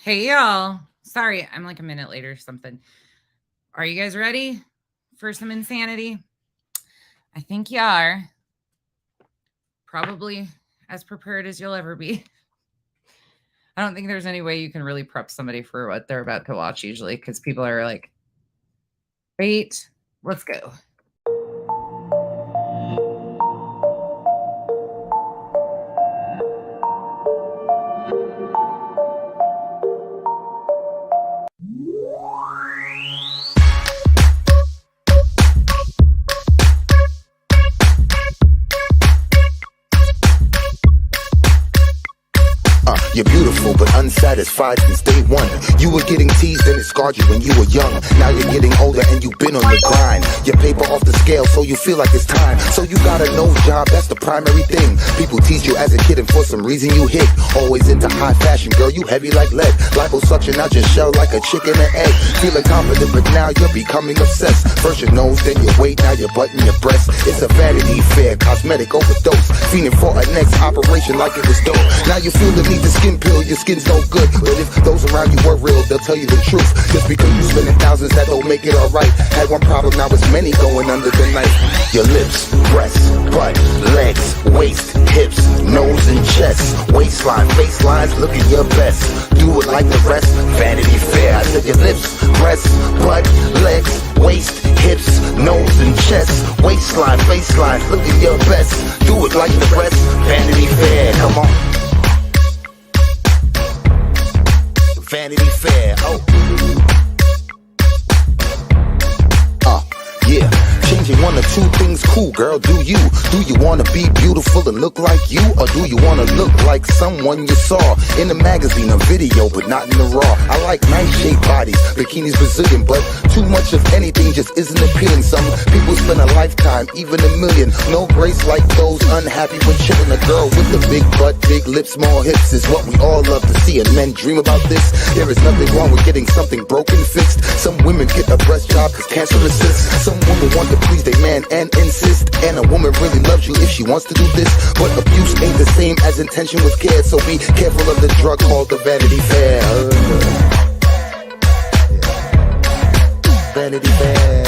Hey, y'all. Sorry, I'm like a minute late or something. Are you guys ready for some insanity? I think you are. Probably as prepared as you'll ever be. I don't think there's any way you can really prep somebody for what they're about to watch usually because people are like, wait, let's go. You're beautiful but unsatisfied since day one. You were getting teased and it scarred you when you were young. Now you're getting older and you've been on the grind. Your paper off the scale so you feel like it's time. So you got a nose job, that's the primary thing. People tease you as a kid and for some reason you hit. Always into high fashion, girl, you heavy like lead. Liposuction out your shell like a chicken and egg. Feeling confident but now you're becoming obsessed. First your nose, then your weight, now your butt and your breast. It's a vanity fair, cosmetic overdose. Fiending for a next operation like it was dope. Now you feel the need to skin pill, your skin's no good. But if those around you were real, they'll tell you the truth. Just because you spending thousands, that don't make it alright. Had one problem, now it's many going under the knife. Your lips, breasts, butt, legs, waist, hips, nose and chest, waistline, facelines, looking your best. Do it like the rest, Vanity Fair. I said your lips, breasts, butt, legs, waist, hips, nose and chest, waistline, facelines, looking your best. Do it like the rest, Vanity Fair. Come on. Vanity Fair, yeah. Changing one or two things, cool girl, do you? Do you wanna be beautiful and look like you? Or do you wanna look like someone you saw in a magazine or video, but not in the raw? I like nice shaped bodies, bikinis Brazilian, but too much of anything just isn't appealing. Some people spend a lifetime, even a million. No grace like those unhappy when chilling. A girl with a big butt, big lips, small hips is what we all love to see, and men dream about this. There is nothing wrong with getting something broken fixed. Some women get a breast job cause cancer assists. Some women want to please their man and insist. And a woman really loves you if she wants to do this. But abuse ain't the same as intention with care. So be careful of the drug called the Vanity Fair. Vanity Fair.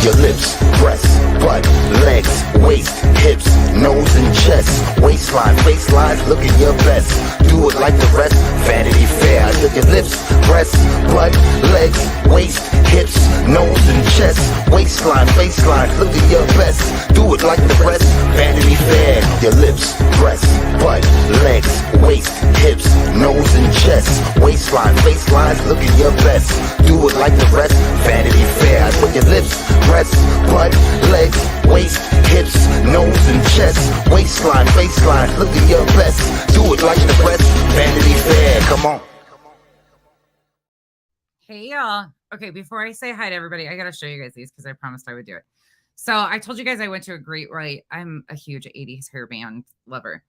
Your lips, breasts, butt, legs, waist, hips, nose and chest, waistline, facelines, looking your best. Do it like the rest, Vanity Fair. I said your lips, breasts, butt, legs, waist, hips, nose and chest, waistline, facelines, looking your best. Do it like the rest, Vanity Fair. Your lips, breasts, butt, legs, waist, hips, nose and chest, waistline, facelines, looking your best. Do it like the rest, Vanity Fair. I said your lips, breasts, butt, legs, waist, hips, nose and chest, waistline, faceline, look at your best. Do it like the rest, Vanity Fair. Come on. Hey, y'all. Okay, before I say hi to everybody, I got to show you guys these because I promised I would do it. So I told you guys I went to a Great Right. I'm a huge 80s hair band lover.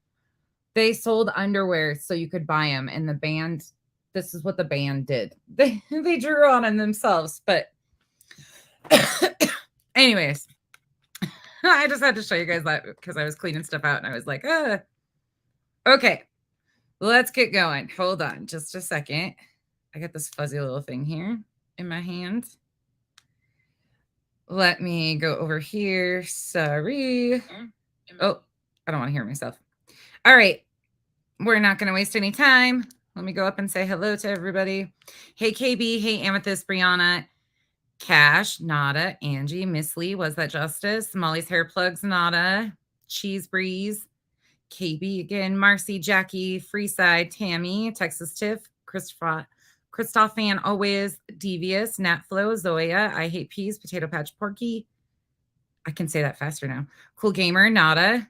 They sold underwear so you could buy them, and the band, this is what the band did. They drew on them themselves, but anyways, I just had to show you guys that because I was cleaning stuff out and I was like, okay, let's get going. Hold on just a second. I got this fuzzy little thing here in my hand. Let me go over here. Sorry. Oh, I don't want to hear myself. All right. We're not going to waste any time. Let me go up and say hello to everybody. Hey, KB. Hey, Amethyst, Brianna. Cash, Nada, Angie, Miss Lee, was that Justice? Molly's Hair Plugs, Nada, Cheese Breeze, KB again, Marcy, Jackie, Freeside, Tammy, Texas Tiff, Christoph Fan, Always, Devious, Nat Flow, Zoya, I Hate Peas, Potato Patch Porky. I can say that faster now. Cool Gamer, Nada.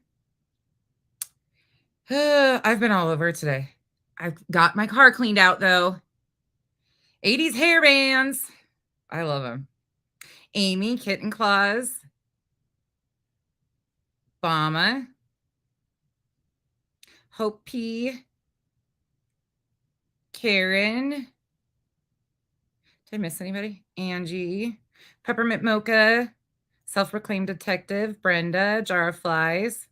I've been all over today. I've got my car cleaned out though. 80s hair bands. I love them. Amy, Kitten Claus, Bama, Hope P, Karen. Did I miss anybody? Angie, Peppermint Mocha, Self-Proclaimed Detective, Brenda, Jar of Flies,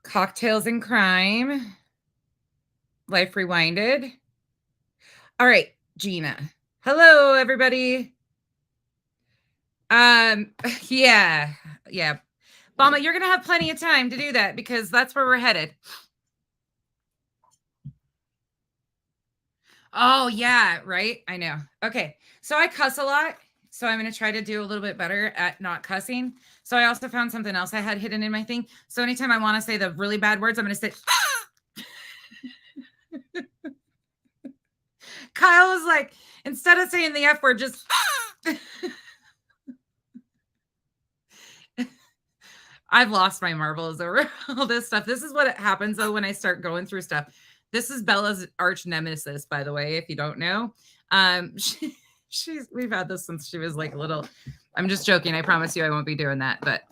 Cocktails and Crime. Life Rewinded. All right, Gina. Hello, everybody. Yeah. Mama, you're gonna have plenty of time to do that because that's where we're headed. Oh, yeah, right. I know. Okay. So I cuss a lot. So I'm going to try to do a little bit better at not cussing. So I also found something else I had hidden in my thing. So anytime I want to say the really bad words, I'm going to say, Kyle was like, instead of saying the F word, just I've lost my marbles over all this stuff. This is what happens though when I start going through stuff. This is Bella's arch nemesis, by the way, if you don't know. We've had this since she was like little. I'm just joking. I promise you I won't be doing that, but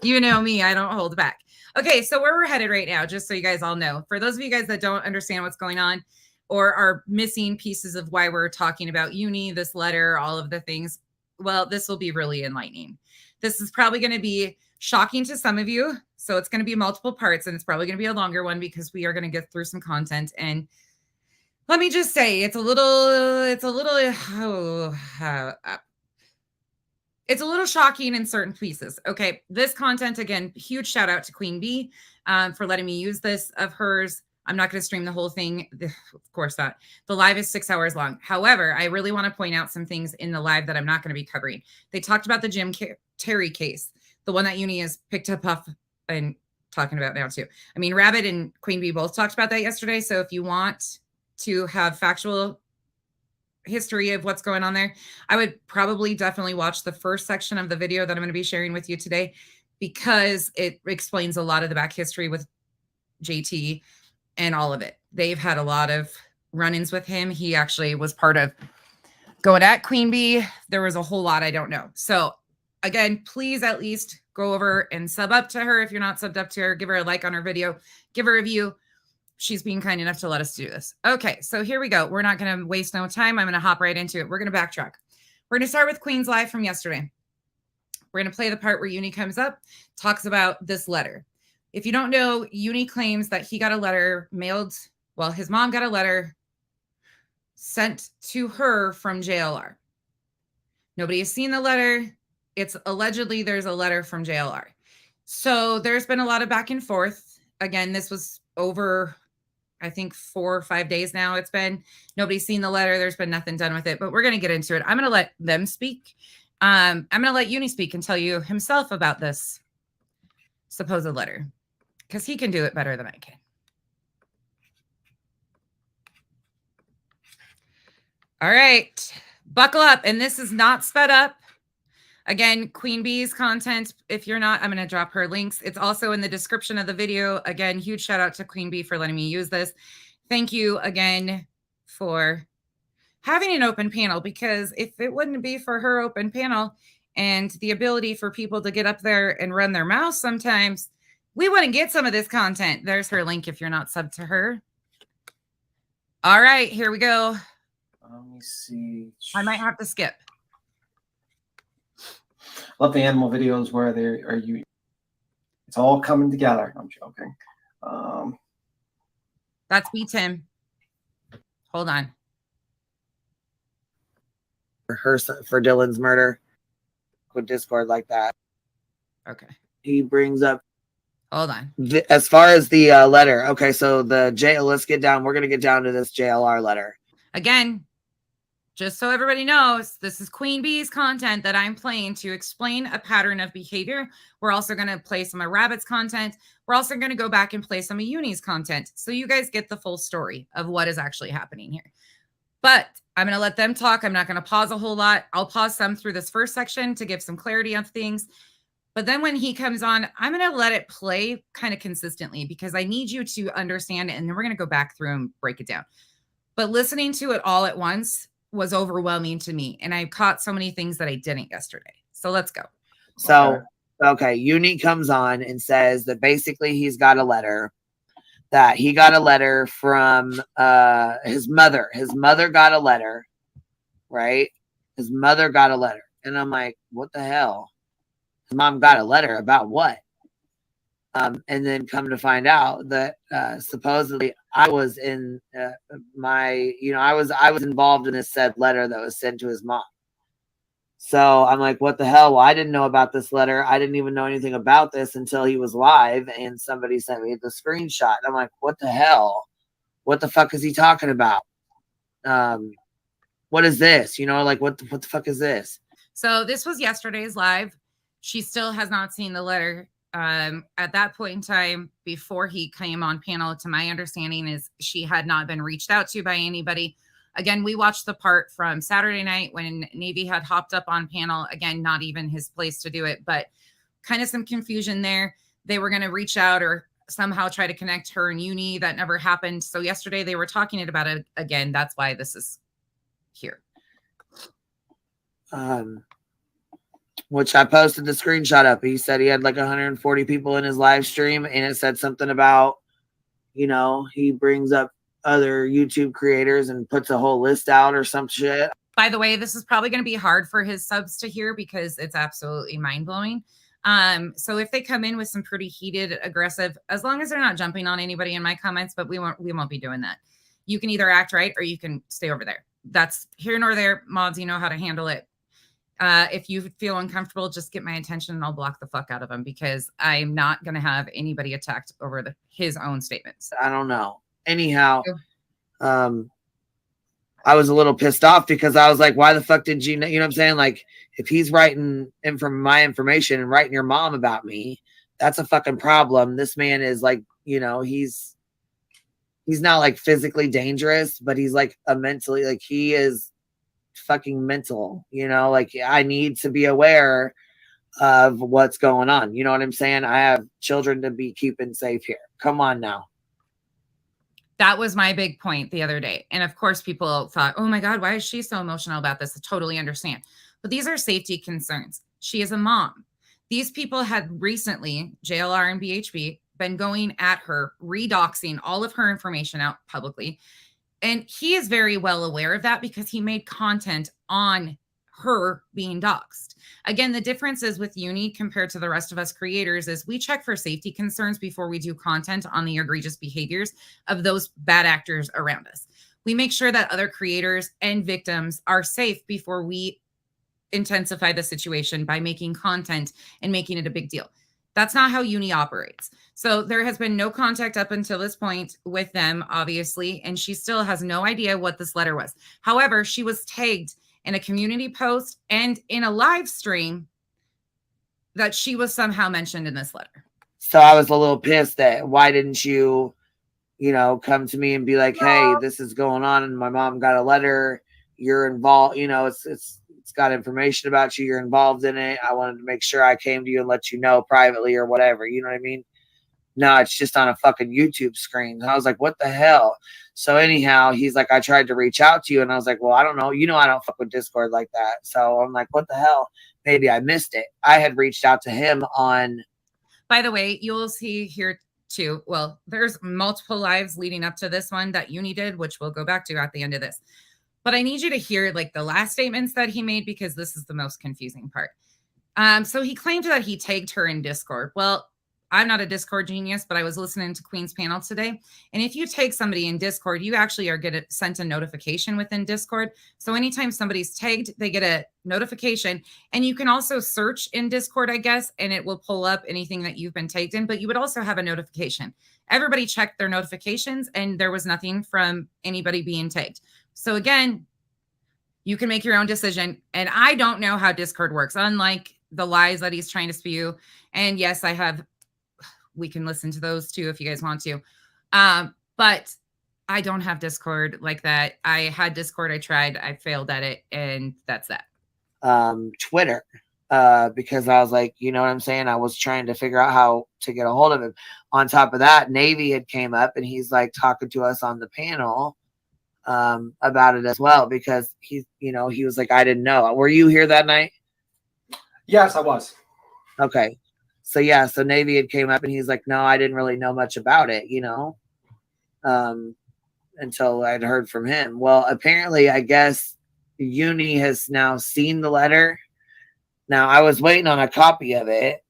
you know me, I don't hold back. Okay, so where we're headed right now, just so you guys all know, for those of you guys that don't understand what's going on or are missing pieces of why we're talking about uni, this letter, all of the things, well, this will be really enlightening. This is probably going to be shocking to some of you. So it's going to be multiple parts and it's probably going to be a longer one because we are going to get through some content. And let me just say, it's a little shocking in certain pieces. Okay. This content, again, huge shout out to QueenBee for letting me use this of hers. I'm not going to stream the whole thing. Of course not. The live is 6 hours long. However, I really want to point out some things in the live that I'm not going to be covering. They talked about the Jim Terry case, the one that Uni has picked up and talking about now too. I mean, Rabbit and QueenBee both talked about that yesterday. So if you want to have factual history of what's going on there, I would probably definitely watch the first section of the video that I'm going to be sharing with you today because it explains a lot of the back history with JT and all of it. They've had a lot of run-ins with him. He actually was part of going at QueenBee. There was a whole lot I don't know. So again, please at least go over and sub up to her. If you're not subbed up to her, give her a like on her video, give her a review. She's being kind enough to let us do this. Okay, so here we go. We're not going to waste no time. I'm going to hop right into it. We're going to backtrack. We're going to start with Queen's Live from yesterday. We're going to play the part where Uni comes up, talks about this letter. If you don't know, Uni claims that he got a letter mailed. Well, his mom got a letter sent to her from JLR. Nobody has seen the letter. It's allegedly there's a letter from JLR. So there's been a lot of back and forth. Again, this was over, I think 4 or 5 days now. It's been, nobody's seen the letter. There's been nothing done with it, but we're going to get into it. I'm going to let them speak. I'm going to let Uni speak and tell you himself about this supposed letter because he can do it better than I can. All right, buckle up. And this is not sped up. Again, QueenBee's content, if you're not, I'm going to drop her links. It's also in the description of the video. Again, huge shout out to QueenBee for letting me use this. Thank you again for having an open panel, because if it wouldn't be for her open panel and the ability for people to get up there and run their mouth sometimes, we wouldn't get some of this content. There's her link if you're not subbed to her. All right, here we go. Let me see. I might have to skip. Love the animal videos where it's all coming together. I'm joking. That's me, Tim. Hold on. For Dylan's murder with Discord like that. Okay. He brings up. Hold on. As far as the letter. Okay, so let's get down. We're going to get down to this JLR letter. Again, just so everybody knows, this is QueenBee's content that I'm playing to explain a pattern of behavior. We're also going to play some of Rabbit's content. We're also going to go back and play some of Uni's content so you guys get the full story of what is actually happening here. But I'm going to let them talk. I'm not going to pause a whole lot. I'll pause some through this first section to give some clarity on things. But then when he comes on, I'm going to let it play kind of consistently because I need you to understand it. And then we're going to go back through and break it down. But listening to it all at once was overwhelming to me. And I caught so many things that I didn't yesterday. So let's go. So, okay. Uni comes on and says that basically he's got a letter. That he got a letter from his mother. His mother got a letter, right? His mother got a letter. And I'm like, what the hell? His mom got a letter about what? And then come to find out that supposedly I was in I was involved in this said letter that was sent to his mom. So I'm like, what the hell? Well, I didn't know about this letter. I didn't even know anything about this until he was live and somebody sent me the screenshot. I'm like, what the hell? What the fuck is he talking about? What is this? Like what the fuck is this? So this was yesterday's live. She still has not seen the letter. At that point in time, before he came on panel, to my understanding is she had not been reached out to by anybody. Again, we watched the part from Saturday night when Navy had hopped up on panel. Again, not even his place to do it, but kind of some confusion there. They were going to reach out or somehow try to connect her and Uni. That never happened. So yesterday they were talking about it again. That's why this is here. Which I posted the screenshot up. He said he had like 140 people in his live stream, and it said something about, he brings up other YouTube creators and puts a whole list out or some shit. By the way, this is probably going to be hard for his subs to hear because it's absolutely mind-blowing. So if they come in with some pretty heated, aggressive, as long as they're not jumping on anybody in my comments, but we won't be doing that. You can either act right or you can stay over there. That's here nor there. Mods, you know how to handle it. If you feel uncomfortable, just get my attention and I'll block the fuck out of them because I'm not going to have anybody attacked over his own statements. I don't know. Anyhow, I was a little pissed off because I was like, why the fuck did you know what I'm saying? Like, if he's writing in from my information and writing your mom about me, that's a fucking problem. This man is like, he's not like physically dangerous, but he's like mentally, like he is fucking mental, like I need to be aware of what's going on. You know what I'm saying? I have children to be keeping safe here. Come on now. That was my big point the other day. And of course, people thought, oh my God, why is she so emotional about this? I totally understand. But these are safety concerns. She is a mom. These people had recently, JLR and BHB, been going at her, redoxing all of her information out publicly. And he is very well aware of that because he made content on her being doxxed. Again, the difference is with Uni compared to the rest of us creators is we check for safety concerns before we do content on the egregious behaviors of those bad actors around us. We make sure that other creators and victims are safe before we intensify the situation by making content and making it a big deal. That's not how Uni operates. So there has been no contact up until this point with them, obviously, and she still has no idea what this letter was. However, she was tagged in a community post and in a live stream that she was somehow mentioned in this letter. So I was a little pissed that why didn't you, come to me and be like, hey, this is going on and my mom got a letter. You're involved, it's got information about you. You're involved in it. I wanted to make sure I came to you and let you know privately or whatever. You know what I mean? No, it's just on a fucking YouTube screen. And I was like, what the hell? So anyhow, he's like, I tried to reach out to you. And I was like, well, I don't know. I don't fuck with Discord like that. So I'm like, what the hell? Maybe I missed it. I had reached out to him on. By the way, you'll see here too. Well, there's multiple lives leading up to this one that Uni did, which we'll go back to at the end of this. But I need you to hear like the last statements that he made because this is the most confusing part. So he claimed that he tagged her in Discord. Well, I'm not a Discord genius, but I was listening to Queen's panel today. And if you tag somebody in Discord, you actually are get sent a notification within Discord. So anytime somebody's tagged, they get a notification. And you can also search in Discord, I guess, and it will pull up anything that you've been tagged in. But you would also have a notification. Everybody checked their notifications and there was nothing from anybody being tagged. So again, you can make your own decision. And I don't know how Discord works, unlike the lies that he's trying to spew. And yes, we can listen to those too if you guys want to. But I don't have Discord like that. I had Discord. I tried. I failed at it. And that's that. Twitter. Because I was like, you know what I'm saying? I was trying to figure out how to get a hold of him. On top of that, Navy had came up and he's like talking to us on the panel about it as well. Because he was like, I didn't know. Were you here that night? Yes, I was. Okay. So yeah, so Navy had came up and he's like, no, I didn't really know much about it, until I'd heard from him. Well, apparently, I guess Uni has now seen the letter. Now, I was waiting on a copy of it.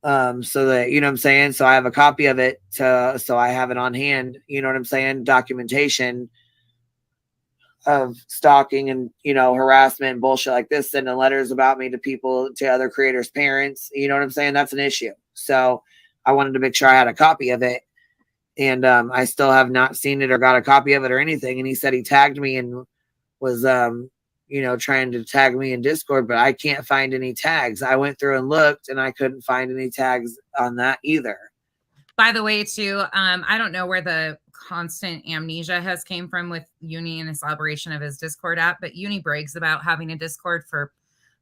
So that, you know what I'm saying? So I have a copy of it so I have it on hand, you know what I'm saying? Documentation of stalking and, you know, harassment and bullshit like this, sending letters about me to people, to other creators' parents, you know what I'm saying? That's an issue. So I wanted to make sure I had a copy of it. And I still have not seen it or got a copy of it or anything. And he said he tagged me and was you know, trying to tag me in Discord, but I can't find any tags. I went through and looked and I couldn't find any tags on that either. By the way, too, I don't know where the constant amnesia has came from with Uni and his operation of his Discord app, but Uni brags about having a Discord for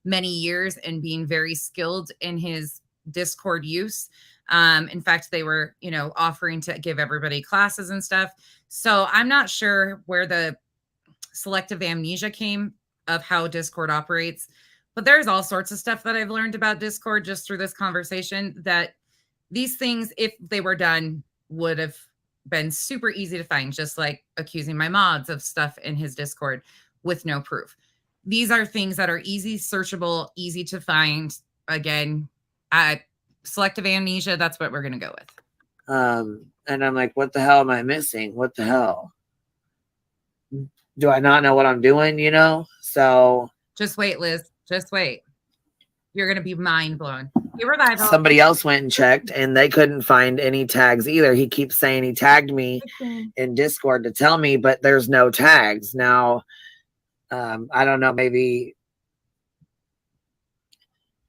many years and being very skilled in his Discord use. In fact, they were, you know, offering to give everybody classes and stuff. So I'm not sure where the selective amnesia came of how Discord operates, but there's all sorts of stuff that I've learned about Discord just through this conversation, that these things, if they were done, would have been super easy to find, just like accusing my mods of stuff in his Discord with no proof. These are things that are easy searchable, easy to find. Again, selective amnesia, that's what we're going to go with. And I'm like, what the hell am I missing? What the hell? Do I not know what I'm doing, you know? So just wait, Liz. Just wait. You're going to be mind blown. Somebody else went and checked and they couldn't find any tags either. He keeps saying he tagged me in Discord to tell me, but there's no tags. Now, I don't know, maybe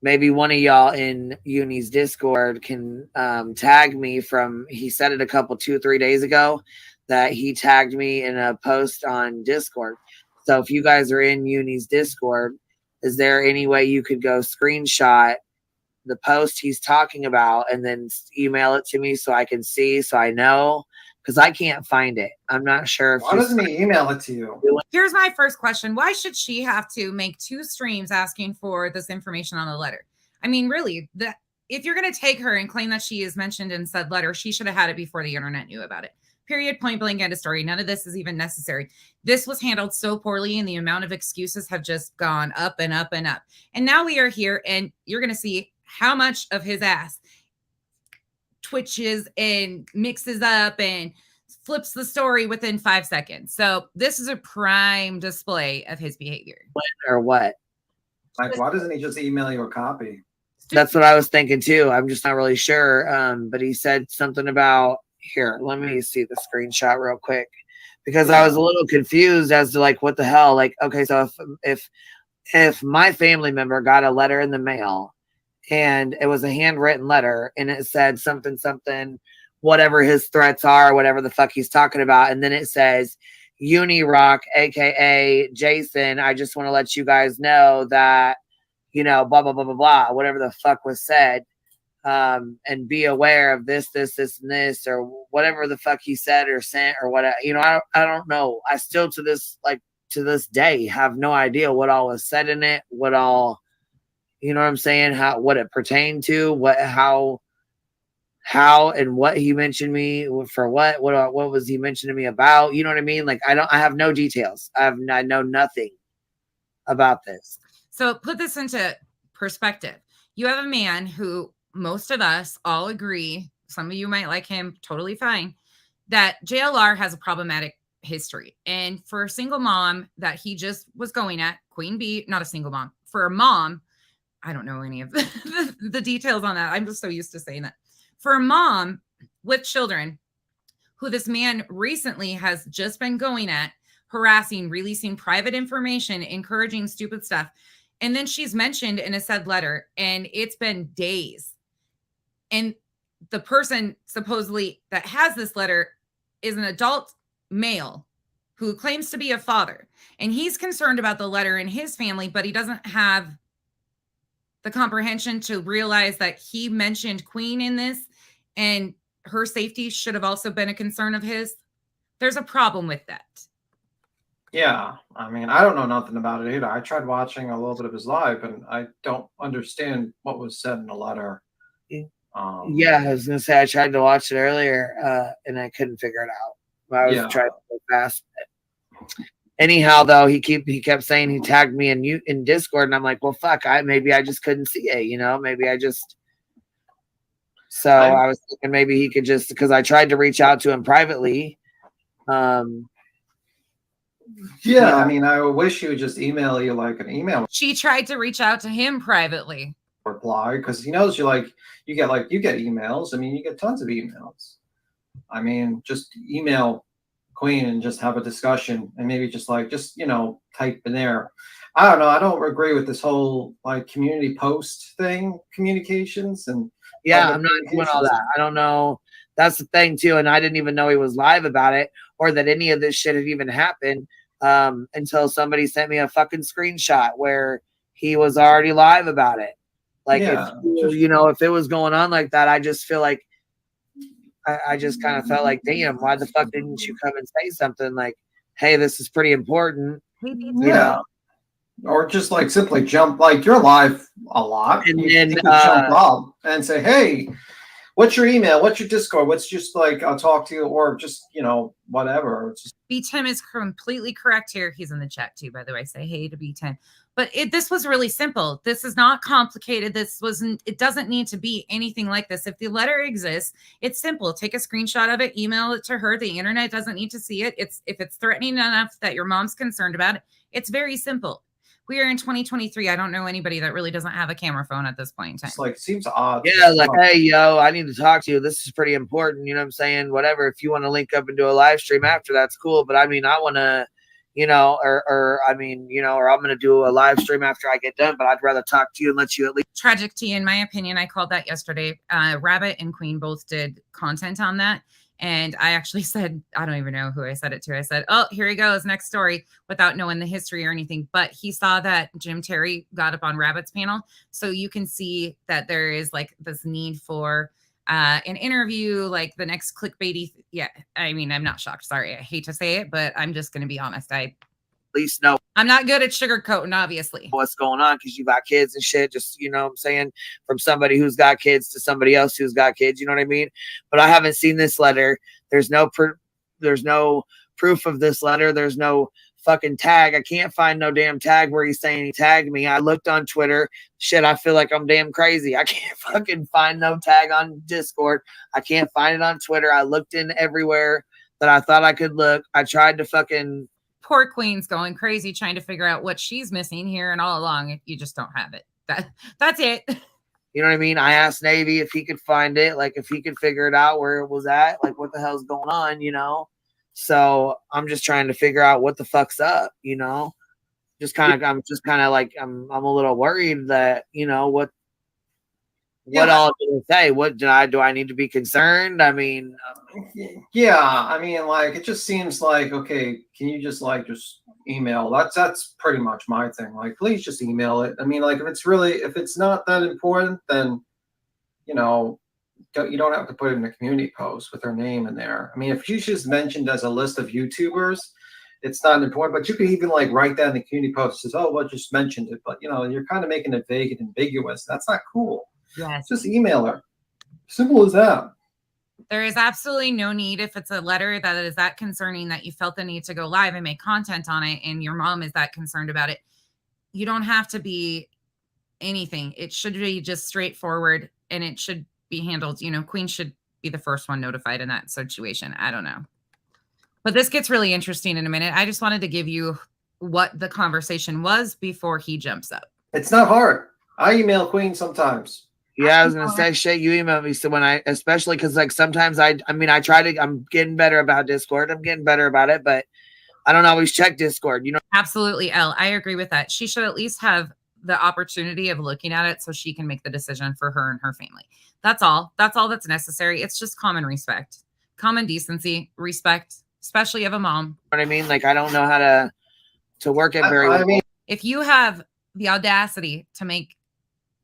one of y'all in Uni's Discord can tag me from, he said it a couple, 2-3 days ago, that he tagged me in a post on Discord. So if you guys are in Uni's Discord, is there any way you could go screenshot the post he's talking about and then email it to me so I can see, so I know? Because I can't find it. I'm not sure if why doesn't he email it to you? Here's my first question. Why should she have to make 2 streams asking for this information on the letter? I mean, really, if you're going to take her and claim that she is mentioned in said letter, she should have had it before the internet knew about it. Period, point blank, end of story. None of this is even necessary. This was handled so poorly, and the amount of excuses have just gone up and up and up. And now we are here, and you're going to see how much of his ass twitches and mixes up and flips the story within 5 seconds. So this is a prime display of his behavior. Or what? Like, why doesn't he just email you a copy? That's what I was thinking too. I'm just not really sure. But he said something about, here, let me see the screenshot real quick, because I was a little confused as to like, what the hell? Like, okay, so if my family member got a letter in the mail and it was a handwritten letter and it said something, whatever his threats are, whatever the fuck he's talking about, and then it says, Unirock, aka Jason, I just want to let you guys know that, you know, blah, blah, blah, blah, blah, whatever the fuck was said. And be aware of this, and this, or whatever the fuck he said or sent or whatever. You know, I don't know. I still to this day have no idea what all was said in it, what all, you know what I'm saying, what it pertained to, how and what he mentioned me for, what was he mentioning me about, you know what I mean? Like, I have no details. I know nothing about this. So put this into perspective. You have a man who most of us all agree, some of you might like him, totally fine, that JLR has a problematic history. And for a single mom that he just was going at, QueenBee, not a single mom, for a mom, I don't know any of the details on that. I'm just so used to saying that. For a mom with children who this man recently has just been going at, harassing, releasing private information, encouraging stupid stuff. And then she's mentioned in a said letter, and it's been days. And the person supposedly that has this letter is an adult male who claims to be a father. And he's concerned about the letter in his family, but he doesn't have the comprehension to realize that he mentioned Queen in this, and her safety should have also been a concern of his. There's a problem with that. Yeah, I mean, I don't know nothing about it either. I tried watching a little bit of his live, and I don't understand what was said in the letter. Yeah, I was gonna say I tried to watch it earlier, and I couldn't figure it out. I was trying to go fast. Anyhow, though, he kept saying he tagged me in Discord, and I'm like, well, fuck, maybe I just couldn't see it, you know, maybe I just So I was thinking maybe he could just, because I tried to reach out to him privately. Yeah, I mean, I wish he would just email you like an email She tried to reach out to him privately. reply, because he knows you get emails. I mean, you get tons of emails. I mean, just email Queen and just have a discussion, and maybe just type in there. I don't know. I don't agree with this whole like community post thing, communications and I'm not doing all that. I don't know. That's the thing too, and I didn't even know he was live about it or that any of this shit had even happened until somebody sent me a fucking screenshot where he was already live about it. Like, if it was going on like that, I just feel like I just kind of felt like, damn, why the fuck didn't you come and say something like, hey, this is pretty important, you know? Or just like simply jump, like you're live a lot, and then jump up and say, hey, what's your email? What's your Discord? What's just like, I'll talk to you, or just, whatever. B10 is completely correct here. He's in the chat too, by the way. Say hey to B10. But this was really simple. This is not complicated. It doesn't need to be anything like this. If the letter exists, it's simple. Take a screenshot of it, email it to her. The internet doesn't need to see it. If it's threatening enough that your mom's concerned about it, it's very simple. We are in 2023. I don't know anybody that really doesn't have a camera phone at this point in time. It's like, seems odd. Yeah, like, hey, yo, I need to talk to you. This is pretty important. You know what I'm saying? Whatever. If you want to link up and do a live stream after, that's cool. But I mean, I want to, or I'm going to do a live stream after I get done, but I'd rather talk to you and let you at least. Tragic Tea, in my opinion, I called that yesterday. Rabbit and Queen both did content on that. And I actually said, I don't even know who I said it to. I said, oh, here he goes, next story, without knowing the history or anything. But he saw that Jim Terry got up on Rabbit's panel. So you can see that there is like this need for an interview, like the next clickbaity. Yeah, I mean, I'm not shocked. Sorry, I hate to say it, but I'm just going to be honest. At least know. I'm not good at sugarcoating, obviously. What's going on, because you got kids and shit. Just, what I'm saying, from somebody who's got kids to somebody else who's got kids, you know what I mean? But I haven't seen this letter. There's no proof of this letter. There's no fucking tag. I can't find no damn tag where he's saying he tagged me. I looked on Twitter. Shit, I feel like I'm damn crazy. I can't fucking find no tag on Discord. I can't find it on Twitter. I looked in everywhere that I thought I could look. I tried to fucking... Poor Queen's going crazy trying to figure out what she's missing here, and all along you just don't have it. That's it. You know what I mean? I asked Navy if he could find it, like if he could figure it out where it was at, like what the hell's going on, So I'm just trying to figure out what the fuck's up, I'm just kind of like I'm a little worried that what all did I say? What do I need to be concerned? I mean, like it just seems like, okay, can you just email? That's pretty much my thing. Like, please just email it. I mean, like if it's not that important, then you don't have to put it in a community post with her name in there. I mean, if she's just mentioned as a list of YouTubers, it's not important. But you could even like write that in the community post. Says, oh, well, just mentioned it. But you're kind of making it vague and ambiguous. That's not cool. Yes. Just email her. Simple as that. There is absolutely no need, if it's a letter that is that concerning that you felt the need to go live and make content on it, and your mom is that concerned about it, you don't have to be anything. It should be just straightforward, and it should be handled. Queen should be the first one notified in that situation. I don't know. But this gets really interesting in a minute. I just wanted to give you what the conversation was before he jumps up. It's not hard. I email Queen sometimes. Yeah, I was gonna say, shit, you email me. So especially because like sometimes I'm getting better about Discord. I'm getting better about it, but I don't always check Discord, Absolutely, Elle. I agree with that. She should at least have the opportunity of looking at it so she can make the decision for her and her family. That's all. That's all that's necessary. It's just common respect, common decency, respect, especially of a mom. You know what I mean? Like, I don't know how to work it very well. If you have the audacity to make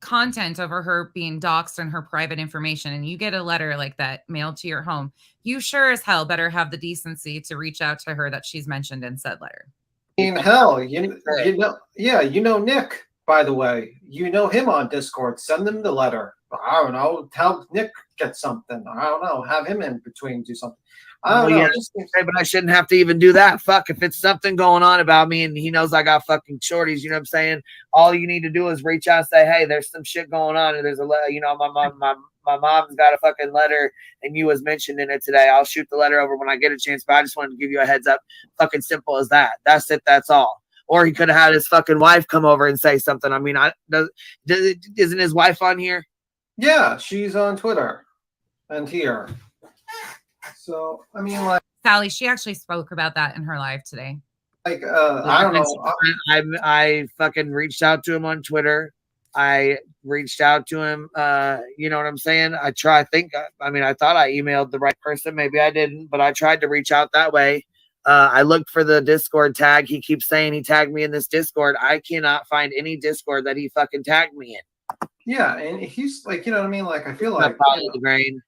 content over her being doxxed and her private information, and you get a letter like that mailed to your home, you sure as hell better have the decency to reach out to her that she's mentioned in said letter. I mean, hell, Nick, by the way, him on Discord. Send him the letter. I don't know, help Nick get something. I don't know, have him in between do something. I don't know. Yeah, but I shouldn't have to even do that. Fuck, if it's something going on about me and he knows I got fucking shorties, you know what I'm saying? All you need to do is reach out and say, hey, there's some shit going on, and there's a letter, you know, my mom's got a fucking letter and you was mentioned in it today. I'll shoot the letter over when I get a chance, but I just wanted to give you a heads up. Fucking simple as that. That's it. That's all. Or he could have had his fucking wife come over and say something. I mean, isn't his wife on here? Yeah, she's on Twitter and here. So, I mean, like, Sally, she actually spoke about that in her live today. I don't know. I fucking reached out to him on Twitter. I reached out to him. You know what I'm saying? I thought I emailed the right person. Maybe I didn't, but I tried to reach out that way. I looked for the Discord tag. He keeps saying he tagged me in this Discord. I cannot find any Discord that he fucking tagged me in. Yeah, and he's like, you know what I mean? Like, I feel like, Grain.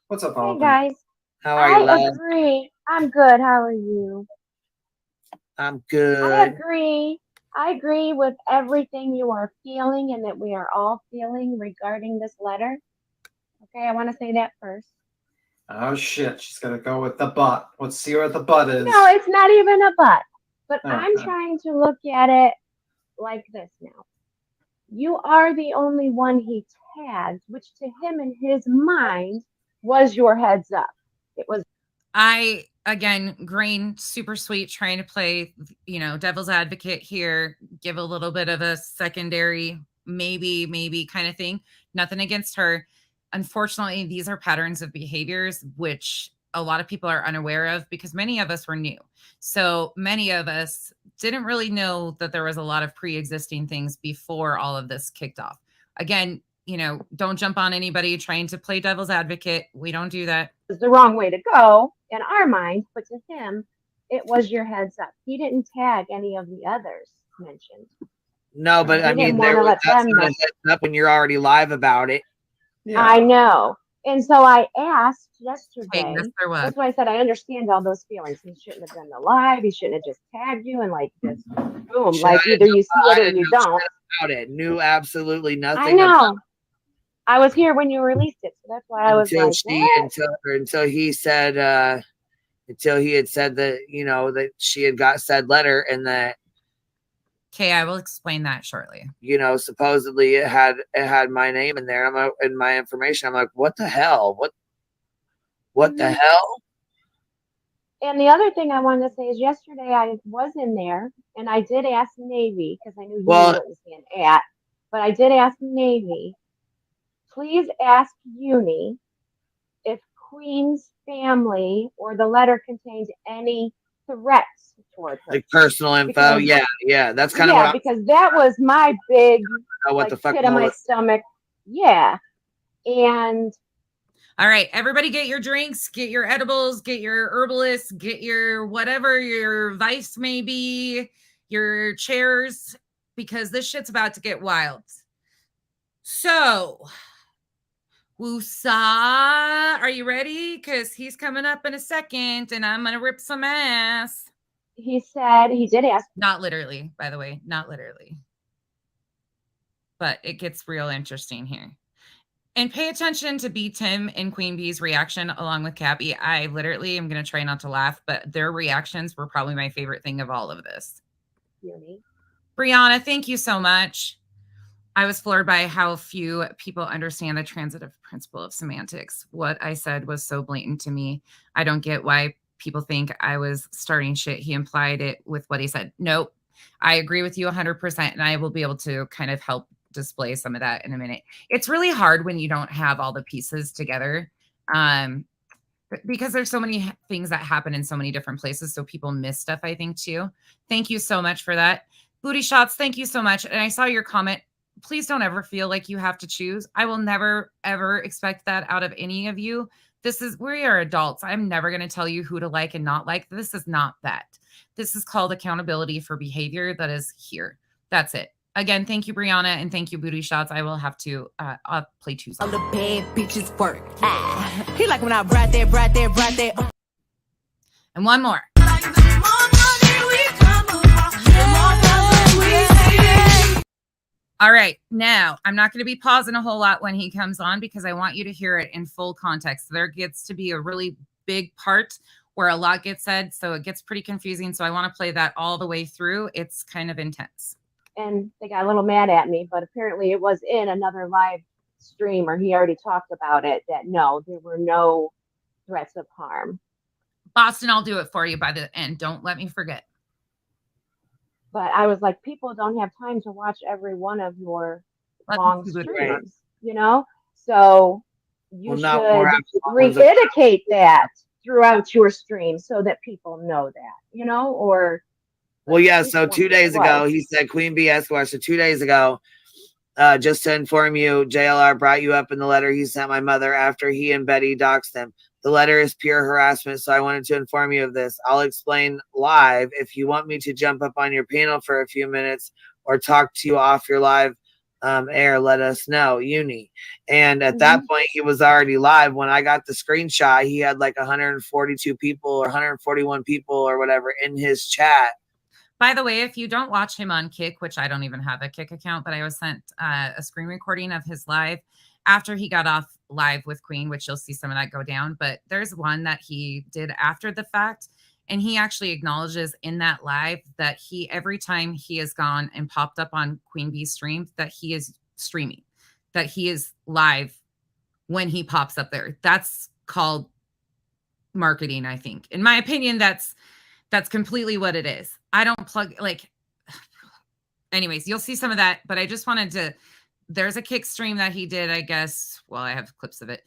What's up, Hey Oliver? guys, How are you, I love? agree. I'm good. How are you? I'm good. I agree with everything you are feeling and that we are all feeling regarding this letter. Okay, I want to say that first. Oh shit, she's gonna go with the butt. Let's see what the butt is. No, it's not even a but. But Okay. I'm trying to look at it like this now. You are the only one he tagged, which to him in his mind was your heads up. It was. Again, Grain, super sweet, trying to play, devil's advocate here, give a little bit of a secondary, maybe kind of thing. Nothing against her. Unfortunately, these are patterns of behaviors which a lot of people are unaware of because many of us were new. So many of us didn't really know that there was a lot of pre-existing things before all of this kicked off. Again, don't jump on anybody trying to play devil's advocate. We don't do that. Was the wrong way to go in our minds, but to him, it was your heads up. He didn't tag any of the others mentioned. No, but I mean, that's not a heads up when you're already live about it. Yeah. I know. And so I asked yesterday. Yes, there was. That's why I said I understand all those feelings. He shouldn't have done the live. He shouldn't have just tagged you and just boom. Like either you see it or you don't. About it. Knew absolutely nothing. I know. I was here when you released it, so that's why I was until he had said that that she had got said letter and that. Okay, I will explain that shortly. Supposedly it had my name in there. And my information. I'm like, what the hell? What the hell? And the other thing I wanted to say is yesterday I was in there and I did ask Navy because I knew you wouldn't see an at, but I did ask Navy. Please ask Uni if Queen's family or the letter contained any threats towards her. Like personal info. Because, yeah. That's kind of because that was my big pit of my stomach. Yeah. And all right, everybody get your drinks, get your edibles, get your herbalists, get your whatever your vice may be, your chairs, because this shit's about to get wild. So, Woosah, are you ready? Because he's coming up in a second and I'm going to rip some ass. He said he did ask. Not literally, by the way, not literally. But it gets real interesting here. And pay attention to B. Tim and QueenBee's reaction along with Cappy. I literally am going to try not to laugh, but their reactions were probably my favorite thing of all of this. Uni. Brianna, thank you so much. I was floored by how few people understand the transitive principle of semantics. What I said was so blatant to me. I don't get why people think I was starting shit. He implied it with what he said. Nope. I agree with you 100%. And I will be able to kind of help display some of that in a minute. It's really hard when you don't have all the pieces together. Because there's so many things that happen in so many different places. So people miss stuff, I think, too. Thank you so much for that. Booty Shots, thank you so much. And I saw your comment. Please don't ever feel like you have to choose. I will never, ever expect that out of any of you. We are adults. I'm never going to tell you who to like and not like. This is not that. This is called accountability for behavior that is here. That's it. Again, thank you, Brianna, and thank you, Booty Shots. I will have to I'll play 2 songs. All the bad bitches work. He like when I right there. And one more. All right. Now, I'm not going to be pausing a whole lot when he comes on because I want you to hear it in full context. There gets to be a really big part where a lot gets said, so it gets pretty confusing. So I want to play that all the way through. It's kind of intense. And they got a little mad at me, but apparently it was in another live stream, or he already talked about it, that no, there were no threats of harm. Boston, I'll do it for you by the end. Don't let me forget. But I was like, people don't have time to watch every one of your long streams, you know? So you should reiterate that throughout your stream so that people know that, you know, or. Well, yeah. So 2 days ago, he said QueenBee Esquire. So 2 days ago, just to inform you, JLR brought you up in the letter he sent my mother after he and Betty doxed him. The letter is pure harassment, so I wanted to inform you of this. I'll explain live. If you want me to jump up on your panel for a few minutes or talk to you off your live air, let us know. Uni. And at that point, he was already live. When I got the screenshot, he had like 142 people or 141 people or whatever in his chat. By the way, if you don't watch him on Kick, which I don't even have a Kick account, but I was sent a screen recording of his live after he got off live with Queen, which you'll see some of that go down. But there's one that he did after the fact. And he actually acknowledges in that live that every time he has gone and popped up on QueenBee's stream, that he is streaming, that he is live when he pops up there. That's called marketing, I think. In my opinion, that's completely what it is. I don't plug, like, anyways, you'll see some of that, but I just wanted to, there's a Kick stream that he did, I guess. Well, I have clips of it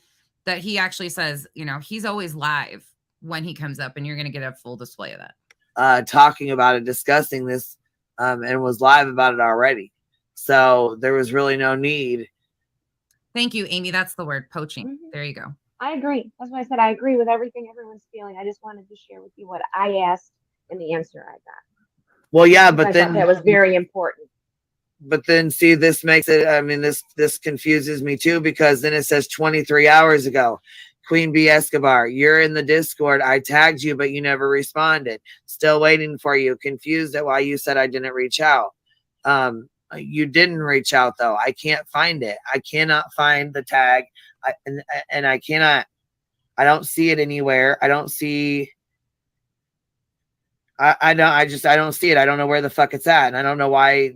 that he actually says, you know, he's always live when he comes up, and you're going to get a full display of that. Talking about it, discussing this, and was live about it already. So there was really no need. Thank you, Amy. That's the word, poaching. There you go. I agree. That's why I said I agree with everything everyone's feeling. I just wanted to share with you what I asked and the answer I got. Well, yeah, but then that was very important. But then see, this makes it, I mean, this confuses me too, because then it says 23 hours ago, QueenBee Escobar, you're in the Discord. I tagged you, but you never responded. Still waiting for you. Confused at why you said I didn't reach out. You didn't reach out though. I can't find it. I cannot find the tag. And I cannot, I don't see it anywhere. I don't see, I don't see it. I don't know where the fuck it's at. And I don't know why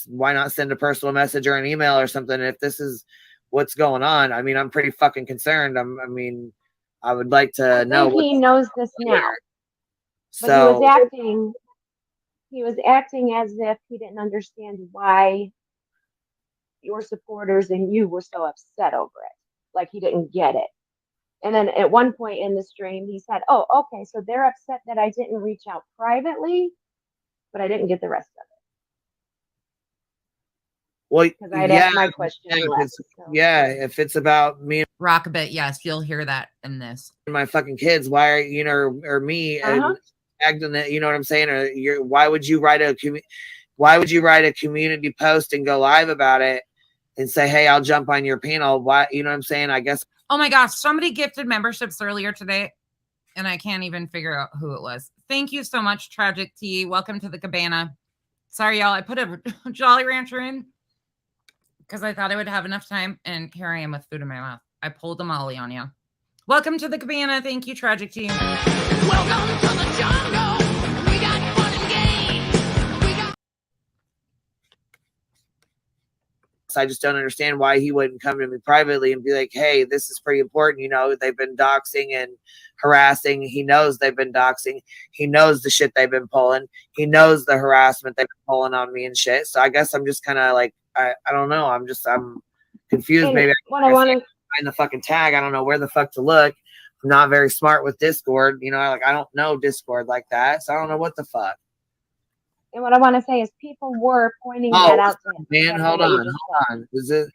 not send a personal message or an email or something if this is what's going on. I mean, I'm pretty fucking concerned. I would like to know. He knows this now. But so he was acting as if he didn't understand why your supporters and you were so upset over it. Like he didn't get it. And then at one point in the stream, he said, oh, okay, so they're upset that I didn't reach out privately, but I didn't get the rest of it. Well, because I'd asked my question. Yeah, if it's about me, rock a bit, yes, you'll hear that in this. My fucking kids, why are or me acting that? You know what I'm saying? Or why would you write a community post and go live about it and say, hey, I'll jump on your panel? Why? You know what I'm saying? I guess. Oh my gosh, somebody gifted memberships earlier today, and I can't even figure out who it was. Thank you so much, Tragic T. Welcome to the cabana. Sorry, y'all. I put a Jolly Rancher in because I thought I would have enough time, and here I am with food in my mouth. I pulled a Molly on you. Welcome to the cabana. Thank you, Tragic T. Welcome to the jungle. We got fun and games. I just don't understand why he wouldn't come to me privately and be like, hey, this is pretty important. You know, they've been doxing and harassing. He knows they've been doxing. He knows the shit they've been pulling. He knows the harassment they've been pulling on me and shit. So I guess I'm just kind of like, I don't know. I'm confused. And maybe I want to find the fucking tag. I don't know where the fuck to look. I'm not very smart with Discord. You know, like I don't know Discord like that. So I don't know what the fuck. And what I want to say is people were pointing that out to him. Man, hold on. Is it?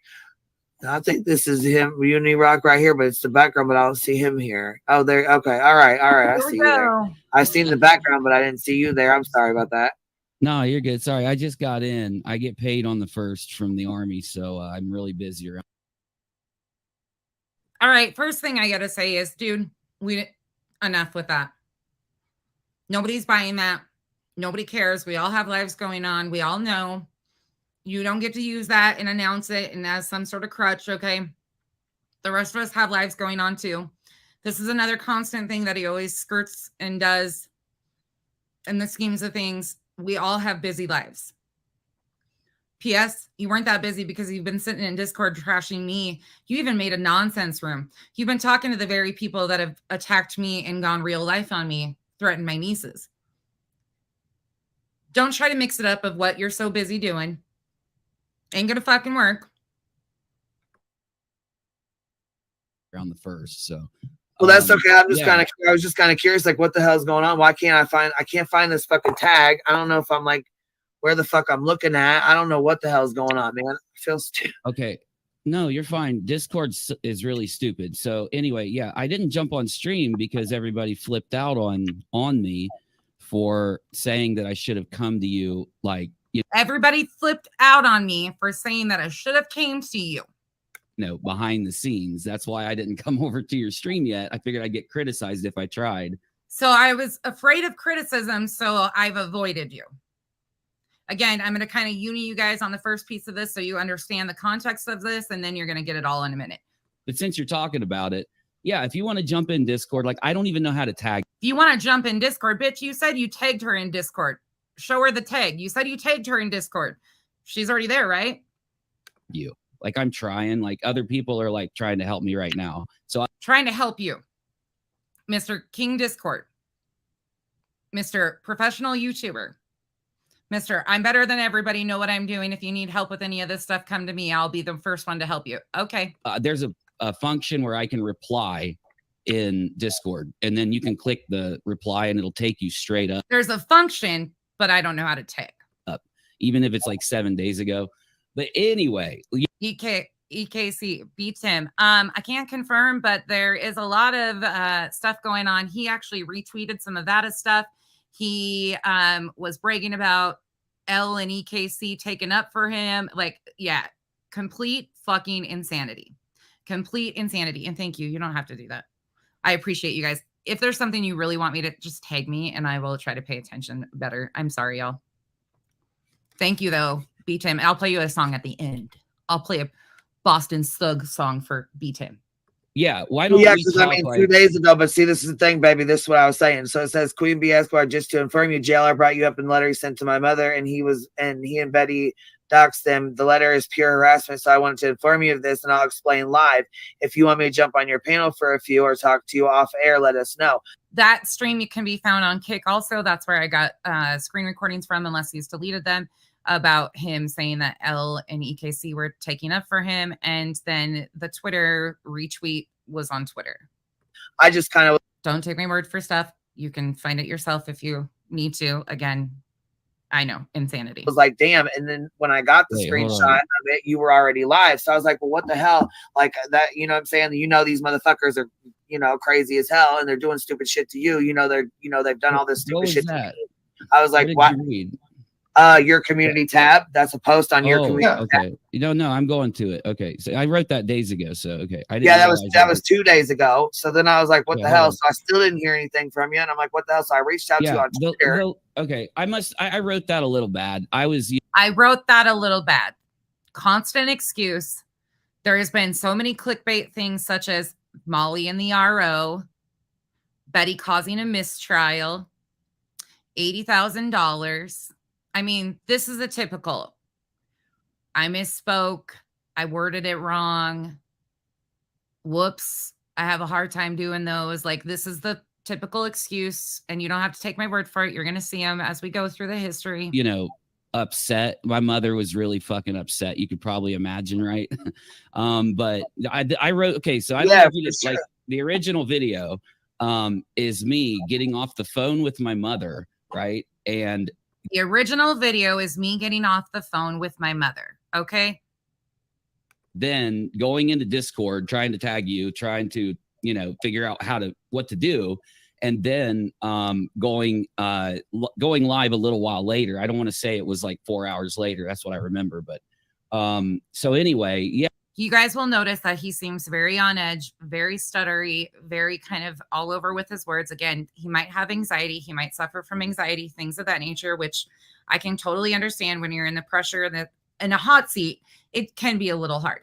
I think this is him, Uni Rock right here, but it's the background, but I don't see him here. Oh, there. Okay. All right. I see you there. I seen the background, but I didn't see you there. I'm sorry about that. No, you're good. Sorry. I just got in. I get paid on the 1st from the Army, so I'm really busy around. All right. First thing I got to say is, dude, enough with that. Nobody's buying that. Nobody cares. We all have lives going on. We all know. You don't get to use that and announce it and as some sort of crutch, okay? The rest of us have lives going on too. This is another constant thing that he always skirts and does in the schemes of things. We all have busy lives. P.S. You weren't that busy because you've been sitting in Discord trashing me. You even made a nonsense room. You've been talking to the very people that have attacked me and gone real life on me, threatened my nieces. Don't try to mix it up of what you're so busy doing. Ain't gonna fucking work. Around the 1st, so. Well, that's okay. I'm just yeah. I was just kind of curious, like, what the hell's going on? Why can't I can't find this fucking tag. I don't know if I'm like, where the fuck I'm looking at. I don't know what the hell's going on, man. I feel stupid. Okay. No, you're fine. Discord is really stupid. So anyway, yeah, I didn't jump on stream because everybody flipped out on me for saying that I should have come to you. Like, everybody flipped out on me for saying that I should have came to you. No, behind the scenes. That's why I didn't come over to your stream yet. I figured I'd get criticized if I tried. So I was afraid of criticism, so I've avoided you. Again, I'm going to kind of uni you guys on the first piece of this so you understand the context of this, and then you're going to get it all in a minute. But since you're talking about it, yeah, if you want to jump in Discord, like, I don't even know how to tag. If you want to jump in Discord, bitch, you said you tagged her in Discord. Show her the tag. You said you tagged her in Discord. She's already there, right? You. Like, I'm trying. Like, other people are, like, trying to help me right now. So trying to help you. Mr. King Discord. Mr. Professional YouTuber. Mr. I'm better than everybody, know what I'm doing. If you need help with any of this stuff, come to me. I'll be the first one to help you. Okay. There's a function where I can reply in Discord, and then you can click the reply and it'll take you straight up. There's a function, but I don't know how to tag. Up, even if it's like 7 days ago. But anyway. EKC beats him. I can't confirm, but there is a lot of stuff going on. He actually retweeted some of that stuff. He was bragging about L and EKC taking up for him. Like, yeah, complete fucking insanity. Complete insanity. And thank you. You don't have to do that. I appreciate you guys. If there's something you really want me to, just tag me and I will try to pay attention better. I'm sorry, y'all. Thank you, though. Beat him. I'll play you a song at the end. I'll play a Boston Thug song for Beat him. Yeah, why don't yeah, we because talk, I mean, like, 2 days ago, but see, this is the thing, baby. This is what I was saying. So it says, QueenBee Esquire, just to inform you, JLR brought you up in a letter he sent to my mother, and he and Betty doxed them. The letter is pure harassment, so I wanted to inform you of this, and I'll explain live. If you want me to jump on your panel for a few or talk to you off air, let us know. That stream can be found on Kick also. That's where I got screen recordings from, unless he's deleted them, about him saying that L and EKC were taking up for him. And then the Twitter retweet was on Twitter. I just kind of don't take my word for stuff. You can find it yourself if you need to. Again, I know, insanity. Was like, damn. And then when I got the screenshot of it, you were already live. So I was like, well, what the hell? Like that, you know what I'm saying? You know, these motherfuckers are, you know, crazy as hell, and they're doing stupid shit to you. You know, they've done all this stupid shit to me. I was like, what? Your community tab. That's a post on your community okay. tab. You don't know. I'm going to it. Okay. So I wrote that days ago. So okay. I didn't that was 2 days ago. So then I was like, what the hell? So I still didn't hear anything from you. And I'm like, what the hell? So I reached out to you on Twitter. Okay. I wrote that a little bad. I wrote that a little bad. Constant excuse. There has been so many clickbait things such as Molly in the RO, Betty causing a mistrial, $80,000. I mean, this is a typical, I misspoke. I worded it wrong. Whoops. I have a hard time doing those. Like, this is the typical excuse, and you don't have to take my word for it. You're going to see them as we go through the history. You know, upset. My mother was really fucking upset. You could probably imagine, right? But I wrote, okay, so I like the original video is me getting off the phone with my mother, right? And the original video is me getting off the phone with my mother. Okay. Then going into Discord, trying to tag you, trying to, you know, figure out what to do. And then going live a little while later. I don't want to say it was like 4 hours later. That's what I remember. But so anyway, yeah. You guys will notice that he seems very on edge, very stuttery, very kind of all over with his words. Again, he might have anxiety. He might suffer from anxiety, things of that nature, which I can totally understand when you're in the pressure in a hot seat, it can be a little hard.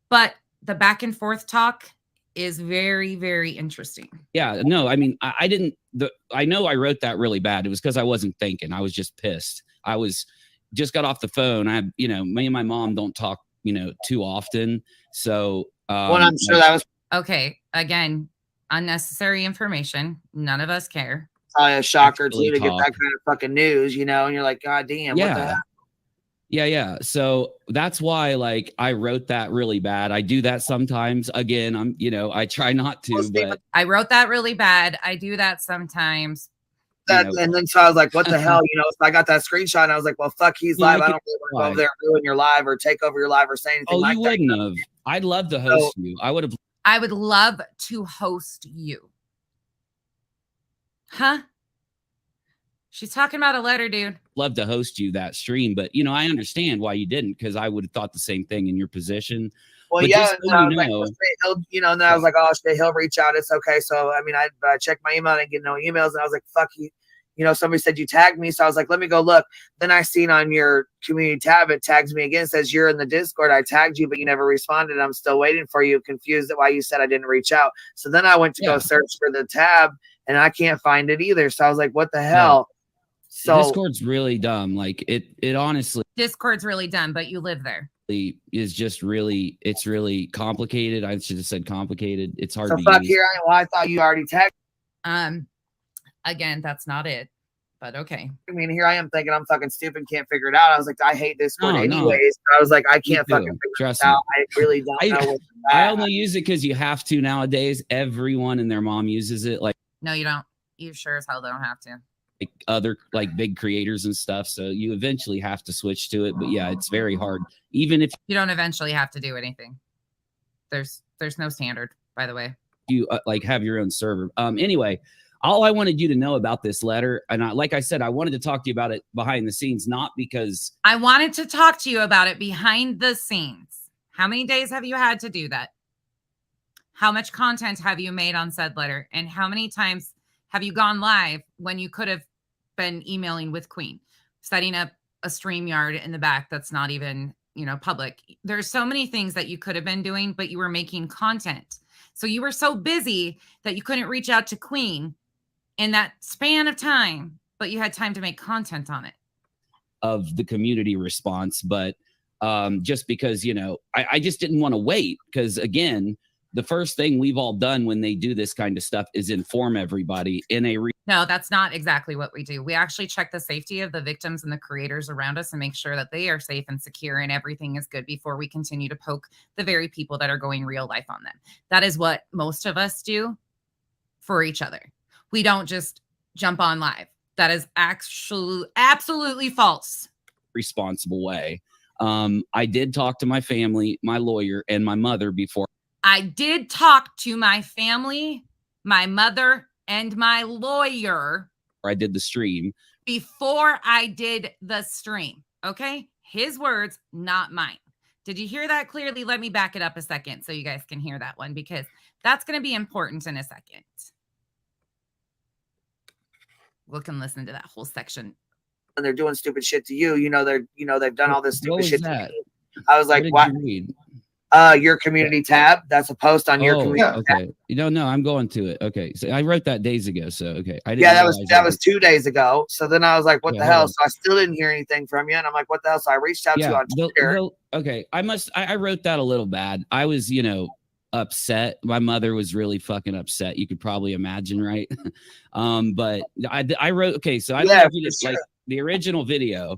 But the back and forth talk is very, very interesting. Yeah, no, I mean, I didn't. I know I wrote that really bad. It was because I wasn't thinking. I was just pissed. I was just got off the phone. Me and my mom don't talk, too often. So, well, I'm sure that was okay. Again, unnecessary information. None of us care. probably a shocker Actually too to get talk. that kind of fucking news, and you're like, God damn, what the hell? Yeah. So that's why, like, I wrote that really bad. I do that sometimes. Again, I try not to, but I wrote that really bad. I do that sometimes. And then so I was like, what the hell? So I got that screenshot and I was like, well, fuck, he's live. I don't really want to go over there and ruin your live or take over your live or say anything like that. Oh, you wouldn't have. I'd love to host you. I would love to host you. Huh? She's talking about a letter, dude. Love to host you that stream, but I understand why you didn't, because I would have thought the same thing in your position. Well, but yeah, and I was like, and I was like, oh shit, he'll reach out. It's okay. So I mean, I checked my email, I didn't get no emails, and I was like, fuck you. Somebody said you tagged me, so I was like, let me go look. Then I seen on your community tab, it tags me again, says you're in the Discord. I tagged you, but you never responded. I'm still waiting for you, confused at why you said I didn't reach out. So then I went to go search for the tab, and I can't find it either. So I was like, what the hell? So Discord's really dumb. Like it honestly. Discord's really dumb, but you live there. Is just really, it's really complicated. I should have said complicated. It's hard to fuck use. Here I thought you already tagged. Again, that's not it, but okay. I mean, here I am thinking I'm fucking stupid, can't figure it out. I was like, I hate Discord anyways. I was like, I can't fucking figure it out. I really don't know. I only use it because you have to nowadays. Everyone and their mom uses it. Like, no, you don't. You sure as hell don't have to. Like other big creators and stuff. So you eventually have to switch to it. But yeah, it's very hard. Even if you don't eventually have to do anything. There's no standard, by the way. You have your own server. Anyway, all I wanted you to know about this letter, and like I said, I wanted to talk to you about it behind the scenes, not because I wanted to talk to you about it behind the scenes. How many days have you had to do that? How much content have you made on said letter? And how many times have you gone live when you could have been emailing with Queen, setting up a StreamYard in the back that's not even, public? There's so many things that you could have been doing, but you were making content. So you were so busy that you couldn't reach out to Queen in that span of time, but you had time to make content on it. Of the community response, but just because, I just didn't want to wait, because again, the first thing we've all done when they do this kind of stuff is inform everybody in a No, that's not exactly what we do. We actually check the safety of the victims and the creators around us and make sure that they are safe and secure and everything is good before we continue to poke the very people that are going real life on them. That is what most of us do for each other. We don't just jump on live. That is actually absolutely false. Responsible way. I did talk to my family, my lawyer, and my mother before. I did talk to my family, my mother, and my lawyer. I did the stream. Before I did the stream. Okay? His words, not mine. Did you hear that clearly? Let me back it up a second so you guys can hear that one, because that's going to be important in a second. Look and listen to that whole section. And they're doing stupid shit to you. They've done all this stupid shit that? To me. I was like, what? Your community tab. That's a post on your community tab. No, I'm going to it. Okay. So I wrote that days ago. So, okay. I didn't that was 2 days ago. So then I was like, what the hell? So I still didn't hear anything from you. And I'm like, what the hell? So I reached out to you on Twitter. Okay. I wrote that a little bad. I was, upset. My mother was really fucking upset. You could probably imagine, right? But I wrote, okay. So like the original video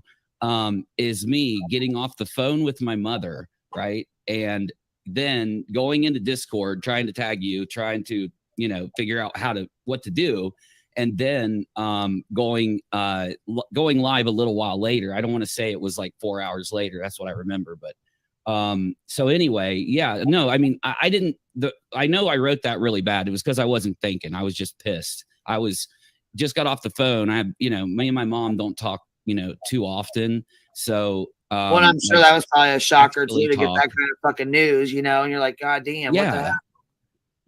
is me getting off the phone with my mother, right? And then going into Discord, trying to tag you, trying to, figure out what to do. And then going live a little while later. I don't want to say it was like 4 hours later. That's what I remember. But so anyway, yeah, no, I mean, I know I wrote that really bad. It was because I wasn't thinking. I was just pissed. I was just got off the phone. Me and my mom don't talk, too often. So well, I'm sure that was probably a shocker too to get that kind of fucking news, and you're like, God damn, what the hell?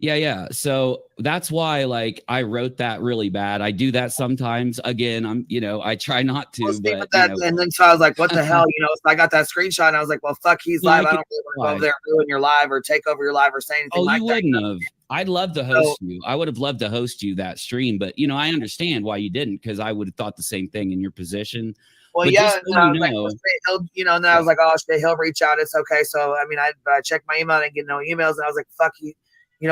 Yeah. So that's why, like, I wrote that really bad. I do that sometimes. Again, I try not to, Well, see, but that, and then so I was like, what the hell? So I got that screenshot and I was like, well, fuck, he's live. I don't really want to go over there and ruin your live or take over your live or say anything like you that. wouldn't have. I'd love to host you. I would have loved to host you that stream, but I understand why you didn't, because I would have thought the same thing in your position. Well, but yeah, and I was like, he'll, and then I was like, oh shit, he'll reach out. It's okay. So I mean, I checked my email, I didn't get no emails, and I was like, fuck you.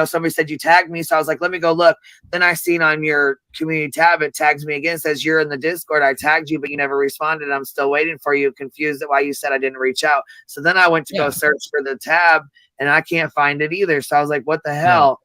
Somebody said you tagged me, so I was like, let me go look. Then I seen on your community tab, it tags me again, says you're in the Discord. I tagged you, but you never responded. I'm still waiting for you, confused at why you said I didn't reach out. So then I went to go search for the tab, and I can't find it either. So I was like, what the hell?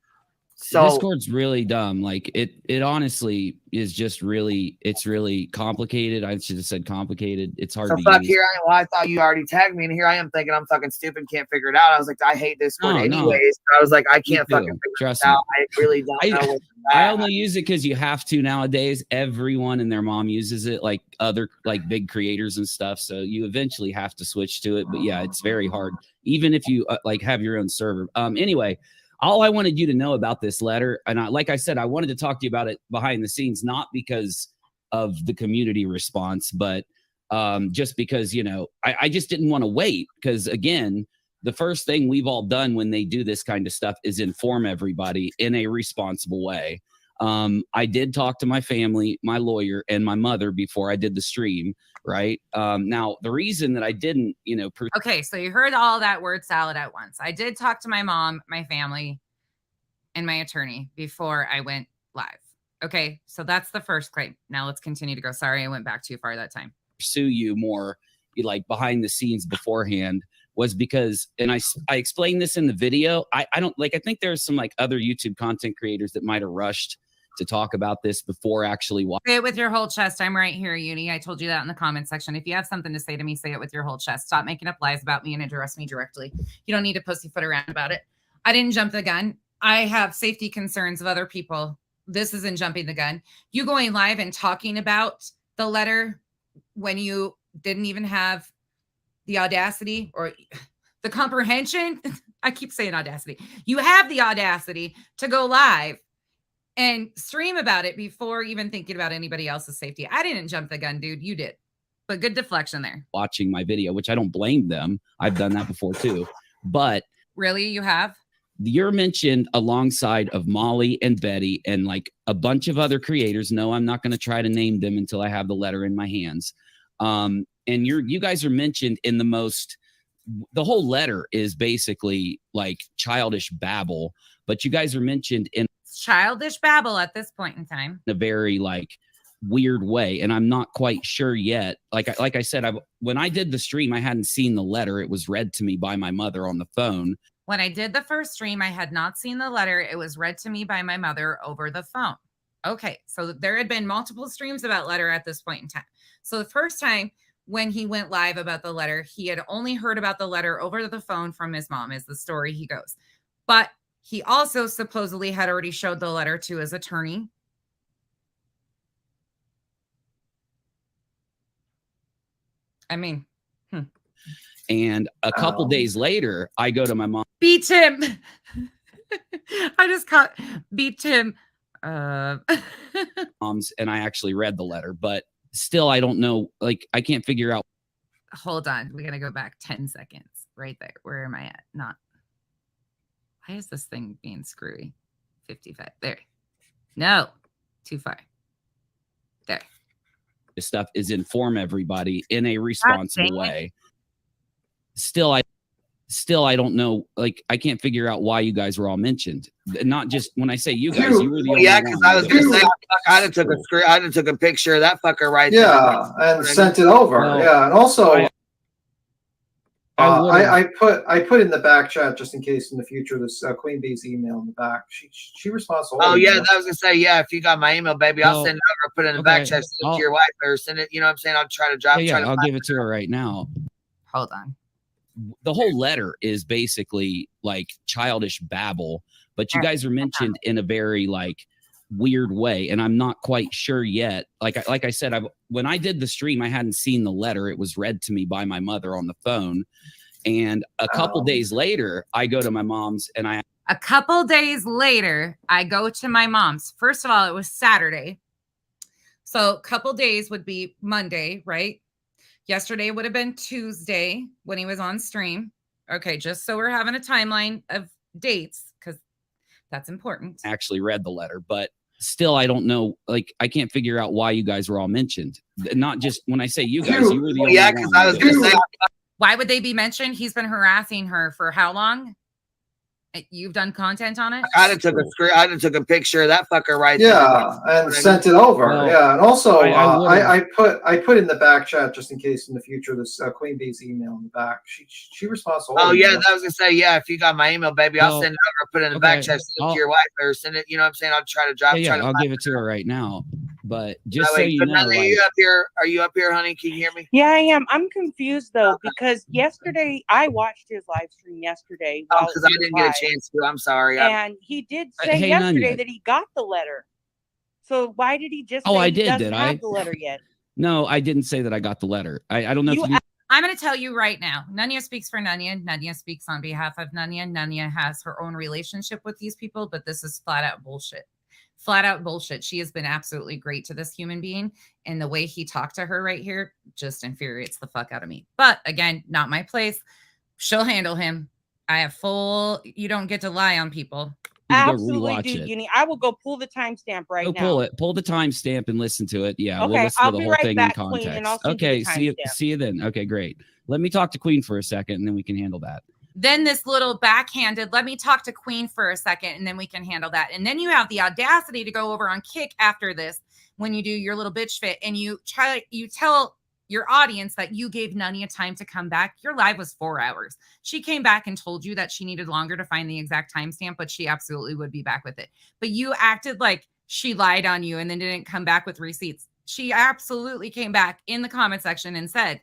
So Discord's really dumb. Like it honestly is just it's really complicated. I should have said complicated. It's hard to fuck use. Here I am. Well, I thought you already tagged me, and here I am thinking I'm fucking stupid, can't figure it out. I was like, I hate Discord anyways. I was like, I can't fucking figure it out. I really don't know. I only use it because you have to nowadays. Everyone and their mom uses it, like other big creators and stuff. So you eventually have to switch to it. But yeah, it's very hard, even if you have your own server. Anyway. All I wanted you to know about this letter, and like I said, I wanted to talk to you about it behind the scenes, not because of the community response, but just because, I just didn't want to wait. Because again, the first thing we've all done when they do this kind of stuff is inform everybody in a responsible way. I did talk to my family, my lawyer, and my mother before I did the stream. Right. Now, the reason that I didn't, okay, so you heard all that word salad at once. I did talk to my mom, my family, and my attorney before I went live. Okay, so that's the first claim. Now let's continue to go. Sorry, I went back too far that time. Pursue you more behind the scenes beforehand was because, and I explained this in the video. I think there's some other YouTube content creators that might have rushed to talk about this before actually watching. Say it with your whole chest. I'm right here, Uni. I told you that in the comment section. If you have something to say to me, say it with your whole chest. Stop making up lies about me and address me directly. You don't need to pussyfoot around about it. I didn't jump the gun. I have safety concerns of other people. This isn't jumping the gun. You going live and talking about the letter when you didn't even have the audacity or the comprehension. I keep saying audacity. You have the audacity to go live and stream about it before even thinking about anybody else's safety. I didn't jump the gun, dude. You did. But good deflection there. Watching my video, which I don't blame them. I've done that before too. But really, you have? You're mentioned alongside of Molly and Betty and a bunch of other creators. No, I'm not going to try to name them until I have the letter in my hands. And you guys are mentioned in the whole letter is basically childish babble, but you guys are mentioned in childish babble at this point in time in a very weird way, and I'm not quite sure yet. Like I said, when I did the stream, I hadn't seen the letter. It was read to me by my mother on the phone. When I did the first stream, I had not seen the letter. It was read to me by my mother over the phone. Okay, so there had been multiple streams about letter at this point in time. So the first time when he went live about the letter, he had only heard about the letter over the phone from his mom, is the story he goes. But he also supposedly had already showed the letter to his attorney. I mean, And a couple days later, I go to my mom. Beat him. I just beat him. Mom's, and I actually read the letter, but still, I don't know. I can't figure out. Hold on. We're going to go back 10 seconds right there. Where am I at? Not. Why is this thing being screwy? 55. There. No. Too far. There. This stuff is inform everybody in a responsible way. Still, I don't know. I can't figure out why you guys were all mentioned. Not just when I say you guys, you were the only one. Because I was going to say, I'd have took a picture of that fucker right there. Yeah, and sent it over. Well, yeah, and also I put in the back chat just in case in the future this QueenBee's email in the back. She responds to all. Oh yeah, I was gonna say if you got my email, baby, I'll send it over. Put it in the back chat, send it to your wife, or send it. You know what I'm saying? I'll try to drop. I'll give it to her right now. Hold on. The whole letter is basically childish babble, but you guys are mentioned in a very weird way, and I'm not quite sure yet. Like I said, when I did the stream, I hadn't seen the letter. It was read to me by my mother on the phone, and a couple days later, I go to my mom's and I A couple days later, I go to my mom's. First of all, it was Saturday. So a couple days would be Monday, right? Yesterday would have been Tuesday when he was on stream. Okay, just so we're having a timeline of dates because that's important. Actually read the letter, but still, I don't know. Like, I can't figure out why you guys were all mentioned. Not just when I say you guys, you were the only Yeah, one. because I was going to say, Why would they be mentioned? He's been harassing her for how long? You've done content on it? I took a picture of that fucker right Yeah, there. and sent it over. Well, yeah, and also I I put in the back chat just in case in the future this QueenBee's email in the back. She responds to all. Oh of yeah, them. I was gonna say, yeah, if you got my email, baby, I'll send it over, put it in the back chat, send it to your wife, or send it. You know what I'm saying? I'll try to drop. Yeah, I'll give it to her right now. But just so Wait, you know, are you up here? Are you up here, honey? Can you hear me? Yeah, I am. I'm confused though because yesterday I watched his live stream yesterday. Oh, because I didn't get a chance to. I'm sorry. And he did say Hey, yesterday Nanya. that he got the letter. So why did he just? Oh, say I he did. doesn't Did have I? the letter yet? No, I didn't say that I got the letter. I don't know if you. I'm going to tell you right now. Nanya speaks for Nanya. Nanya speaks on behalf of Nanya. Nanya has her own relationship with these people, but this is flat out bullshit. Flat out bullshit. She has been absolutely great to this human being. And the way he talked to her right here just infuriates the fuck out of me. But again, not my place. She'll handle him. I have full, you don't get to lie on people. Absolutely, dude. Uni, I will go pull the timestamp right now. Pull it. Pull the timestamp and listen to it. Yeah, okay, we'll listen I'll to the be whole right thing back, in context. Queen, and I'll send okay, you the see you then. Okay, great. Let me talk to Queen for a second, and then we can handle that. Then this little backhanded, let me talk to Queen for a second, and then we can handle that. And then you have the audacity to go over on Kick after this when you do your little bitch fit, and you tell your audience that you gave Nanya time to come back. Your live was 4 hours. She came back and told you that she needed longer to find the exact timestamp, but she absolutely would be back with it. But you acted like she lied on you and then didn't come back with receipts. She absolutely came back in the comment section and said,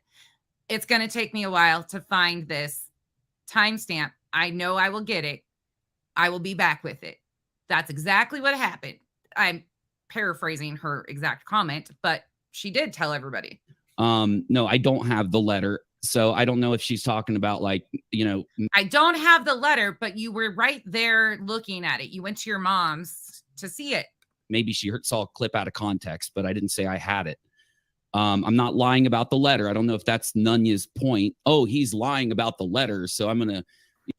it's going to take me a while to find this timestamp. I know I will get it. I will be back with it. That's exactly what happened. I'm paraphrasing her exact comment, but she did tell everybody. No, I don't have the letter. So I don't know if she's talking about like, you know. I don't have the letter, but you were right there looking at it. You went to your mom's to see it. Maybe she saw a clip out of context, but I didn't say I had it. I'm not lying about the letter. I don't know if that's Nunya's point. Oh, he's lying about the letter. So I'm going to.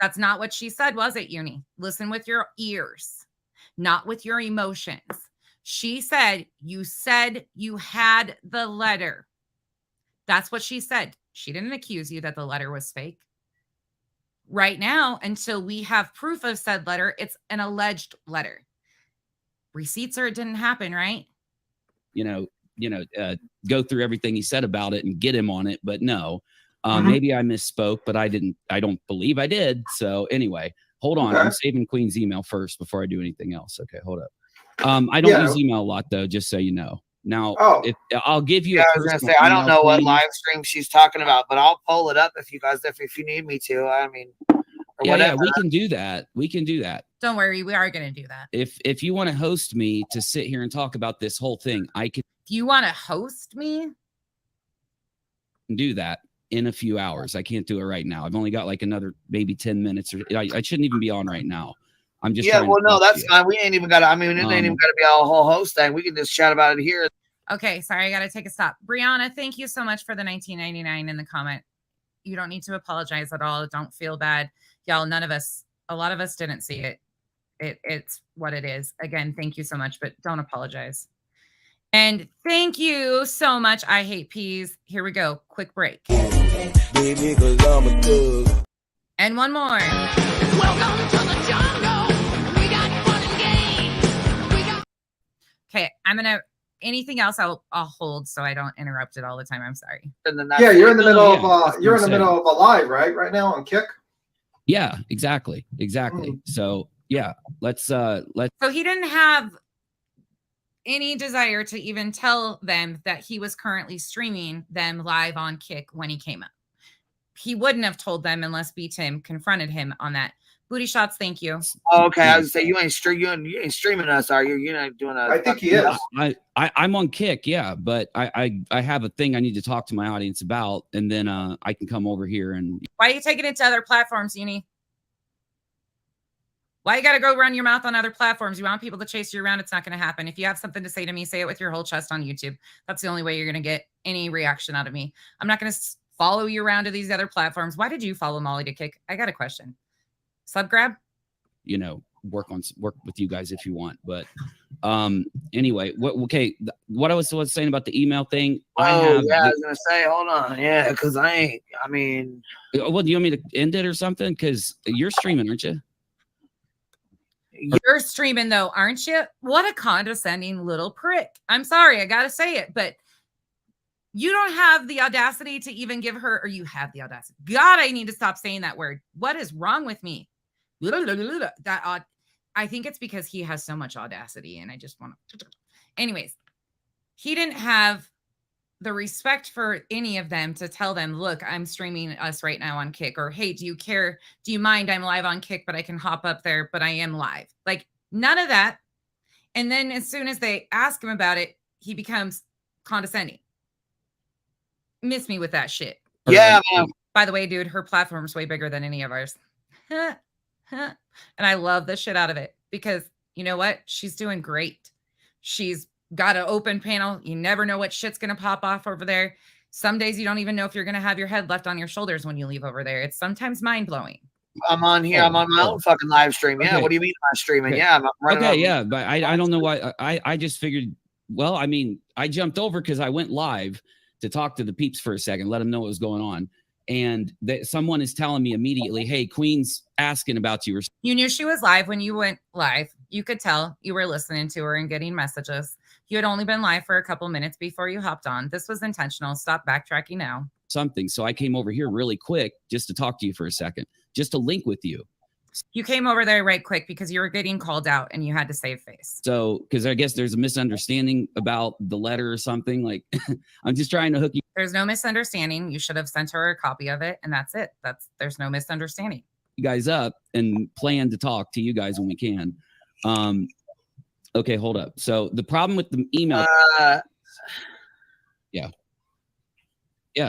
That's not what she said, was it, Uni? Listen with your ears, not with your emotions. She said you had the letter. That's what she said. She didn't accuse you that the letter was fake. Right now, until we have proof of said letter, it's an alleged letter. Receipts or it didn't happen, right? Go through everything he said about it and get him on it. But no, maybe I misspoke, but I don't believe I did. So anyway, hold on. I'm saving Queen's email first before I do anything else. Okay, hold up. I don't use email a lot though, just so you know. Now, if I'll give you, I was gonna say I don't know what live stream she's talking about, but I'll pull it up if you guys, if you need me to. I mean, yeah, we can do that. We can do that. Don't worry, we are gonna do that. If you want to host me to sit here and talk about this whole thing, I can. If you want to host me, do that in a few hours. I can't do it right now. I've only got like another maybe 10 minutes, or I shouldn't even be on right now. I'm just well, no, that's fine. We ain't even got to, I mean, it ain't even got to be a whole host thing. We can just chat about it here. Okay, sorry, I got to take a stop. Brianna, thank you so much for the $19.99 in the comment. You don't need to apologize at all. Don't feel bad. Y'all, a lot of us didn't see it. It's what it is. Again, thank you so much, but don't apologize. And thank you so much. I hate peas. Here we go. Quick break. And one more. Welcome to the jungle. We got fun and games. Okay, anything else I'll hold so I don't interrupt it all the time. I'm sorry. Yeah, you're in the middle of you're in the middle of a live, right now on Kick. Yeah, exactly. So yeah, let's. So he didn't have any desire to even tell them that he was currently streaming them live on Kick when he came up. He wouldn't have told them unless B-Tim confronted him on that. Booty shots, thank you. Oh, okay, I was gonna say you ain't streaming us, are you? You're not doing a. I think he is. I'm on Kick, yeah, but I have a thing I need to talk to my audience about, and then I can come over here and. Why are you taking it to other platforms, Uni? Why you got to go run your mouth on other platforms? You want people to chase you around? It's not going to happen. If you have something to say to me, say it with your whole chest on YouTube. That's the only way you're going to get any reaction out of me. I'm not going to follow you around to these other platforms. Why did you follow Molly to Kick? I got a question. Sub grab? You know, work with you guys if you want. But anyway, what I was saying about the email thing. I was gonna say, hold on, because well, do you want me to end it or something? Because you're streaming, aren't you? You're streaming though, aren't you? What a condescending little prick. I'm sorry, I gotta say it, but you don't have the audacity to even give her, or you have the audacity. God, I need to stop saying that word. What is wrong with me? That odd. I think it's because he has so much audacity, and I just want to. Anyways, he didn't have the respect for any of them to tell them, look, I'm streaming us right now on Kick, or hey, do you care? Do you mind? I'm live on Kick, but I can hop up there, but I am live. Like none of that. And then as soon as they ask him about it, he becomes condescending. Miss me with that shit. Yeah, man. By the way, dude, her platform's way bigger than any of ours. And I love the shit out of it because you know what? She's doing great. She's got an open panel. You never know what shit's going to pop off over there. Some days you don't even know if you're going to have your head left on your shoulders when you leave over there. It's sometimes mind blowing. I'm on here. I'm on my own fucking live stream. Yeah. Okay. What do you mean I'm streaming? Okay. Yeah. I'm running. Okay. Yeah. But I don't know why. I just figured, well, I mean, I jumped over because I went live to talk to the peeps for a second, let them know what was going on. And someone is telling me immediately, hey, Queen's asking about you. You knew she was live when you went live. You could tell you were listening to her and getting messages. You had only been live for a couple minutes before you hopped on. This was intentional. Stop backtracking now. Something. So I came over here really quick just to talk to you for a second, just to link with you. You came over there right quick because you were getting called out and you had to save face. So, because I guess there's a misunderstanding about the letter or something. Like, I'm just trying to hook you. There's no misunderstanding. You should have sent her a copy of it, and that's it. There's no misunderstanding. You guys up and plan to talk to you guys when we can. Okay, hold up. So the problem with the email. Yeah.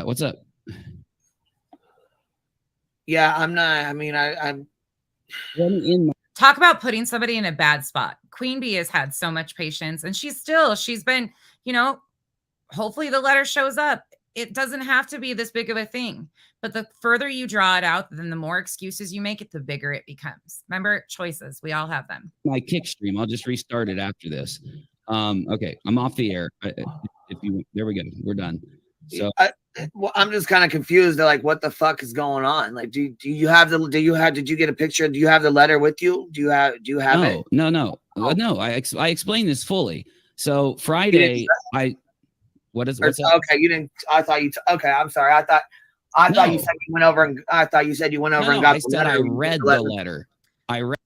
What's up? Yeah, I'm not. I mean, I'm. Talk about putting somebody in a bad spot. QueenBee has had so much patience, and she's been, hopefully the letter shows up. It doesn't have to be this big of a thing, but the further you draw it out, then the more excuses you make it, the bigger it becomes. Remember, choices. We all have them. My Kick stream. I'll just restart it after this. Okay, I'm off the air. There we go. We're done. So I'm just kind of confused. Like, what the fuck is going on? Like, did you get a picture? Do you have the letter with you? Do you have it? No. I explained this fully. So Friday, what's that? Okay, you didn't. I thought you. Okay, I'm sorry. I thought you said you went over and I thought you said you went over and got the letter. I read the letter.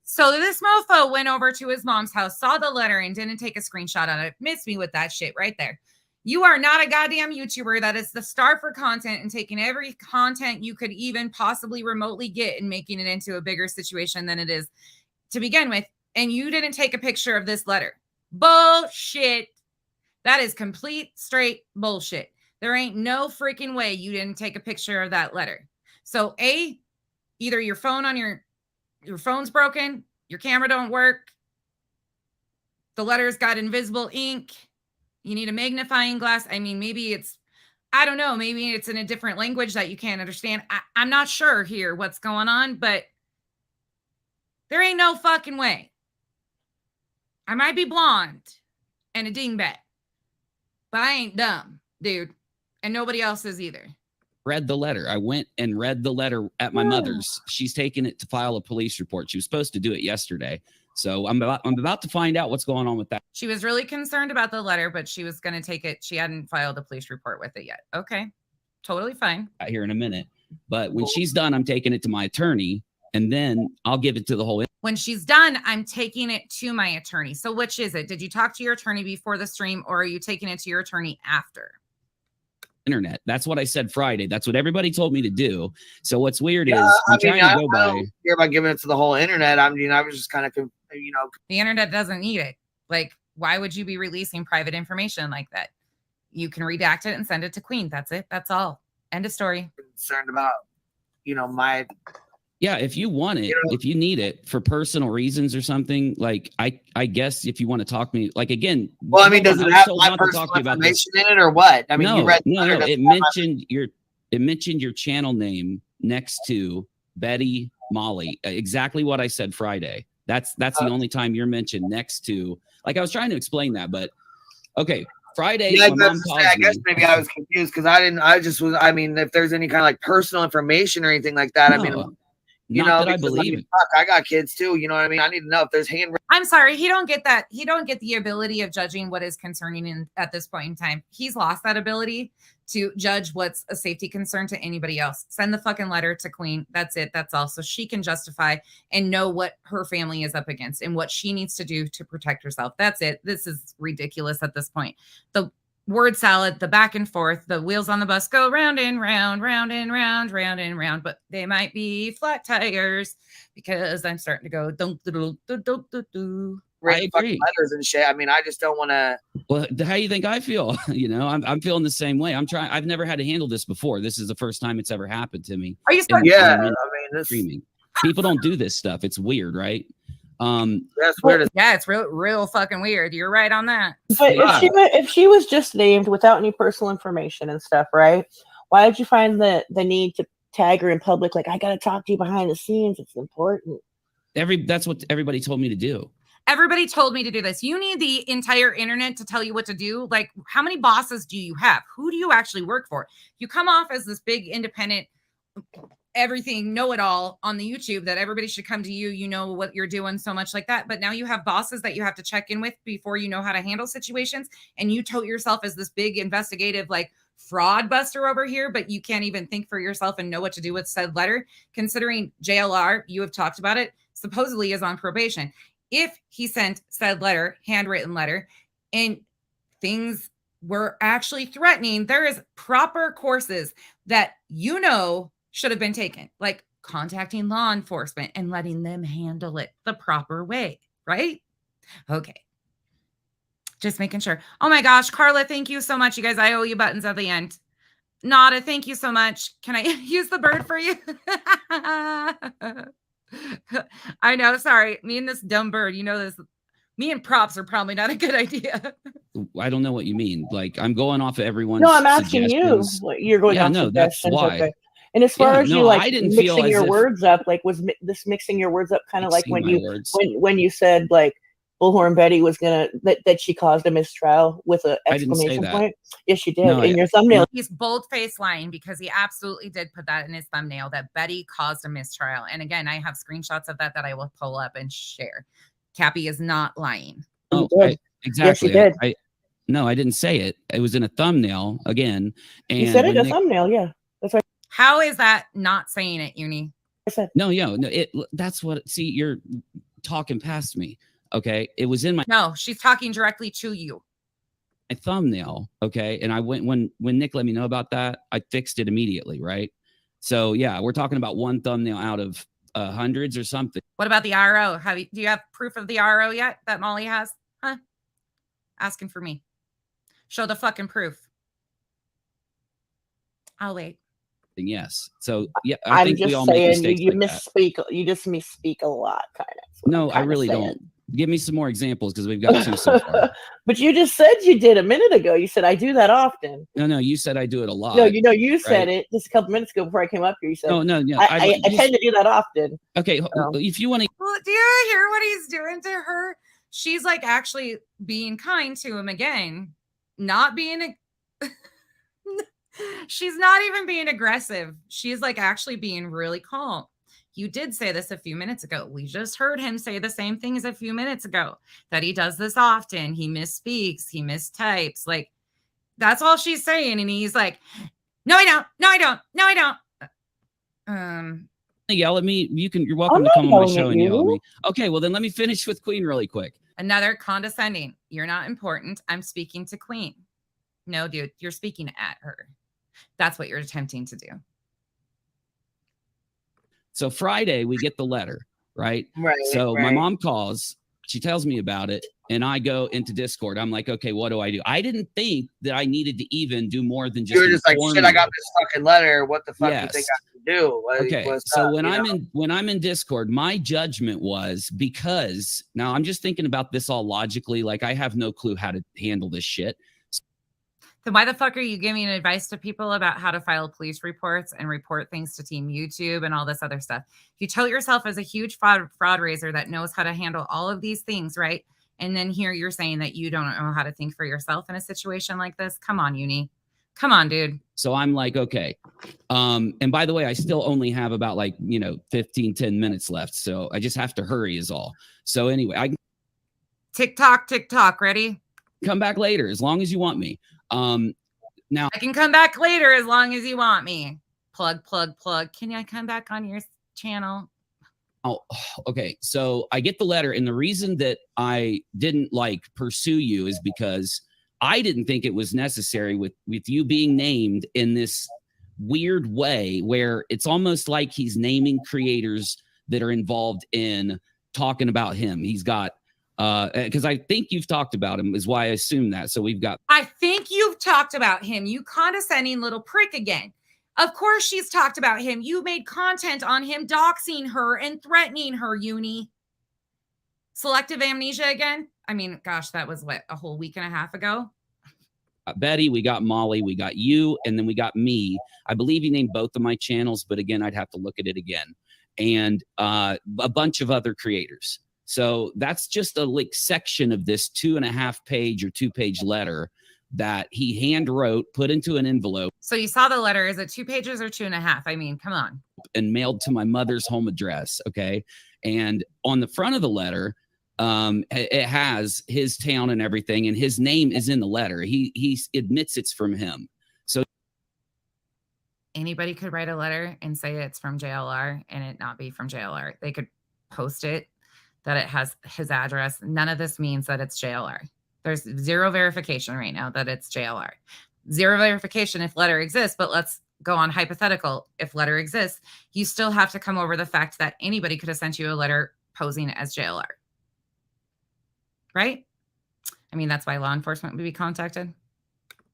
So this mofo went over to his mom's house, saw the letter, and didn't take a screenshot on it. Miss me with that shit right there. You are not a goddamn YouTuber that is the star for content and taking every content you could even possibly remotely get and making it into a bigger situation than it is to begin with. And you didn't take a picture of this letter. Bullshit. That is complete straight bullshit. There ain't no freaking way you didn't take a picture of that letter. So either your phone on your phone's broken, your camera don't work, the letter's got invisible ink, you need a magnifying glass. I mean, maybe I don't know, maybe it's in a different language that you can't understand. I'm not sure here what's going on, but there ain't no fucking way. I might be blonde and a dingbat, but I ain't dumb, dude. And nobody else is either. Read the letter. I went and read the letter at my mother's. She's taken it to file a police report. She was supposed to do it yesterday. So I'm about to find out what's going on with that. She was really concerned about the letter, but she was going to take it. She hadn't filed a police report with it yet. Okay. Totally fine. Here in a minute. But when she's done, I'm taking it to my attorney and then I'll give it to the whole. When she's done, I'm taking it to my attorney. So which is it? Did you talk to your attorney before the stream or are you taking it to your attorney after? Internet. That's what I said Friday. That's what everybody told me to do. So what's weird is I'm trying to go by. I don't care about giving it to the whole internet. I was just kind of, the internet doesn't need it. Like, why would you be releasing private information like that? You can redact it and send it to Queen. That's it. That's all. End of story. Concerned about, my Yeah, if you want it, if you need it for personal reasons or something, like I guess if you want to talk to me, like again. Well, I mean, does it have my not to personal talk to you about this. information in it or what? I mean, No, you read the no, letter, no. does It mentioned your channel name next to Betty Molly. Exactly what I said Friday. That's the only time you're mentioned next to. Like I was trying to explain that, but okay. Friday, yeah, my mom calls I guess me. maybe I was confused because I mean, if there's any kind of like personal information or anything like that, No, I mean, you not know, that I because, believe mean, it. fuck, I got kids too. You know what I mean? I need to know if there's handwritten. I'm sorry, he don't get that. He don't get the ability of judging what is concerning at this point in time. He's lost that ability to judge what's a safety concern to anybody else. Send the fucking letter to Queen. That's it. That's all. So she can justify and know what her family is up against and what she needs to do to protect herself. That's it. This is ridiculous at this point. The word salad, the back and forth, the wheels on the bus go round and round, round and round, round and round, but they might be flat tires because I'm starting to go dunk, dunk, dunk, dunk, dunk, dunk. I agree. Letters and shit. I mean, I just don't want to. Well, how do you think I feel? You know, I'm feeling the same way. I've never had to handle this before. This is the first time it's ever happened to me. Are you starting? Yeah, I mean, this streaming. People don't do this stuff. It's weird, right? That's weird. Yeah, it's real fucking weird. You're right on that. But if she was just named without any personal information and stuff, right? Why did you find the need to tag her in public? Like, I got to talk to you behind the scenes. It's important. That's what everybody told me to do. Everybody told me to do this. You need the entire internet to tell you what to do. Like, how many bosses do you have? Who do you actually work for? You come off as this big independent, everything know-it-all on the YouTube that everybody should come to you. You know what you're doing, so much like that. But now you have bosses that you have to check in with before you know how to handle situations. And you tote yourself as this big investigative, like, fraud buster over here, but you can't even think for yourself and know what to do with said letter. Considering JLR, you have talked about it, supposedly is on probation. If he sent said letter, handwritten letter, and things were actually threatening, there is proper courses that you know should have been taken, like contacting law enforcement and letting them handle it the proper way, right? Okay. Just making sure. Oh my gosh, Carla, thank you so much. You guys, I owe you buttons at the end. Nada, thank you so much. Can I use the bird for you? I know, sorry. Me and this dumb bird, you know this. Me and props are probably not a good idea. I don't know what you mean. Like, I'm going off of everyone's. No, I'm asking you. You're going off no, that's why. Okay. And as far as you like I didn't mixing your words up, like was this mixing your words up kind of like when you said like Bullhorn Betty was gonna that she caused a mistrial with an exclamation point? Yes, you did. In your thumbnail. He's bold-faced lying because he absolutely did put that in his thumbnail that Betty caused a mistrial. And again, I have screenshots of that I will pull up and share. Cappy is not lying. Oh, exactly. Yes, you did. No, I didn't say it. It was in a thumbnail again. And you said it in a thumbnail, yeah. That's right. How is that not saying it, Uni? No, that's what. See, you're talking past me. Okay, it was in my. No, she's talking directly to you. My thumbnail. Okay, and I went when Nick let me know about that, I fixed it immediately. Right. So yeah, we're talking about one thumbnail out of hundreds or something. What about the RO? Do you have proof of the RO yet that Molly has? Huh? Asking for me. Show the fucking proof. I'll wait. Yes. So yeah, I think we just all saying make you like misspeak. You just misspeak a lot, kind of. No, I really don't. Give me some more examples because we've got two so far. But you just said you did a minute ago. You said I do that often. No, you said I do it a lot. No, you said it just a couple minutes ago before I came up here. You said, no, I tend to do that often. Okay, if you want to. Well, do you hear what he's doing to her? She's like actually being kind to him again, not being she's not even being aggressive. She's like actually being really calm. You did say this a few minutes ago. We just heard him say the same thing as a few minutes ago, that he does this often. He misspeaks, he mistypes. Like, that's all she's saying. And he's like, no, I don't. No, I don't. No, I don't. Yell at me. You're welcome to come on my show and yell at me. Okay, well then let me finish with Queen really quick. Another condescending. You're not important. I'm speaking to Queen. No, dude, you're speaking at her. That's what you're attempting to do. So Friday we get the letter, right? Right. So my mom calls, she tells me about it, and I go into Discord. I'm like, okay, what do? I didn't think that I needed to even do more than just. You were just like, shit, I got this fucking letter. What the fuck do you think I can do. Like, okay, so when I'm in Discord, my judgment was, because now I'm just thinking about this all logically, like I have no clue how to handle this shit. Then why the fuck are you giving advice to people about how to file police reports and report things to Team YouTube and all this other stuff? You tout yourself as a huge fraud raiser that knows how to handle all of these things, right? And then here you're saying that you don't know how to think for yourself in a situation like this. Come on, Uni. Come on, dude. So I'm like, okay. And by the way, I still only have about 10 minutes left. So I just have to hurry is all. So anyway, I can TikTok, ready? Come back later as long as you want me. Now I can come back later as long as you want me. Plug. Can I come back on your channel? Oh, okay. So I get the letter, and the reason that I didn't pursue you is because I didn't think it was necessary with you being named in this weird way where it's almost like he's naming creators that are involved in talking about him. He's got because I think you've talked about him is why I assume that. So we've got I think you've talked about him, you condescending little prick again. Of course she's talked about him. You made content on him, doxing her and threatening her, Uni. Selective amnesia again? I mean, gosh, that was what, a whole week and a half ago? Betty, we got Molly, we got you, and then we got me. I believe you named both of my channels, but again, I'd have to look at it again. And a bunch of other creators. So that's just a section of this 2.5 page or 2-page letter that he hand wrote, put into an envelope. So you saw the letter. Is it 2 pages or 2.5? I mean, come on. And mailed to my mother's home address. Okay. And on the front of the letter, it has his town and everything, and his name is in the letter. He admits it's from him. So anybody could write a letter and say it's from JLR and it not be from JLR. They could post it that it has his address. None of this means that it's JLR. There's zero verification right now that it's JLR. Zero verification if letter exists, but let's go on hypothetical. If letter exists, you still have to come over the fact that anybody could have sent you a letter posing as JLR. Right? I mean, that's why law enforcement would be contacted.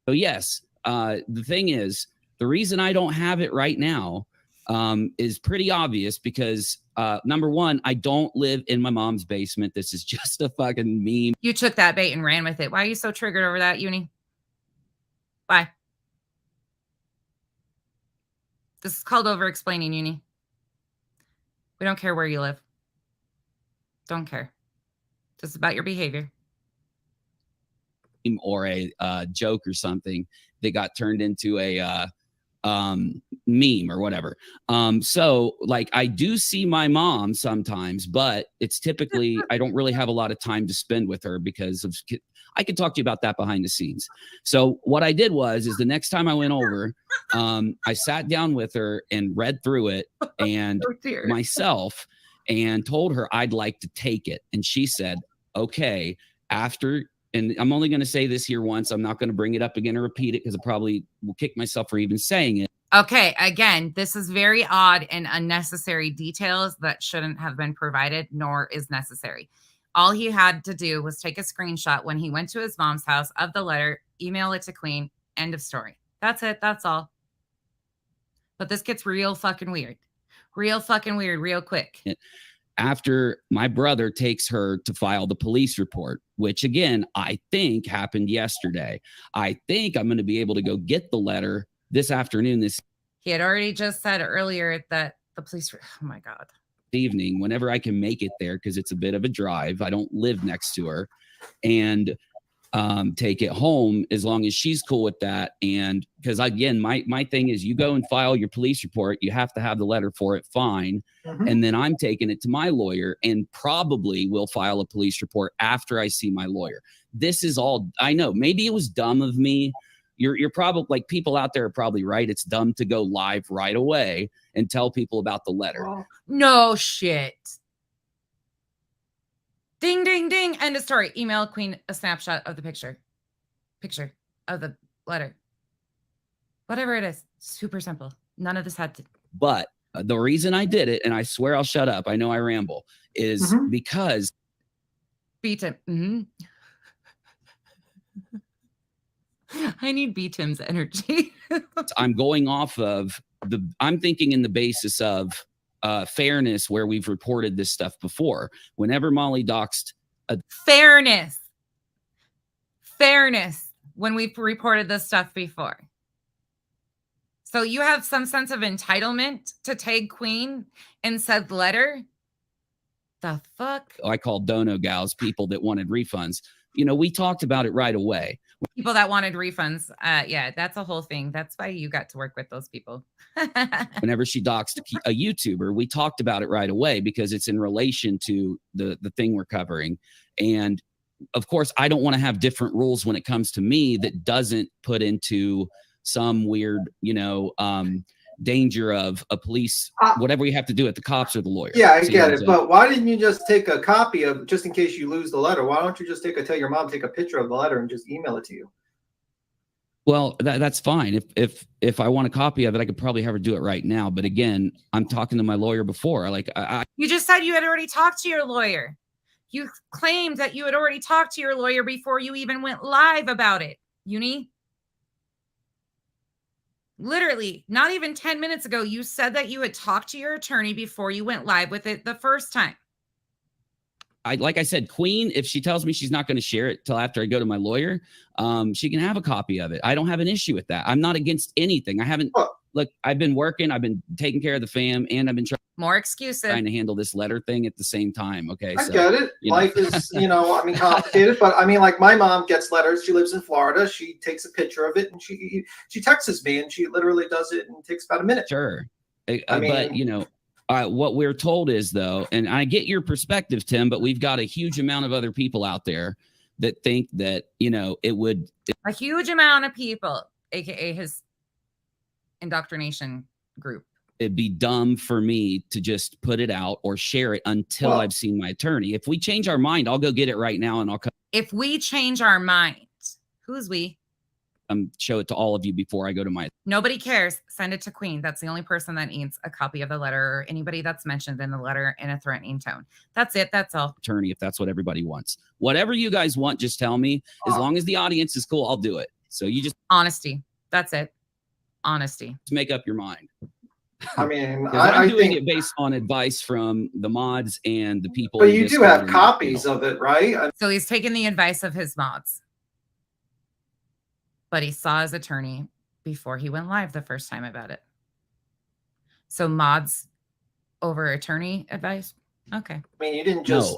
So yes, the thing is, the reason I don't have it right now is pretty obvious because number one, I don't live in my mom's basement. This is just a fucking meme. You took that bait and ran with it. Why are you so triggered over that, Uni? Why? This is called over-explaining, Uni. We don't care where you live. Don't care. Just about your behavior. Or a joke or something that got turned into a meme or whatever. So I do see my mom sometimes, but it's typically, I don't really have a lot of time to spend with her because of, I could talk to you about that behind the scenes. So what I did is the next time I went over, I sat down with her and read through it and myself and told her I'd like to take it. And she said, okay, after, and I'm only going to say this here once. I'm not going to bring it up again or repeat it because I probably will kick myself for even saying it. Okay, again, this is very odd and unnecessary details that shouldn't have been provided, nor is necessary. All he had to do was take a screenshot when he went to his mom's house of the letter, email it to Queen, end of story. That's it. That's all. But this gets real fucking weird. Real fucking weird, real quick. After my brother takes her to file the police report, which again, I think happened yesterday. I think I'm going to be able to go get the letter this afternoon. He had already just said earlier that the police, oh my God. Evening, whenever I can make it there, because it's a bit of a drive. I don't live next to her. And take it home as long as she's cool with that. And because again, my thing is you go and file your police report, you have to have the letter for it, fine. Mm-hmm. And then I'm taking it to my lawyer and probably will file a police report after I see my lawyer. This is all, I know, maybe it was dumb of me. You're probably people out there are probably right. It's dumb to go live right away and tell people about the letter. No shit. Ding, ding, ding. End of story. Email Queen a snapshot of the picture of the letter. Whatever it is. Super simple. None of this had to. But the reason I did it, and I swear I'll shut up, I know I ramble, is because. Beat him. I need B-Tim's energy. I'm going off of I'm thinking in the basis of fairness, where we've reported this stuff before. Whenever Molly doxed fairness when we've reported this stuff before. So you have some sense of entitlement to tag Queen in said letter? The fuck? I call dono gals people that wanted refunds. You know, we talked about it right away. People that wanted refunds. Yeah, that's a whole thing. That's why you got to work with those people. Whenever she doxed a YouTuber, we talked about it right away because it's in relation to the thing we're covering. And of course, I don't want to have different rules when it comes to me that doesn't put into some weird, danger of a police, whatever you have to do at the cops or the lawyer. Yeah, I get it. But why didn't you just take a copy of, just in case you lose the letter? Why don't you just tell your mom, take a picture of the letter and just email it to you? Well, that's fine. If I want a copy of it, I could probably have her do it right now. But again, I'm talking to my lawyer before. You just said you had already talked to your lawyer. You claimed that you had already talked to your lawyer before you even went live about it, Uni. Literally, not even 10 minutes ago, you said that you had talked to your attorney before you went live with it the first time. Like I said, Queen, if she tells me she's not going to share it till after I go to my lawyer, she can have a copy of it. I don't have an issue with that. I'm not against anything. I haven't. Look, I've been working. I've been taking care of the fam, and I've been more excuses trying to handle this letter thing at the same time. Okay, I get it. Life is, complicated. But I mean, like my mom gets letters. She lives in Florida. She takes a picture of it and she texts me, and she literally does it and takes about a minute. Sure, but what we're told is though, and I get your perspective, Tim, but we've got a huge amount of other people out there that think that a huge amount of people, aka his indoctrination group. It'd be dumb for me to just put it out or share it until I've seen my attorney. If we change our mind, I'll go get it right now and I'll come. If we change our mind, who's we? Show it to all of you before I go to my. Nobody cares. Send it to Queen. That's the only person that needs a copy of the letter, or anybody that's mentioned in the letter in a threatening tone. That's it. That's all. Attorney, if that's what everybody wants. Whatever you guys want, just tell me. As long as the audience is cool, I'll do it. So you just. Honesty. That's it. Honesty. Just make up your mind. I mean, I'm doing it based on advice from the mods and the people. But you do have copies of it, right? So he's taken the advice of his mods. But he saw his attorney before he went live the first time about it. So mods over attorney advice? Okay. I mean, you didn't just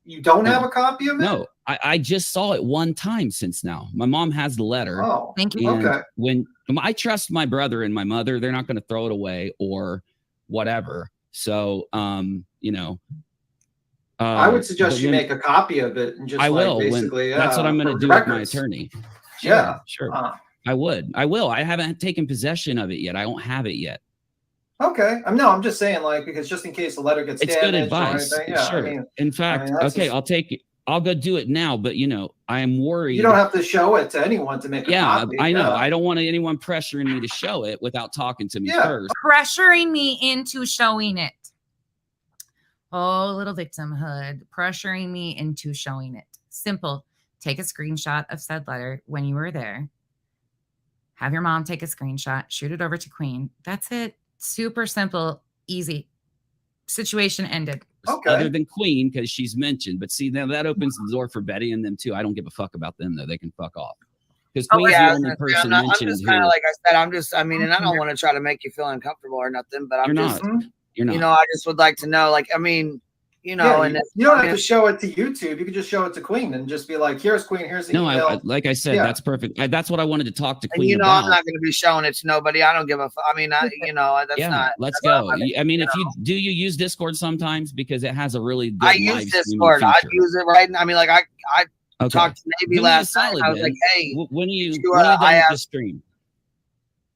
you don't have a copy of it? No, I just saw it one time since now. My mom has the letter. Oh, thank you. Okay. When I trust my brother and my mother, they're not going to throw it away or whatever. So, I would suggest you make a copy of it and just basically. That's what I'm going to do with my attorney. Sure. I would. I will. I haven't taken possession of it yet. I don't have it yet. Okay. I'm just saying, because just in case the letter gets damaged. It's good advice. Yeah, sure. In fact, I'll take it. I'll go do it now, but I am worried. You don't have to show it to anyone to make a copy. I know. I don't want anyone pressuring me to show it without talking to me first. Pressuring me into showing it. Oh, little victimhood. Pressuring me into showing it. Simple. Take a screenshot of said letter when you were there. Have your mom take a screenshot. Shoot it over to Queen. That's it. Super simple. Easy. Situation ended. Okay. Other than Queen, because she's mentioned. But see, now that opens the door for Betty and them too. I don't give a fuck about them, though. They can fuck off. Because Queen's the only person mentioned. I'm just kind of like I said, and I don't want to try to make you feel uncomfortable or nothing, but You're not. I just would like to know, and you don't have to show it to YouTube. You could just show it to Queen and just be like, "Here's Queen. Here's the email." Like I said, that's perfect. That's what I wanted to talk to Queen about. I'm not going to be showing it to nobody. I don't give a fuck. That's not. Let's go. Do you use Discord sometimes, because it has a really good. I use Discord. I use it right now. I talked to Navy last night. I was like, "Hey, when you done with the stream?"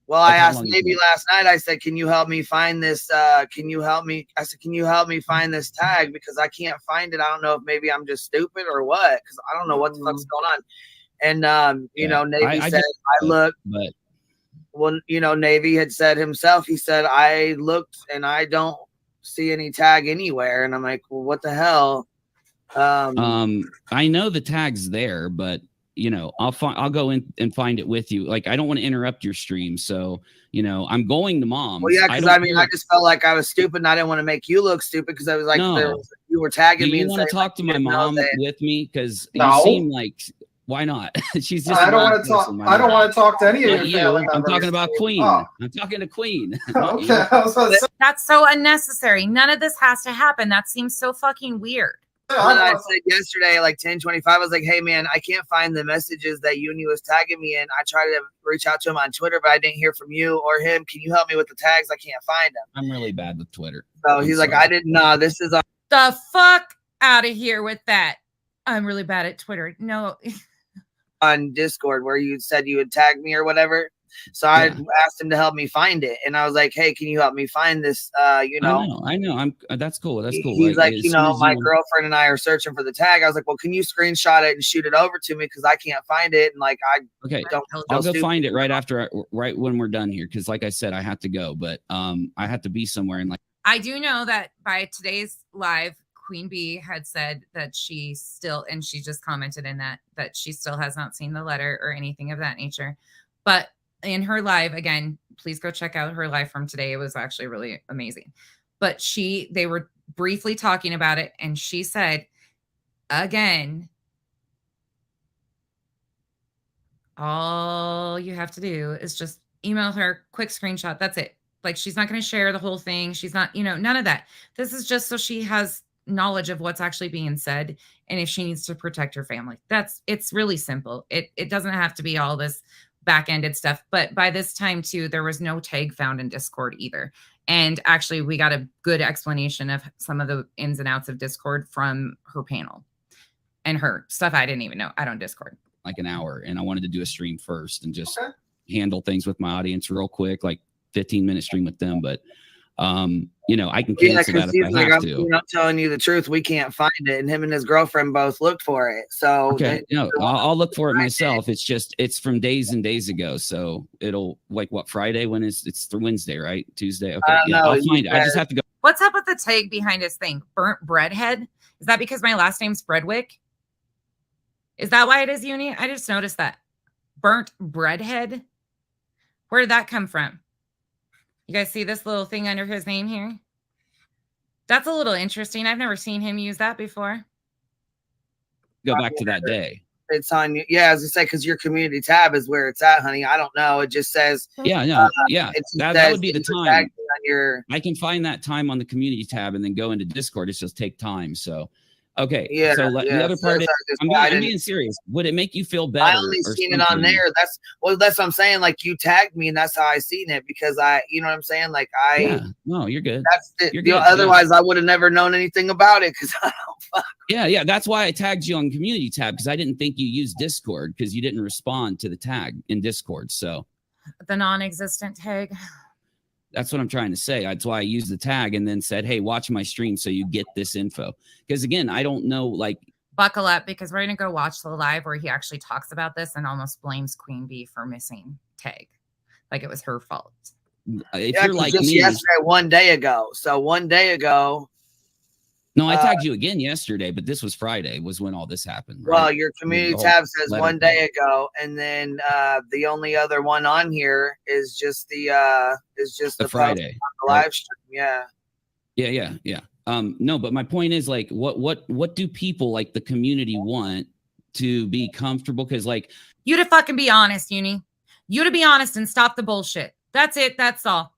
Well, I asked Navy last night. I said, "Can you help me find this? Can you help me find this tag, because I can't find it. I don't know if maybe I'm just stupid or what, because I don't know what the fuck's going on." And Navy said, "I looked." But Navy had said himself. He said, "I looked and I don't see any tag anywhere." And I'm like, "Well, what the hell?" I know the tag's there, but you know, I'll go in and find it with you. Like, I don't want to interrupt your stream. So, you know, I'm going to Mom's. Well, yeah, because I mean, I just felt like I was stupid and I didn't want to make you look stupid because I was like, No. you were tagging me. You and want to talk like, to my mom with me? Because No. you seem like, why not? She's just. I don't want to talk. I don't want to talk to any of your family members. I'm talking about Queen. Oh. I'm talking to Queen. Okay, I was about to say, That's so unnecessary. None of this has to happen. That seems so fucking weird. I said yesterday, like 10:25, I was like, hey man, I can't find the messages that Uni was tagging me in. I tried to reach out to him on Twitter, but I didn't hear from you or him. Can you help me with the tags? I can't find them. I'm really bad with Twitter. So he's like, I didn't know. This is The fuck out of here with that. I'm really bad at Twitter. No. on Discord where you said you would tag me or whatever. So I asked him to help me find it, and I was like, "Hey, can you help me find this?" You know, I know. That's cool. That's cool. He's like, you know, my girlfriend and I are searching for the tag. I was like, "Well, can you screenshot it and shoot it over to me because I can't find it?" And like, I'll go find it right after, right when we're done here, because like I said, I have to go, but I have to be somewhere. And like, I do know that by today's live, QueenBee had said that she still, and she just commented in that she still has not seen the letter or anything of that nature, but in her live, again, please go check out her live from today. It was actually really amazing. But they were briefly talking about it, and she said, again, all you have to do is just email her, quick screenshot. That's it. Like, she's not going to share the whole thing. She's not, you know, none of that. This is just so she has knowledge of what's actually being said, and if she needs to protect her family. It's really simple. It doesn't have to be all this back-ended stuff. But by this time too, there was no tag found in Discord either. And actually we got a good explanation of some of the ins and outs of Discord from her panel and her stuff I didn't even know. I don't Discord. Like an hour, and I wanted to do a stream first and just handle things with my audience real quick, like 15-minute stream with them. But you know, I can cancel that if I have to. I'm not telling you the truth. We can't find it, and him and his girlfriend both looked for it. So okay, I'll look for it myself. It's from days and days ago. So it'll, like, what, Friday? When it's through Wednesday, right? Tuesday. Okay, I'll find it. I just have to go. What's up with the tag behind his thing? Burnt breadhead? Is that because my last name's Breadwick? Is that why it is Uni? I just noticed that. Burnt breadhead. Where did that come from? You guys see this little thing under his name here? That's a little interesting. I've never seen him use that before. Go back to that day. It's on you. Yeah, as I say, because your community tab is where it's at, honey. I don't know. It just says. Yeah, no, that would be the time. I can find that time on the community tab and then go into Discord. It's just take time. So. Okay. Yeah. So the other part is, I'm being serious. Would it make you feel better? I only seen it on there. That's what I'm saying. Like, you tagged me, and that's how I seen it, because you know what I'm saying? Like, no, you're good. That's it. You know, otherwise I would have never known anything about it, because I don't fuck. Yeah. That's why I tagged you on community tab, because I didn't think you used Discord, because you didn't respond to the tag in Discord. So the non-existent tag. That's what I'm trying to say. That's why I used the tag and then said, hey, watch my stream so you get this info. Because again, I don't know, like, buckle up, because we're going to go watch the live where he actually talks about this and almost blames QueenBee for missing tag. Like it was her fault. If you're like me, yesterday, 1 day ago. So 1 day ago. No, I tagged you again yesterday, but this was Friday was when all this happened. Right? Well, your community tab says 1 day ago, and then the only other one on here is just the Friday live stream. Yeah. No, but my point is, like, what do people, like the community, want to be comfortable? Because, like, you to fucking be honest, Uni. You to be honest and stop the bullshit. That's it. That's all.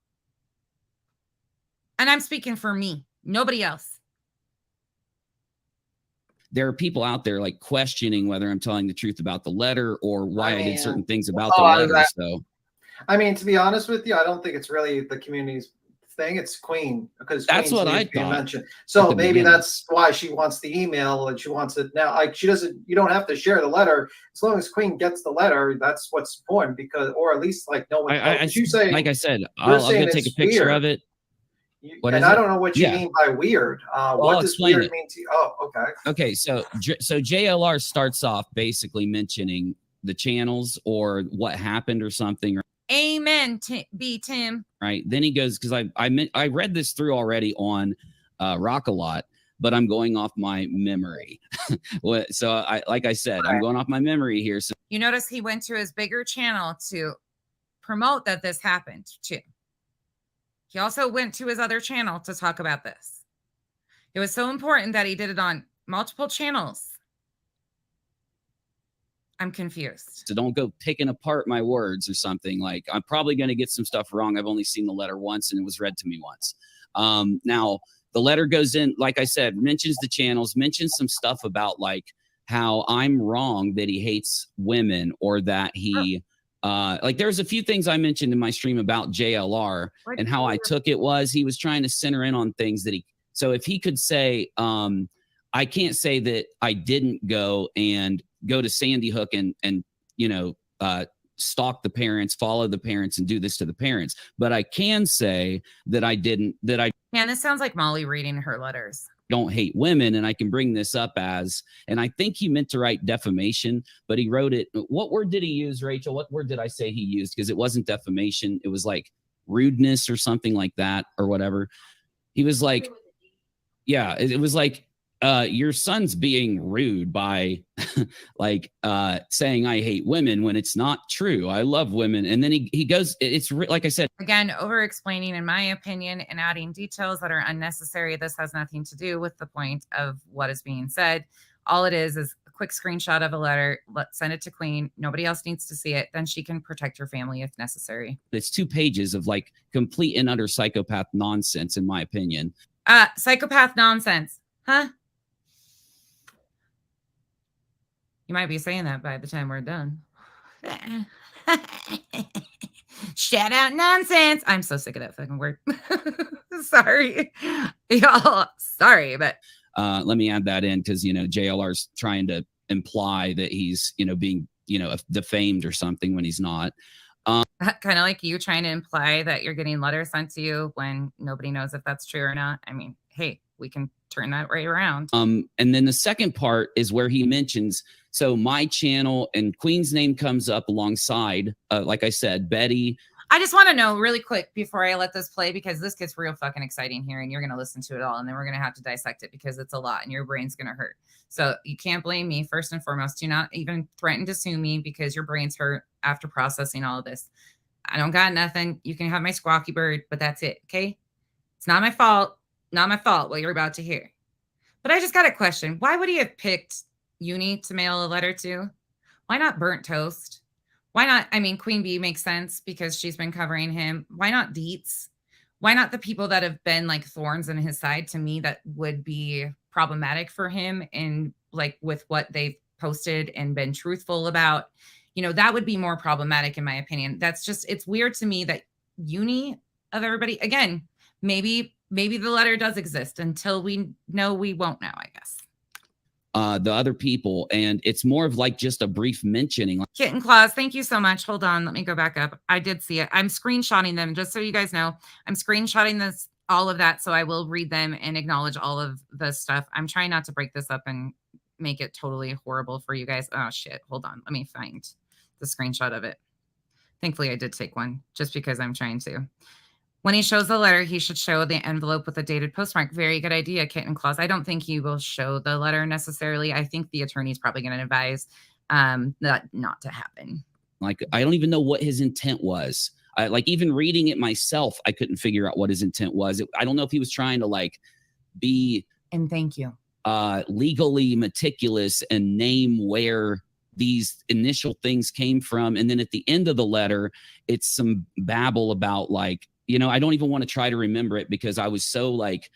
And I'm speaking for me, nobody else. There are people out there, like, questioning whether I'm telling the truth about the letter or why I did certain things about the letter. So, I mean, to be honest with you, I don't think it's really the community's thing. It's Queen, because that's what I thought. Mentioned. So maybe that's why she wants the email, and she wants it now. Like, she doesn't. You don't have to share the letter as long as Queen gets the letter. That's what's important, because, or at least, like, no one. You say, like I said, I'll go take a picture of it. And I don't know what you mean by weird. What does weird mean to you? Oh, okay. Okay, so JLR starts off basically mentioning the channels or what happened or something. Amen, Tim. Right. Then he goes, because I read this through already on Rock a Lot, but I'm going off my memory. So like I said, I'm going off my memory here. So you notice he went to his bigger channel to promote that this happened too. He also went to his other channel to talk about this. It was so important that he did it on multiple channels. I'm confused. So don't go picking apart my words or something. Like, I'm probably going to get some stuff wrong. I've only seen the letter once and it was read to me once. Now the letter goes in, like I said, mentions the channels, mentions some stuff about like how I'm wrong that he hates women, or that he, like there's a few things I mentioned in my stream about JLR and how I took it was he was trying to center in on things that so if he could say, I can't say that I didn't go to Sandy Hook and you know, stalk the parents, follow the parents, and do this to the parents. But I can say that I didn't, that I Man, this sounds like Molly reading her letters. Don't hate women, and I can bring this up as, and I think he meant to write defamation, but he wrote it. What word did he use, Rachel? What word did I say he used? Because it wasn't defamation. It was like rudeness or something like that, or whatever. He was like, yeah, it was like, your son's being rude by like saying I hate women when it's not true. I love women. And then he goes, it's like I said, again, over explaining in my opinion and adding details that are unnecessary. This has nothing to do with the point of what is being said. All it is a quick screenshot of a letter. Let's send it to Queen. Nobody else needs to see it. Then she can protect her family if necessary. It's 2 pages of like complete and utter psychopath nonsense, in my opinion. Psychopath nonsense, huh? You might be saying that by the time we're done. Shout out nonsense. I'm so sick of that fucking word. Sorry, y'all. Sorry, but let me add that in because, you know, JLR's trying to imply that he's, you know, being, you know, defamed or something when he's not. Kind of like you trying to imply that you're getting letters sent to you when nobody knows if that's true or not. I mean, hey, we can turn that right around. And then the second part is where he mentions, so my channel and Queen's name comes up alongside, like I said, Betty. I just want to know really quick before I let this play, because this gets real fucking exciting here and you're going to listen to it all. And then we're going to have to dissect it because it's a lot and your brain's going to hurt. So you can't blame me. First and foremost, do not even threaten to sue me because your brain's hurt after processing all of this. I don't got nothing. You can have my squawky bird, but that's it. Okay. It's not my fault. Not my fault what you're about to hear. But I just got a question. Why would he have picked Uni to mail a letter to? Why not Burnt Toast? Why not? I mean, QueenBee makes sense because she's been covering him. Why not Deets? Why not the people that have been like thorns in his side to me that would be problematic for him and like with what they've posted and been truthful about? You know, that would be more problematic in my opinion. That's just, it's weird to me that Uni of everybody, again, maybe the letter does exist. Until we know, we won't know, I guess. The other people, and it's more of like just a brief mentioning. Kitten Claus, thank you so much. Hold on, let me go back up. I did see it. I'm screenshotting them just so you guys know. I'm screenshotting this, all of that, so I will read them and acknowledge all of the stuff. I'm trying not to break this up and make it totally horrible for you guys. Oh shit, hold on. Let me find the screenshot of it. Thankfully, I did take one just because I'm trying to. When he shows the letter, he should show the envelope with a dated postmark. Very good idea, Kitten Claus. I don't think he will show the letter necessarily. I think the attorney's probably going to advise that not to happen. Like, I don't even know what his intent was. Like, even reading it myself, I couldn't figure out what his intent was. I don't know if he was trying to, like, be... And thank you. Legally meticulous and name where these initial things came from. And then at the end of the letter, it's some babble about, like, you know, I don't even want to try to remember it because I was so, like,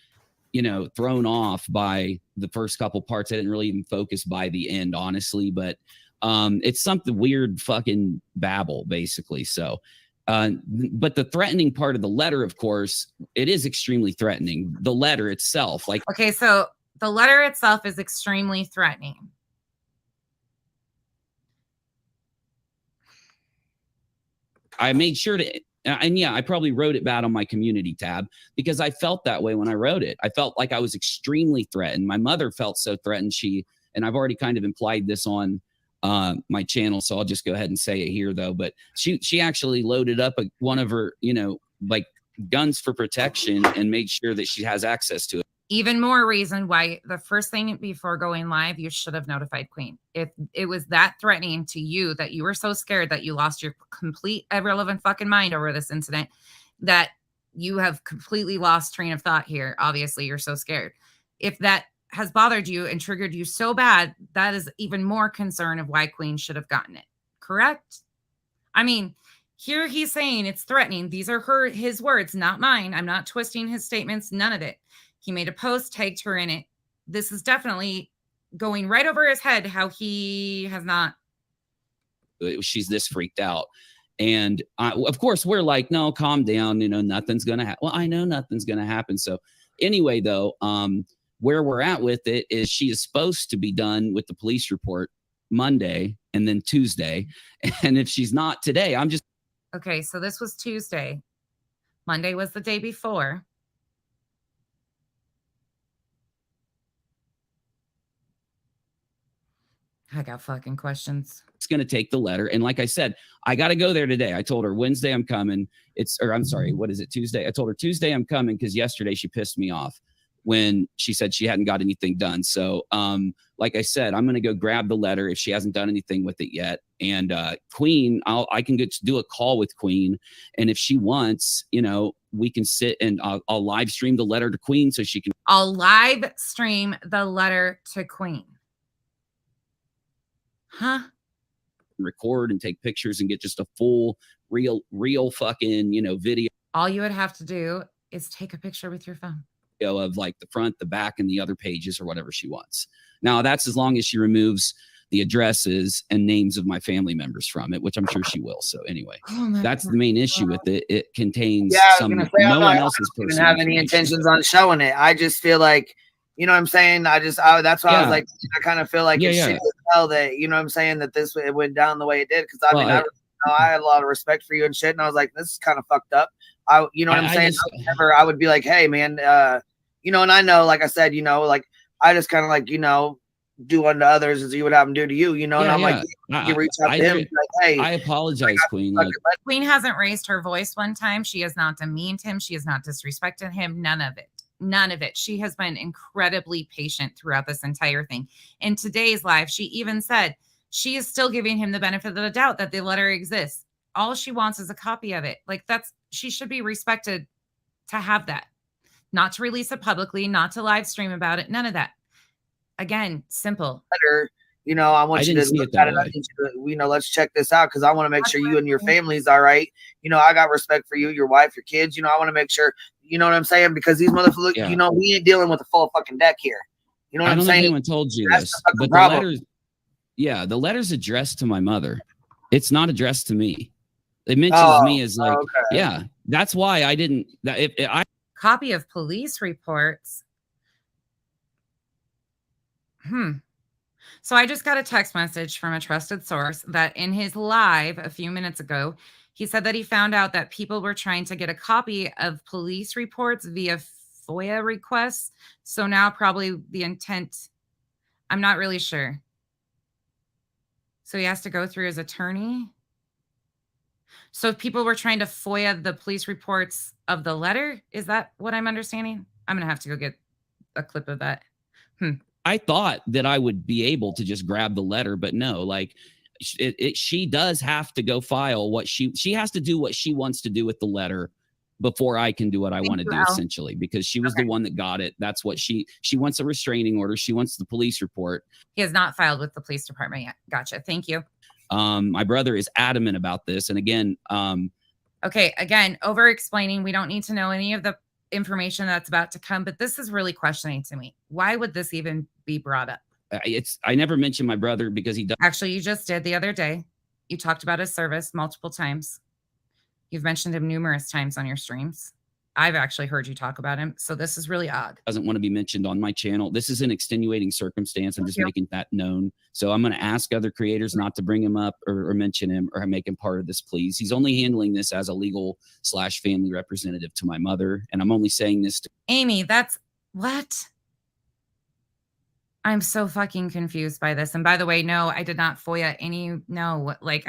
you know, thrown off by the first couple parts. I didn't really even focus by the end, honestly. But it's something weird fucking babble, basically. So, but the threatening part of the letter, of course, it is extremely threatening. The letter itself, like, okay, so the letter itself is extremely threatening. I made sure to, and yeah, I probably wrote it bad on my community tab because I felt that way when I wrote it. I felt like I was extremely threatened. My mother felt so threatened. And I've already kind of implied this on my channel, so I'll just go ahead and say it here though. But she actually loaded up one of her, you know, like guns for protection and made sure that she has access to it. Even more reason why the first thing before going live, you should have notified Queen. If it was that threatening to you that you were so scared that you lost your complete irrelevant fucking mind over this incident, that you have completely lost train of thought here. Obviously, you're so scared. If that has bothered you and triggered you so bad, that is even more concern of why Queen should have gotten it. Correct? I mean, here he's saying it's threatening. These are his words, not mine. I'm not twisting his statements, none of it. He made a post, tagged her in it. This is definitely going right over his head how he has not. She's this freaked out. And of course, we're like, no, calm down. Nothing's going to happen. Well, I know nothing's going to happen. So anyway, though, where we're at with it is she is supposed to be done with the police report Monday and then Tuesday. And if she's not today, I'm just. Okay, so this was Tuesday. Monday was the day before. I got fucking questions. It's going to take the letter. And like I said, I got to go there today. I told her Wednesday I'm coming. I'm sorry, what is it, Tuesday? I told her Tuesday I'm coming because yesterday she pissed me off when she said she hadn't got anything done. So like I said, I'm going to go grab the letter if she hasn't done anything with it yet. And Queen, I can get to do a call with Queen. And if she wants, we can sit and I'll live stream the letter to Queen so she can. I'll live stream the letter to Queen. Huh? Record and take pictures and get just a full real fucking, video. All you would have to do is take a picture with your phone. Of like the front, the back, and the other pages or whatever she wants. Now that's as long as she removes the addresses and names of my family members from it, which I'm sure she will. So anyway, that's the main issue with it. It contains no one else's personal. Even have any intentions on showing it. I just feel like, you know what I'm saying? That's why I was like, I kind of feel like it's shitty as hell that, you know what I'm saying, that it went down the way it did. Because I had a lot of respect for you and shit, and I was like, this is kind of fucked up. You know what I'm saying? I would be like, hey man, and I know, like I said, like I just kind of like, do unto others as you would have them do to you, and I'm like, you reach out to him, like, hey, I apologize, Queen. Queen hasn't raised her voice one time. She has not demeaned him. She has not disrespected him. None of it. None of it. She has been incredibly patient throughout this entire thing. In today's live, she even said she is still giving him the benefit of the doubt that the letter exists. All she wants is a copy of it. Like she should be respected to have that. Not to release it publicly, not to live stream about it. None of that. Again, simple. I want you to look at it. I need you to, let's check this out because I want to make sure you and your family's all right. I got respect for you, your wife, your kids. I want to make sure, you know what I'm saying? Because these motherfuckers, we ain't dealing with a full fucking deck here. You know what I'm saying? I don't know if anyone told you this, but the letter's addressed to my mother. It's not addressed to me. It mentions me as like, that's why I didn't. Copy of police reports. So I just got a text message from a trusted source that in his live a few minutes ago, he said that he found out that people were trying to get a copy of police reports via FOIA requests. So now probably the intent, I'm not really sure. So he has to go through his attorney. So if people were trying to FOIA the police reports of the letter, is that what I'm understanding? I'm going to have to go get a clip of that. I thought that I would be able to just grab the letter, but no, like she does have to go file what she has to do what she wants to do with the letter before I can do what I want to do, essentially, because she was the one that got it. That's what she wants, a restraining order. She wants the police report. He has not filed with the police department yet. Gotcha. Thank you. My brother is adamant about this. And again, okay, again, over explaining. We don't need to know any of the information that's about to come, but this is really questioning to me. Why would this even be brought up? I never mentioned my brother because he does. Actually, you just did the other day. You talked about his service multiple times. You've mentioned him numerous times on your streams. I've actually heard you talk about him. So this is really odd. Doesn't want to be mentioned on my channel. This is an extenuating circumstance. I'm just making that known. So I'm going to ask other creators not to bring him up or mention him or make him part of this, please. He's only handling this as a legal/family representative to my mother. And I'm only saying this to Amy. That's what? I'm so fucking confused by this. And by the way, no, I did not FOIA any. No, like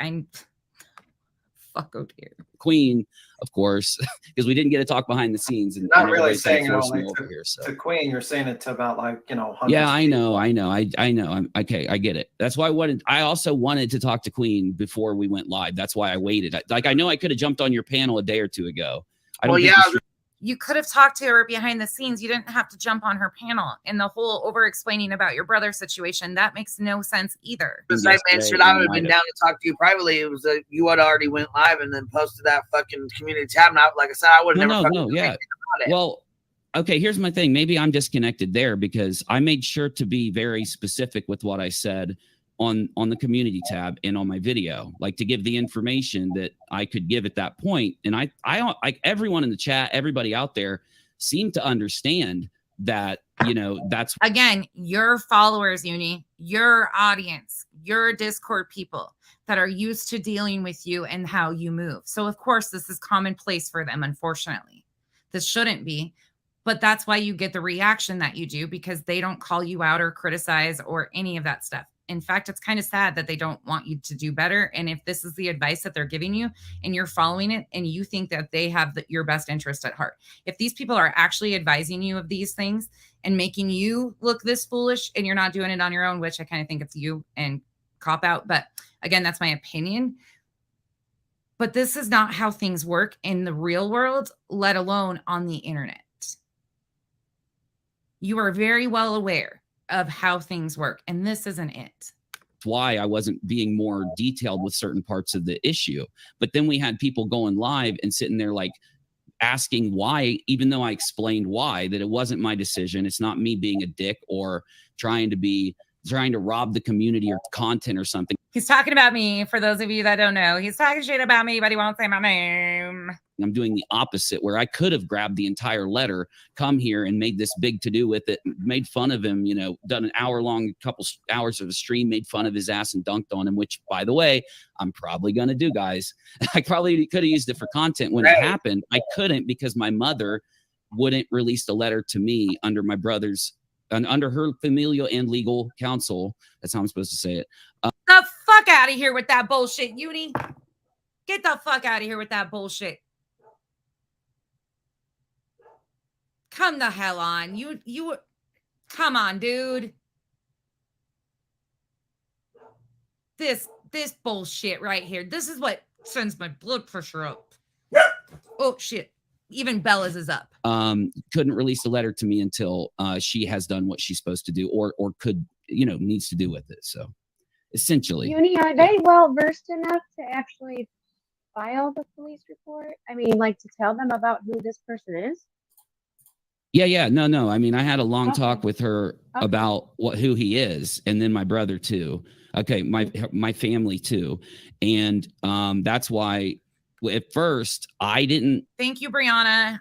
fuck out here. Queen, of course, because we didn't get to talk behind the scenes. And not really saying it like over here. So to Queen, you're saying it to about like, you know, yeah, I know. I know. I'm okay. I get it. That's why I also wanted to talk to Queen before we went live. That's why I waited. I know I could have jumped on your panel a day or two ago. You could have talked to her behind the scenes. You didn't have to jump on her panel. And the whole over explaining about your brother situation, that makes no sense either. The same man shit, I would have been down to talk to you privately. It was you had already went live and then posted that fucking community tab. And like I said, I would have never done anything about it. Well, okay, here's my thing. Maybe I'm disconnected there because I made sure to be very specific with what I said on the community tab and on my video, like to give the information that I could give at that point. And I like everyone in the chat, everybody out there seemed to understand that, you know, that's again, your followers, Uni, your audience, your Discord people that are used to dealing with you and how you move. So of course, this is commonplace for them. Unfortunately, this shouldn't be, but that's why you get the reaction that you do, because they don't call you out or criticize or any of that stuff. In fact, it's kind of sad that they don't want you to do better. And if this is the advice that they're giving you and you're following it and you think that they have your best interest at heart, if these people are actually advising you of these things and making you look this foolish and you're not doing it on your own, which I kind of think it's you and cop out. But again, that's my opinion. But this is not how things work in the real world, let alone on the internet. You are very well aware of how things work, and this isn't it. Why I wasn't being more detailed with certain parts of the issue. But then we had people going live and sitting there like asking why, even though I explained why, that it wasn't my decision. It's not me being a dick or trying to rob the community or content or something. He's talking about me. For those of you that don't know, he's talking shit about me, but he won't say my name. I'm doing the opposite, where I could have grabbed the entire letter, come here and made this big to-do with it, made fun of him, you know, done an hour-long, couple hours of a stream, made fun of his ass and dunked on him, which, by the way, I'm probably going to do, guys. I probably could have used it for content when it happened. I couldn't because my mother wouldn't release the letter to me under my brother's and under her familial and legal counsel. That's how I'm supposed to say it. The fuck out of here with that bullshit, Uni. Get the fuck out of here with that bullshit. Come the hell on. You come on, dude. This bullshit right here. This is what sends my blood pressure up. Oh shit. Even Bella's is up. Couldn't release the letter to me until she has done what she's supposed to do or could, you know, needs to do with it. So essentially. Uni, are they well versed enough to actually file the police report? I mean, like to tell them about who this person is? Yeah. No. I mean, I had a long talk with her about who he is, and then my brother too. Okay, my family too. And that's why at first I didn't. Thank you, Brianna.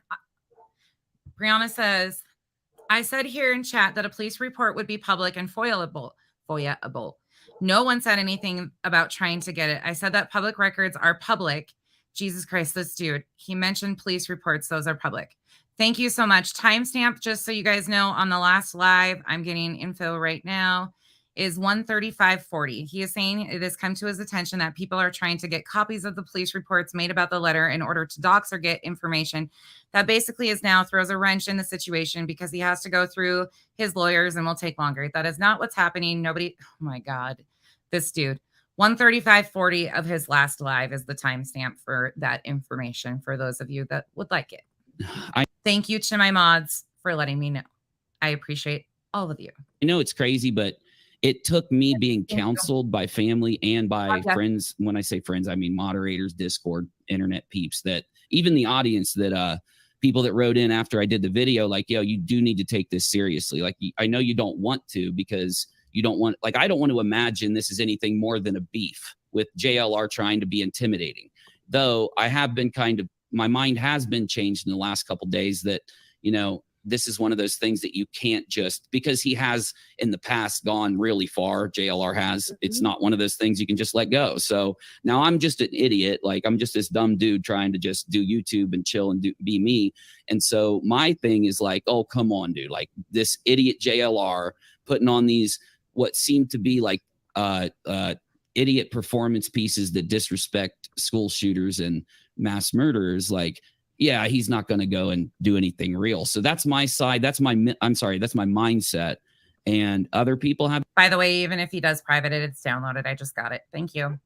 Brianna says, I said here in chat that a police report would be public and FOIA-able. No one said anything about trying to get it. I said that public records are public. Jesus Christ, this dude. He mentioned police reports. Those are public. Thank you so much. Timestamp, just so you guys know, on the last live, I'm getting info right now, is 1:35:40. He is saying it has come to his attention that people are trying to get copies of the police reports made about the letter in order to dox or get information. That basically is now throws a wrench in the situation because he has to go through his lawyers and will take longer. That is not what's happening. Nobody, oh my God, this dude. 1:35:40 of his last live is the timestamp for that information for those of you that would like it. Thank you to my mods for letting me know. I appreciate all of you. I know it's crazy, but it took me being counseled by family and by friends. When I say friends, I mean moderators, Discord, internet peeps, that even the audience that people that wrote in after I did the video, like, yo, you do need to take this seriously. Like, I know you don't want to because you don't want, like, I don't want to imagine this is anything more than a beef with JLR trying to be intimidating. Though I have been my mind has been changed in the last couple of days that, you know, this is one of those things that you can't just, because he has in the past gone really far, JLR has, it's not one of those things you can just let go. So now I'm just an idiot. Like, I'm just this dumb dude trying to just do YouTube and chill and be me. And so my thing is like, oh, come on, dude. Like, this idiot JLR putting on these, what seem to be like, idiot performance pieces that disrespect school shooters and mass murderers, like, yeah, he's not going to go and do anything real. So that's my side. That's my mindset. And other people have, by the way, even if he does private it, it's downloaded. I just got it. Thank you.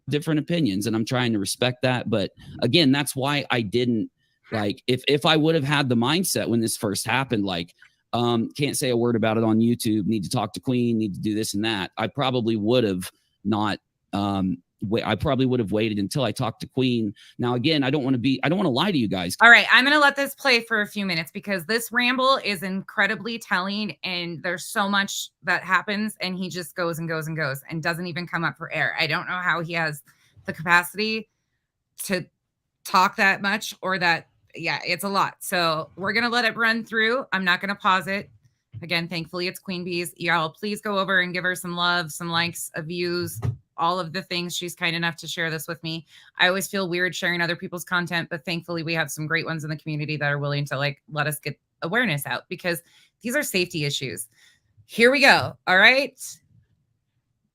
Different opinions, and I'm trying to respect that. But again, that's why I didn't, like, if I would have had the mindset when this first happened, like, can't say a word about it on YouTube, need to talk to Queen, need to do this and that, I probably would have not, I probably would have waited until I talked to Queen. Now, again, I don't want to lie to you guys. All right, I'm going to let this play for a few minutes because this ramble is incredibly telling, and there's so much that happens, and he just goes and goes and goes and doesn't even come up for air. I don't know how he has the capacity to talk that much, or that, yeah, it's a lot. So we're going to let it run through. I'm not going to pause it. Again, thankfully, it's QueenBee's. Y'all, please go over and give her some love, some likes, views, all of the things. She's kind enough to share this with me. I always feel weird sharing other people's content, but thankfully we have some great ones in the community that are willing to, like, let us get awareness out, because these are safety issues. Here we go. All right.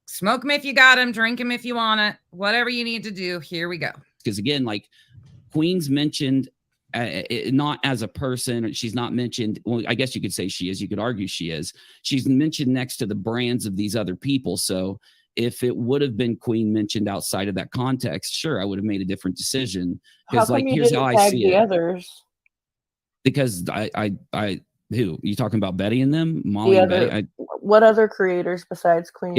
Smoke them if you got them, drink them if you want it, whatever you need to do. Here we go. Because again, like, Queen's mentioned, not as a person, she's not mentioned. Well, I guess you could say she is. You could argue she is. She's mentioned next to the brands of these other people. So if it would have been Queen mentioned outside of that context, sure, I would have made a different decision. Because, like, here's how I see it. Others? Because who you talking about? Betty and them, Molly and Betty. What other creators besides Queen?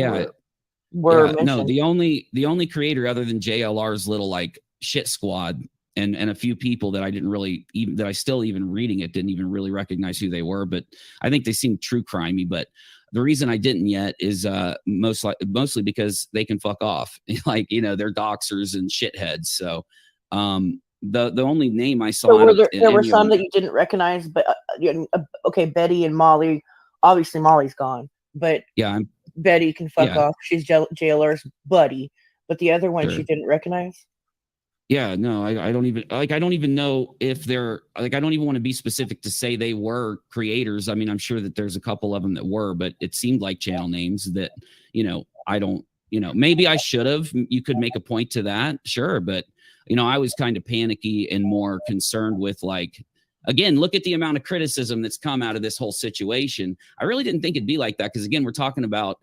Were no, the only creator other than JLR's little, like, shit squad and a few people that I didn't really even, that I still, even reading it, didn't even really recognize who they were, but I think they seemed true crimey. But the reason I didn't yet is mostly because they can fuck off. Like, you know, they're doxers and shitheads. So the only name I saw, so there were some that you didn't recognize, but okay, Betty and Molly. Obviously, Molly's gone, but yeah, Betty can fuck off. She's JLR's buddy, but the other ones you didn't recognize. Yeah, no, I don't even know if they're, like, I don't even want to be specific to say they were creators. I mean, I'm sure that there's a couple of them that were, but it seemed like channel names that, you know, I don't, you know, maybe I should have. You could make a point to that, sure, but, you know, I was kind of panicky and more concerned with, like, again, look at the amount of criticism that's come out of this whole situation. I really didn't think it'd be like that, because, again, we're talking about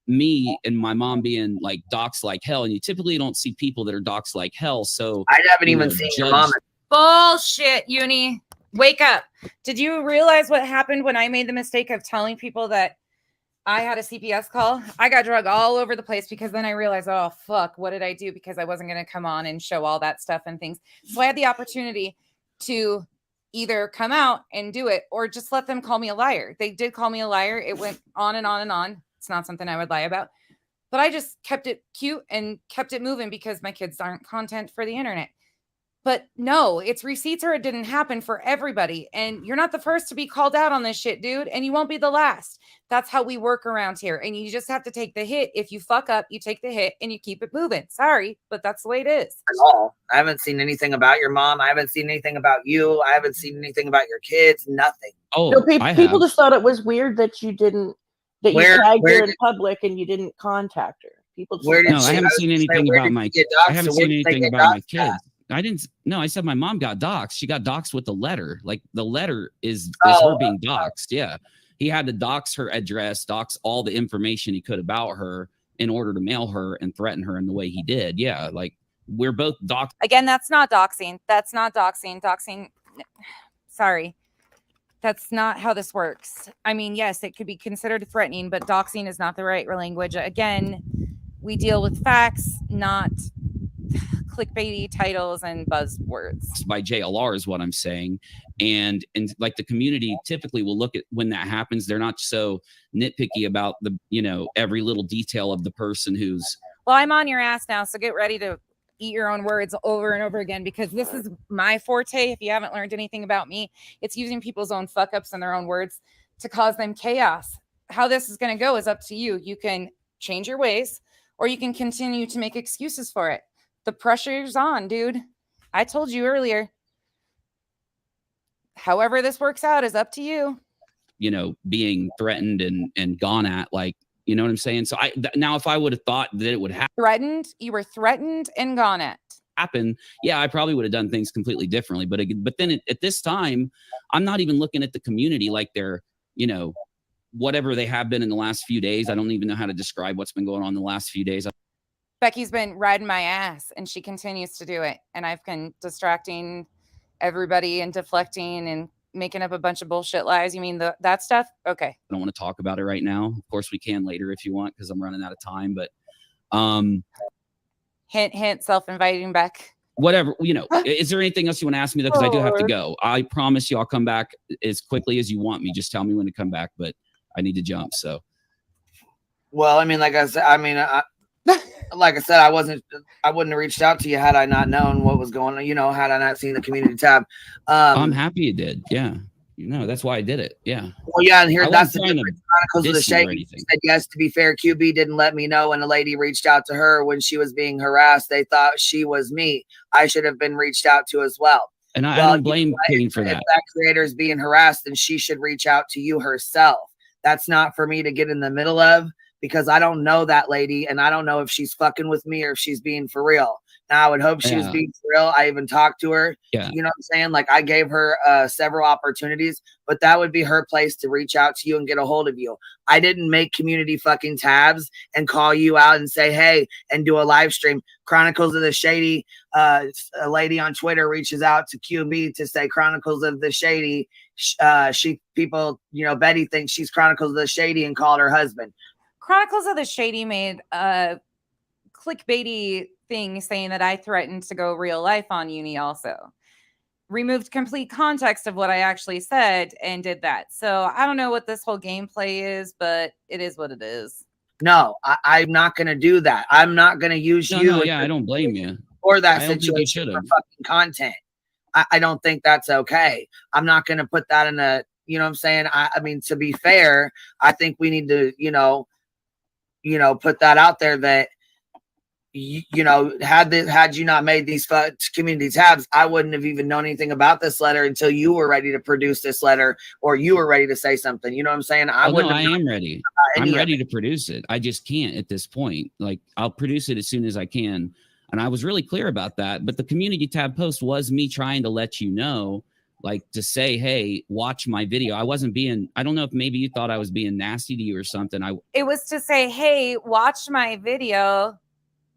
me and my mom being, like, doxed like hell, and you typically don't see people that are doxed like hell. So I haven't even seen your mom. Bullshit, Uni. Wake up. Did you realize what happened when I made the mistake of telling people that I had a CPS call? I got drugged all over the place, because then I realized, oh, fuck, what did I do? Because I wasn't going to come on and show all that stuff and things. So I had the opportunity to either come out and do it, or just let them call me a liar. They did call me a liar. It went on and on and on. It's not something I would lie about, but I just kept it cute and kept it moving, because my kids aren't content for the internet. But no, it's receipts, or it didn't happen for everybody. And you're not the first to be called out on this shit, dude. And you won't be the last. That's how we work around here. And you just have to take the hit. If you fuck up, you take the hit and you keep it moving. Sorry, but that's the way it is. At all. I haven't seen anything about your mom. I haven't seen anything about you. I haven't seen anything about your kids. Nothing. Oh, no, people just thought it was weird that you didn't, that you tagged her in public and you didn't contact her. People. No, I haven't seen anything about my. I haven't seen anything about my kids. I didn't. No, I said my mom got doxxed. She got doxxed with the letter. Like, the letter is her being doxxed. Yeah, he had to dox her address, dox all the information he could about her in order to mail her and threaten her in the way he did. Yeah, like, we're both doxed. Again, that's not doxing. That's not doxing. Doxing. Sorry. That's not how this works. I mean, yes, it could be considered threatening, but doxing is not the right language. Again, we deal with facts, not clickbaity titles and buzzwords. By JLR is what I'm saying. And like, the community typically will look at when that happens. They're not so nitpicky about the, you know, every little detail of the person who's. Well, I'm on your ass now, so get ready to eat your own words over and over again, because this is my forte. If you haven't learned anything about me, it's using people's own fuck ups and their own words to cause them chaos. How this is going to go is up to you. You can change your ways, or you can continue to make excuses for it. The pressure's on, dude. I told you earlier. However this works out is up to you. You know, being threatened and gone at, like, you know what I'm saying? So now if I would have thought that it would happen. Threatened, you were threatened and gone at. happened, yeah, I probably would have done things completely differently. But then at this time, I'm not even looking at the community like they're, you know, whatever they have been in the last few days. I don't even know how to describe what's been going on in the last few days. Becky's been riding my ass, and she continues to do it. And I've been distracting everybody and deflecting and making up a bunch of bullshit lies. You mean that stuff? Okay. I don't want to talk about it right now. Of course, we can later if you want, because I'm running out of time. But hint, hint, self-inviting Beck. Whatever, you know. Is there anything else you want to ask me though? Because I do have to go. I promise you, I'll come back as quickly as you want me. Just tell me when to come back. But I need to jump. So. Well, I mean, like I said, like I said, I wouldn't have reached out to you had I not known what was going on, you know, had I not seen the community tab. I'm happy you did. Yeah. You know, that's why I did it. Yeah. Well, yeah. And here, that's the difference. Chronicles of the Shady said, yes, to be fair, QB didn't let me know when a lady reached out to her when she was being harassed. They thought she was me. I should have been reached out to as well. And I don't blame Queen for that. If that creator is being harassed, then she should reach out to you herself. That's not for me to get in the middle of, because I don't know that lady and I don't know if she's fucking with me or if she's being for real. Now, I would hope she was being for real. I even talked to her. Yeah. You know what I'm saying? Like, I gave her several opportunities, but that would be her place to reach out to you and get a hold of you. I didn't make community fucking tabs and call you out and say, hey, and do a live stream. Chronicles of the Shady, a lady on Twitter reaches out to QB to say Chronicles of the Shady. People, you know, Betty thinks she's Chronicles of the Shady and called her husband. Chronicles of the Shady made a clickbaity thing saying that I threatened to go real life on Uni also. Removed complete context of what I actually said and did that. So I don't know what this whole gameplay is, but it is what it is. No, I'm not going to do that. I'm not going to use you. No, yeah, I don't blame you. Or that situation for fucking content. I don't think that's okay. I'm not going to put that in a, you know what I'm saying? I mean, to be fair, I think we need to, you know, put that out there that, you know, had you not made these community tabs, I wouldn't have even known anything about this letter until you were ready to produce this letter or you were ready to say something. You know what I'm saying? I am ready. I'm ready to produce it. I just can't at this point. Like, I'll produce it as soon as I can. And I was really clear about that. But the community tab post was me trying to let you know, like, to say, hey, watch my video. I wasn't being, I don't know if maybe you thought I was being nasty to you or something. It was to say, hey, watch my video.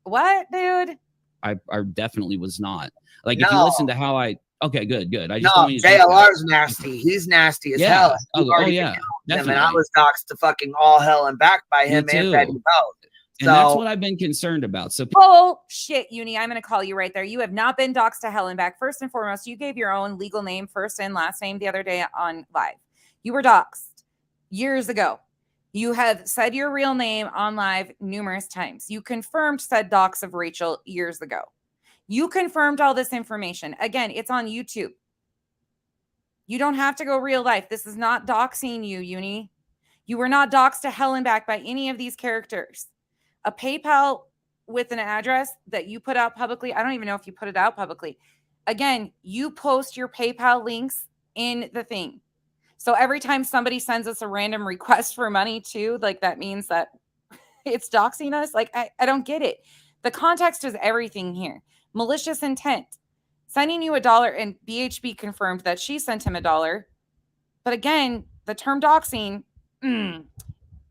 What, dude? I definitely was not. Like, if you listen to how okay, good. I just JLR's nasty. He's nasty as hell. Oh yeah. And I was doxxed to fucking all hell and back by him and Betty both. And that's what I've been concerned about. So shit, Uni, I'm going to call you right there. You have not been doxxed to hell and back. First and foremost, you gave your own legal name, first and last name, the other day on live. You were doxxed years ago. You have said your real name on live numerous times. You confirmed said dox of Rachel years ago. You confirmed all this information. Again, it's on YouTube. You don't have to go real life. This is not doxing you, Uni. You were not doxed to hell and back by any of these characters. A PayPal with an address that you put out publicly. I don't even know if you put it out publicly. Again, you post your PayPal links in the thing. So every time somebody sends us a random request for money too, like, that means that it's doxing us. Like, I don't get it. The context is everything here. Malicious intent. Sending you $1 and BHB confirmed that she sent him $1. But again, the term doxing, and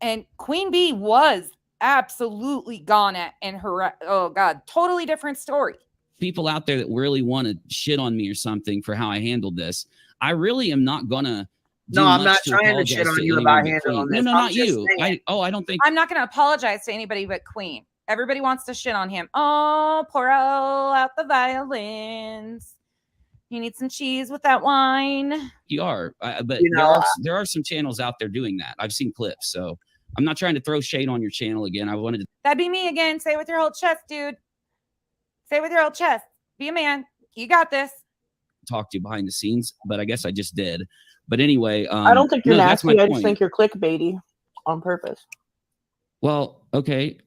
QueenBee was absolutely gone at and her. Oh God, totally different story. People out there that really want to shit on me or something for how I handled this, I really am not gonna. No, I'm not trying to shit on you about handling this. No, not you. I don't think. I'm not going to apologize to anybody but Queen. Everybody wants to shit on him. Oh, pour out the violins. You need some cheese with that wine. You are, but there are some channels out there doing that. I've seen clips, so I'm not trying to throw shade on your channel again. I wanted to. That'd be me again. Say it with your whole chest, dude. Say it with your whole chest. Be a man. You got this. Talk to you behind the scenes, but I guess I just did. But anyway, I don't think you're nasty. I just think you're clickbaity on purpose. Well, okay.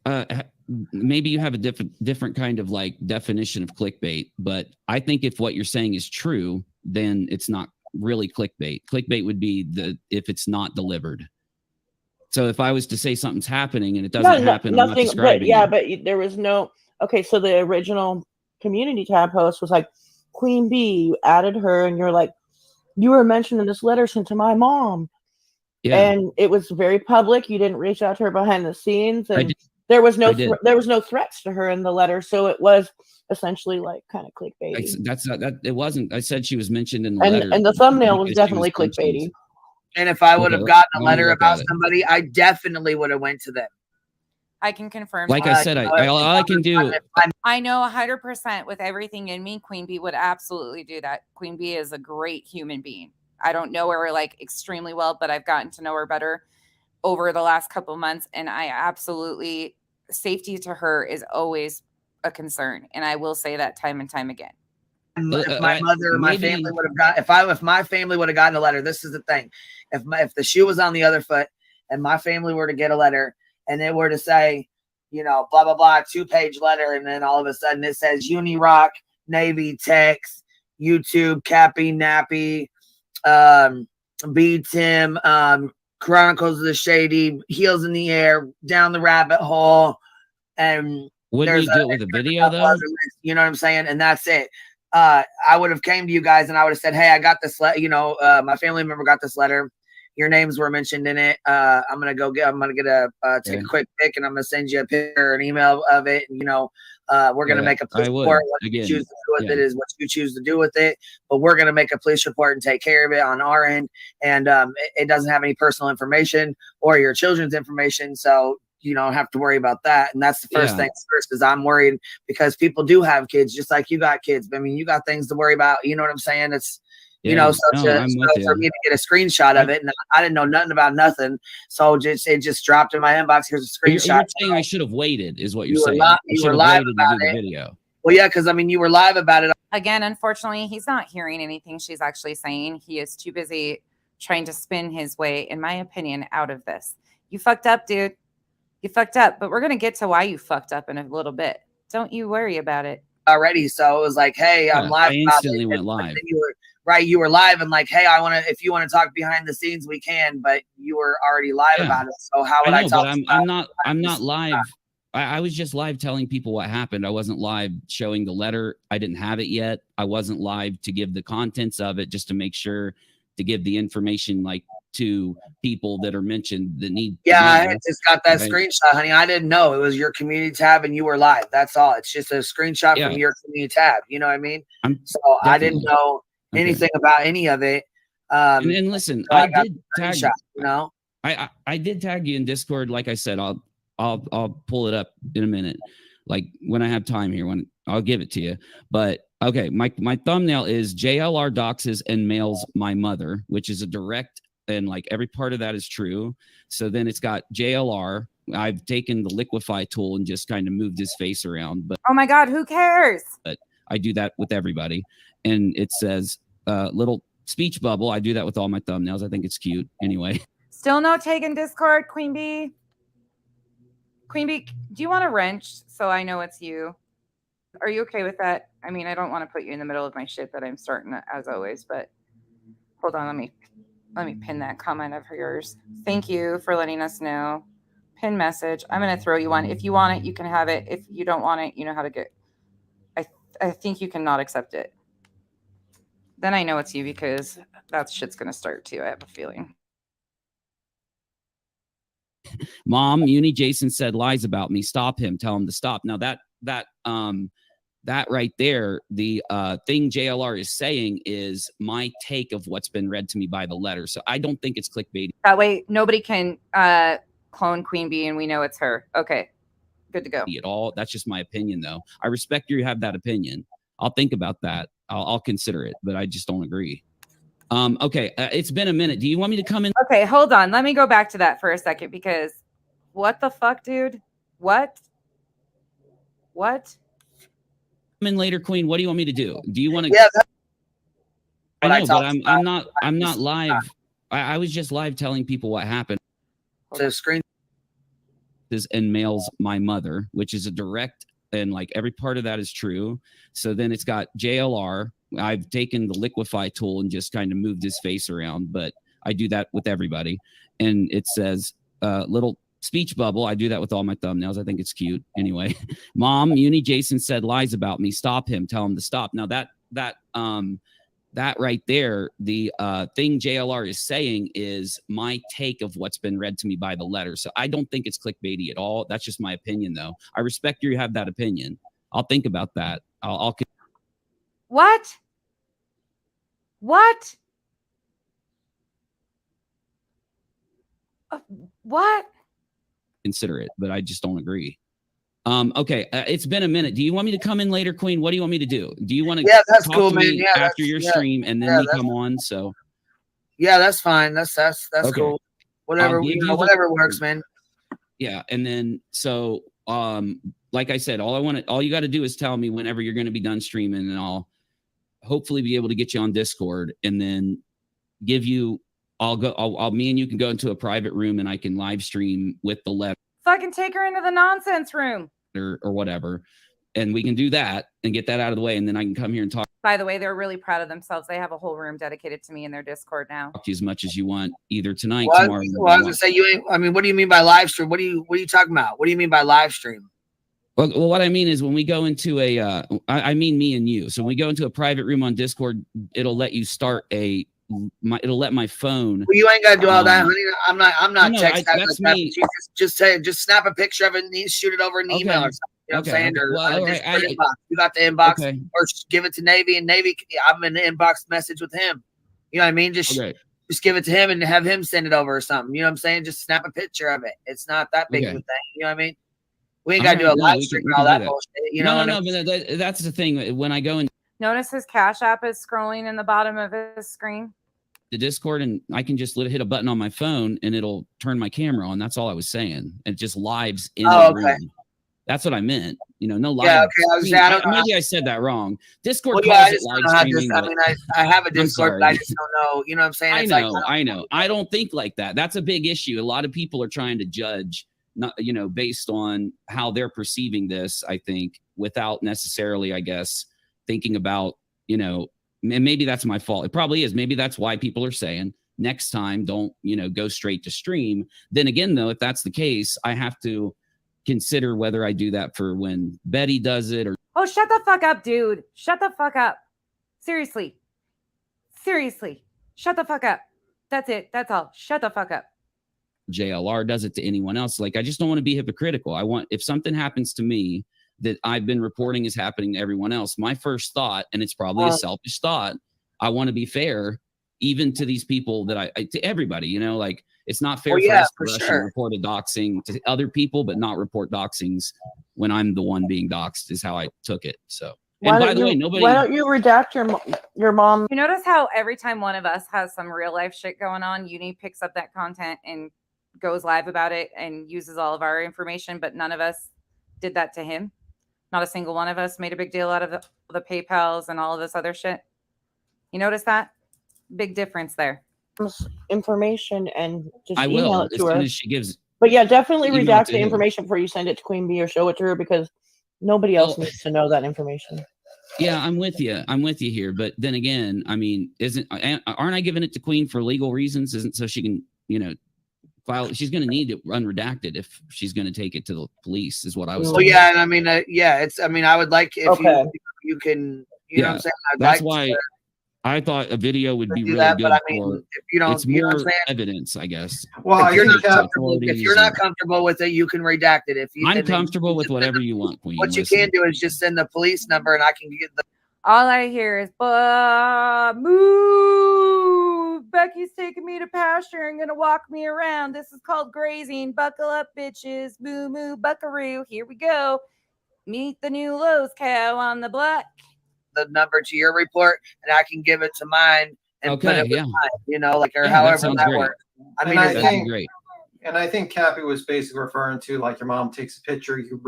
Maybe you have a different kind of like definition of clickbait, but I think if what you're saying is true, then it's not really clickbait. Clickbait would be if it's not delivered. So if I was to say something's happening and it doesn't happen, nothing. But there was no. Okay, so the original community tab post was like, QueenBee, you added her, and you're like, you were mentioned in this letter sent to my mom. Yeah. And it was very public. You didn't reach out to her behind the scenes, and there was no threats to her in the letter, so it was essentially like kind of clickbaity. That's not that. It wasn't. I said she was mentioned in the letter, and the thumbnail was definitely clickbaity. And if I would have gotten a letter about somebody, I definitely would have went to them. I can confirm. Like I said, all I can do. I know 100% with everything in me, QueenBee would absolutely do that. QueenBee is a great human being. I don't know her like extremely well, but I've gotten to know her better over the last couple months, and I absolutely, safety to her is always a concern, and I will say that time and time again. If my mother or my family would have got, if my family would have gotten a letter, this is the thing: if the shoe was on the other foot, and my family were to get a letter, and they were to say, you know, blah blah blah, 2-page letter, and then all of a sudden it says Unirock, Navy, Tex, YouTube, Cappy, Nappy, B Tim, Chronicles of the Shady, Heels in the Air, Down the Rabbit Hole, and wouldn't you do it with a video though? You know what I'm saying? And that's it. I would have came to you guys and I would have said, hey, I got this letter. You know, my family member got this letter. Your names were mentioned in it. I'm gonna take a quick pic, and I'm gonna send you a picture or an email of it. And, you know, we're gonna make a police report. What you choose to do with it is what you choose to do with it. But we're gonna make a police report and take care of it on our end. And it doesn't have any personal information or your children's information, so you don't have to worry about that. And that's the first thing first, is I'm worried because people do have kids, just like you got kids. I mean, you got things to worry about. You know what I'm saying? It's you know, so for me to get a screenshot of it, and I didn't know nothing about nothing, so it just dropped in my inbox. Here's a screenshot. You're saying I should have waited, is what you're saying. You were live about it. Video. Well, yeah, because I mean, you were live about it. Again, unfortunately, he's not hearing anything she's actually saying. He is too busy trying to spin his way, in my opinion, out of this. You fucked up, dude. You fucked up, but we're gonna get to why you fucked up in a little bit. Don't you worry about it. Already, so it was like, hey, I'm live. I instantly went live. You were live and like, hey, if you want to talk behind the scenes, we can, but you were already live about it. So how would I talk? But I'm not live. I was just live telling people what happened. I wasn't live showing the letter. I didn't have it yet. I wasn't live to give the contents of it, just to make sure to give the information like to people that are mentioned that need. Yeah, I just got that screenshot, honey. I didn't know it was your community tab and you were live. That's all. It's just a screenshot from your community tab. You know what I mean? I didn't know anything about any of it. And listen, I did tag you. You know, I did tag you in Discord. Like I said, I'll pull it up in a minute. Like when I have time here, when I'll give it to you. But okay, my thumbnail is JLR doxes and mails my mother, which is a direct, and like every part of that is true. So then it's got JLR. I've taken the liquefy tool and just kind of moved his face around. But oh my God, who cares? But I do that with everybody. And it says little speech bubble. I do that with all my thumbnails. I think it's cute. Anyway. Still no take in Discord, QueenBee. QueenBee, do you want a wrench so I know it's you? Are you okay with that? I mean, I don't want to put you in the middle of my shit that I'm starting as always, but hold on. Let me pin that comment of yours. Thank you for letting us know. Pin message. I'm going to throw you one. If you want it, you can have it. If you don't want it, you know how to get. I think you cannot accept it. Then I know it's you because that shit's going to start too. I have a feeling. Mom, Uni Jason said lies about me. Stop him. Tell him to stop. Now that right there, the thing JLR is saying is my take of what's been read to me by the letter. So I don't think it's clickbait. That way nobody can clone QueenBee and we know it's her. Okay, good to go. At all. That's just my opinion, though. I respect you have that opinion. I'll think about that. I'll consider it, but I just don't agree. Okay, it's been a minute. Do you want me to come in? Okay, hold on. Let me go back to that for a second because what the fuck, dude? What? Come in later, Queen. What do you want me to do? Do you want to? Yeah, I know, but I'm not live. I was just live telling people what happened. The screen and mails my mother, which is a direct, and like every part of that is true. So then it's got JLR. I've taken the liquefy tool and just kind of moved his face around, but I do that with everybody. And it says little speech bubble. I do that with all my thumbnails. I think it's cute. Anyway, Mom, Uni Jason said lies about me. Stop him. Tell him to stop. Now that right there, the thing JLR is saying is my take of what's been read to me by the letter. So I don't think it's clickbaity at all. That's just my opinion, though. I respect you have that opinion. I'll think about that. I'll What? What? What? consider it, but I just don't agree. Okay, it's been a minute. Do you want me to come in later, Queen? What do you want me to do? Do you want to? Yeah, that's talk cool, to man. me Yeah, after your stream, and then we come on. So yeah, that's fine. That's okay. cool. Whatever, whatever works, man. Yeah, and then so like I said, all you got to do is tell me whenever you're going to be done streaming, and I'll hopefully be able to get you on Discord, and then give you. Me and you can go into a private room, and I can live stream with the letter. Fucking take her into the nonsense room. Or whatever, and we can do that and get that out of the way, and then I can come here and talk. By the way, they're really proud of themselves. They have a whole room dedicated to me in their Discord now. Talk to you as much as you want, either tonight, Well, tomorrow. I was gonna say you ain't. I mean, what do you mean by live stream? What are you talking about? What do you mean by live stream? Well, what I mean is when we go into I mean me and you. So when we go into a private room on Discord, it'll let you start it'll let my phone. Well, you ain't gotta do all that, honey. I'm not no, texting. that's me. Just snap a picture of it and shoot it over an email or something. You know what I'm saying? Or well, inbox. You got the inbox, okay. or give it to Navy, and Navy. I'm in the inbox message with him. You know what I mean? Just give it to him and have him send it over or something. You know what I'm saying? Just snap a picture of it. It's not that big of a thing. You know what I mean? We ain't gotta do a live stream and all that bullshit. You know? No, but that's the thing. When I go in. Notice his Cash App is scrolling in the bottom of his screen. The Discord, and I can just hit a button on my phone and it'll turn my camera on. That's all I was saying. It just lives in the room. That's what I meant. You know, no live. Yeah, okay. I don't know. Maybe I said that wrong. Discord calls it live streaming. I mean, I have a Discord, but I just don't know. You know what I'm saying? I know. I don't think like that. That's a big issue. A lot of people are trying to judge, based on how they're perceiving this, I think, without necessarily, I guess, thinking about, and maybe that's my fault. It probably is. Maybe that's why people are saying next time don't, go straight to stream. Then again, though, if that's the case, I have to consider whether I do that for when Betty does it or. Oh, shut the fuck up, dude. Shut the fuck up. Seriously. Shut the fuck up. That's it. That's all. Shut the fuck up. JLR does it to anyone else. Like, I just don't want to be hypocritical. If something happens to me that I've been reporting is happening to everyone else, my first thought, and it's probably a selfish thought, I want to be fair even to these people that to everybody, like it's not fair for us to rush and report a doxing to other people, but not report doxings when I'm the one being doxed is how I took it. So, and by the way, nobody. Why don't you redact your mom? You notice how every time one of us has some real life shit going on, Uni picks up that content and goes live about it and uses all of our information, but none of us did that to him. Not a single one of us made a big deal out of the PayPals and all of this other shit. You notice that? Big difference there. Information and just I email will it to as her. soon as she gives. But yeah, definitely email redact to the him. information before you send it to QueenBee or show it to her, because nobody else needs to know that information. Yeah, I'm with you here. But then again, I mean, aren't I giving it to Queen for legal reasons? Isn't so she can, file? She's going to need it unredacted if she's going to take it to the police, is what I was. Well, yeah, and I mean, I would like if you can, you know what I'm saying? That's why I thought a video would be really good. But I mean, if you don't, it's you know more what I'm saying? evidence, I guess. Well, if you're not comfortable with it, you can redact it. I'm comfortable with whatever you want, Queen. What you can do is just send the police number, and I can get the. All I hear is move. Becky's taking me to pasture and gonna walk me around. This is called grazing. Buckle up, bitches. Moo moo buckaroo. Here we go. Meet the new Lowe's cow on the block. The number to your report, and I can give it to mine and put it with mine, or however that works. I mean, that'd be great. And I think Cappy was basically referring to like your mom takes a picture, you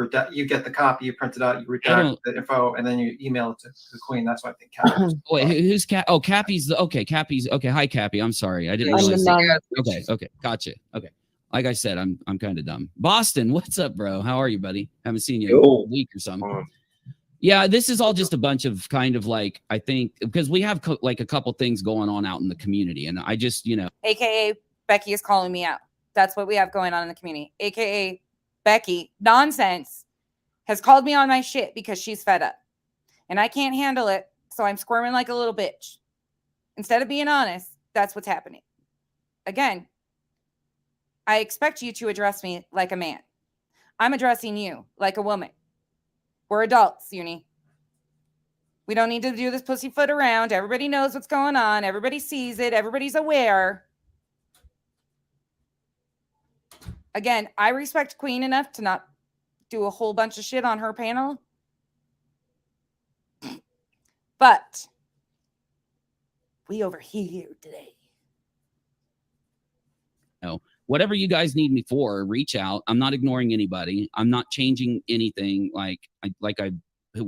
get the copy, you print it out, you redact the info, and then you email it to the Queen. That's what I think Cappy was. Wait, who's Cap? Oh, Cappy's Cappy's okay. Hi, Cappy. I'm sorry, I didn't realize. Okay, gotcha. Okay, like I said, I'm kind of dumb. Boston, what's up, bro? How are you, buddy? Haven't seen you in a week or something. Yeah, this is all just a bunch of kind of like, I think, because we have like a couple things going on out in the community, and I just, AKA Becky is calling me out. That's what we have going on in the community. AKA Becky, nonsense, has called me on my shit because she's fed up. And I can't handle it, so I'm squirming like a little bitch. Instead of being honest, that's what's happening. Again, I expect you to address me like a man. I'm addressing you like a woman. We're adults, Uni. We don't need to do this pussyfoot around. Everybody knows what's going on. Everybody sees it. Everybody's aware. Again, I respect Queen enough to not do a whole bunch of shit on her panel. But we over here today. No, whatever you guys need me for, reach out. I'm not ignoring anybody. I'm not changing anything.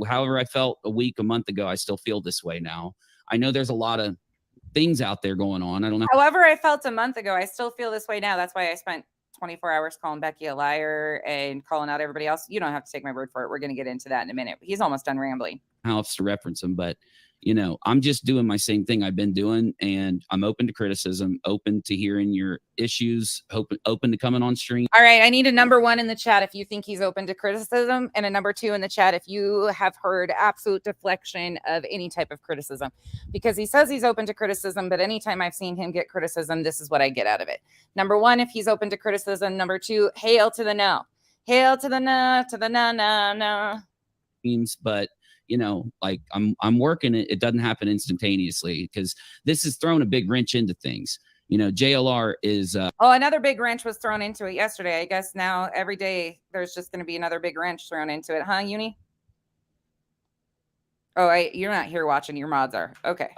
However I felt a month ago, I still feel this way now. I know there's a lot of things out there going on. I don't know. However I felt a month ago, I still feel this way now. That's why I spent 24 hours calling Becky a liar and calling out everybody else. You don't have to take my word for it. We're going to get into that in a minute. He's almost done rambling. House to reference him, but I'm just doing my same thing I've been doing, and I'm open to criticism, open to hearing your issues, open to coming on stream. All right, I need a number 1 in the chat if you think he's open to criticism, and a number 2 in the chat if you have heard absolute deflection of any type of criticism, because he says he's open to criticism, but anytime I've seen him get criticism, this is what I get out of it. Number 1, if he's open to criticism. Number 2, hail to the no. Hail to the no, to the no. But I'm working it. It doesn't happen instantaneously because this has thrown a big wrench into things. JLR is. Another big wrench was thrown into it yesterday. I guess now every day there's just going to be another big wrench thrown into it, huh, Uni? Oh, you're not here watching. Your mods are. Okay.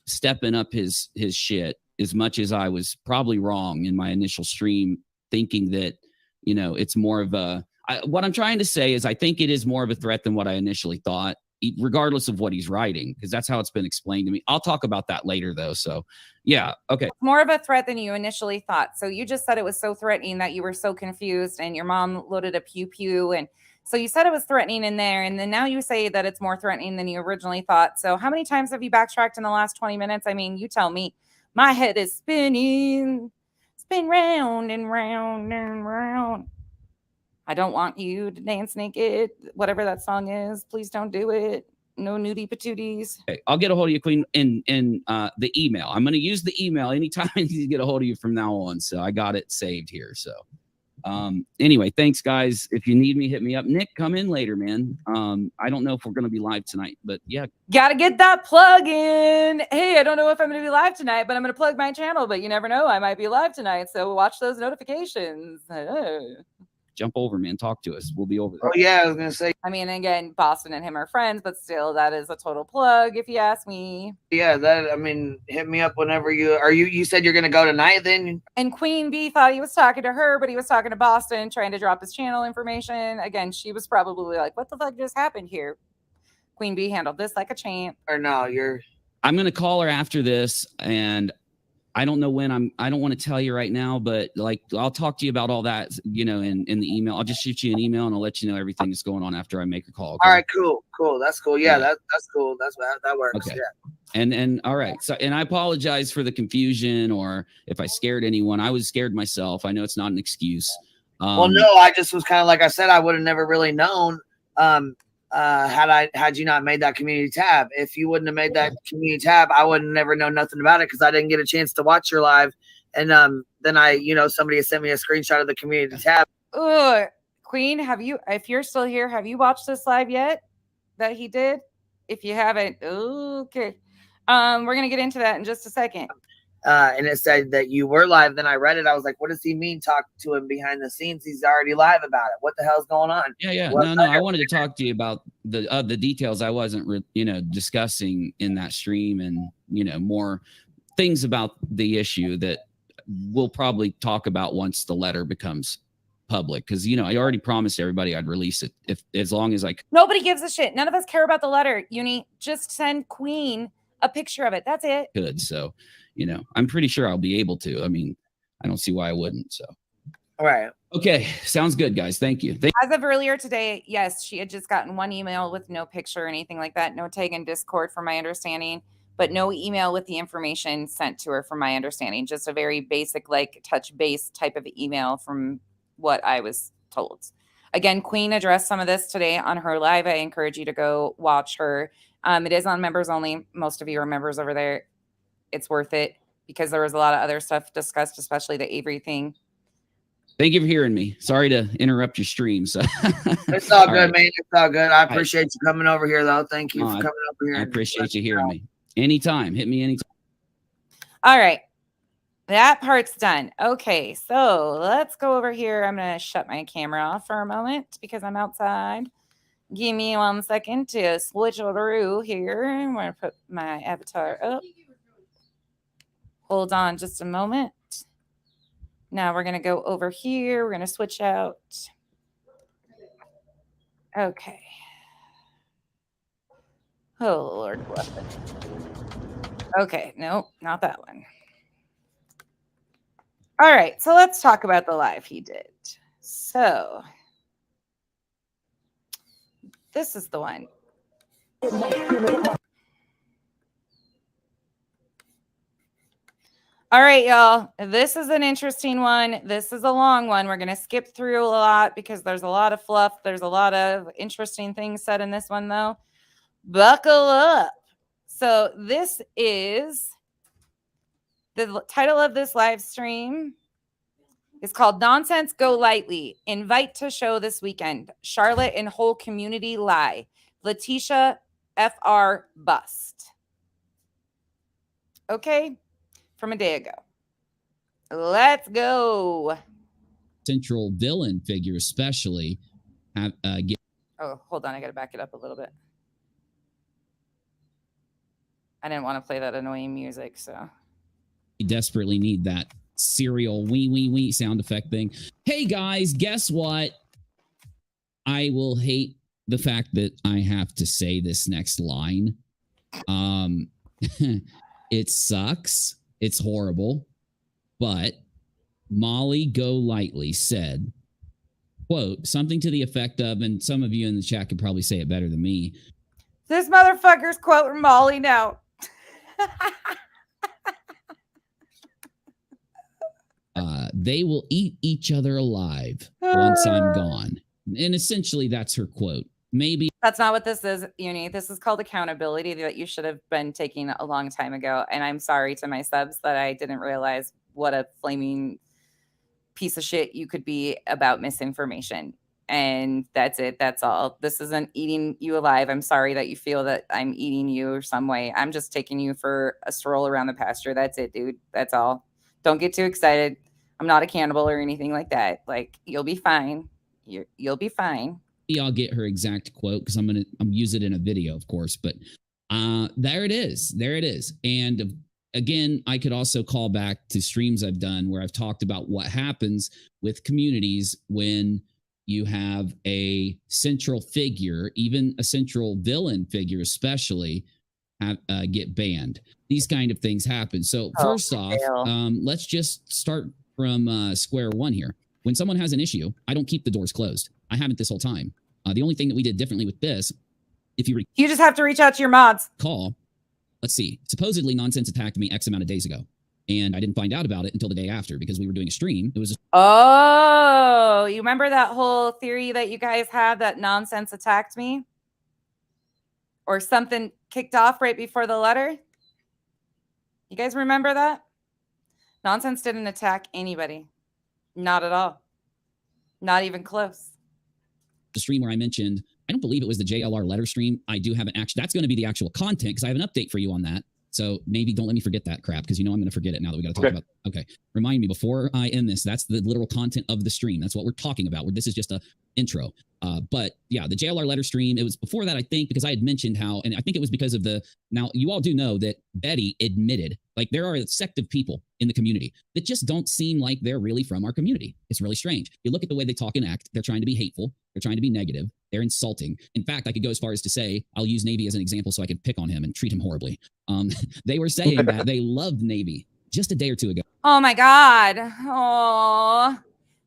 Stepping up his shit as much as I was probably wrong in my initial stream, thinking that it's more of a. What I'm trying to say is I think it is more of a threat than what I initially thought, regardless of what he's writing, because that's how it's been explained to me. I'll talk about that later, though. So, yeah. Okay. More of a threat than you initially thought. So you just said it was so threatening that you were so confused and your mom loaded a pew. And so you said it was threatening in there. And then now you say that it's more threatening than you originally thought. So how many times have you backtracked in the last 20 minutes? I mean, you tell me. My head is spinning. Spin round and round and round. I don't want you to dance naked, whatever that song is. Please don't do it. No nudie patooties. Okay, I'll get a hold of you, Queen, in the email. I'm going to use the email anytime I need to get a hold of you from now on. So I got it saved here. So anyway, thanks, guys. If you need me, hit me up. Nick, come in later, man. I don't know if we're going to be live tonight, but yeah. Got to get that plug in. Hey, I don't know if I'm going to be live tonight, but I'm going to plug my channel. But you never know. I might be live tonight. So watch those notifications. Jump over, man. Talk to us. We'll be over there. Oh, yeah, I was going to say. I mean, again, Boston and him are friends, but still, that is a total plug, if you ask me. Yeah, hit me up whenever you said you're going to go tonight then? And QueenBee thought he was talking to her, but he was talking to Boston, trying to drop his channel information. Again, she was probably like, what the fuck just happened here? QueenBee handled this like a champ. Or no, I'm going to call her after this, and I don't know when I don't want to tell you right now, but I'll talk to you about all that, in the email. I'll just shoot you an email and I'll let you know everything that's going on after I make a call. Okay? All right, cool. That's cool. Yeah, that's cool. That works. Okay. Yeah. And all right. So, and I apologize for the confusion or if I scared anyone. I was scared myself. I know it's not an excuse. Well, no, I just was kind of, like I said, I would have never really known, had you not made that community tab. If you wouldn't have made that community tab, I would have never known nothing about it because I didn't get a chance to watch your live. And then somebody has sent me a screenshot of the community tab. Queen, if you're still here, have you watched this live yet that he did? If you haven't, okay. We're gonna get into that in just a second. And it said that you were live. Then I read it. I was like, what does he mean? Talk to him behind the scenes. He's already live about it. What the hell's going on? Yeah. No. I wanted to talk to you about the details I wasn't, discussing in that stream and, more things about the issue that we'll probably talk about once the letter becomes public. Cause I already promised everybody I'd release it as long as Nobody gives a shit. None of us care about the letter. Uni, just send Queen a picture of it. That's it. Good. So, I'm pretty sure I'll be able to. I mean, I don't see why I wouldn't. So, all right. Okay. Sounds good, guys. Thank you. As of earlier today, yes, she had just gotten one email with no picture or anything like that. No tag in Discord, from my understanding. but no email with the information sent to her from my understanding. Just a very basic, like touch base type of email from what I was told. Again, Queen addressed some of this today on her live. I encourage you to go watch her. It is on members only. Most of you are members over there. It's worth it because there was a lot of other stuff discussed, especially the Avery thing. Thank you for hearing me. Sorry to interrupt your stream. So it's all good, man. It's all good. I appreciate you coming over here, though. Thank you for coming over here. I appreciate you hearing me. Anytime. Hit me anytime. All right. That part's done. Okay, so let's go over here. I'm going to shut my camera off for a moment because I'm outside. Give me 1 second to switch through here. I'm going to put my avatar up. Hold on just a moment. Now we're going to go over here. We're going to switch out. Okay. Oh, Lord bless it. Okay, nope, not that one. All right, so let's talk about the live he did. So this is the one. All right, y'all. This is an interesting one. This is a long one. We're going to skip through a lot because there's a lot of fluff. There's a lot of interesting things said in this one, though. Buckle up. So this is the title of this live stream is called Nonsense Go Lightly. Invite to show this weekend. Charlotte and whole community lie. Letitia FR bust. Okay. From a day ago. Let's go. Central villain figure, especially. Oh, hold on. I got to back it up a little bit. I didn't want to play that annoying music, so. You desperately need that serial wee sound effect thing. Hey, guys, guess what? I will hate the fact that I have to say this next line. It sucks. It's horrible, but Molly Go Lightly said, quote, something to the effect of, and some of you in the chat could probably say it better than me. This motherfucker's quoting Molly now. They will eat each other alive once I'm gone. And essentially that's her quote. Maybe that's not what this is, Uni. This is called accountability that you should have been taking a long time ago. And I'm sorry to my subs that I didn't realize what a flaming piece of shit you could be about misinformation. And that's it. That's all. This isn't eating you alive. I'm sorry that you feel that I'm eating you or some way. I'm just taking you for a stroll around the pasture. That's it, dude. That's all. Don't get too excited. I'm not a cannibal or anything like that. Like, you'll be fine. You'll be fine. I'll get her exact quote because I'm use it in a video, of course. But there it is. And again, I could also call back to streams I've done where I've talked about what happens with communities when you have a central figure, even a central villain figure, especially get banned. These kind of things happen. So first off, let's just start from square one here. When someone has an issue, I don't keep the doors closed. I haven't this whole time. The only thing that we did differently with this, if you just have to reach out to your mods. Call. Let's see. Supposedly, Nonsense attacked me X amount of days ago, and I didn't find out about it until the day after because we were doing a stream. It was. Oh, you remember that whole theory that you guys had that Nonsense attacked me, or something kicked off right before the letter? You guys remember that? Nonsense didn't attack anybody. Not at all. Not even close. The stream where I mentioned, I don't believe it was the JLR letter stream. I do have an action. That's going to be the actual content because I have an update for you on that. So maybe don't let me forget that crap because you know I'm going to forget it now that we got to talk about. Okay. Remind me before I end this. That's the literal content of the stream. That's what we're talking about. This is just a intro. But yeah, the JLR letter stream, it was before that, I think, because I had mentioned how, and I think it was because of now you all do know that Betty admitted, like there are a sect of people in the community that just don't seem like they're really from our community. It's really strange. You look at the way they talk and act. They're trying to be hateful. They're trying to be negative. They're insulting. In fact, I could go as far as to say, I'll use Navy as an example so I can pick on him and treat him horribly. They were saying that they loved Navy just a day or two ago. Oh my God. Oh,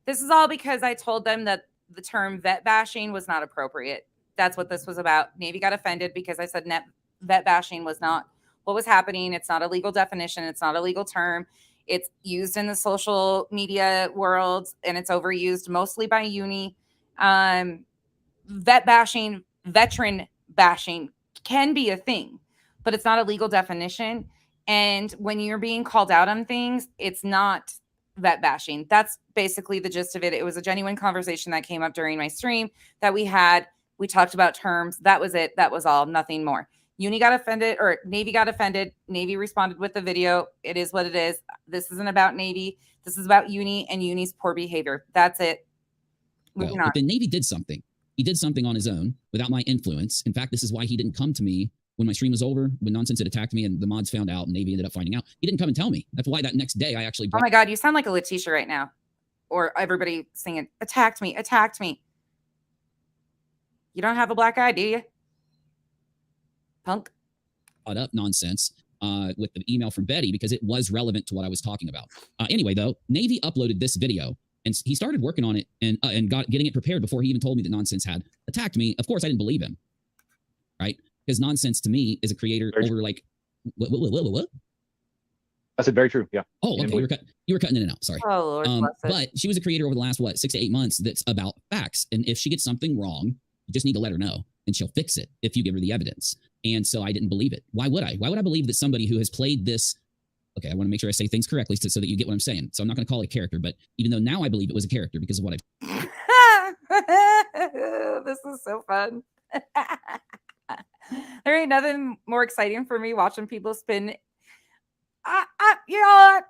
this is all because I told them that the term vet bashing was not appropriate. That's what this was about. Navy got offended because I said vet bashing was not what was happening. It's not a legal definition. It's not a legal term. It's used in the social media world, and it's overused mostly by uni. Vet bashing, veteran bashing can be a thing, but it's not a legal definition. And when you're being called out on things, it's not vet bashing. That's basically the gist of it. It was a genuine conversation that came up during my stream that we had. We talked about terms. That was it. That was all, nothing more. Uni got offended, or Navy got offended. Navy responded with the video. It is what it is. This isn't about Navy. This is about Uni and Uni's poor behavior. That's it. Well, but the Navy did something. He did something on his own without my influence. In fact, this is why he didn't come to me when my stream was over, when Nonsense had attacked me and the mods found out and Navy ended up finding out. He didn't come and tell me. That's why that next day I actually... Oh my God, you sound like a Letitia right now. Or everybody singing, attacked me, attacked me. You don't have a black eye, do you? Punk. Up Nonsense with the email from Betty because it was relevant to what I was talking about. Anyway, though, Navy uploaded this video and he started working on it and getting it prepared before he even told me that Nonsense had attacked me. Of course, I didn't believe him, right? Because Nonsense to me is a creator over like what? I said very true. Yeah. Oh, okay. You were cutting in and out. Sorry. Oh, Lord, but she was a creator over the last 6 to 8 months that's about facts. And if she gets something wrong, you just need to let her know and she'll fix it if you give her the evidence. And so I didn't believe it. Why would I? Why would I believe that somebody who has played this? Okay, I want to make sure I say things correctly so that you get what I'm saying. So I'm not going to call it a character, but even though now I believe it was a character because of what This is so fun. There ain't nothing more exciting for me watching people spin. You know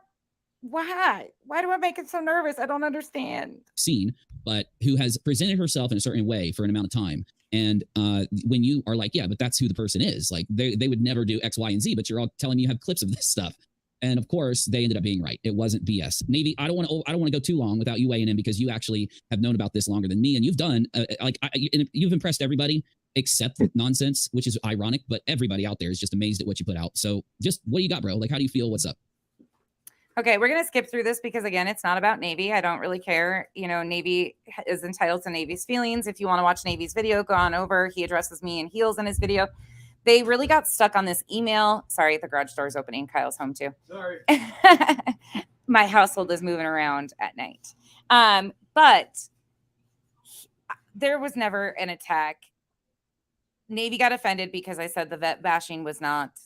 what? Why do I make it so nervous? I don't understand. Seen, but who has presented herself in a certain way for an amount of time. And when you are like, yeah, but that's who the person is. Like they would never do X, Y, and Z, but you're all telling me you have clips of this stuff. And of course, they ended up being right. It wasn't BS. Navy, I don't want to go too long without you weighing in because you actually have known about this longer than me, and you've done you've impressed everybody except Nonsense, which is ironic. But everybody out there is just amazed at what you put out. So, just what do you got, bro? Like, how do you feel? What's up? Okay, we're gonna skip through this because again, it's not about Navy. I don't really care. You know, Navy is entitled to Navy's feelings. If you want to watch Navy's video, go on over. He addresses me in heels in his video. They really got stuck on this email. Sorry, the garage door is opening. Kyle's home too. Sorry. My household is moving around at night. But there was never an attack. Navy got offended because I said the vet bashing was not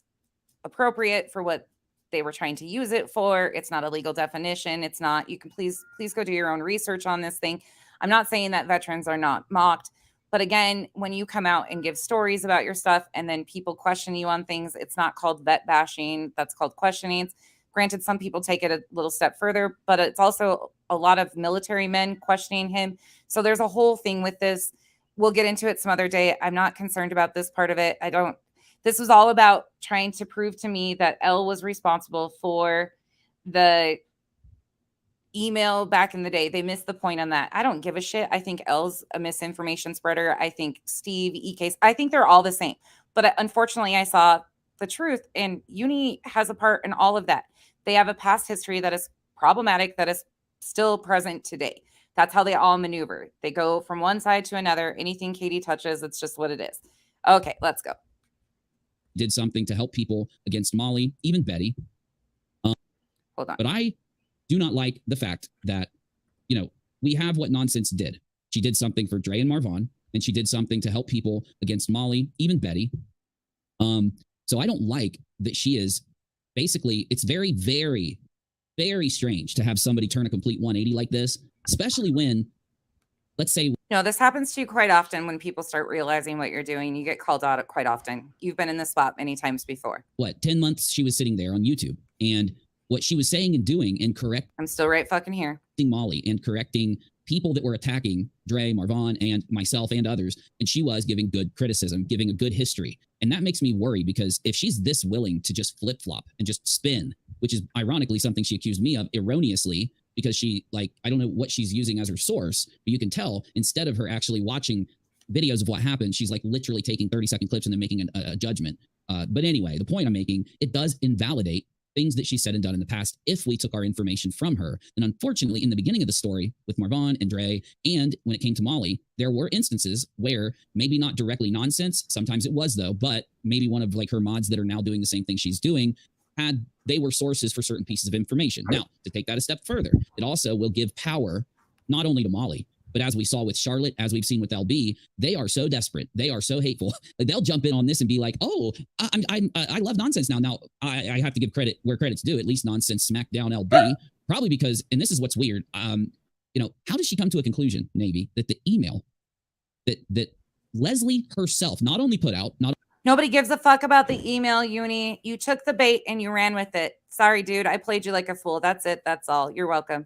appropriate for what they were trying to use it for. It's not a legal definition. It's not. You can please go do your own research on this thing. I'm not saying that veterans are not mocked. But again, when you come out and give stories about your stuff and then people question you on things, it's not called vet bashing. That's called questioning. Granted, some people take it a little step further, but it's also a lot of military men questioning him. So there's a whole thing with this. We'll get into it some other day. I'm not concerned about this part of it. This was all about trying to prove to me that Elle was responsible for the email back in the day. They missed the point on that. I don't give a shit. I think Elle's a misinformation spreader. I think Steve, EK's, I think they're all the same. But unfortunately, I saw the truth, and Uni has a part in all of that. They have a past history that is problematic, that is still present today. That's how they all maneuver. They go from one side to another. Anything Katie touches, it's just what it is. Okay, let's go. Did something to help people against Molly, even Betty. Hold on. But I do not like the fact that, we have what Nonsense did. She did something for Dre and Marvon, and she did something to help people against Molly, even Betty. So I don't like that she is basically, it's very, very, very strange to have somebody turn a complete 180 like this, especially when, let's say. No, this happens to you quite often when people start realizing what you're doing. You get called out quite often. You've been in this spot many times before. 10 months she was sitting there on YouTube, and what she was saying and doing and I'm still right fucking here. Molly and correcting people that were attacking Dre, Marvon, and myself and others. And she was giving good criticism, giving a good history. And that makes me worry because if she's this willing to just flip-flop and just spin, which is ironically something she accused me of erroneously, because she, I don't know what she's using as her source, but you can tell instead of her actually watching videos of what happened, she's literally taking 30-second clips and then making a judgment. But anyway, the point I'm making, it does invalidate things that she said and done in the past if we took our information from her. And unfortunately, in the beginning of the story with Marvon and Dre, and when it came to Molly, there were instances where maybe not directly nonsense, sometimes it was though, but maybe one of like her mods that are now doing the same thing she's doing they were sources for certain pieces of information. Now, to take that a step further, it also will give power not only to Molly, but as we saw with Charlotte, as we've seen with LB, they are so desperate. They are so hateful. They'll jump in on this and be like, oh, I love nonsense now. Now, I have to give credit where credit's due. At least nonsense smacked down LB. Probably because, and this is what's weird, how does she come to a conclusion, Navy, that the email that Leslie herself not only put out, Nobody gives a fuck about the email, Uni. You took the bait and you ran with it. Sorry, dude. I played you like a fool. That's it. That's all. You're welcome.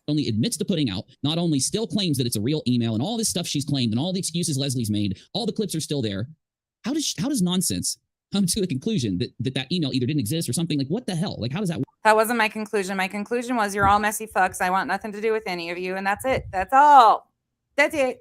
only admits to putting out, not only still claims that it's a real email and all this stuff she's claimed and all the excuses Leslie's made, all the clips are still there. How does nonsense come to a conclusion that email either didn't exist or something? Like, what the hell? Like, how does that work? That wasn't my conclusion. My conclusion was you're all messy fucks. I want nothing to do with any of you. And that's it. That's all. That's it.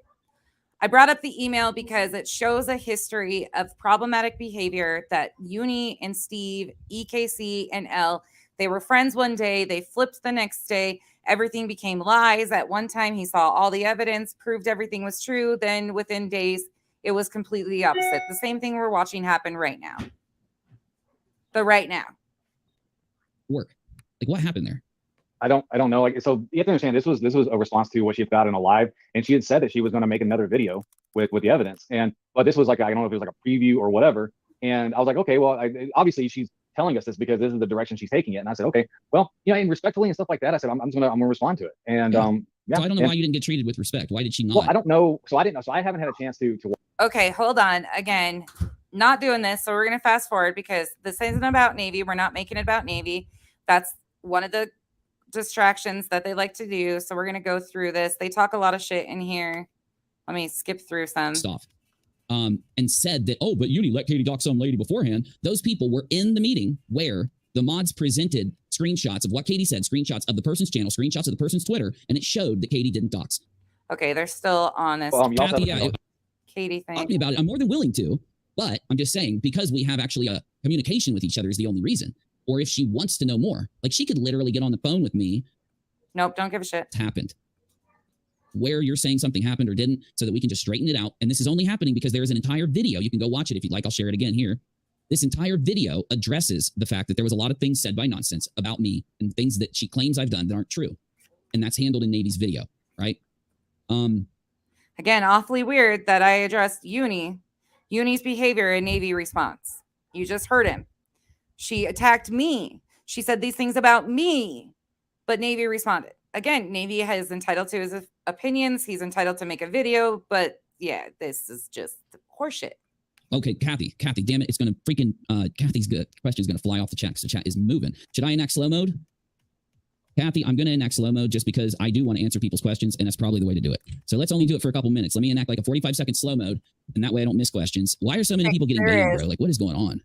I brought up the email because it shows a history of problematic behavior that Uni and Steve, EKC and L, they were friends one day. They flipped the next day. Everything became lies. At one time, he saw all the evidence, proved everything was true. Then within days, it was completely the opposite. The same thing we're watching happen right now. But right now. Work. Like, what happened there? I don't know. Like, so you have to understand, this was a response to what she got in a live, and she had said that she was going to make another video with the evidence. But this was like, I don't know if it was like a preview or whatever. And I was like, okay, well, obviously she's telling us this because this is the direction she's taking it. And I said, okay, well, and respectfully and stuff like that, I said, I'm gonna respond to it. And So I don't know why you didn't get treated with respect. Why did she not? Well, I don't know. So I didn't know. So I haven't had a chance to. Okay, hold on. Again, not doing this. So we're going to fast forward because this isn't about Navy. We're not making it about Navy. That's one of the distractions that they like to do. So we're going to go through this. They talk a lot of shit in here. Let me skip through some stuff. And said that, oh, but Uni let Katie dox some lady beforehand. Those people were in the meeting where the mods presented screenshots of what Katie said, screenshots of the person's channel, screenshots of the person's Twitter, and it showed that Katie didn't dox. Okay, they're still on this. Kathy, Katie thing. Talk me about it. I'm more than willing to, but I'm just saying, because we have actually a communication with each other is the only reason. Or if she wants to know more, like she could literally get on the phone with me. Nope, don't give a shit. It's happened. Where you're saying something happened or didn't, so that we can just straighten it out. And this is only happening because there is an entire video. You can go watch it if you'd like. I'll share it again here. This entire video addresses the fact that there was a lot of things said by nonsense about me and things that she claims I've done that aren't true. And that's handled in Navy's video, right? Again, awfully weird that I addressed Uni's behavior in Navy response. You just heard him. She attacked me. She said these things about me, but Navy responded. Again, Navy is entitled to his opinions. He's entitled to make a video, but yeah, this is just horseshit. Okay, Kathy, damn it. It's going to freaking, Kathy's question is going to fly off the chat because the chat is moving. Should I enact slow mode? Kathy, I'm going to enact slow mode just because I do want to answer people's questions, and that's probably the way to do it. So let's only do it for a couple minutes. Let me enact like a 45-second slow mode, and that way I don't miss questions. Why are so many people getting banned, bro? Like, what is going on?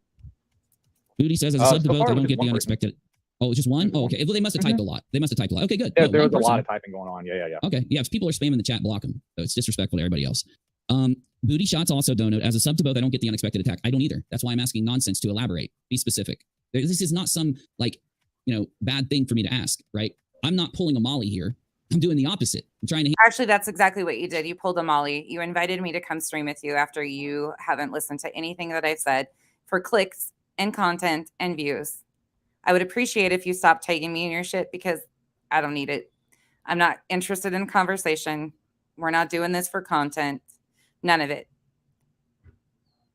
Booty says, as a sub to both, I don't get the unexpected. Oh, it's just one? Oh, okay. Well, they must have typed a lot. Okay, good. Yeah, there was a lot of typing going on. Yeah. Okay. Yeah, if people are spamming the chat, block them. So it's disrespectful to everybody else. Booty Shots also donate. As a sub to both, I don't get the unexpected attack. I don't either. That's why I'm asking nonsense to elaborate. Be specific. This is not some, like, bad thing for me to ask, right? I'm not pulling a Molly here. I'm doing the opposite. I'm trying to... Actually, that's exactly what you did. You pulled a Molly. You invited me to come stream with you after you haven't listened to anything that I've said for clicks and content and views. I would appreciate if you stopped tagging me in your shit because I don't need it. I'm not interested in conversation. We're not doing this for content. None of it.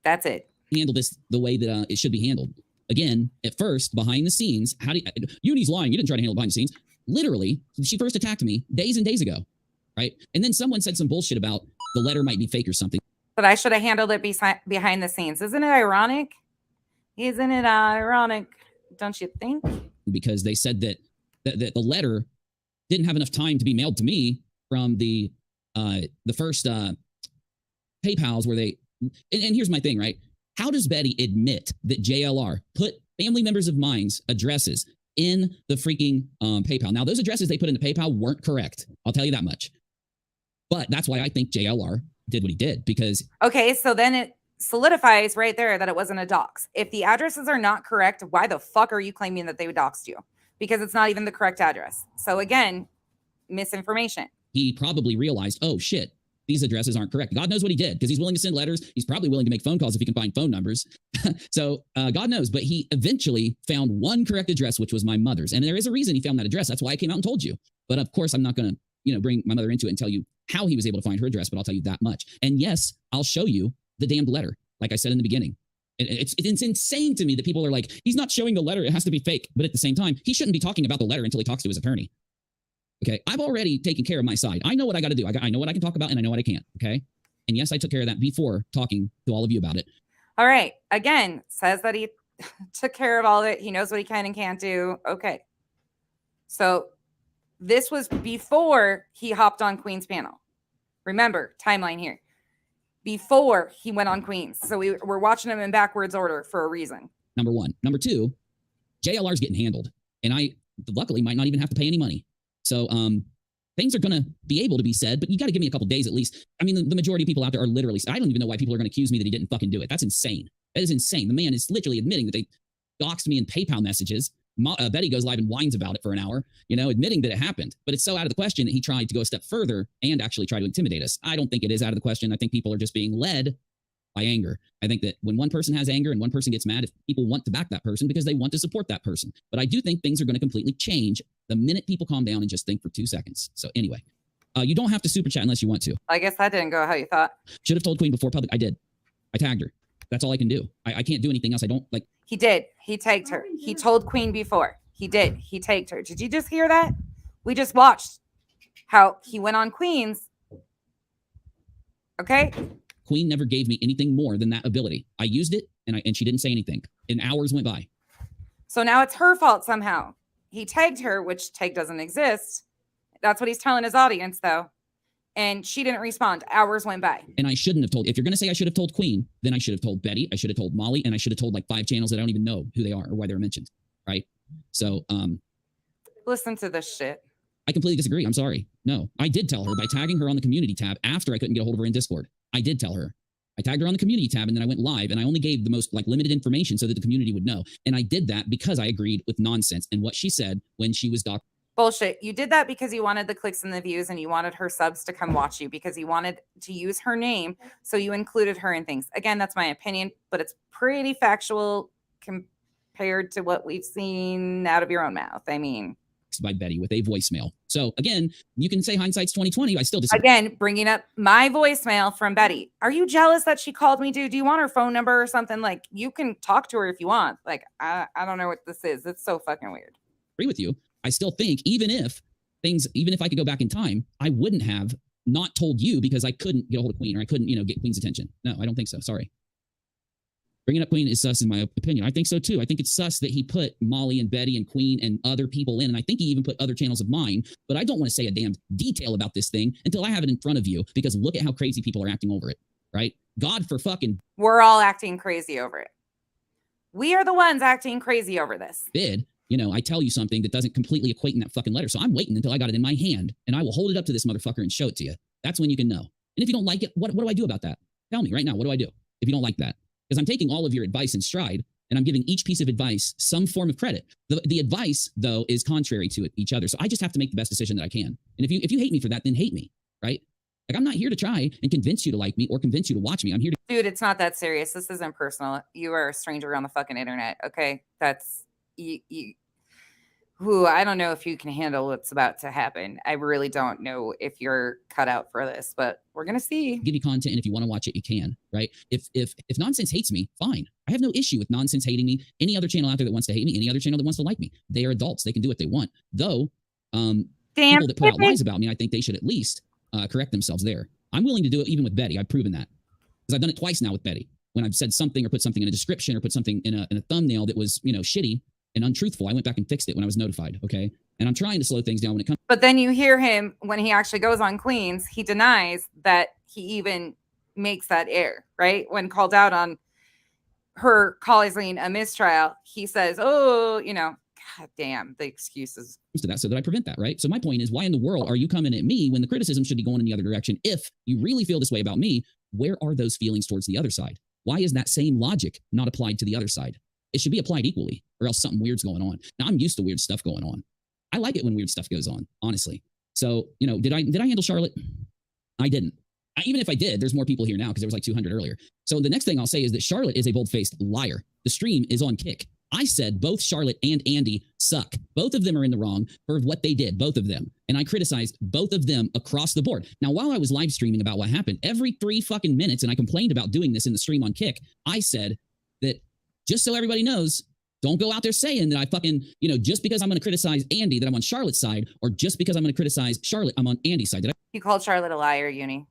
That's it. Handle this the way that it should be handled. Again, at first, behind the scenes, Uni's lying. You didn't try to handle it behind the scenes. Literally, she first attacked me days and days ago, right? And then someone said some bullshit about the letter might be fake or something. But I should have handled it behind the scenes. Isn't it ironic? Isn't it ironic? Don't you think? Because they said that the letter didn't have enough time to be mailed to me from the first PayPals where they... And here's my thing, right? How does Betty admit that JLR put family members of mine's addresses in the freaking PayPal? Now, those addresses they put into PayPal weren't correct. I'll tell you that much. But that's why I think JLR did what he did, because... Okay, so then solidifies right there that it wasn't a dox. If the addresses are not correct, why the fuck are you claiming that they doxed you? Because it's not even the correct address. So again, misinformation. He probably realized, oh shit, these addresses aren't correct. God knows what he did because he's willing to send letters. He's probably willing to make phone calls if he can find phone numbers. So God knows, but he eventually found one correct address, which was my mother's. And there is a reason he found that address. That's why I came out and told you. But of course, I'm not going to, bring my mother into it and tell you how he was able to find her address, but I'll tell you that much. And yes, I'll show you the damned letter. Like I said in the beginning, it's insane to me that people are like, he's not showing the letter. It has to be fake. But at the same time, he shouldn't be talking about the letter until he talks to his attorney. Okay, I've already taken care of my side. I know what I got to do. I know what I can talk about and I know what I can't. Okay. And yes, I took care of that before talking to all of you about it. All right. Again, says that he took care of all of it. He knows what he can and can't do. Okay. So this was before he hopped on Queen's panel. Remember, timeline here. Before he went on Queen's. So we're watching him in backwards order for a reason. Number one. Number two, JLR's getting handled. And I luckily might not even have to pay any money. So things are going to be able to be said, but you got to give me a couple days at least. I mean, the majority of people out there are literally, I don't even know why people are going to accuse me that he didn't fucking do it. That's insane. That is insane. The man is literally admitting that they doxed me in PayPal messages. Betty goes live and whines about it for an hour, admitting that it happened. But it's so out of the question that he tried to go a step further and actually try to intimidate us. I don't think it is out of the question. I think people are just being led by anger. I think that when one person has anger and one person gets mad, if people want to back that person because they want to support that person. But I do think things are going to completely change the minute people calm down and just think for 2 seconds. So anyway, you don't have to super chat unless you want to. I guess that didn't go how you thought. Should have told Queen before public. I did. I tagged her. That's all I can do. I can't do anything else. I don't like. He did. He tagged her. He told Queen before. He did. He tagged her. Did you just hear that? We just watched how he went on Queen's. Okay. Queen never gave me anything more than that ability. I used it and she didn't say anything. And hours went by. So now it's her fault somehow. He tagged her, which tag doesn't exist. That's what he's telling his audience though. And she didn't respond. Hours went by. And I shouldn't have told. If you're going to say I should have told Queen, then I should have told Betty. I should have told Molly. And I should have told like 5 channels that I don't even know who they are or why they're mentioned. Right. So, listen to this shit. I completely disagree. I'm sorry. No, I did tell her by tagging her on the community tab after I couldn't get a hold of her in Discord. I did tell her. I tagged her on the community tab and then I went live and I only gave the most limited information so that the community would know. And I did that because I agreed with nonsense and what she said when she was bullshit. You did that because you wanted the clicks and the views and you wanted her subs to come watch you because you wanted to use her name. So you included her in things. Again, that's my opinion, but it's pretty factual compared to what we've seen out of your own mouth. I mean, by Betty with a voicemail. So again, you can say hindsight's 20/20. I still disagree. Again, bringing up my voicemail from Betty. Are you jealous that she called me, dude? Do you want her phone number or something? Like, you can talk to her if you want. Like, I don't know what this is. It's so fucking weird. Agree with you. I still think even if I could go back in time, I wouldn't have not told you because I couldn't get a hold of Queen or I couldn't, get Queen's attention. No, I don't think so. Sorry. Bringing up Queen is sus in my opinion. I think so too. I think it's sus that he put Molly and Betty and Queen and other people in. And I think he even put other channels of mine, but I don't want to say a damn detail about this thing until I have it in front of you because look at how crazy people are acting over it, right? God for fucking. We're all acting crazy over it. We are the ones acting crazy over this. I tell you something that doesn't completely equate in that fucking letter. So I'm waiting until I got it in my hand and I will hold it up to this motherfucker and show it to you. That's when you can know. And if you don't like it, what do I do about that? Tell me right now. What do I do if you don't like that? Because I'm taking all of your advice in stride and I'm giving each piece of advice some form of credit. The advice, though, is contrary to each other. So I just have to make the best decision that I can. And if you hate me for that, then hate me, right? Like, I'm not here to try and convince you to like me or convince you to watch me. I'm here to... Dude, it's not that serious. This isn't personal. You are a stranger on the fucking internet, okay? That's... I don't know if you can handle what's about to happen. I really don't know if you're cut out for this, but we're going to see. Give you content, and if you want to watch it, you can, right? If Nonsense hates me, fine. I have no issue with Nonsense hating me. Any other channel out there that wants to hate me, any other channel that wants to like me. They are adults. They can do what they want. Though, people that put out lies about me, I think they should at least correct themselves there. I'm willing to do it even with Betty. I've proven that. Because I've done it twice now with Betty. When I've said something or put something in a description or put something in a thumbnail that was, shitty, and untruthful, I went back and fixed it when I was notified, okay? And I'm trying to slow things down when it comes. But then you hear him, when he actually goes on Queen's, he denies that he even makes that error, right? When called out on her causing a mistrial, he says, oh, God damn, the excuses. To that, so that I prevent that, right? So my point is, why in the world are you coming at me when the criticism should be going in the other direction? If you really feel this way about me, where are those feelings towards the other side? Why is that same logic not applied to the other side? It should be applied equally, or else something weird's going on. Now, I'm used to weird stuff going on. I like it when weird stuff goes on, honestly. So, you know, did I handle Charlotte? I didn't. Even if I did, there's more people here now because there was like 200 earlier. So the next thing I'll say is that Charlotte is a bold-faced liar. The stream is on Kick. I said both Charlotte and Andy suck. Both of them are in the wrong for what they did, both of them. And I criticized both of them across the board. Now, while I was live streaming about what happened, every 3 fucking minutes, and I complained about doing this in the stream on Kick, I said that just so everybody knows, don't go out there saying that I fucking, you know, just because I'm going to criticize Andy, that I'm on Charlotte's side, or just because I'm going to criticize Charlotte, I'm on Andy's side. You called Charlotte a liar, Uni.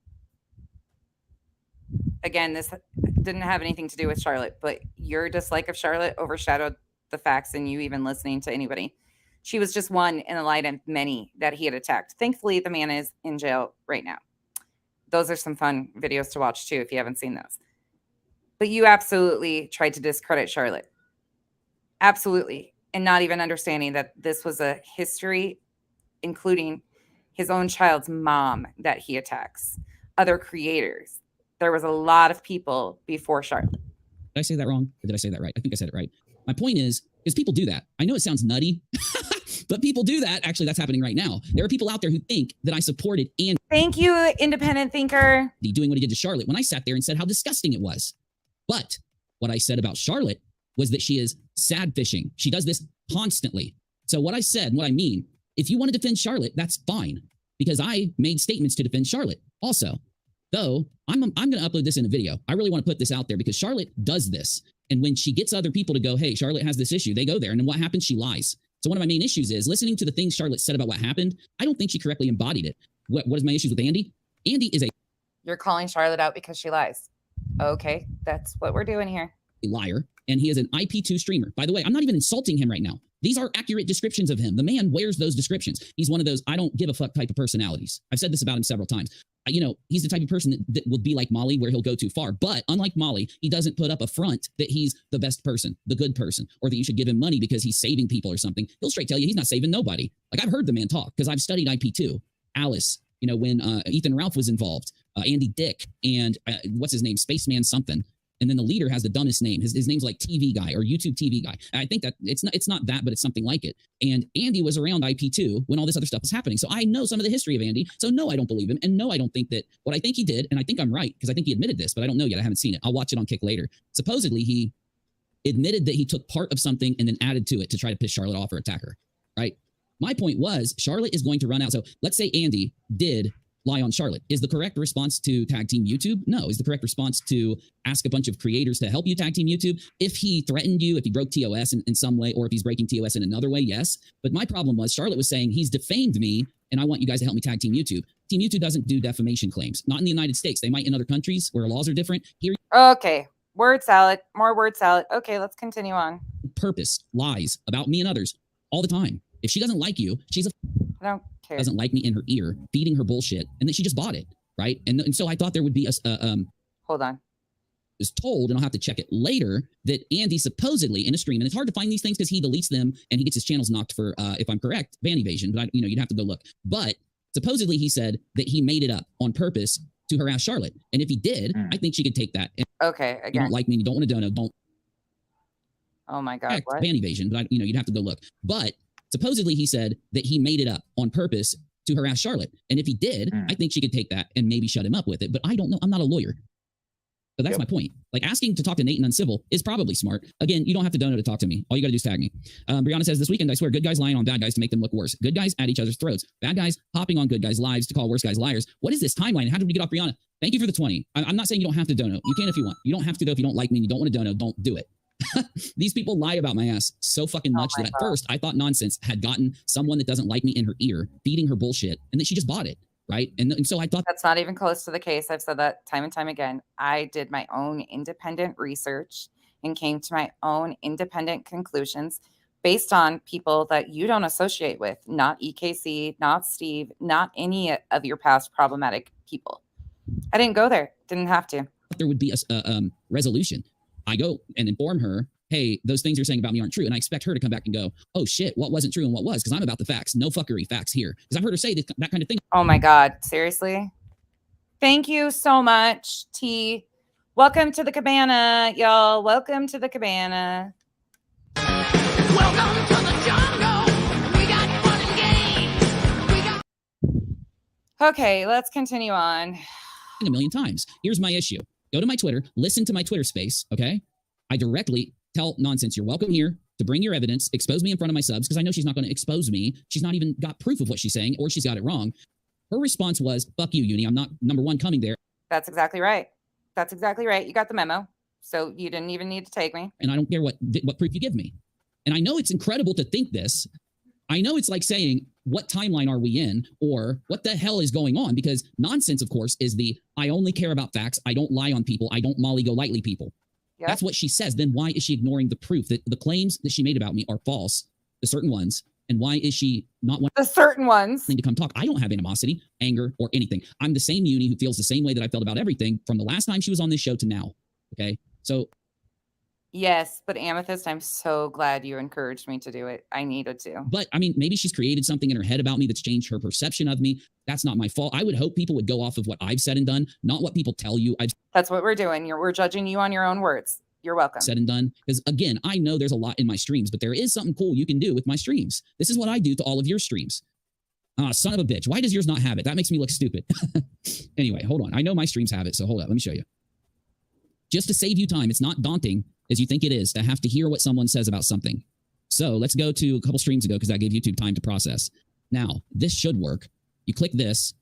Again, this didn't have anything to do with Charlotte, but your dislike of Charlotte overshadowed the facts and you even listening to anybody. She was just one in the light of many that he had attacked. Thankfully, the man is in jail right now. Those are some fun videos to watch too, if you haven't seen those. But you absolutely tried to discredit Charlotte. Absolutely. And not even understanding that this was a history, including his own child's mom that he attacks, other creators. There was a lot of people before Charlotte. Did I say that wrong? Or did I say that right? I think I said it right. My point is people do that. I know it sounds nutty, but people do that. Actually, that's happening right now. There are people out there who think that I supported Andy. Thank you, independent thinker. Doing what he did to Charlotte when I sat there and said how disgusting it was. But what I said about Charlotte was that she is sad fishing. She does this constantly. So what I said, what I mean, if you want to defend Charlotte, that's fine. Because I made statements to defend Charlotte also. Though, I'm going to upload this in a video. I really want to put this out there because Charlotte does this. And when she gets other people to go, hey, Charlotte has this issue, they go there. And then what happens? She lies. So one of my main issues is listening to the things Charlotte said about what happened. I don't think she correctly embodied it. What is my issues with Andy? Andy is a... You're calling Charlotte out because she lies. Okay, that's what we're doing here. Liar. And he is an IP2 streamer. By the way, I'm not even insulting him right now. These are accurate descriptions of him. The man wears those descriptions. He's one of those I don't give a fuck type of personalities. I've said this about him several times. You know, he's the type of person that will be like Molly, where he'll go too far. But unlike Molly, he doesn't put up a front that he's the best person, the good person, or that you should give him money because he's saving people or something. He'll straight tell you he's not saving nobody. Like, I've heard the man talk because I've studied IP2. Alice, you know, when Ethan Ralph was involved, Andy Dick, and what's his name? Spaceman something. And then the leader has the dumbest name. His name's like TV guy or YouTube TV guy. And I think that it's not that, but it's something like it. And Andy was around IP2 when all this other stuff was happening. So I know some of the history of Andy. So no, I don't believe him. And no, I don't think that what I think he did, and I think I'm right, because I think he admitted this, but I don't know yet. I haven't seen it. I'll watch it on Kick later. Supposedly, he admitted that he took part of something and then added to it to try to piss Charlotte off or attack her, right? My point was, Charlotte is going to run out. So let's say Andy did lie on Charlotte. Is the correct response to tag team YouTube? No. Is the correct response to ask a bunch of creators to help you tag team YouTube? If he threatened you, if he broke TOS in some way, or if he's breaking TOS in another way, yes. But my problem was Charlotte was saying he's defamed me and I want you guys to help me tag team YouTube. Team YouTube doesn't do defamation claims. Not in the United States. They might in other countries where laws are different. Here. Okay. Word salad. More word salad. Okay, let's continue on. Purpose lies about me and others all the time. If she doesn't like you, she's a... I don't care. Doesn't like me in her ear, feeding her bullshit, and then she just bought it, right? And so I thought there would be Hold on. Was told, and I'll have to check it later, that Andy supposedly in a stream, and it's hard to find these things because he deletes them and he gets his channels knocked for, if I'm correct, ban evasion. But you'd have to go look. But supposedly he said that he made it up on purpose to harass Charlotte, and if he did, I think she could take that. And okay, again. You don't like me, and you don't want to dono, don't. Oh my God! What? Ban evasion, but you'd have to go look. But supposedly he said that he made it up on purpose to harass Charlotte. And if he did, I think she could take that and maybe shut him up with it. But I don't know. I'm not a lawyer. But that's my point. Like, asking to talk to Nate and Uncivil is probably smart. Again, you don't have to donate to talk to me. All you got to do is tag me. Brianna says, this weekend, I swear, good guys lying on bad guys to make them look worse. Good guys at each other's throats. Bad guys hopping on good guys' lives to call worse guys liars. What is this timeline? How did we get off Brianna? Thank you for the 20. I'm not saying you don't have to donate. You can if you want. You don't have to, though. If you don't like me and you don't want to donate, don't do it. These people lie about my ass so fucking much that at first I thought Nonsense had gotten someone that doesn't like me in her ear, feeding her bullshit, and that she just bought it, right? And so I thought that's not even close to the case. I've said that time and time again. I did my own independent research and came to my own independent conclusions based on people that you don't associate with, not EKC, not Steve, not any of your past problematic people. I didn't go there. Didn't have to. There would be a resolution. I go and inform her, hey, those things you're saying about me aren't true. And I expect her to come back and go, oh shit, what wasn't true and what was? Because I'm about the facts. No fuckery, facts here. Because I've heard her say that kind of thing. Oh my God, seriously? Thank you so much, T. Welcome to the cabana, y'all. Welcome to the cabana. Welcome to the jungle. We got fun and games. We got. Okay, let's continue on. A million times. Here's my issue. Go to my Twitter, listen to my Twitter space, okay? I directly tell Nonsense, you're welcome here to bring your evidence, expose me in front of my subs, because I know she's not going to expose me. She's not even got proof of what she's saying, or she's got it wrong. Her response was, fuck you, Uni. I'm not, number one, coming there. That's exactly right. That's exactly right. You got the memo. So you didn't even need to take me. And I don't care what proof you give me. And I know it's incredible to think this. I know it's like saying, what timeline are we in? Or what the hell is going on? Because Nonsense, of course, is the, I only care about facts. I don't lie on people. I don't Molly go lightly people. Yep. That's what she says. Then why is she ignoring the proof that the claims that she made about me are false, the certain ones? And why is she not wanting the certain ones to come talk? I don't have animosity, anger, or anything. I'm the same Uni who feels the same way that I felt about everything from the last time she was on this show to now. Okay. So. Yes, but Amethyst, I'm so glad you encouraged me to do it. I needed to. But I mean, maybe she's created something in her head about me that's changed her perception of me. That's not my fault. I would hope people would go off of what I've said and done, not what people tell you. That's what we're doing. We're judging you on your own words. You're welcome. Said and done. Because again, I know there's a lot in my streams, but there is something cool you can do with my streams. This is what I do to all of your streams. Son of a bitch. Why does yours not have it? That makes me look stupid. Anyway, hold on. I know my streams have it, so hold up. Let me show you. Just to save you time, it's not daunting as you think it is to have to hear what someone says about something. So let's go to a couple streams ago because that gave YouTube time to process. Now, this should work. You click this.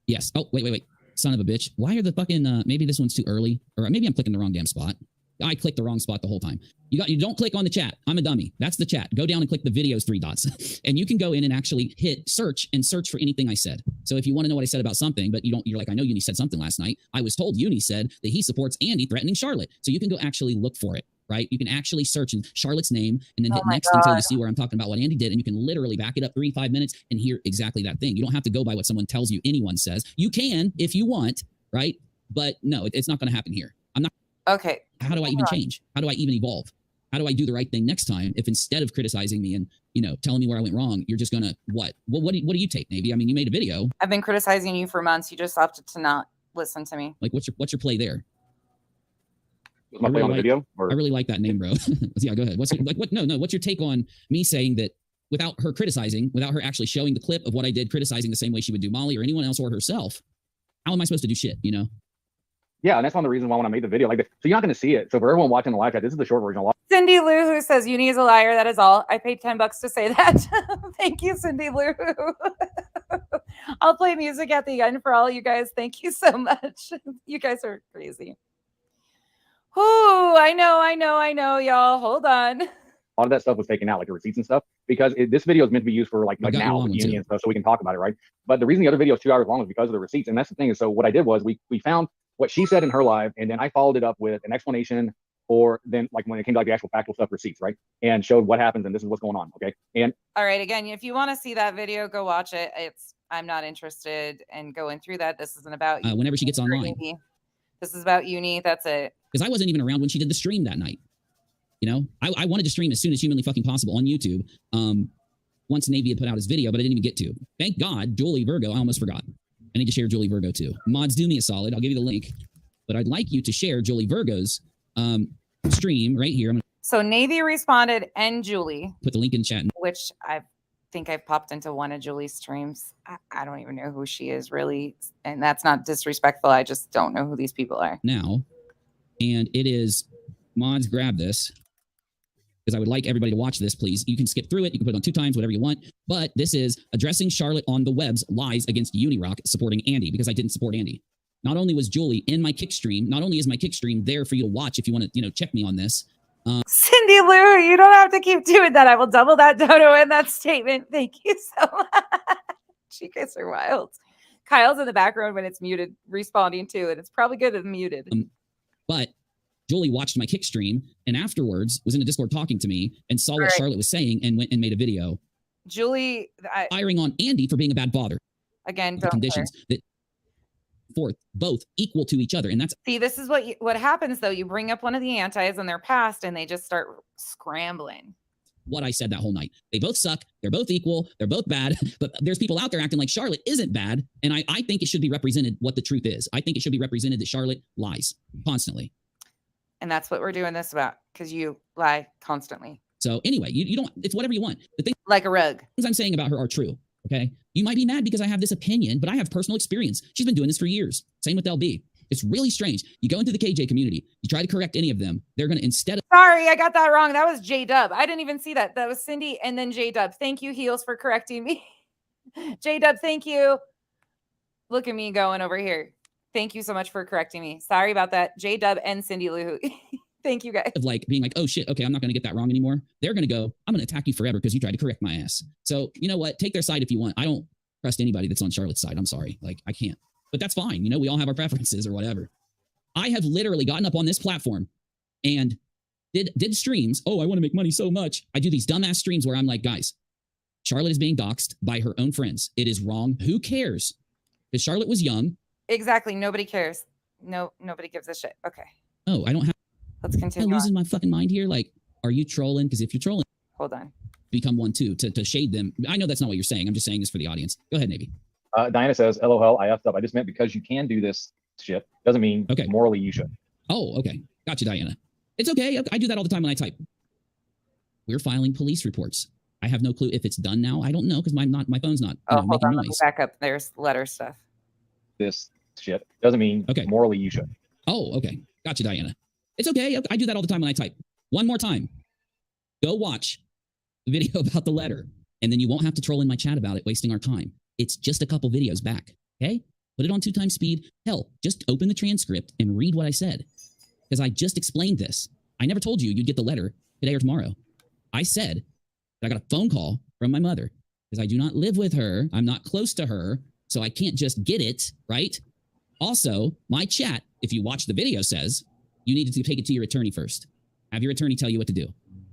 Yes. Oh, wait. Son of a bitch. Why are the fucking, maybe this one's too early, or maybe I'm clicking the wrong damn spot. I clicked the wrong spot the whole time. You don't click on the chat. I'm a dummy. That's the chat. Go down and click the videos 3 dots. And you can go in and actually hit search and search for anything I said. So if you want to know what I said about something, but you're like, I know Uni said something last night. I was told Uni said that he supports Andy threatening Charlotte. So you can go actually look for it, right? You can actually search in Charlotte's name and then hit next until you see where I'm talking about what Andy did. And you can literally back it up 3-5 minutes and hear exactly that thing. You don't have to go by what someone tells you anyone says. You can if you want, right? But no, it's not going to happen here. I'm not. Okay. How do I even change? How do I even evolve? How do I do the right thing next time if instead of criticizing me and, telling me where I went wrong, you're just going to what? Well, what do you take, Navy? I mean, you made a video. I've been criticizing you for months. You just opted to not listen to me. Like, what's your play there? Was my play on the video? Or? I really like that name, bro. Yeah, go ahead. What's your take on me saying that without her criticizing, without her actually showing the clip of what I did, criticizing the same way she would do Molly or anyone else or herself, how am I supposed to do shit, Yeah, and that's one of the reasons why when I made the video like this. So you're not going to see it. So for everyone watching the live chat, this is the short version. Cindy Lou, who says Uni is a liar. That is all. I paid $10 to say that. Thank you, Cindy Lou. I'll play music at the end for all you guys. Thank you so much. You guys are crazy. Oh, I know, y'all. Hold on. A lot of that stuff was taken out, like the receipts and stuff, because this video is meant to be used for like now with Uni and stuff, so we can talk about it, right? But the reason the other video is 2 hours long is because of the receipts, and that's the thing. Is so what I did was we found what she said in her live, and then I followed it up with an explanation, or then like when it came to like the actual factual stuff, receipts, right? And showed what happens and this is what's going on, okay? And all right, again, if you want to see that video, go watch it. I'm not interested in going through that. This isn't about you. Whenever she gets online. This is about Uni. That's it. Because I wasn't even around when she did the stream that night. I wanted to stream as soon as humanly fucking possible on YouTube. Once Navy had put out his video, but I didn't even get to. Thank God, Julie Virgo. I almost forgot. I need to share Julie Virgo too. Mods, do me a solid. I'll give you the link, but I'd like you to share Julie Virgo's stream right here. So Navy responded and Julie. Put the link in the chat. Which I think I've popped into one of Julie's streams. I don't even know who she is really. And that's not disrespectful. I just don't know who these people are. Now, and it is, mods, grab this. Because I would like everybody to watch this, please. You can skip through it. You can put it on 2 times, whatever you want. But this is addressing Charlotte on the web's lies against Unirock supporting Andy, because I didn't support Andy. Not only was Julie in my kick stream, not only is my kick stream there for you to watch if you want to, check me on this. Cindy Lou, you don't have to keep doing that. I will double that dono in that statement. Thank you so much. You guys are wild. Kyle's in the background when it's muted, responding too, and it's probably good if muted. But Julie watched my kick stream and afterwards was in the Discord talking to me and saw what Charlotte was saying and went and made a video. Julie, firing on Andy for being a bad father. Again, the conditions that forth both equal to each other, and that's this is what happens though. You bring up one of the antis in their past, and they just start scrambling. what I said that whole night. They both suck. They're both equal. They're both bad. But there's people out there acting like Charlotte isn't bad. And I think it should be represented what the truth is. I think it should be represented that Charlotte lies constantly. And that's what we're doing this about, because you lie constantly. So anyway, you don't, it's whatever you want. The thing, like a rug. Things I'm saying about her are true. Okay. You might be mad because I have this opinion, but I have personal experience. She's been doing this for years. Same with LB. It's really strange. You go into the KJ community, you try to correct any of them. They're going to, instead of. Sorry, I got that wrong. That was J-Dub. I didn't even see that. That was Cindy and then J-Dub. Thank you, Heels, for correcting me. J-Dub, thank you. Look at me going over here. Thank you so much for correcting me. Sorry about that. J-Dub and Cindy Lou. Thank you, guys. Of like being like, oh shit, okay, I'm not going to get that wrong anymore. They're going to go, I'm going to attack you forever because you tried to correct my ass. So you know what? Take their side if you want. I don't trust anybody that's on Charlotte's side. I'm sorry. Like, I can't. But that's fine. You know, we all have our preferences or whatever. I have literally gotten up on this platform and did streams. Oh, I want to make money so much. I do these dumbass streams where I'm like, guys, Charlotte is being doxxed by her own friends. It is wrong. Who cares? Because Charlotte was young. Exactly. Nobody cares. No, nobody gives a shit. Okay. Oh, I don't have. Let's continue. I'm losing my fucking mind here. Like, are you trolling? Because if you're trolling, hold on. Become one too to shade them. I know that's not what you're saying. I'm just saying this for the audience. Go ahead, Navy. Diana says, "LOL, I effed up. I just meant because you can do this shit doesn't mean morally you should." Oh, okay. Gotcha, Diana. It's okay. I do that all the time when I type. We're filing police reports. I have no clue if it's done now. I don't know because my phone's not hold on. Let me back up. There's letter stuff. This shit doesn't mean morally you should. Oh, okay. Gotcha, Diana. It's okay. I do that all the time when I type. One more time. Go watch the video about the letter, and then you won't have to troll in my chat about it, wasting our time. It's just a couple videos back, okay? Put it on 2x speed. Hell, just open the transcript and read what I said, because I just explained this. I never told you you'd get the letter today or tomorrow. I said that I got a phone call from my mother, because I do not live with her. I'm not close to her, so I can't just get it, right? Also, my chat, if you watch the video, says you need to take it to your attorney first. Have your attorney tell you what to do.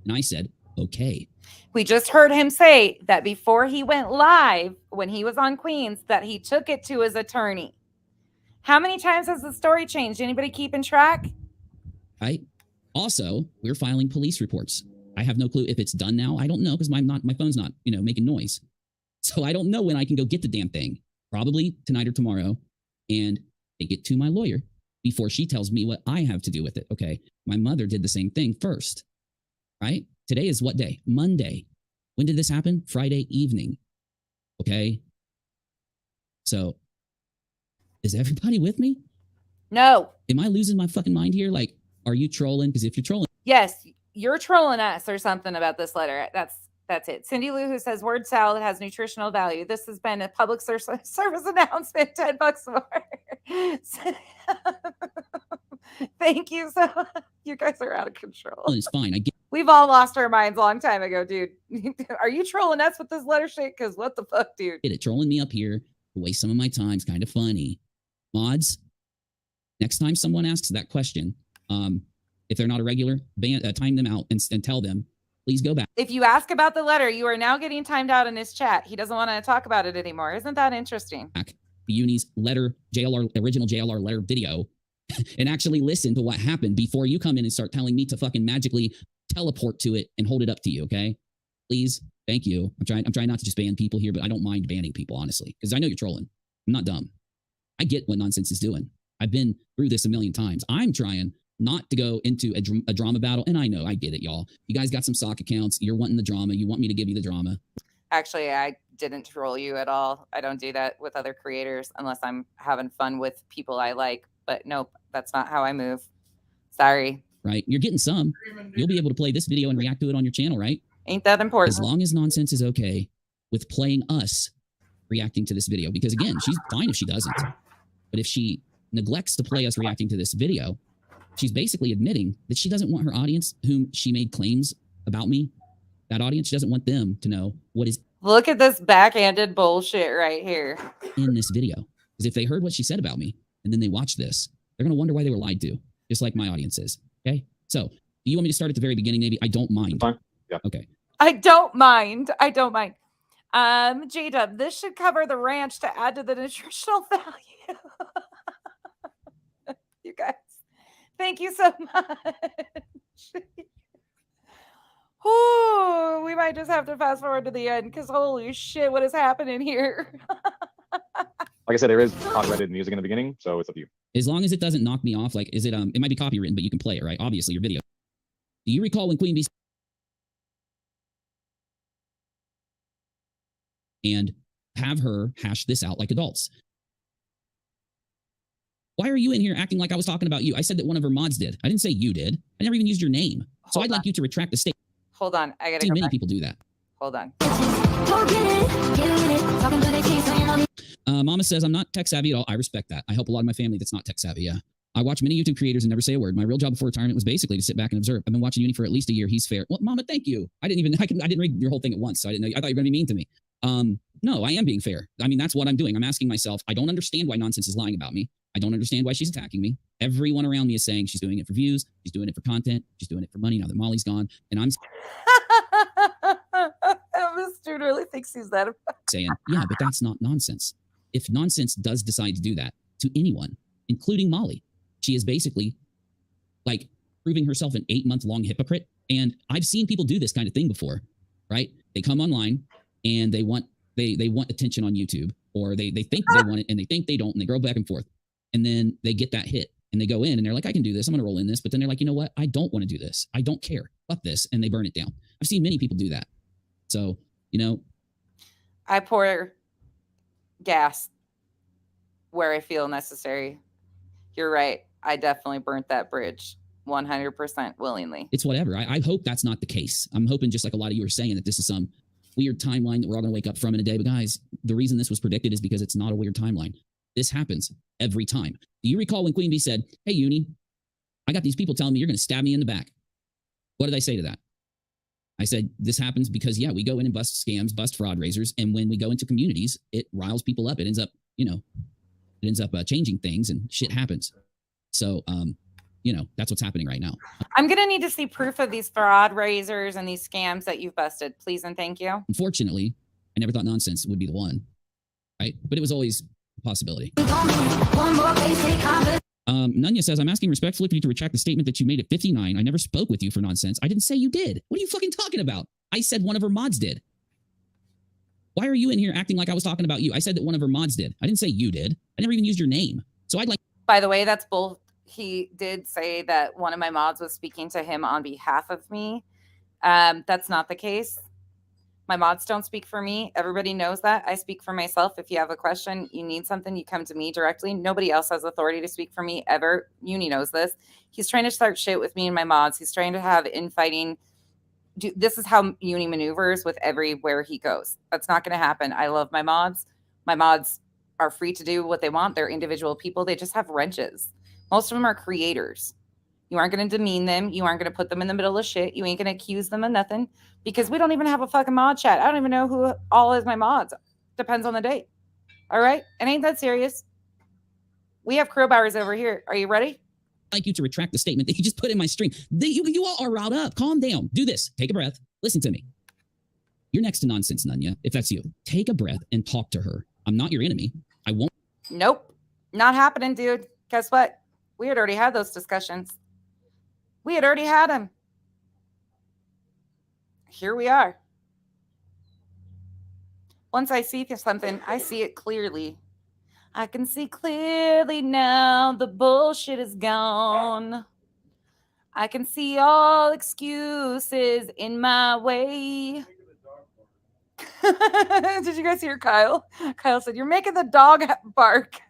And I said, okay. We just heard him say that before he went live, when he was on Queens, that he took it to his attorney. How many times has the story changed? Anybody keeping track? Also, we're filing police reports. I have no clue if it's done now. I don't know because my phone's not, making noise. So I don't know when I can go get the damn thing. Probably tonight or tomorrow, and take it to my lawyer before she tells me what I have to do with it. Okay. My mother did the same thing first, right? Today is what day? Monday. When did this happen? Friday evening. Okay. So is everybody with me? No. Am I losing my fucking mind here? Like, are you trolling? Because if you're trolling. Yes, you're trolling us or something about this letter. That's it. Cindy Lou, who says word salad has nutritional value. This has been a public service announcement. $10 more. Thank you so much. You guys are out of control. It's fine. We've all lost our minds a long time ago, dude. Are you trolling us with this letter shit? Because what the fuck, dude? Get it. Trolling me up here to waste some of my time is kind of funny. Mods, next time someone asks that question, if they're not a regular, time them out and tell them, please go back. If you ask about the letter, you are now getting timed out in his chat. He doesn't want to talk about it anymore. Isn't that interesting? The Uni's letter, original JLR letter video, and actually listen to what happened before you come in and start telling me to fucking magically teleport to it and hold it up to you, okay? Please, thank you. I'm trying not to just ban people here, but I don't mind banning people, honestly, because I know you're trolling. I'm not dumb. I get what nonsense is doing. I've been through this a million times. I'm trying not to go into a drama battle, and I know, I get it, y'all. You guys got some sock accounts. You're wanting the drama. You want me to give you the drama. Actually, I didn't troll you at all. I don't do that with other creators unless I'm having fun with people I like. But nope, that's not how I move. Sorry. Right? You're getting some. You'll be able to play this video and react to it on your channel, right? Ain't that important? As long as nonsense is okay with playing us reacting to this video. Because again, she's fine if she doesn't. But if she neglects to play us reacting to this video, she's basically admitting that she doesn't want her audience, whom she made claims about me, that audience, she doesn't want them to know what is. Look at this backhanded bullshit right here. In this video. Because if they heard what she said about me, and then they watch this, they're going to wonder why they were lied to, just like my audience is. Okay? So, do you want me to start at the very beginning, maybe? I don't mind. Fine. Yeah. Okay. I don't mind. J-Dub, this should cover the ranch to add to the nutritional value. You guys. Thank you so much. Ooh, we might just have to fast forward to the end because holy shit, what is happening here? Like I said, there is copyrighted music in the beginning, so it's up to you. As long as it doesn't knock me off, like, is it, it might be copywritten, but you can play it, right? Obviously, your video. Do you recall when QueenBee and have her hash this out like adults? Why are you in here acting like I was talking about you? I said that one of her mods did. I didn't say you did. I never even used your name. So I'd like you to retract the statement. Hold on. I gotta See go many back. people do that. Hold on. Mama says, I'm not tech savvy at all. I respect that. I help a lot of my family that's not tech savvy, yeah. I watch many YouTube creators and never say a word. My real job before retirement was basically to sit back and observe. I've been watching Uni for at least a year. He's fair. Well, Mama, thank you. I didn't read your whole thing at once, so I didn't know. I thought you were going to be mean to me. No, I am being fair. I mean, that's what I'm doing. I'm asking myself, I don't understand why Nonsense is lying about me. I don't understand why she's attacking me. Everyone around me is saying she's doing it for views. She's doing it for content. She's doing it for money now that Molly's gone. And I'm This dude really thinks he's that. saying, yeah, but that's not Nonsense. If Nonsense does decide to do that to anyone, including Molly, she is basically like proving herself an 8-month-long hypocrite. And I've seen people do this kind of thing before, right? They come online and they want attention on YouTube, or they think they want it and they think they don't, and they go back and forth. And then they get that hit and they go in and they're like, I can do this. I'm going to roll in this. But then they're like, you know what? I don't want to do this. I don't care. Fuck this. And they burn it down. I've seen many people do that. So, you know, I pour gas where I feel necessary. You're right. I definitely burnt that bridge 100% willingly. It's whatever. I hope that's not the case. I'm hoping, just like a lot of you are saying, that this is some weird timeline that we're all going to wake up from in a day. But guys, the reason this was predicted is because it's not a weird timeline. This happens every time. Do you recall when QueenBee said, hey, Uni, I got these people telling me you're going to stab me in the back? What did I say to that? I said, this happens because, yeah, we go in and bust scams, bust fraud raisers. And when we go into communities, it riles people up. It ends up, changing things and shit happens. So, that's what's happening right now. I'm going to need to see proof of these fraud raisers and these scams that you've busted. Please and thank you. Unfortunately, I never thought Nonsense would be the one, right? But it was always a possibility. Nunya says, I'm asking respectfully for you to retract the statement that you made at 59. I never spoke with you for Nonsense. I didn't say you did. What are you fucking talking about? I said one of her mods did. Why are you in here acting like I was talking about you? I said that one of her mods did. I didn't say you did. I never even used your name. So I'd like... By the way, that's bull. He did say that one of my mods was speaking to him on behalf of me. That's not the case. My mods don't speak for me. Everybody knows that. I speak for myself. If you have a question, you need something, you come to me directly. Nobody else has authority to speak for me ever. Uni knows this. He's trying to start shit with me and my mods. He's trying to have infighting. This is how Uni maneuvers with everywhere he goes. That's not going to happen. I love my mods. My mods are free to do what they want. They're individual people. They just have wrenches. Most of them are creators. You aren't going to demean them. You aren't going to put them in the middle of shit. You ain't going to accuse them of nothing because we don't even have a fucking mod chat. I don't even know who all is my mods. Depends on the day. All right? It ain't that serious. We have crowbars over here. Are you ready? I'd like you to retract the statement that you just put in my stream. You all are riled up. Calm down. Do this. Take a breath. Listen to me. You're next to Nonsense, Nunya, if that's you. Take a breath and talk to her. I'm not your enemy. I won't. Nope. Not happening, dude. Guess what? We had already had those discussions. We had already had them. Here we are. Once I see something, I see it clearly. I can see clearly now the bullshit is gone. I can see all excuses in my way. Did you guys hear Kyle? Kyle said, you're making the dog bark.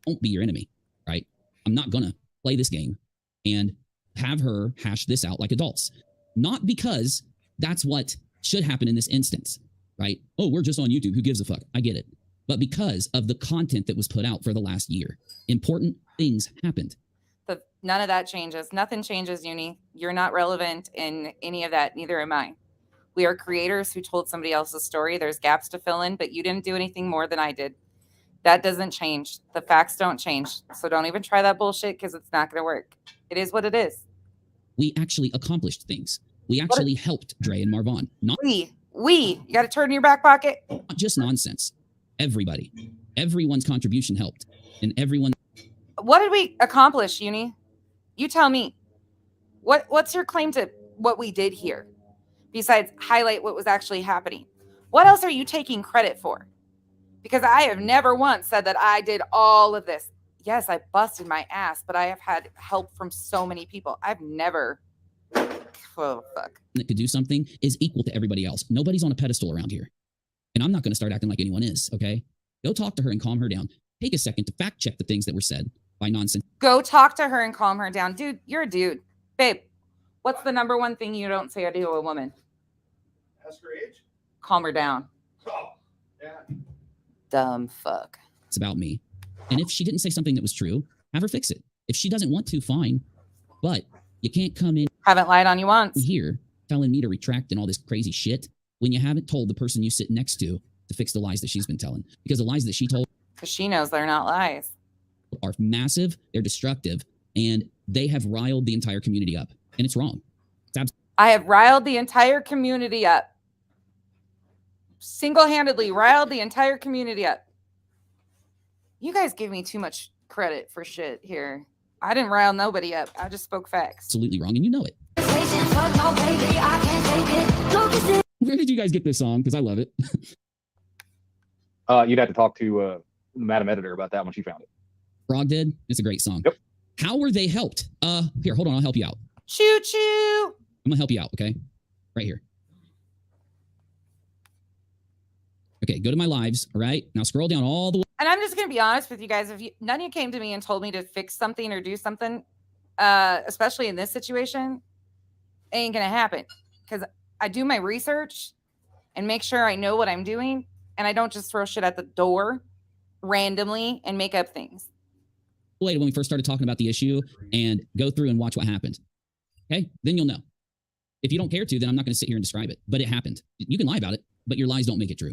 Won't be your enemy, right? I'm not going to play this game and have her hash this out like adults. Not because that's what should happen in this instance, right? Oh, we're just on YouTube. Who gives a fuck? I get it. But because of the content that was put out for the last year, important things happened. None of that changes. Nothing changes, Uni. You're not relevant in any of that. Neither am I. We are creators who told somebody else's story. There's gaps to fill in, but you didn't do anything more than I did. That doesn't change. The facts don't change. So don't even try that bullshit because it's not going to work. It is what it is. We actually accomplished things. We actually helped Dre and Marvon. Not you got to turn in your back pocket. Not just Nonsense. Everybody. Everyone's contribution helped. And everyone. What did we accomplish, Uni? You tell me. What's your claim to what we did here? besides highlight what was actually happening? What else are you taking credit for? Because I have never once said that I did all of this. Yes, I busted my ass, but I have had help from so many people. I've never, oh, fuck. That could do something is equal to everybody else. Nobody's on a pedestal around here. And I'm not going to start acting like anyone is, okay? Go talk to her and calm her down. Take a second to fact check the things that were said by nonsense. Go talk to her and calm her down. Dude, you're a dude. Babe, what's the number one thing you don't say to a woman? Ask her age? Calm her down. Oh, yeah. Dumb fuck. It's about me. And if she didn't say something that was true, have her fix it. If she doesn't want to, fine. But you can't come in Haven't lied on you once. here telling me to retract and all this crazy shit when you haven't told the person you sit next to fix the lies that she's been telling. Because the lies that she told Because she knows they're not lies. are massive, they're destructive, and they have riled the entire community up. And it's wrong. It's I have riled the entire community up. Single-handedly riled the entire community up. You guys give me too much credit for shit here. I didn't rile nobody up. I just spoke facts. absolutely wrong, and you know it. Where did you guys get this song? Because I love it. You'd have to talk to Madam Editor about that when she found it. Frog did. It's a great song. Yep. How were they helped? Here, hold on. I'll help you out. Choo choo. I'm gonna help you out. Okay, right here. Okay, go to my lives. All right, now scroll down all the way. And I'm just gonna be honest with you guys. If none of you came to me and told me to fix something or do something, especially in this situation, it ain't gonna happen. Because I do my research and make sure I know what I'm doing, and I don't just throw shit at the door randomly and make up things. When we first started talking about the issue, and go through and watch what happened. Okay, then you'll know. If you don't care to, then I'm not going to sit here and describe it. But it happened. You can lie about it, but your lies don't make it true.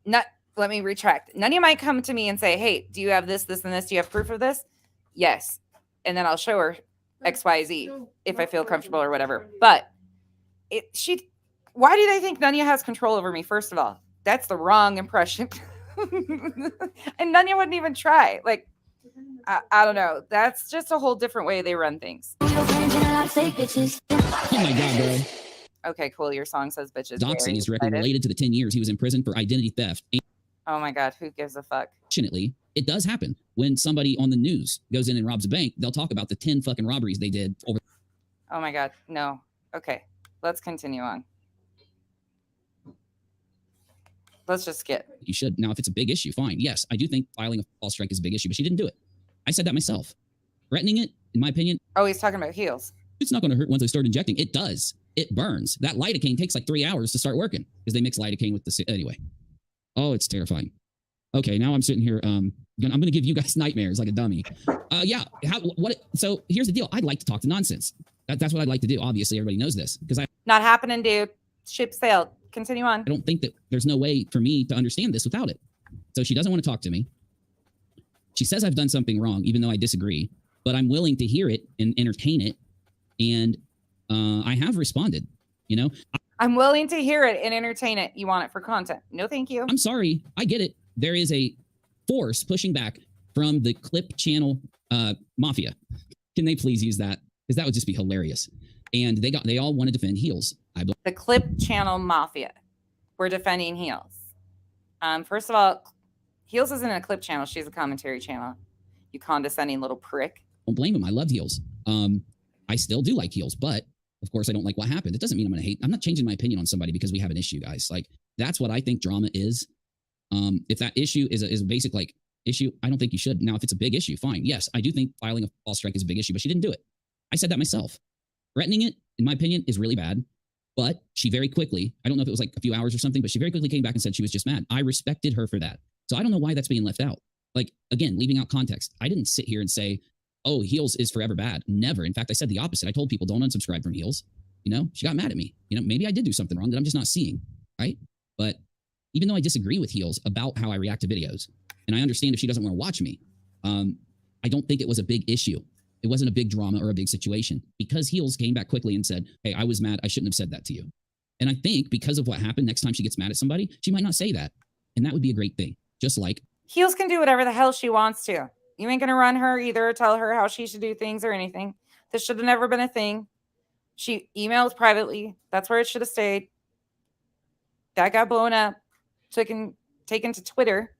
Let me retract. None of you might come to me and say, hey, do you have this, this, and this? Do you have proof of this? Yes. And then I'll show her X, Y, Z if I feel comfortable or whatever. But why do they think Nunya has control over me? First of all, that's the wrong impression. And Nunya wouldn't even try. Like, I don't know. That's just a whole different way they run things. Oh my God, bro. Okay, cool. Your song says bitches. Doxing is directly related to the 10 years he was in prison for identity theft. Oh my God, who gives a fuck? Fortunately, it does happen. When somebody on the news goes in and robs a bank, they'll talk about the 10 fucking robberies they did over. Oh my God, no. Okay, let's continue on. Let's just skip. You should. Now, if it's a big issue, fine. Yes, I do think filing a false strike is a big issue, but she didn't do it. I said that myself. Threatening it, in my opinion. Oh, he's talking about heels. It's not going to hurt once I start injecting. It does. It burns. That lidocaine takes like 3 hours to start working because they mix lidocaine with the... Anyway. Oh, it's terrifying. Okay, now I'm sitting here. I'm going to give you guys nightmares like a dummy. Yeah. So here's the deal. I'd like to talk to nonsense. That's what I'd like to do. Obviously, everybody knows this because Not happening, dude. Ship sailed. Continue on. I don't think that there's no way for me to understand this without it. So she doesn't want to talk to me. She says I've done something wrong, even though I disagree. But I'm willing to hear it and entertain it. And I have responded, you know. I'm willing to hear it and entertain it. You want it for content. No, thank you. I'm sorry. I get it. There is a force pushing back from the clip channel mafia. Can they please use that? Because that would just be hilarious. And they all want to defend heels. The clip channel mafia. We're defending heels. First of all, heels isn't a clip channel. She's a commentary channel. You condescending little prick. Don't blame him. I loved heels. I still do like heels, but of course I don't like what happened. It doesn't mean I'm going to hate. I'm not changing my opinion on somebody because we have an issue, guys. Like that's what I think drama is. If that issue is a basic like issue, I don't think you should. Now, if it's a big issue, fine. Yes, I do think filing a false strike is a big issue, but she didn't do it. I said that myself. Threatening it, in my opinion, is really bad. But she very quickly, I don't know if it was like a few hours or something, but she very quickly came back and said she was just mad. I respected her for that. So I don't know why that's being left out. Like, again, leaving out context. I didn't sit here and say, oh, heels is forever bad. Never. In fact, I said the opposite. I told people don't unsubscribe from heels. You know, she got mad at me. You know, maybe I did do something wrong that I'm just not seeing, right? But even though I disagree with heels about how I react to videos, and I understand if she doesn't want to watch me, I don't think it was a big issue. It wasn't a big drama or a big situation because heels came back quickly and said, hey, I was mad. I shouldn't have said that to you. And I think because of what happened, next time she gets mad at somebody, she might not say that. And that would be a great thing. Just like heels can do whatever the hell she wants to. You ain't going to run her either or tell her how she should do things or anything. This should have never been a thing. She emailed privately. That's where it should have stayed. That got blown up, taken to Twitter.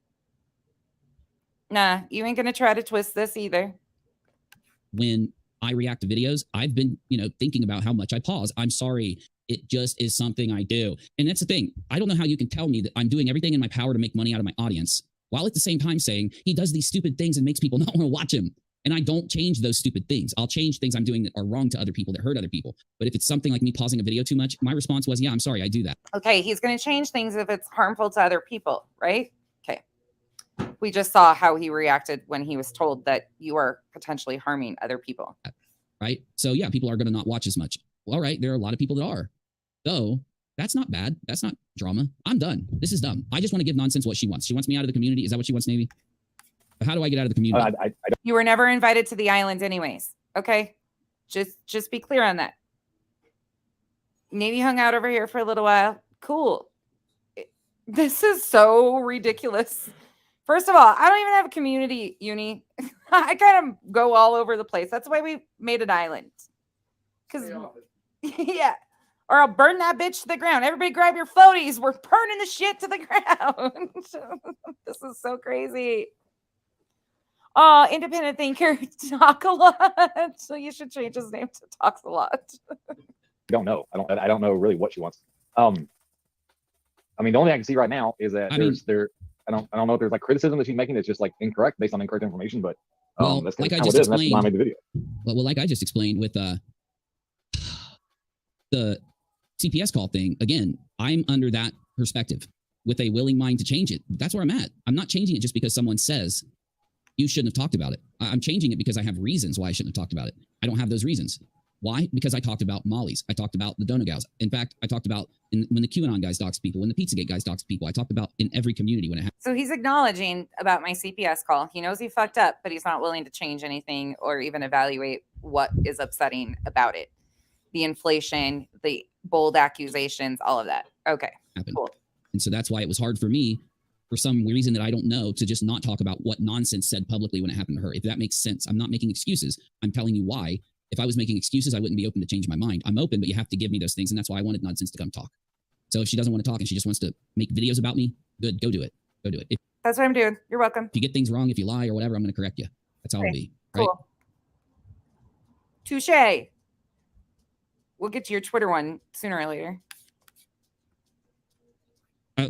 Nah, you ain't gonna try to twist this either. When I react to videos, I've been, thinking about how much I pause. I'm sorry. It just is something I do. And that's the thing. I don't know how you can tell me that I'm doing everything in my power to make money out of my audience, while at the same time saying he does these stupid things and makes people not want to watch him. And I don't change those stupid things. I'll change things I'm doing that are wrong to other people, that hurt other people. But if it's something like me pausing a video too much, my response was, yeah, I'm sorry, I do that. Okay, he's going to change things if it's harmful to other people, right? Okay. We just saw how he reacted when he was told that you are potentially harming other people. Right? So yeah, people are going to not watch as much. Well, all right, there are a lot of people that are. So that's not bad. That's not drama. I'm done. This is dumb. I just want to give Nonsense what she wants. She wants me out of the community. Is that what she wants, Navy? How do I get out of the community? You were never invited to the island anyways. Okay. Just be clear on that. Navy hung out over here for a little while. Cool. This is so ridiculous. First of all, I don't even have a community, Uni. I kind of go all over the place. That's why we made an island. Because, yeah. Or I'll burn that bitch to the ground. Everybody grab your floaties. We're burning the shit to the ground. This is so crazy. Oh, independent thinker, talk a lot. So you should change his name to Talks a Lot. I don't know. I don't know really what she wants. I mean, the only thing I can see right now is that I don't know if there's like criticism that she's making that's just like incorrect based on incorrect information, but that's like kind I of just what it is. That's explained. why I made the video. Well, like I just explained with the CPS call thing, again, I'm under that perspective with a willing mind to change it. That's where I'm at. I'm not changing it just because someone says you shouldn't have talked about it. I'm changing it because I have reasons why I shouldn't have talked about it. I don't have those reasons. Why? Because I talked about Molly's. I talked about the Dono Gals. In fact, I talked about when the QAnon guys dox people, when the Pizzagate guys dox people. I talked about in every community when it happened. So he's acknowledging about my CPS call. He knows he fucked up, but he's not willing to change anything or even evaluate what is upsetting about it. The inflation, the bold accusations, all of that. Okay, cool. And so that's why it was hard for me, for some reason that I don't know, to just not talk about what Nonsense said publicly when it happened to her. If that makes sense. I'm not making excuses. I'm telling you why. If I was making excuses, I wouldn't be open to change my mind. I'm open, but you have to give me those things. And that's why I wanted Nonsense to come talk. So if she doesn't want to talk and she just wants to make videos about me, good, go do it. Go do it. That's what I'm doing. You're welcome. If you get things wrong, if you lie or whatever, I'm going to correct you. That's how it'll be. Right? Cool. Touche. We'll get to your Twitter one sooner or later.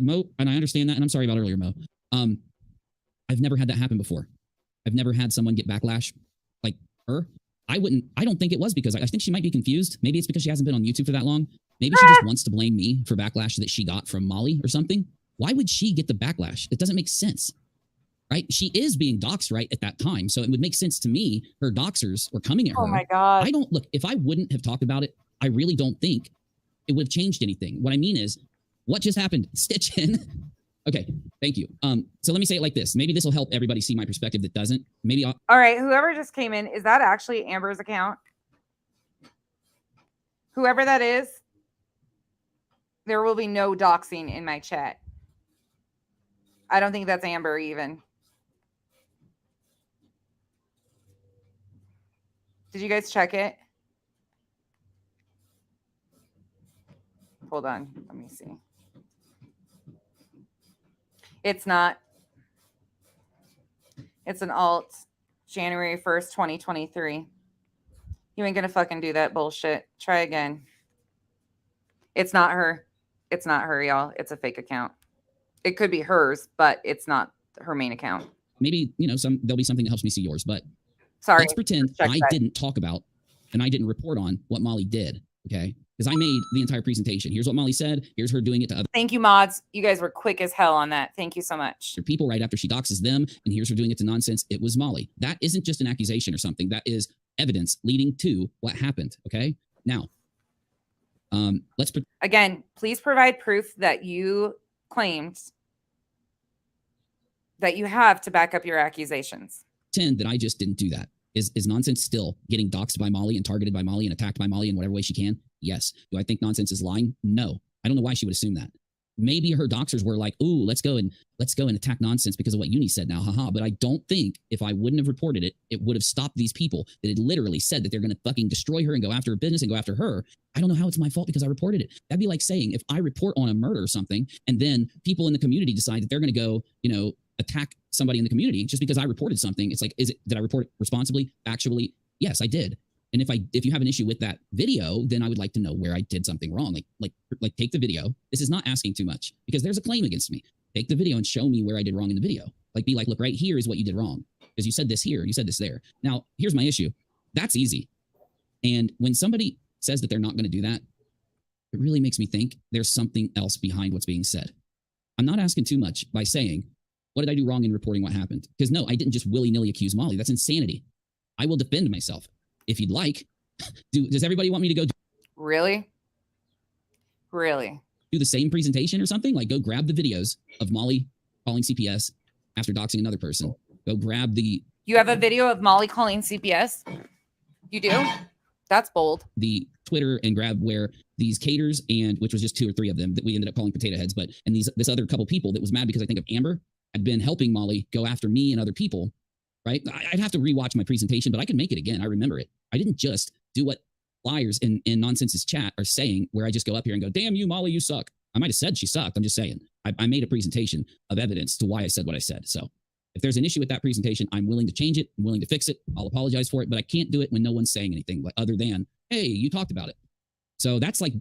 Mo, and I understand that, and I'm sorry about earlier, Mo. I've never had that happen before. I've never had someone get backlash like her. I don't think it was because I think she might be confused. Maybe it's because she hasn't been on YouTube for that long. Maybe she just wants to blame me for backlash that she got from Molly or something. Why would she get the backlash? It doesn't make sense, right? She is being doxxed right at that time. So it would make sense to me. Her doxers were coming at her. Oh my God. Look, if I wouldn't have talked about it, I really don't think it would have changed anything. What I mean is, what just happened? Stitch in. Okay, thank you. So let me say it like this. Maybe this will help everybody see my perspective that doesn't. Maybe All right, whoever just came in, is that actually Amber's account? Whoever that is, there will be no doxing in my chat. I don't think that's Amber even. Did you guys check it? Hold on, let me see. It's not. It's an alt, January 1st, 2023. You ain't gonna fucking do that bullshit. Try again. It's not her. It's not her, y'all. It's a fake account. It could be hers, but it's not her main account. Maybe, there'll be something that helps me see yours, but sorry. Let's pretend I didn't talk about and I didn't report on what Molly did, okay? Because I made the entire presentation. Here's what Molly said. Here's her doing it to other. Thank you, mods. You guys were quick as hell on that. Thank you so much. People right after she doxes them, and here's her doing it to Nonsense. It was Molly. That isn't just an accusation or something. That is evidence leading to what happened, okay? Now, again, please provide proof that you claimed that you have to back up your accusations. Pretend that I just didn't do that. Is Nonsense still getting doxed by Molly and targeted by Molly and attacked by Molly in whatever way she can? Yes. Do I think Nonsense is lying? No. I don't know why she would assume that. maybe her doxers were like, ooh, let's go and attack nonsense because of what Uni said now, haha. But I don't think if I wouldn't have reported it, it would have stopped these people that had literally said that they're going to fucking destroy her and go after her business and go after her. I don't know how it's my fault because I reported it. That'd be like saying if I report on a murder or something and then people in the community decide that they're going to go, attack somebody in the community just because I reported something. It's like, did I report it responsibly? Actually, yes, I did. And if you have an issue with that video, then I would like to know where I did something wrong. Like take the video. This is not asking too much because there's a claim against me. Take the video and show me where I did wrong in the video. Be like, look, right here is what you did wrong because you said this here, you said this there. Now, here's my issue. That's easy. And when somebody says that they're not going to do that, it really makes me think there's something else behind what's being said. I'm not asking too much by saying, what did I do wrong in reporting what happened? Because no, I didn't just willy-nilly accuse Molly. That's insanity. I will defend myself. If you'd like, does everybody want me to go Really? do the same presentation or something? Like go grab the videos of Molly calling CPS after doxing another person. Go grab You have a video of Molly calling CPS? You do? That's bold. The Twitter and grab where these caters and which was just 2 or 3 of them that we ended up calling potato heads, and this other couple people that was mad because I think of Amber had been helping Molly go after me and other people. Right? I'd have to rewatch my presentation, but I can make it again. I remember it. I didn't just do what liars in Nonsense's chat are saying, where I just go up here and go, damn you, Molly, you suck. I might have said she sucked. I'm just saying. I made a presentation of evidence to why I said what I said. So if there's an issue with that presentation, I'm willing to change it. I'm willing to fix it. I'll apologize for it, but I can't do it when no one's saying anything other than, hey, you talked about it. So that's like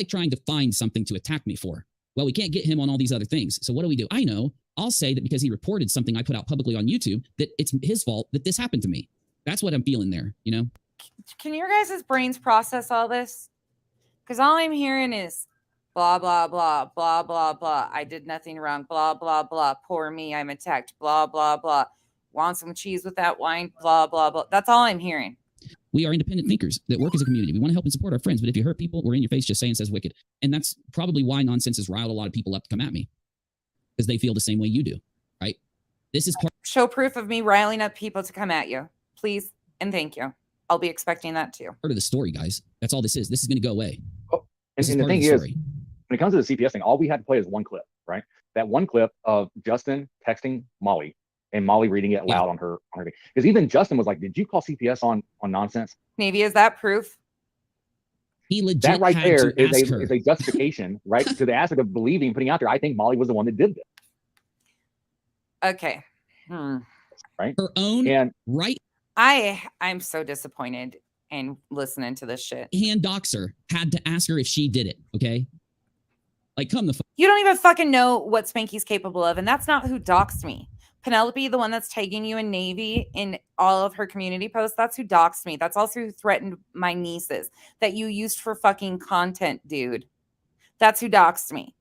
trying to find something to attack me for. Well, we can't get him on all these other things. So what do we do? I know. I'll say that because he reported something I put out publicly on YouTube, that it's his fault that this happened to me. That's what I'm feeling there, Can your guys' brains process all this? Because all I'm hearing is blah, blah, blah, blah, blah, blah. I did nothing wrong. Blah, blah, blah. Poor me. I'm attacked. Blah, blah, blah. Want some cheese with that wine? Blah, blah, blah. That's all I'm hearing. We are independent thinkers that work as a community. We want to help and support our friends. But if you hurt people, we're in your face just saying says wicked. And that's probably why Nonsense has riled a lot of people up to come at me. Because they feel the same way you do, right? This is part. Show proof of me riling up people to come at you, please, and thank you. I'll be expecting that too. Part of the story, guys. That's all this is. This is going to go away. Oh, and the thing is, when it comes to the CPS thing, all we had to play is one clip, right? That one clip of Justin texting Molly and Molly reading it loud on her thing. Because even Justin was like, "Did you call CPS on Nonsense?" Maybe is that proof? He legit that right there is her. Is a justification, right, to the aspect of believing, putting out there. I think Molly was the one that did this. Okay. Right. Her own right. I'm so disappointed in listening to this shit. Hand doxer had to ask her if she did it. Okay. Like, come the fuck. You don't even fucking know what Spanky's capable of, and that's not who doxed me. Penelope, the one that's tagging you in Navy in all of her community posts, that's who doxed me. That's also who threatened my nieces that you used for fucking content, dude. That's who doxed me.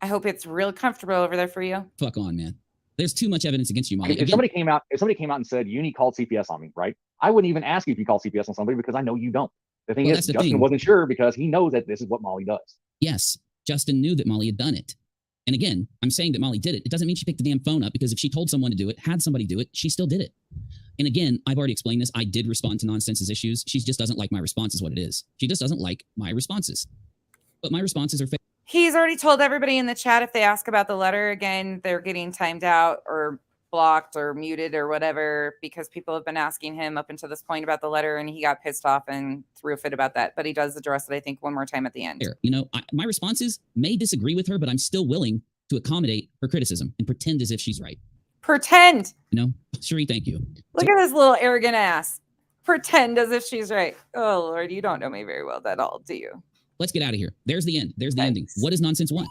I hope it's real comfortable over there for you. Fuck on, man. There's too much evidence against you, Molly. If somebody came out and said, Uni called CPS on me, right? I wouldn't even ask you if you called CPS on somebody because I know you don't. The thing is, Justin wasn't sure because he knows that this is what Molly does. Yes, Justin knew that Molly had done it. And again, I'm saying that Molly did it. It doesn't mean she picked the damn phone up because if she told someone to do it, had somebody do it, she still did it. And again, I've already explained this. I did respond to Nonsense's issues. She just doesn't like my response is what it is. She just doesn't like my responses. But my responses are fake. He's already told everybody in the chat if they ask about the letter again, they're getting timed out or blocked or muted or whatever because people have been asking him up until this point about the letter and he got pissed off and threw a fit about that. But he does address it, I think, one more time at the end. My responses may disagree with her, but I'm still willing to accommodate her criticism and pretend as if she's right. Pretend. Cherie, thank you. Look at this little arrogant ass. Pretend as if she's right. Oh, Lord, you don't know me very well at all, do you? Let's get out of here. There's the end. There's the ending. What does Nonsense want?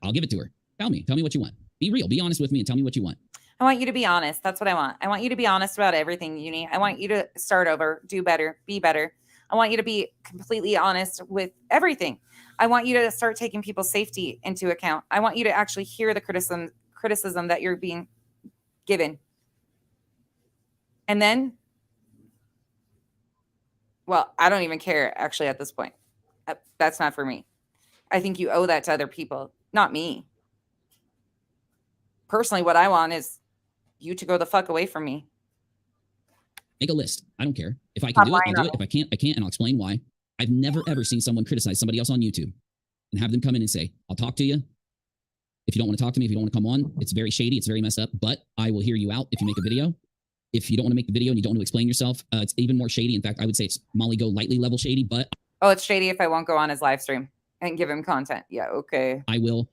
I'll give it to her. Tell me what you want. Be real. Be honest with me and tell me what you want. I want you to be honest. That's what I want. I want you to be honest about everything, Uni. I want you to start over, do better, be better. I want you to be completely honest with everything. I want you to start taking people's safety into account. I want you to actually hear the criticism that you're being given. And then, well, I don't even care actually at this point. That's not for me. I think you owe that to other people, not me. Personally, what I want is you to go the fuck away from me. Make a list. I don't care. If I can do it, I'll do it. If I can't, I can't, and I'll explain why. I've never, ever seen someone criticize somebody else on YouTube. and have them come in and say, I'll talk to you. If you don't want to talk to me, if you don't want to come on, it's very shady. It's very messed up, but I will hear you out if you make a video. If you don't want to make the video and you don't want to explain yourself, it's even more shady. In fact, I would say it's Molly Go lightly level shady, but. Oh, it's shady if I won't go on his live stream and give him content. Yeah, okay. I will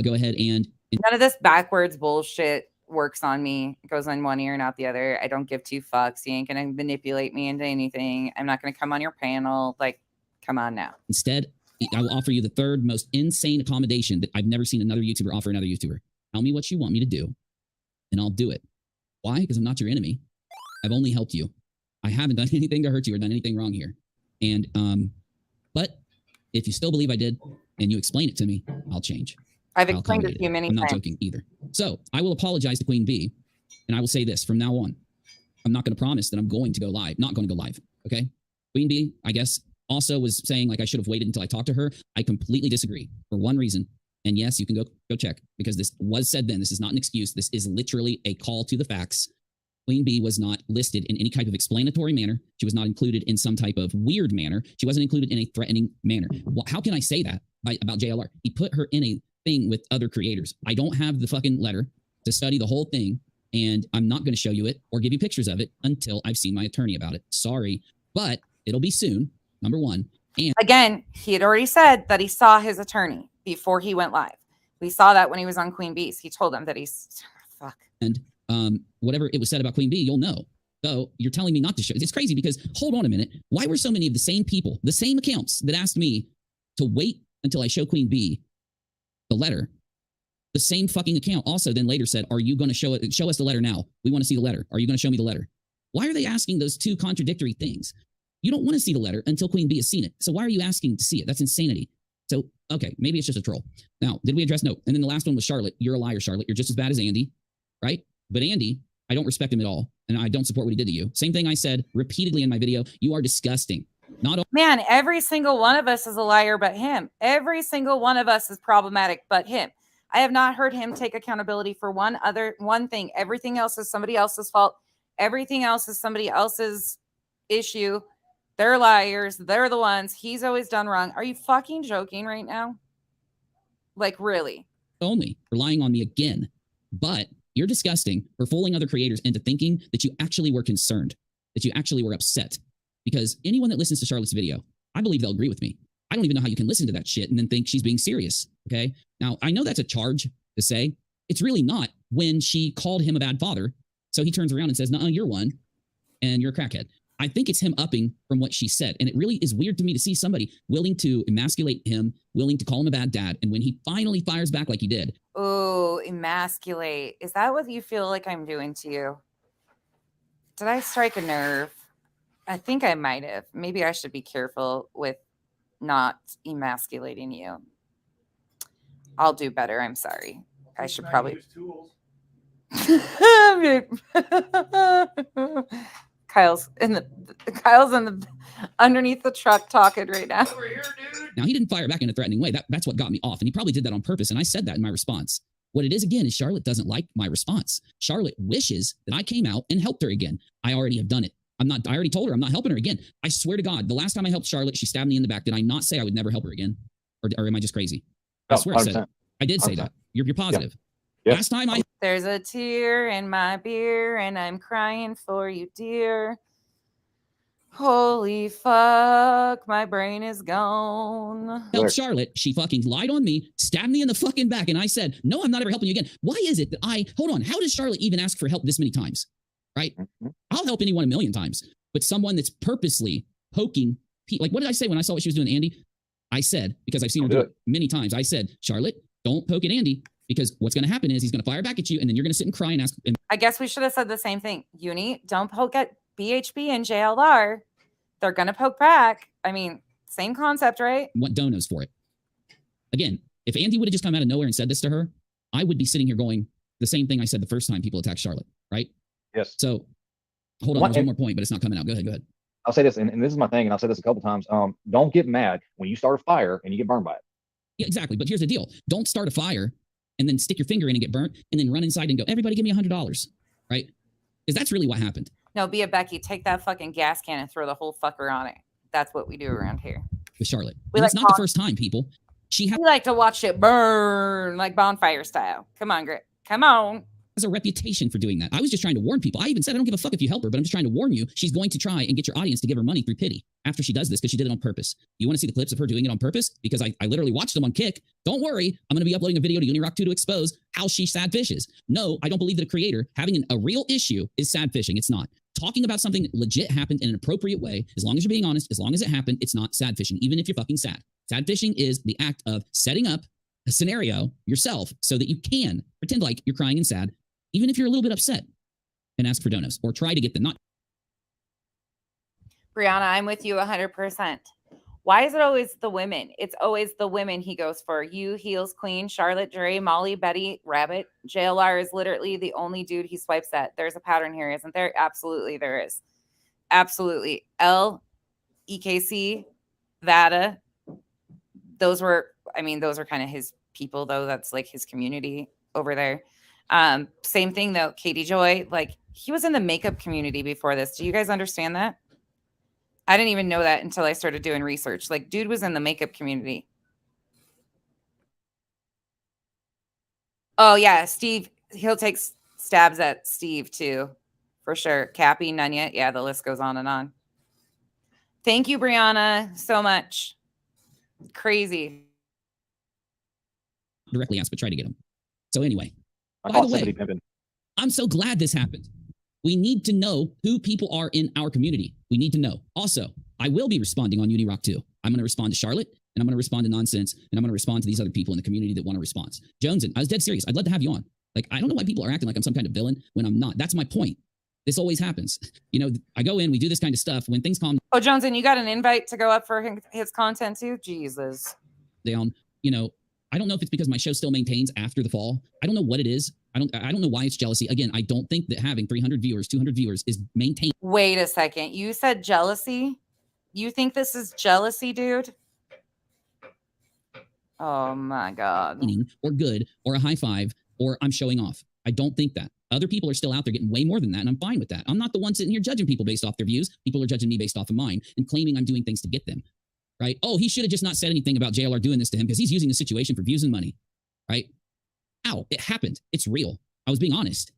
go ahead and. None of this backwards bullshit works on me. It goes on one ear, not the other. I don't give two fucks. You ain't going to manipulate me into anything. I'm not going to come on your panel. Like, come on now. Instead, I will offer you the third most insane accommodation that I've never seen another YouTuber offer another YouTuber. Tell me what you want me to do, and I'll do it. Why? Because I'm not your enemy. I've only helped you. I haven't done anything to hurt you or done anything wrong here. And, but if you still believe I did and you explain it to me, I'll change. I've explained it to you many times. I'm not joking either. So I will apologize to QueenBee, and I will say this from now on. I'm not going to promise that I'm going to go live. Not going to go live. Okay. QueenBee, I guess, also was saying like I should have waited until I talked to her. I completely disagree for one reason. And yes, you can go check because this was said then. This is not an excuse. This is literally a call to the facts. QueenBee was not listed in any type of explanatory manner. She was not included in some type of weird manner. She wasn't included in a threatening manner. How can I say that about JLR? He put her in a thing with other creators. I don't have the fucking letter to study the whole thing, and I'm not going to show you it or give you pictures of it until I've seen my attorney about it. Sorry, but it'll be soon, number one. And again, he had already said that he saw his attorney before he went live. We saw that when he was on QueenBee's. He told them that he's fuck. And whatever it was said about QueenBee, you'll know. So you're telling me not to show. It's crazy because hold on a minute. Why were so many of the same people, the same accounts that asked me to wait until I show QueenBee the letter? The same fucking account also then later said, are you going to show us the letter now? We want to see the letter. Are you going to show me the letter? Why are they asking those two contradictory things? You don't want to see the letter until QueenBee has seen it. So why are you asking to see it? That's insanity. So, okay, maybe it's just a troll. Now, did we address? No. And then the last one was Charlotte. You're a liar, Charlotte. You're just as bad as Andy, right? But Andy, I don't respect him at all. And I don't support what he did to you. Same thing I said repeatedly in my video. You are disgusting. Man, every single one of us is a liar but him. Every single one of us is problematic but him. I have not heard him take accountability for one thing. Everything else is somebody else's fault. Everything else is somebody else's issue. They're liars. They're the ones he's always done wrong. Are you fucking joking right now? Like, really? Only relying on me again. But you're disgusting for fooling other creators into thinking that you actually were concerned, that you actually were upset. Because anyone that listens to Charlotte's video, I believe they'll agree with me. I don't even know how you can listen to that shit and then think she's being serious. Okay. Now, I know that's a charge to say. It's really not when she called him a bad father. So he turns around and says, no, you're one and you're a crackhead. I think it's him upping from what she said. And it really is weird to me to see somebody willing to emasculate him, willing to call him a bad dad. And when he finally fires back like he did. Oh, emasculate. Is that what you feel like I'm doing to you? Did I strike a nerve? I think I might have. Maybe I should be careful with not emasculating you. I'll do better. I'm sorry. I should probably use tools. Kyle's in the underneath the truck talking right now. Over here, dude. Now he didn't fire back in a threatening way. That's what got me off. And he probably did that on purpose. And I said that in my response. What it is again is Charlotte doesn't like my response. Charlotte wishes that I came out and helped her again. I already have done it. I already told her I'm not helping her again. I swear to God, the last time I helped Charlotte, she stabbed me in the back. Did I not say I would never help her again? Or am I just crazy? I swear 100%. I said it. I did say 100%. That. You're positive. Yeah. Last time There's a tear in my beer and I'm crying for you, dear. Holy fuck, my brain is gone. Help Charlotte. She fucking lied on me, stabbed me in the fucking back, and I said, no, I'm not ever helping you again. Why is it that hold on, how does Charlotte even ask for help this many times? Right? I'll help anyone 1,000,000 times. But someone that's purposely poking, like what did I say when I saw what she was doing to Andy? I said, because I've seen her do it many times, I said, Charlotte, don't poke at Andy, because what's going to happen is he's going to fire back at you, and then you're going to sit and cry and ask. I guess we should have said the same thing. Uni, don't poke at BHB and JLR. They're going to poke back. I mean, same concept, right? Want donos for it. Again, if Andy would have just come out of nowhere and said this to her, I would be sitting here going the same thing I said the first time people attacked Charlotte, right? Yes. So hold on, there's one more point, but it's not coming out. Go ahead. I'll say this, and this is my thing, and I've said this a couple times. Don't get mad when you start a fire and you get burned by it. Yeah, exactly. But here's the deal. Don't start a fire and then stick your finger in and get burnt and then run inside and go, everybody give me $100, right? Because that's really what happened. No, be a Becky. Take that fucking gas can and throw the whole fucker on it. That's what we do around here. With Charlotte. And it's not the first time, people. She has We like to watch it burn like bonfire style. Come on, Grit. Come on. a reputation for doing that. I was just trying to warn people. I even said, I don't give a fuck if you help her, but I'm just trying to warn you. She's going to try and get your audience to give her money through pity after she does this, because she did it on purpose. You want to see the clips of her doing it on purpose? Because I literally watched them on Kick. Don't worry. I'm going to be uploading a video to Unirock 2 to expose how she sad fishes. No, I don't believe that a creator having a real issue is sad fishing. It's not. Talking about something that legit happened in an appropriate way, as long as you're being honest, as long as it happened, it's not sad fishing, even if you're fucking sad. Sad fishing is the act of setting up a scenario yourself so that you can pretend like you're crying and sad, even if you're a little bit upset, and ask for donos or try to get them. Not Brianna, I'm with you 100%. Why is it always the women? It's always the women he goes for. You, Heels, Queen, Charlotte, Dre, Molly, Betty, Rabbit. JLR is literally the only dude he swipes at. There's a pattern here, isn't there? Absolutely, there is. Absolutely. L, EKC, Vada. Those were kind of his people, though. That's like his community over there. Same thing, though. Katie Joy, like, he was in the makeup community before this. Do you guys understand that? I didn't even know that until I started doing research. Like, dude was in the makeup community. Oh, yeah. Steve, he'll take stabs at Steve, too. For sure. Cappy, Nunya. Yeah, the list goes on and on. Thank you, Brianna, so much. Crazy. directly ask, but try to get them. So anyway, I by call the way, somebody pimping. I'm so glad this happened. We need to know who people are in our community. We need to know. Also, I will be responding on Unirock 2. I'm going to respond to Charlotte, and I'm going to respond to Nonsense, and I'm going to respond to these other people in the community that want a response. Joneson, I was dead serious. I'd love to have you on. Like, I don't know why people are acting like I'm some kind of villain when I'm not. That's my point. This always happens. You know, I go in, we do this kind of stuff. When things calm Oh, Joneson, you got an invite to go up for his content too? Jesus. down, you know, I don't know if it's because my show still maintains after the fall. I don't know what it is. I don't know why it's jealousy. Again, I don't think that having 300 viewers, 200 viewers is maintained. Wait a second. You said jealousy? You think this is jealousy, dude? Oh my God. Or good or a high five or I'm showing off. I don't think that. Other people are still out there getting way more than that, and I'm fine with that. I'm not the one sitting here judging people based off their views. People are judging me based off of mine and claiming I'm doing things to get them. Right? Oh, he should have just not said anything about JLR doing this to him because he's using the situation for views and money. Right? Ow, it happened. It's real. I was being honest.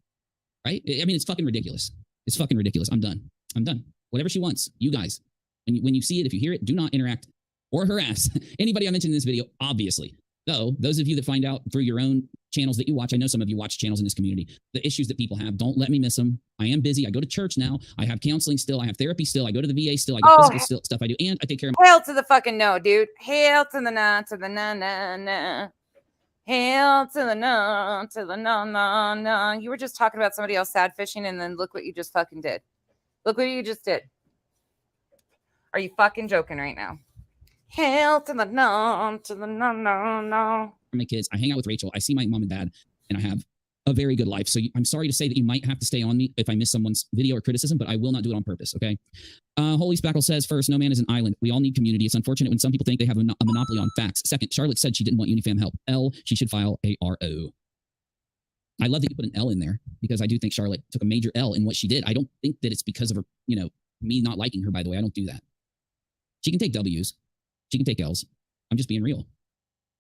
Right? I mean, it's fucking ridiculous. It's fucking ridiculous. I'm done. I'm done. Whatever she wants, you guys. When you see it, if you hear it, do not interact or harass anybody I mentioned in this video, obviously. Though, those of you that find out through your own channels that you watch, I know some of you watch channels in this community, the issues that people have, don't let me miss them. I am busy. I go to church now. I have counseling still. I have therapy still. I go to the VA still. I got physical stuff I do. And I take care of Hail to the fucking no, dude. Hail to the na, to the na, na, na. Hail to the no, to the no, no, no. You were just talking about somebody else sad fishing, and then look what you just fucking did. Look what you just did. Are you fucking joking right now? Hail to the no, to the no, no, no. my kids. I hang out with Rachel. I see my mom and dad, and I have a very good life. So I'm sorry to say that you might have to stay on me if I miss someone's video or criticism, but I will not do it on purpose, okay? Holy Spackle says, first, no man is an island. We all need community. It's unfortunate when some people think they have a monopoly on facts. Second, Charlotte said she didn't want Unifam help. L, she should file a RO. I love that you put an L in there because I do think Charlotte took a major L in what she did. I don't think that it's because of her, you know, me not liking her, by the way. I don't do that. She can take W's. She can take L's. I'm just being real.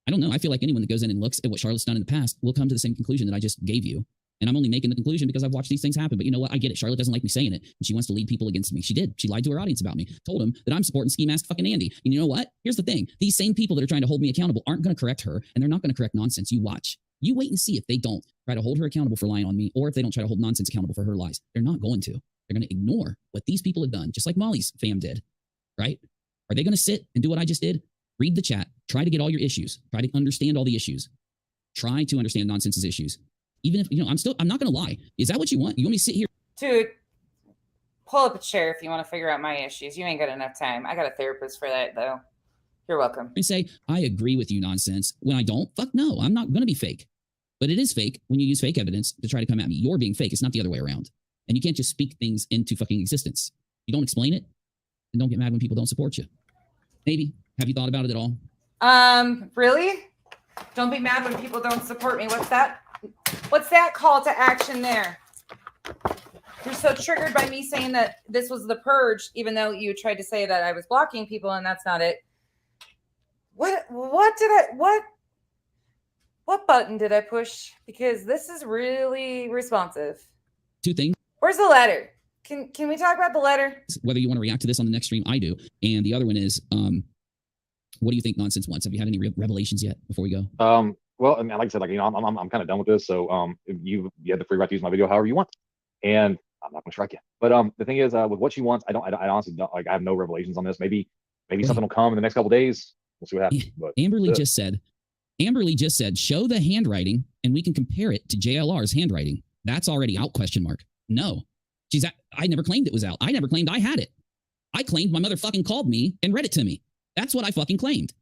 I don't know. I feel like anyone that goes in and looks at what Charlotte's done in the past will come to the same conclusion that I just gave you. And I'm only making the conclusion because I've watched these things happen. But you know what? I get it. Charlotte doesn't like me saying it. And she wants to lead people against me. She did. She lied to her audience about me. Told them that I'm supporting Ski Mask fucking Andy. And you know what? Here's the thing. These same people that are trying to hold me accountable aren't going to correct her. And they're not going to correct Nonsense. You watch. You wait and see if they don't try to hold her accountable for lying on me, or if they don't try to hold Nonsense accountable for her lies. They're not going to. They're going to ignore what these people have done, just like Molly's fam did, right? Are they going to sit and do what I just did? Read the chat. Try to get all your issues. Try to understand all the issues. Try to understand Nonsense's issues. Even if, you know, I'm not going to lie. Is that what you want? You want me to sit here? Dude, pull up a chair if you want to figure out my issues. You ain't got enough time. I got a therapist for that, though. You're welcome. And say, I agree with you, Nonsense. When I don't, fuck no. I'm not going to be fake. But it is fake when you use fake evidence to try to come at me. You're being fake. It's not the other way around. And you can't just speak things into fucking existence. You don't explain it, and don't get mad when people don't support you. Maybe. Have you thought about it at all? Really? Don't be mad when people don't support me. What's that? What's that call to action there? You're so triggered by me saying that this was the purge, even though you tried to say that I was blocking people, and that's not it. What button did I push? Because this is really responsive. 2 things. Where's the letter? Can we talk about the letter? Whether you want to react to this on the next stream, I do. And the other one is, what do you think Nonsense wants? Have you had any revelations yet before we go? Well, I mean, like I said, like, you know, I'm kind of done with this. So if you had the free right to use my video however you want, and I'm not gonna strike you. But the thing is, with what she wants, I honestly don't, like, I have no revelations on this. Maybe something will come in the next couple days. We'll see what happens. But Amberly just said, show the handwriting and we can compare it to JLR's handwriting. That's already out, ? No. I never claimed it was out. I never claimed I had it. I claimed my mother fucking called me and read it to me. That's what I fucking claimed.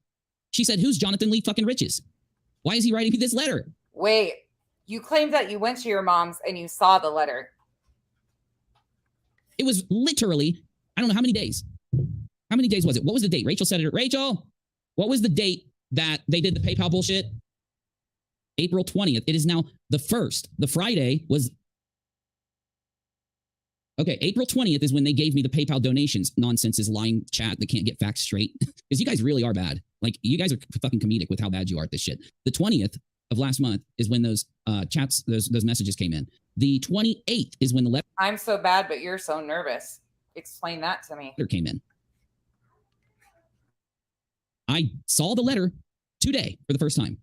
She said, who's Jonathan Lee fucking Riches? Why is he writing me this letter? Wait, you claimed that you went to your mom's and you saw the letter. It was literally, I don't know how many days. How many days was it? What was the date? Rachel said it. Rachel, what was the date that they did the PayPal bullshit? April 20th. It is now the 1st. The Friday was... Okay, April 20th is when they gave me the PayPal donations. Nonsense is lying chat that can't get facts straight. Because you guys really are bad. Like, you guys are fucking comedic with how bad you are at this shit. The 20th of last month is when those chats, those messages came in. The 28th is when the letter... I'm so bad, but you're so nervous. Explain that to me. Came in. I saw the letter today for the first time.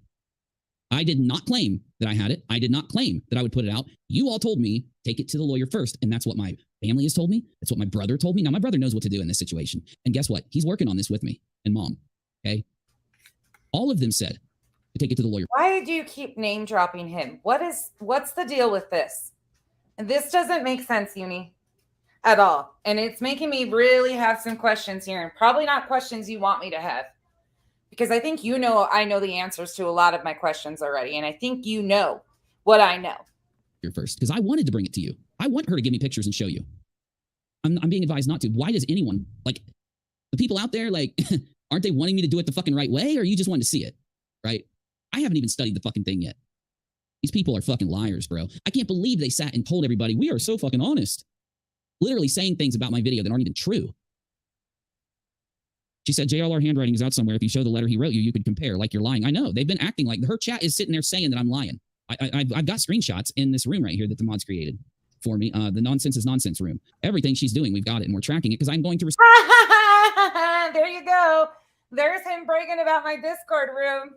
I did not claim that I had it. I did not claim that I would put it out. You all told me, take it to the lawyer first. And that's what my family has told me. That's what my brother told me. Now, my brother knows what to do in this situation. And guess what? He's working on this with me and mom. Okay. All of them said to take it to the lawyer. Why do you keep name dropping him? What's the deal with this? And this doesn't make sense, Uni, at all. And it's making me really have some questions here, and probably not questions you want me to have. Because I think I know the answers to a lot of my questions already. And I think you know what I know. You're first, because I wanted to bring it to you. I want her to give me pictures and show you. I'm being advised not to. Why does anyone, like, the people out there, like, aren't they wanting me to do it the fucking right way? Or you just want to see it, right? I haven't even studied the fucking thing yet. These people are fucking liars, bro. I can't believe they sat and told everybody, we are so fucking honest. Literally saying things about my video that aren't even true. She said, JLR handwriting is out somewhere. If you show the letter he wrote you, you could compare. Like, you're lying. I know. They've been acting like her chat is sitting there saying that I'm lying. I've got screenshots in this room right here that the mods created for me. The Nonsense is Nonsense room. Everything she's doing, we've got it, and we're tracking it because I'm going to... There you go. There's him bragging about my Discord room.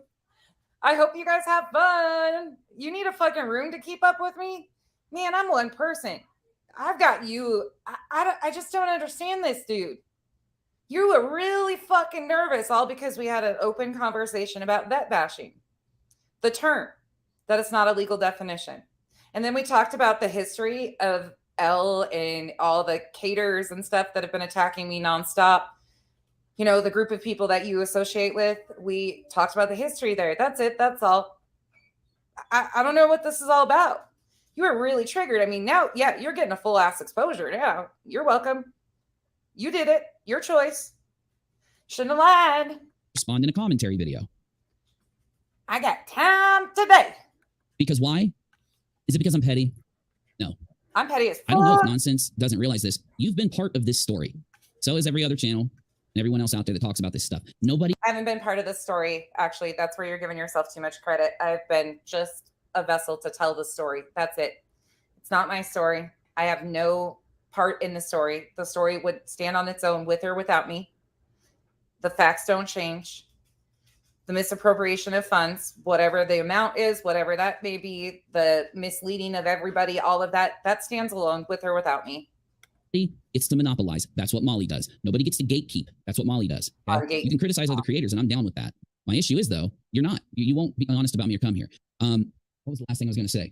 I hope you guys have fun. You need a fucking room to keep up with me? Man, I'm one person. I've got you. I just don't understand this, dude. You were really fucking nervous, all because we had an open conversation about vet bashing. The term, that it's not a legal definition. And then we talked about the history of L and all the caterers and stuff that have been attacking me nonstop. You know, the group of people that you associate with, we talked about the history there. That's it. That's all. I don't know what this is all about. You were really triggered. I mean, now, yeah, you're getting a full ass exposure now. You're welcome. You did it. Your choice. Shouldn't have lied. Respond in a commentary video. I got time today. Because why? Is it because I'm petty? No. I'm petty as fuck. I don't know if Nonsense doesn't realize this. You've been part of this story. So is every other channel and everyone else out there that talks about this stuff. Nobody... I haven't been part of this story. Actually, that's where you're giving yourself too much credit. I've been just a vessel to tell the story. That's it. It's not my story. I have no part in the story. The story would stand on its own with or without me. The facts don't change. The misappropriation of funds, whatever the amount is, whatever that may be, the misleading of everybody, all of that, that stands alone with or without me. It's to monopolize. That's what Molly does. Nobody gets to gatekeep. That's what Molly does. Okay? You can criticize other creators, and I'm down with that. My issue is, though, you're not. You won't be honest about me or come here. What was the last thing I was going to say?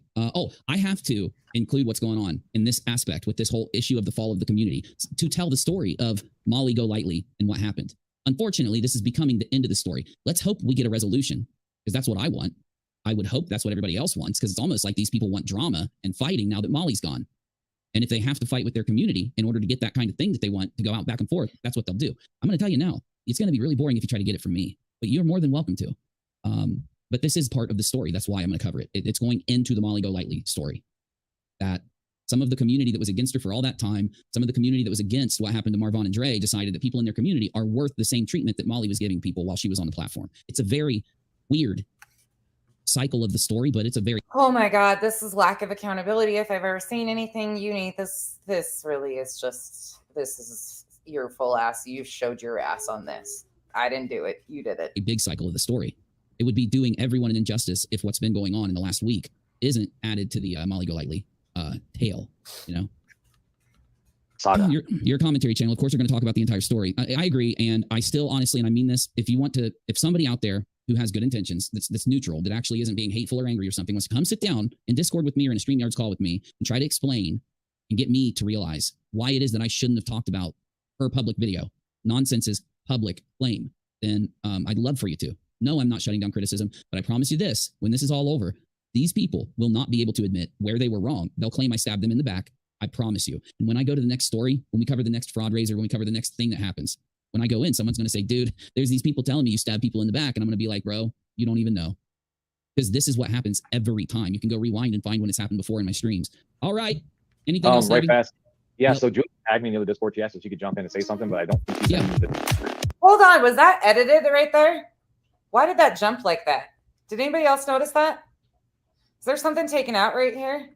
I have to include what's going on in this aspect with this whole issue of the fall of the community to tell the story of Molly Go Lightly and what happened. Unfortunately, this is becoming the end of the story. Let's hope we get a resolution, because that's what I want. I would hope that's what everybody else wants, because it's almost like these people want drama and fighting now that Molly's gone. And if they have to fight with their community in order to get that kind of thing that they want to go out back and forth, that's what they'll do. I'm going to tell you now, it's going to be really boring if you try to get it from me, but you're more than welcome to. But this is part of the story. That's why I'm going to cover it. It's going into the Molly Go Lightly story. That Some of the community that was against her for all that time, some of the community that was against what happened to Marvon and Dre decided that people in their community are worth the same treatment that Molly was giving people while she was on the platform. It's a very weird cycle of the story, but it's a very— Oh my God, this is lack of accountability. If I've ever seen anything, Uni, this really is just, this is your full ass. You showed your ass on this. I didn't do it. You did it. A big cycle of the story. It would be doing everyone an injustice if what's been going on in the last week isn't added to the Molly Golightly tale, you know? Saga. Your commentary channel, of course, are going to talk about the entire story. I agree, and I still, honestly, and I mean this, if somebody out there who has good intentions, that's neutral, that actually isn't being hateful or angry or something, wants to come sit down in Discord with me or in a StreamYards call with me and try to explain and get me to realize why it is that I shouldn't have talked about her public video. Nonsense is public blame. Then I'd love for you to. No, I'm not shutting down criticism, but I promise you this, when this is all over, these people will not be able to admit where they were wrong. They'll claim I stabbed them in the back. I promise you. And when I go to the next story, when we cover the next fraud raiser, when we cover the next thing that happens, when I go in, someone's going to say, dude, there's these people telling me you stab people in the back. And I'm going to be like, bro, you don't even know. Because this is what happens every time. You can go rewind and find when it's happened before in my streams. All right. Anything else? Right fast. Yeah, Yep. So Julie tagged me in the other Discord. She asked if she could jump in and say something, but I don't think she said. Hold on. Was that edited right there? Why did that jump like that? Did anybody else notice that? Is there something taken out right here?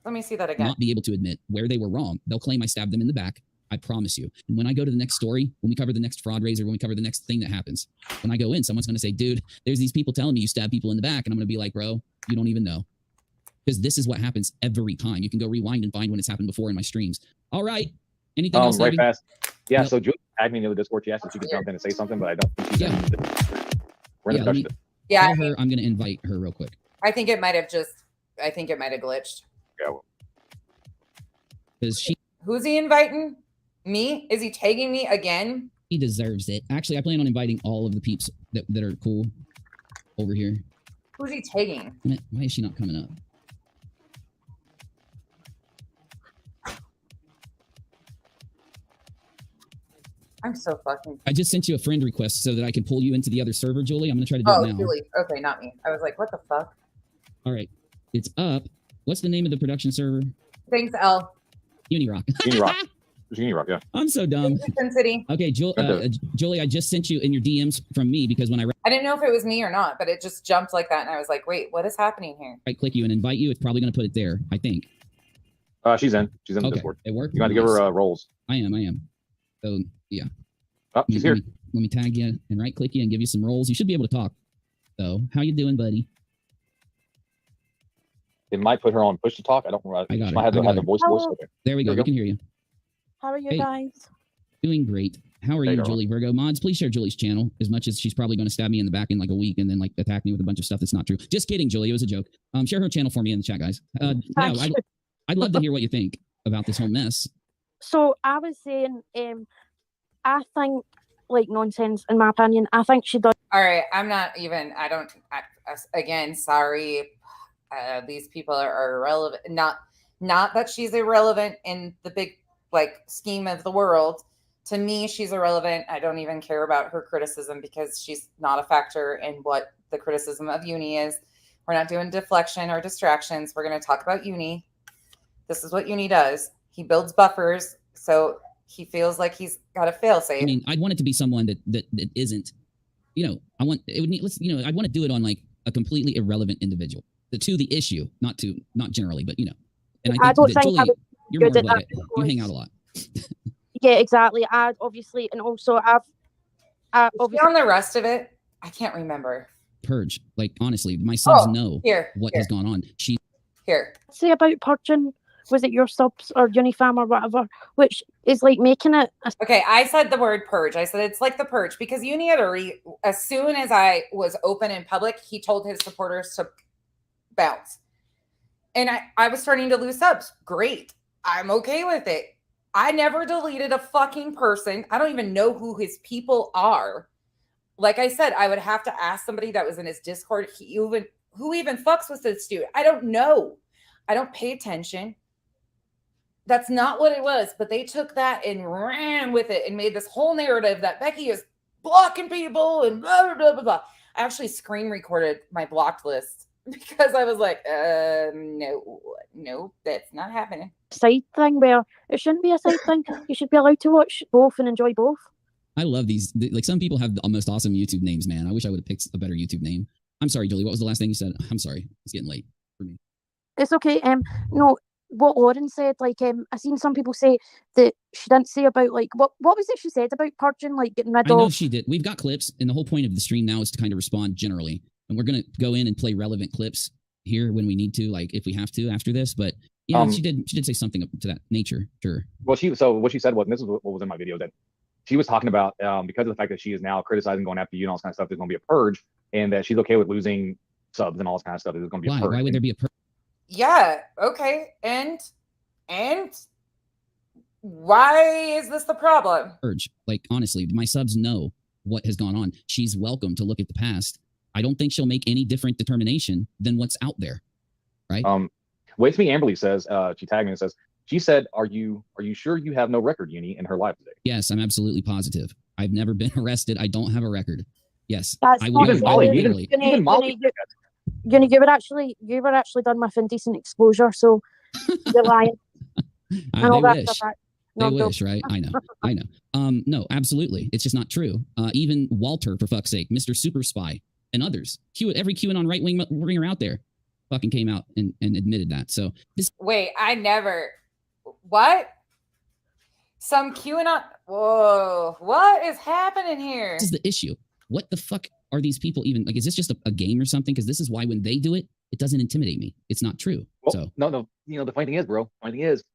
Let me see that again. Not be able to admit where they were wrong. They'll claim I stabbed them in the back. I promise you. And when I go to the next story, when we cover the next fraud raiser, when we cover the next thing that happens, when I go in, someone's going to say, dude, there's these people telling me you stab people in the back. And I'm going to be like, bro, you don't even know. Because this is what happens every time. You can go rewind and find when it's happened before in my streams. All right. Anything else? Right fast. Yeah, Yep. so Julie tagged me in the other Discord. She asked if she could jump in and say something, but I don't think she said. We're in discussion. Yeah, I'm going to invite her real quick. I think it might have glitched. Yeah. Well. Because Who's he inviting? Me? Is he tagging me again? he deserves it. Actually, I plan on inviting all of the peeps that are cool over here. Who's he tagging? Why is she not coming up? I'm so fucking. I just sent you a friend request so that I can pull you into the other server, Julie. I'm going to try to do it now. Julie. Okay, not me. I was like, what the fuck? All right. It's up. What's the name of the production server? Thanks, L. Unirock. Unirock. It's Unirock, yeah. I'm so dumb. Sin City. Okay, Julie, I just sent you in your DMs from me because when I didn't know if it was me or not, but it just jumped like that. And I was like, wait, what is happening here? right-click you and invite you, it's probably going to put it there, I think. She's in. She's in the Okay, Discord. it worked. You got to give her roles. I am. So, yeah. Oh, she's here. Let me tag you and right-click you and give you some roles. You should be able to talk, though. How you doing, buddy? It might put her on push to talk. I don't know. I got she it. might have I to got have the it. voice. Okay. There we go. We can hear you. How are you Hey. guys? Doing great. How are There you, you go. Julie Virgo? Mods, please share Julie's channel as much as she's probably going to stab me in the back in like a week and then like attack me with a bunch of stuff that's not true. Just kidding, Julie. It was a joke. Share her channel for me in the chat, guys. Yeah, I'd love to hear what you think about this whole mess. So I was saying, I think like nonsense in my opinion. I think she does. All right, I'm not even. Again, sorry. These people are irrelevant. Not that she's irrelevant in the big like scheme of the world. To me, she's irrelevant. I don't even care about her criticism because she's not a factor in what the criticism of Uni is. We're not doing deflection or distractions. We're going to talk about Uni. This is what Uni does. He builds buffers, so he feels like he's got a fail-safe. I mean, I'd want it to be someone that isn't, I want it would need, I'd want to do it on like a completely irrelevant individual to the issue, not generally, but And I think that Julie, you're more about it. You hang out a lot. Yeah, exactly. I've obviously, and also I've on the rest of it, I can't remember. Purge, like honestly, my subs know what has gone on. Say about purging. Was it your subs or Unifam or whatever, which is like making it? Okay, I said the word purge. I said it's like the purge because Uni had as soon as I was open in public, he told his supporters to bounce. And I was starting to lose subs. Great. I'm okay with it. I never deleted a fucking person. I don't even know who his people are. Like I said, I would have to ask somebody that was in his Discord. Who even fucks with this dude? I don't know. I don't pay attention. That's not what it was. But they took that and ran with it and made this whole narrative that Becky is blocking people and blah, blah, blah, blah, blah. I actually screen recorded my blocked list because I was like, no, that's not happening. Side thing where it shouldn't be a side thing. You should be allowed to watch both and enjoy both. I love these. Like, some people have the most awesome YouTube names, man. I wish I would have picked a better YouTube name. I'm sorry, Julie. What was the last thing you said? I'm sorry. It's getting late for me. It's okay. No, what Lauren said, like, I seen some people say that she didn't say about, like, what was it she said about purging, like getting rid of. I know she did. We've got clips, and the whole point of the stream now is to kind of respond generally. And we're going to go in and play relevant clips here when we need to, like if we have to after this. But yeah, she did say something to that nature. Sure. Well, what she said was, and this is what was in my video, that she was talking about because of the fact that she is now criticizing, going after you and all this kind of stuff, there's going to be a purge, and that she's okay with losing subs and all this kind of stuff. There's going to be a purge. Why would there be a purge? Yeah. Okay. And why is this the problem? Purge. Like, honestly, my subs know what has gone on. She's welcome to look at the past. I don't think she'll make any different determination than what's out there. Right. Wait to me, Amberly says, she tagged me and says, she said, are you sure you have no record, Uni, in her live today? Yes, I'm absolutely positive. I've never been arrested. I don't have a record. Yes. That's I will. Even Molly, even Molly. You were actually done with indecent exposure, so you're lying. They wish. They wish, right? I know. No, absolutely. It's just not true. Even Walter, for fuck's sake, Mr. Super Spy, and others. Every QAnon right-wing ringer out there fucking came out and admitted that. So this. Wait, I never. What? Some QAnon. Whoa! What is happening here? This is the issue. What the fuck are these people even like? Is this just a game or something? Because this is why when they do it, it doesn't intimidate me. It's not true. Well, so no. You know, the funny thing is, bro. The funny thing is,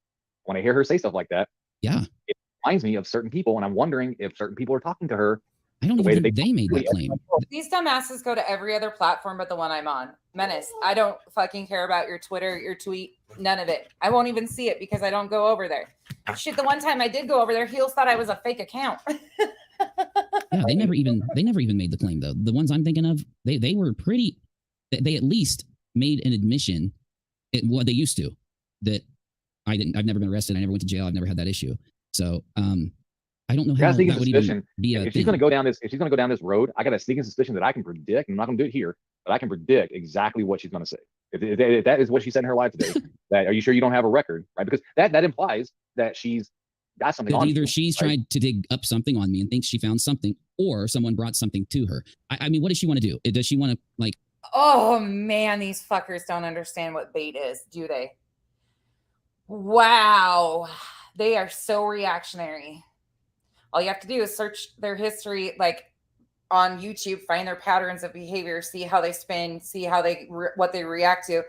when I hear her say stuff like that, yeah, it reminds me of certain people, and I'm wondering if certain people are talking to her. I don't even think they made that claim. These dumbasses go to every other platform but the one I'm on. Menace, I don't fucking care about your Twitter, your tweet, none of it. I won't even see it because I don't go over there. Shit, the one time I did go over there, Heels thought I was a fake account. Yeah, they never even made the claim though. The ones I'm thinking of, they were pretty. They at least made an admission. What they used to, that I've never been arrested. I never went to jail. I've never had that issue. So I don't know how that would even be a if she's going to go down this road, I got a sneaking suspicion that I can predict. I'm not going to do it here, but I can predict exactly what she's going to say. If that is what she said in her live today, that are you sure you don't have a record, right? Because that implies that she's got something on. Either she's tried to dig up something on me and thinks she found something, or someone brought something to her. I mean, what does she want to do? Does she want to like? Oh man, these fuckers don't understand what bait is, do they? Wow, they are so reactionary. All you have to do is search their history, like on YouTube, find their patterns of behavior, see how they spin, see how what they react to,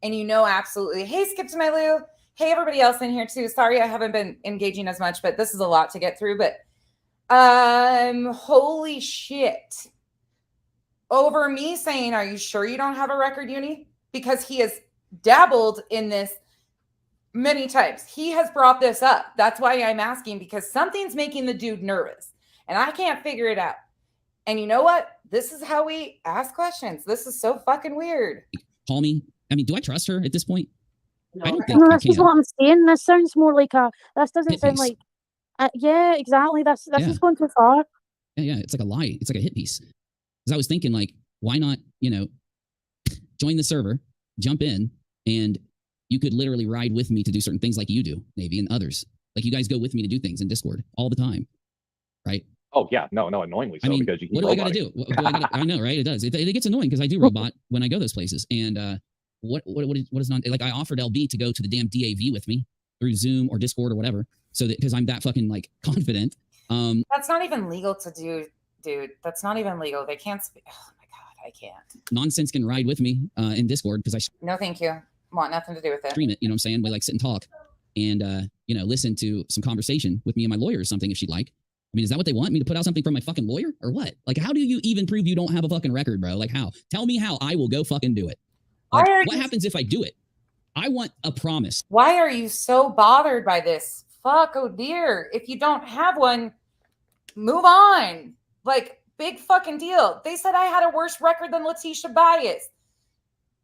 and you know absolutely. Hey, Skip to my Lou. Hey, everybody else in here too. Sorry, I haven't been engaging as much, but this is a lot to get through. But holy shit! Over me saying, "Are you sure you don't have a record, Uni?" Because he has dabbled in this many times. He has brought this up. That's why I'm asking, because something's making the dude nervous and I can't figure it out. And you know what? This is how we ask questions. This is so fucking weird. Call me. I mean, do I trust her at this point? No. I don't think this is what I'm saying. This sounds more like this doesn't sound like, yeah, exactly. This is going too far. Yeah. It's like a lie. It's like a hit piece. Because I was thinking, like, why not, join the server, jump in, and you could literally ride with me to do certain things like you do, Navy, and others. Like, you guys go with me to do things in Discord all the time, right? Oh, yeah. No, annoyingly so. I mean, because you what do I got to do? I know, right? It does. It gets annoying because I do robot when I go those places. And what is not, like, I offered LB to go to the damn DAV with me through Zoom or Discord or whatever. So that, because I'm that fucking, like, confident. That's not even legal to do, dude. That's not even legal. They can't speak. Oh my God, I can't. Nonsense can ride with me in Discord because No, thank you. Want nothing to do with it. Stream it, you know what I'm saying? We like sit and talk and, listen to some conversation with me and my lawyer or something if she'd like. I mean, is that what they want? Me to put out something from my fucking lawyer or what? Like, how do you even prove you don't have a fucking record, bro? Like, how? Tell me how. I will go fucking do it. Like, what happens if I do it? I want a promise. Why are you so bothered by this? Fuck, oh dear. If you don't have one, move on. Like, big fucking deal. They said I had a worse record than Letitia Bias.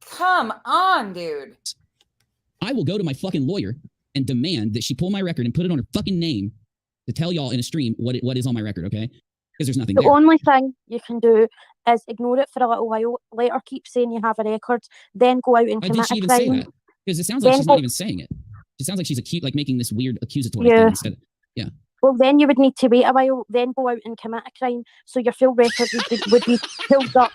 Come on, dude. I will go to my fucking lawyer and demand that she pull my record and put it on her fucking name to tell y'all in a stream what is on my record, okay? Because there's nothing the there. only thing you can do is ignore it for a little while, let her keep saying you have a record, then go out and Why did commit she a even say crime. that? Because it sounds like Then she's not even saying it. It sounds like she's like making this weird accusatory thing instead of, yeah. Well, then you would need to wait a while, then go out and commit a crime, so your full record would be pulled up,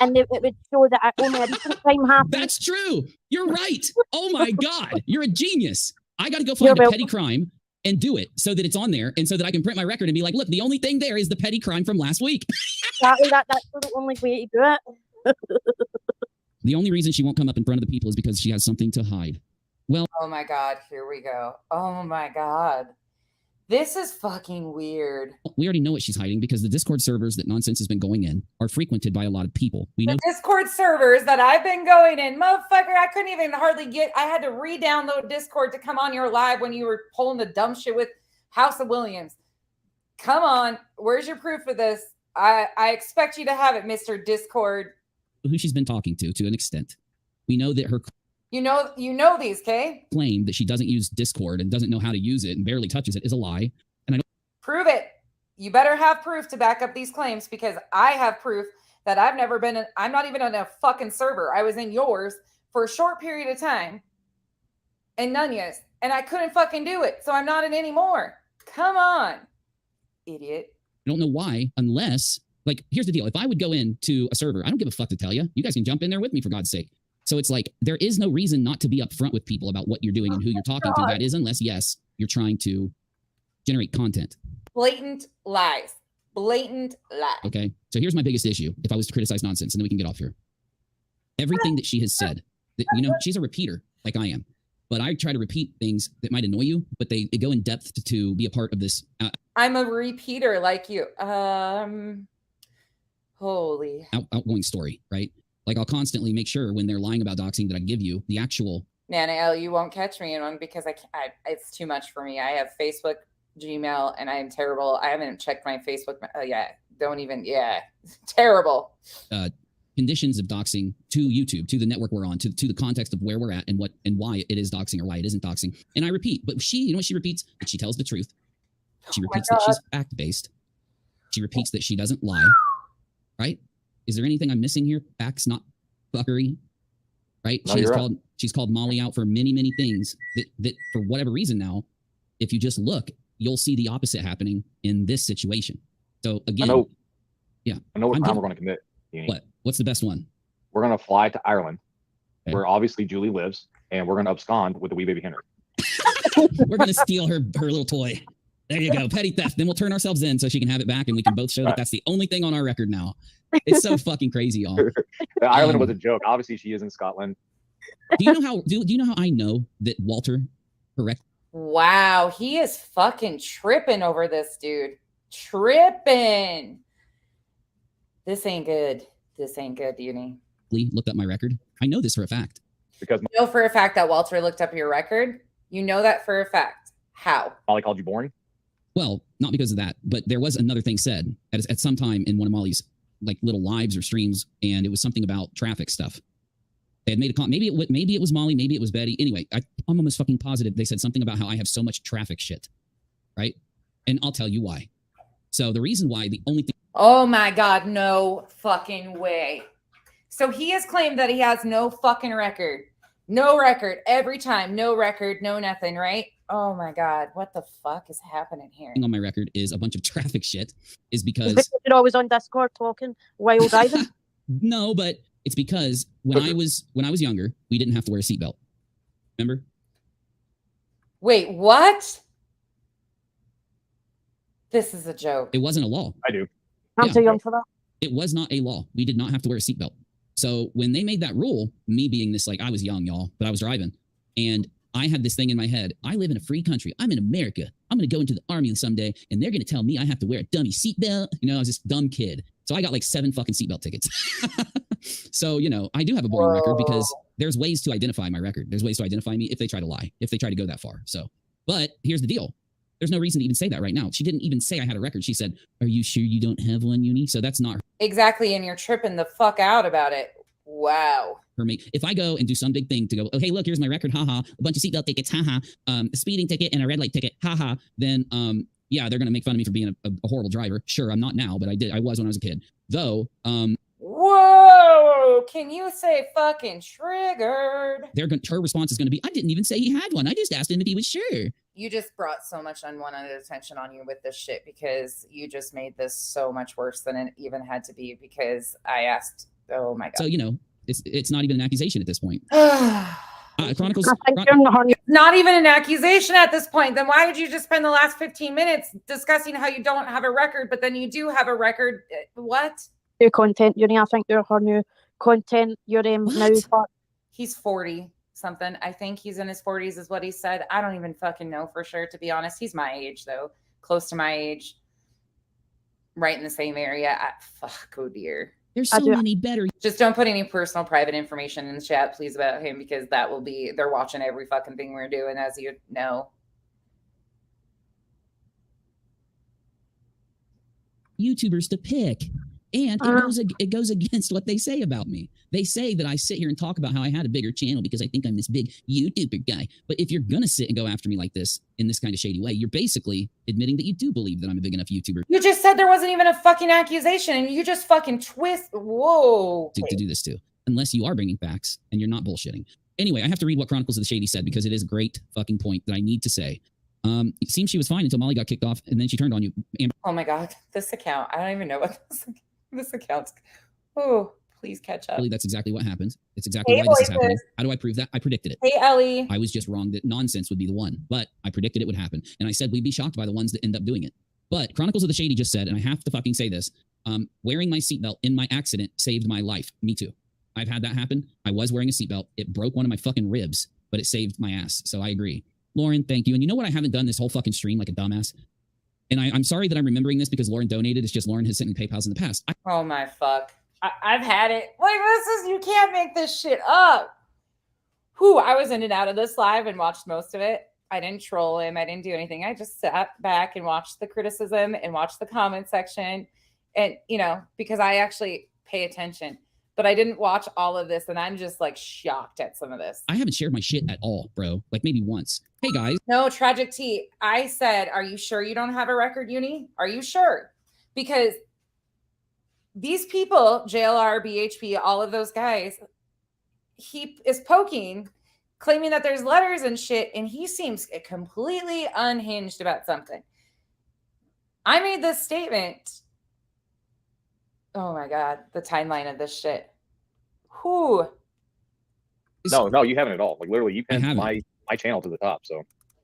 and it would show that only a recent crime happened. That's true. You're right. Oh my God, you're a genius. I got to go find a petty crime and do it so that it's on there, and so that I can print my record and be like, look, the only thing there is the petty crime from last week. Exactly, that's the only way to do it. The only reason she won't come up in front of the people is because she has something to hide. Well, oh my God, here we go. Oh my God. This is fucking weird. We already know what she's hiding because the Discord servers that Nonsense has been going in are frequented by a lot of people. We know the Discord servers that I've been going in, motherfucker, I couldn't even hardly I had to re-download Discord to come on your live when you were pulling the dumb shit with House of Williams. Come on, where's your proof of this? I expect you to have it, Mr. Discord. Who she's been talking to an extent. We know that her You know these, okay? claim that she doesn't use Discord and doesn't know how to use it and barely touches it is a lie. And I don't prove it. You better have proof to back up these claims, because I have proof that I'm not even on a fucking server. I was in yours for a short period of time in Nunez, and I couldn't fucking do it. So I'm not in anymore. Come on, idiot. I don't know why, unless, like, here's the deal. If I would go into a server, I don't give a fuck to tell you. You guys can jump in there with me, for God's sake. So it's like, there is no reason not to be upfront with people about what you're doing and who you're talking to. That is, unless, yes, you're trying to generate content. Blatant lies. Blatant lies. Okay. So here's my biggest issue. If I was to criticize Nonsense, and then we can get off here. Everything that she has said, that, she's a repeater like I am. But I try to repeat things that might annoy you, but they go in depth to be a part of this. I'm a repeater like you. Holy. Outgoing story, right? Like, I'll constantly make sure when they're lying about doxing that I give you the actual. Nana L, you won't catch me in one because it's too much for me. I have Facebook, Gmail, and I am terrible. I haven't checked my Facebook. Terrible. Conditions of doxing to YouTube, to the network we're on, to the context of where we're at and what and why it is doxing or why it isn't doxing. And I repeat, but she, you know what she repeats? That she tells the truth. She repeats that she's fact-based. She repeats that she doesn't lie. Right? Is there anything I'm missing here? Facts, not fuckery. Right? No, She's called Molly out for many, many things that for whatever reason now, if you just look, you'll see the opposite happening in this situation. So again, I know what crime we're going to commit. What? What's the best one? We're going to fly to Ireland, where obviously Julie lives, and we're going to abscond with the wee baby Henry. We're going to steal her little toy. There you go. Petty theft. Then we'll turn ourselves in so she can have it back, and we can both show that that's the only thing on our record now. It's so fucking crazy, y'all. Ireland was a joke. Obviously, she is in Scotland. Do you know how I know that Walter correct? Wow, he is fucking tripping over this, dude. Tripping. This ain't good. This ain't good, Uni. Looked up my record. I know this for a fact. Because you know for a fact that Walter looked up your record? You know that for a fact. How? Molly called you boring? Well, not because of that, but there was another thing said at some time in one of Molly's like little lives or streams, and it was something about traffic stuff. They had made a comment. Maybe it was Molly, maybe it was Betty. Anyway, I'm almost fucking positive they said something about how I have so much traffic shit, right? And I'll tell you why. So the reason why, the only thing. Oh my God, no fucking way. So he has claimed that he has no fucking record. No record every time. No record, no nothing, right? Oh my God, what the fuck is happening here? On my record is a bunch of traffic shit. Is because you're always on Discord talking while driving. No, but it's because when I was younger, we didn't have to wear a seatbelt. Remember? Wait, what? This is a joke. It wasn't a law. I do. I'm too young for that. It was not a law. We did not have to wear a seatbelt. So when they made that rule, me being this, like, I was young, y'all, but I was driving, and I had this thing in my head. I live in a free country. I'm in America. I'm going to go into the army someday, and they're going to tell me I have to wear a dummy seatbelt. I was this dumb kid. So I got like 7 fucking seatbelt tickets. So, I do have a boring record because there's ways to identify my record. There's ways to identify me if they try to lie, if they try to go that far. So, but here's the deal. There's no reason to even say that right now. She didn't even say I had a record. She said, "Are you sure you don't have one, Uni?" So that's not her. Exactly, and you're tripping the fuck out about it. Wow. For me, if I go and do some big thing to go, oh, hey, look, here's my record, haha, a bunch of seatbelt tickets, haha, a speeding ticket and a red light ticket, haha, then yeah, they're gonna make fun of me for being a horrible driver. Sure, I'm not now, but I was when I was a kid. Though, Oh, can you say fucking triggered? Her response is going to be, I didn't even say he had one. I just asked him if he was sure. You just brought so much unwanted attention on you with this shit because you just made this so much worse than it even had to be because I asked, oh my God. So, it's not even an accusation at this point. Chronicles. Not even an accusation at this point. Then why did you just spend the last 15 minutes discussing how you don't have a record, but then you do have a record? What? New content, Uni. I think you're her new content. You're now. He's 40 something. I think he's in his 40s, is what he said. I don't even fucking know for sure, to be honest. He's my age, though, close to my age, right in the same area. Fuck, oh dear. There's so many better. Just don't put any personal private information in the chat, please, about him, because that will be, they're watching every fucking thing we're doing, as you know. YouTubers to pick. And it goes against what they say about me. They say that I sit here and talk about how I had a bigger channel because I think I'm this big YouTuber guy. But if you're going to sit and go after me like this in this kind of shady way, you're basically admitting that you do believe that I'm a big enough YouTuber. You just said there wasn't even a fucking accusation and you just fucking twist. Whoa. To do this to. Unless you are bringing facts and you're not bullshitting. Anyway, I have to read what Chronicles of the Shady said because it is a great fucking point that I need to say. It seems she was fine until Molly got kicked off and then she turned on you. Oh my God. This account. I don't even know what this account's. Oh, please catch up. Really, that's exactly what happened. It's exactly why this is happening. How do I prove that? I predicted it. Hey, Ellie. I was just wrong that nonsense would be the one, but I predicted it would happen. And I said we'd be shocked by the ones that end up doing it. But Chronicles of the Shady just said, and I have to fucking say this, wearing my seatbelt in my accident saved my life. Me too. I've had that happen. I was wearing a seatbelt. It broke one of my fucking ribs, but it saved my ass. So I agree. Lauren, thank you. And you know what? I haven't done this whole fucking stream like a dumbass. And I'm sorry that I'm remembering this because Lauren donated. It's just Lauren has sent me PayPals in the past. Oh my fuck. I've had it. Like, you can't make this shit up. Whew, I was in and out of this live and watched most of it. I didn't troll him. I didn't do anything. I just sat back and watched the criticism and watched the comment section. And, because I actually pay attention. But I didn't watch all of this, and I'm just like shocked at some of this. I haven't shared my shit at all, bro. Like maybe once. Hey guys. No, Tragic T. I said, are you sure you don't have a record, Uni? Are you sure? Because these people, JLR, BHP, all of those guys, he is poking, claiming that there's letters and shit, and he seems completely unhinged about something. I made this statement. Oh my God, the timeline of this shit. Who? No, you haven't at all. Like literally, you pinned my channel to the top. So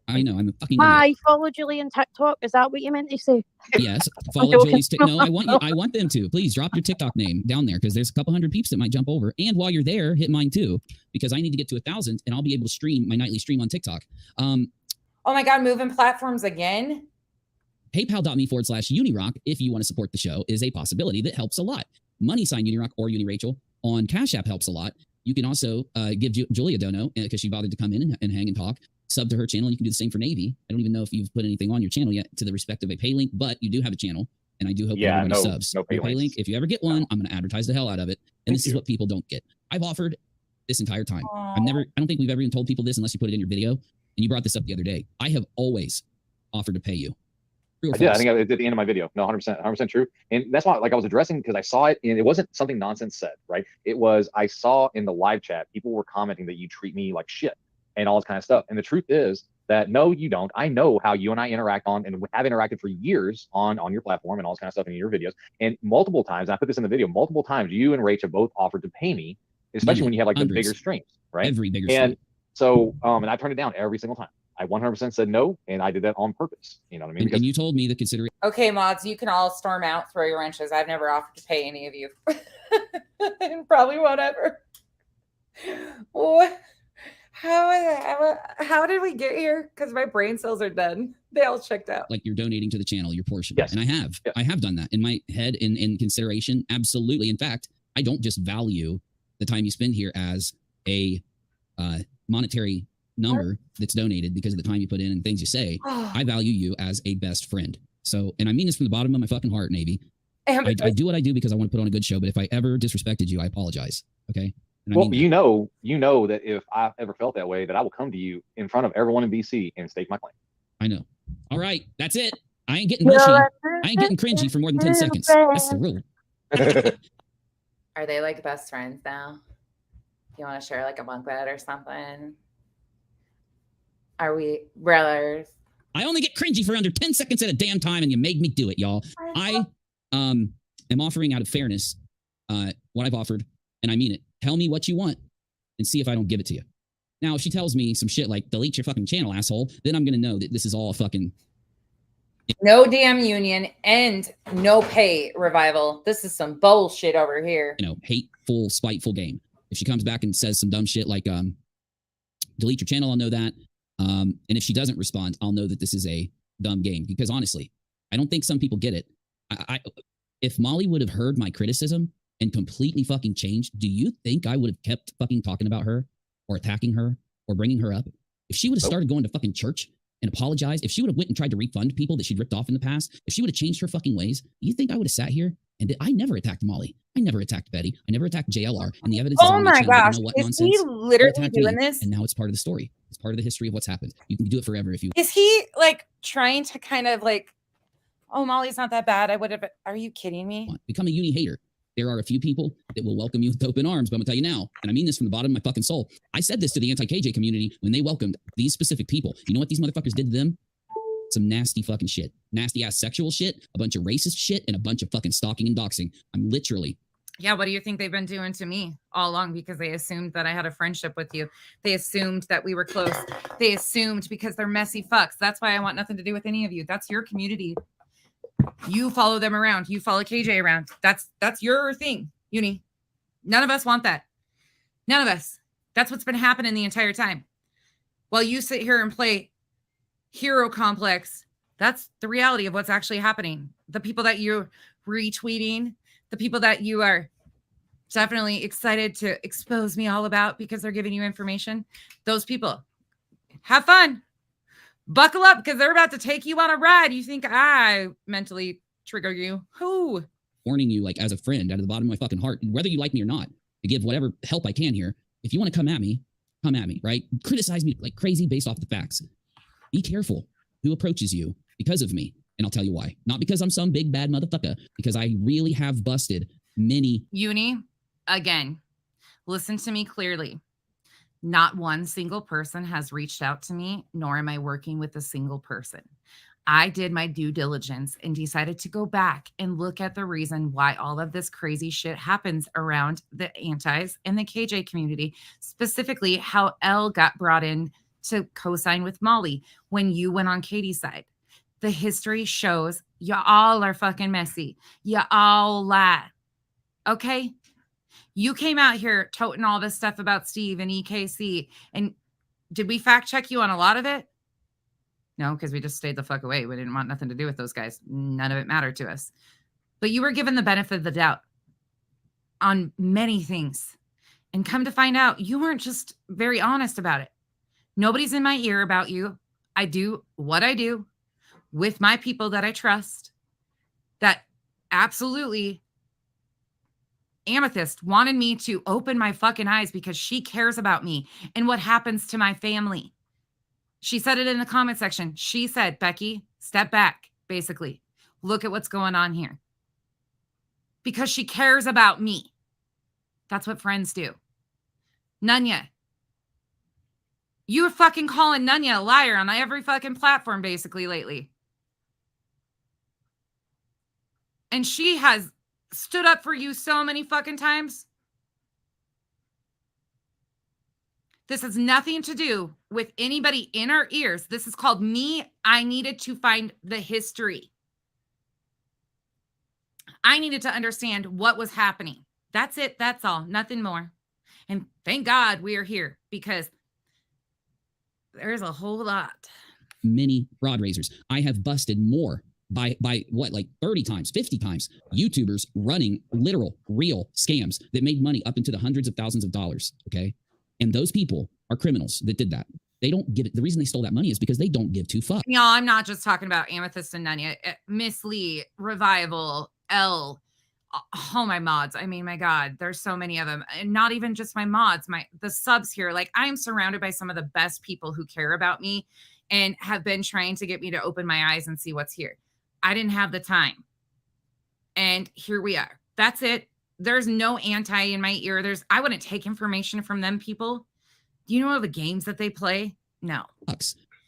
I know I'm a fucking. I follow Julie on TikTok. Is that what you meant to say? Yes, follow Julie's. No, I want them to. Please drop your TikTok name down there because there's a couple hundred peeps that might jump over. And while you're there, hit mine too because I need to get to 1,000 and I'll be able to stream my nightly stream on TikTok. Oh my God, moving platforms again. PayPal.me/UniRock if you want to support the show is a possibility that helps a lot. #UniRock or UniRachel on Cash App helps a lot. You can also give Julia Dono because she bothered to come in and hang and talk. Sub to her channel. And you can do the same for Navy. I don't even know if you've put anything on your channel yet to the respect of a pay link, but you do have a channel. And I do hope everybody subs. No pay link. If you ever get one, I'm going to advertise the hell out of it. And this is what people don't get. I've offered this entire time. I don't think we've ever even told people this unless you put it in your video. And you brought this up the other day. I have always offered to pay you. I did. I think I did at the end of my video. No, 100% true. And that's why, like, I was addressing because I saw it, and it wasn't something nonsense said, right? It was I saw in the live chat people were commenting that you treat me like shit and all this kind of stuff. And the truth is that no, you don't. I know how you and I interact on and have interacted for years on your platform and all this kind of stuff in your videos. And multiple times, and I put this in the video, multiple times, you and Rach have both offered to pay me, especially when you have like the bigger streams, right? Every bigger stream. And so, and I turned it down every single time. I 100% said no, and I did that on purpose. You know what I mean? And you told me the consideration. Okay, mods, you can all storm out, throw your wrenches. I've never offered to pay any of you. And probably won't ever. What? How did we get here? Because my brain cells are done. They all checked out. Like you're donating to the channel, your portion. Yes. And I have done that in my head in consideration. Absolutely. In fact, I don't just value the time you spend here as a monetary number that's donated because of the time you put in and things you say. I value you as a best friend. So, and I mean this from the bottom of my fucking heart, Navy. I do what I do because I want to put on a good show, but if I ever disrespected you, I apologize. Okay? And well, you know that if I ever felt that way, that I will come to you in front of everyone in BC and stake my claim. I know. All right, that's it. I ain't getting mushy. I ain't getting cringy for more than 10 seconds. That's the rule. Are they like best friends now? You want to share like a bunk bed or something? Are we brothers? I only get cringy for under 10 seconds at a damn time, and you made me do it, y'all. I am offering out of fairness what I've offered, and I mean it. Tell me what you want and see if I don't give it to you. Now, if she tells me some shit like, delete your fucking channel, asshole, then I'm going to know that this is all a fucking... No damn union and no pay, Revival. This is some bullshit over here. You know, hateful, spiteful game. If she comes back and says some dumb shit like, delete your channel, I'll know that. And if she doesn't respond, I'll know that this is a dumb game. Because honestly, I don't think some people get it. If Molly would have heard my criticism and completely fucking changed, do you think I would have kept fucking talking about her or attacking her or bringing her up? If she would have started going to fucking church and apologized, if she would have went and tried to refund people that she'd ripped off in the past, if she would have changed her fucking ways, you think I would have sat here? And I never attacked Molly. I never attacked Betty. I never attacked JLR. And the evidence is on my gosh, channel. is he literally doing this? And now it's part of the story. It's part of the history of what's happened. You can do it forever if you... Is he like trying to kind of like, oh, Molly's not that bad. I would have... Are you kidding me? Become a uni hater. There are a few people that will welcome you with open arms, but I'm gonna tell you now, and I mean this from the bottom of my fucking soul. I said this to the anti-KJ community when they welcomed these specific people. You know what these motherfuckers did to them? Some nasty fucking shit. Nasty ass sexual shit, a bunch of racist shit, and a bunch of fucking stalking and doxing. I'm literally... Yeah, what do you think they've been doing to me all along? Because they assumed that I had a friendship with you. They assumed that we were close. They assumed because they're messy fucks. That's why I want nothing to do with any of you. That's your community. You follow them around. You follow KJ around. That's your thing, Uni. None of us want that. None of us. That's what's been happening the entire time. While you sit here and play hero complex, that's the reality of what's actually happening. The people that you're retweeting, the people that you are definitely excited to expose me all about because they're giving you information, those people, have fun. Buckle up because they're about to take you on a ride. You think I mentally trigger you? Who? Warning you, like, as a friend, out of the bottom of my fucking heart, whether you like me or not, to give whatever help I can here. If you want to come at me, right? Criticize me like crazy based off the facts. Be careful who approaches you because of me. And I'll tell you why. Not because I'm some big bad motherfucker, because I really have busted many. Uni, again, listen to me clearly. Not one single person has reached out to me, nor am I working with a single person. I did my due diligence and decided to go back and look at the reason why all of this crazy shit happens around the antis and the KJ community, specifically how Elle got brought in to co-sign with Molly when you went on Katie's side. The history shows y'all are fucking messy. Y'all lie. Okay? You came out here toting all this stuff about Steve and EKC. And did we fact check you on a lot of it? No, because we just stayed the fuck away. We didn't want nothing to do with those guys. None of it mattered to us. But you were given the benefit of the doubt on many things. And come to find out, you weren't just very honest about it. Nobody's in my ear about you. I do what I do with my people that I trust, that absolutely Amethyst wanted me to open my fucking eyes because she cares about me and what happens to my family. She said it in the comment section. She said, Becky, step back, basically. Look at what's going on here. Because she cares about me. That's what friends do. Nunya. You were fucking calling Nunya a liar on every fucking platform, basically, lately. And she has stood up for you so many fucking times. This has nothing to do with anybody in our ears. This is called me. I needed to find the history. I needed to understand what was happening. That's it. That's all. Nothing more. And thank God we are here because there's a whole lot. Many broad raisers. I have busted more by what, like 30 times, 50 times, YouTubers running literal, real scams that made money up into the hundreds of thousands of dollars, okay? And those people are criminals that did that. They don't give it. The reason they stole that money is because they don't give two fucks. Y'all, I'm not just talking about Amethyst and Nunya. Miss Lee, Revival, Elle, oh, my mods. I mean, my God, there's so many of them. And not even just my mods, the subs here. Like, I'm surrounded by some of the best people who care about me and have been trying to get me to open my eyes and see what's here. I didn't have the time. And here we are. That's it. there's no anti in my ear. I wouldn't take information from them people. Do you know all the games that they play? No.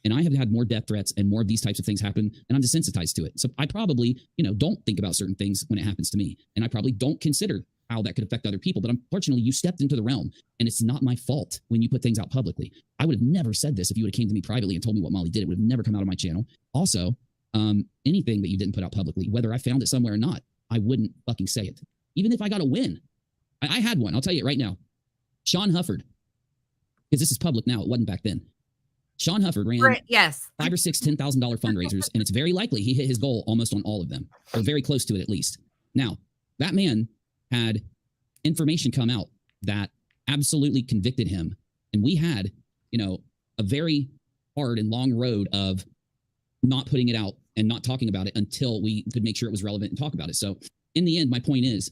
And I have had more death threats and more of these types of things happen, and I'm desensitized to it. So I probably, don't think about certain things when it happens to me. And I probably don't consider how that could affect other people. But unfortunately, you stepped into the realm, and it's not my fault when you put things out publicly. I would have never said this if you would have came to me privately and told me what Molly did. It would have never come out of my channel. Also, anything that you didn't put out publicly, whether I found it somewhere or not, I wouldn't fucking say it. Even if I got a win. I had one. I'll tell you right now. Sean Hufford, because this is public now. It wasn't back then. Sean Hufford ran yes. 5 or 6 $10,000 fundraisers, and it's very likely he hit his goal almost on all of them, or very close to it at least. Now, that man had information come out that absolutely convicted him, and we had, a very hard and long road of not putting it out and not talking about it until we could make sure it was relevant and talk about it. So, in the end, my point is,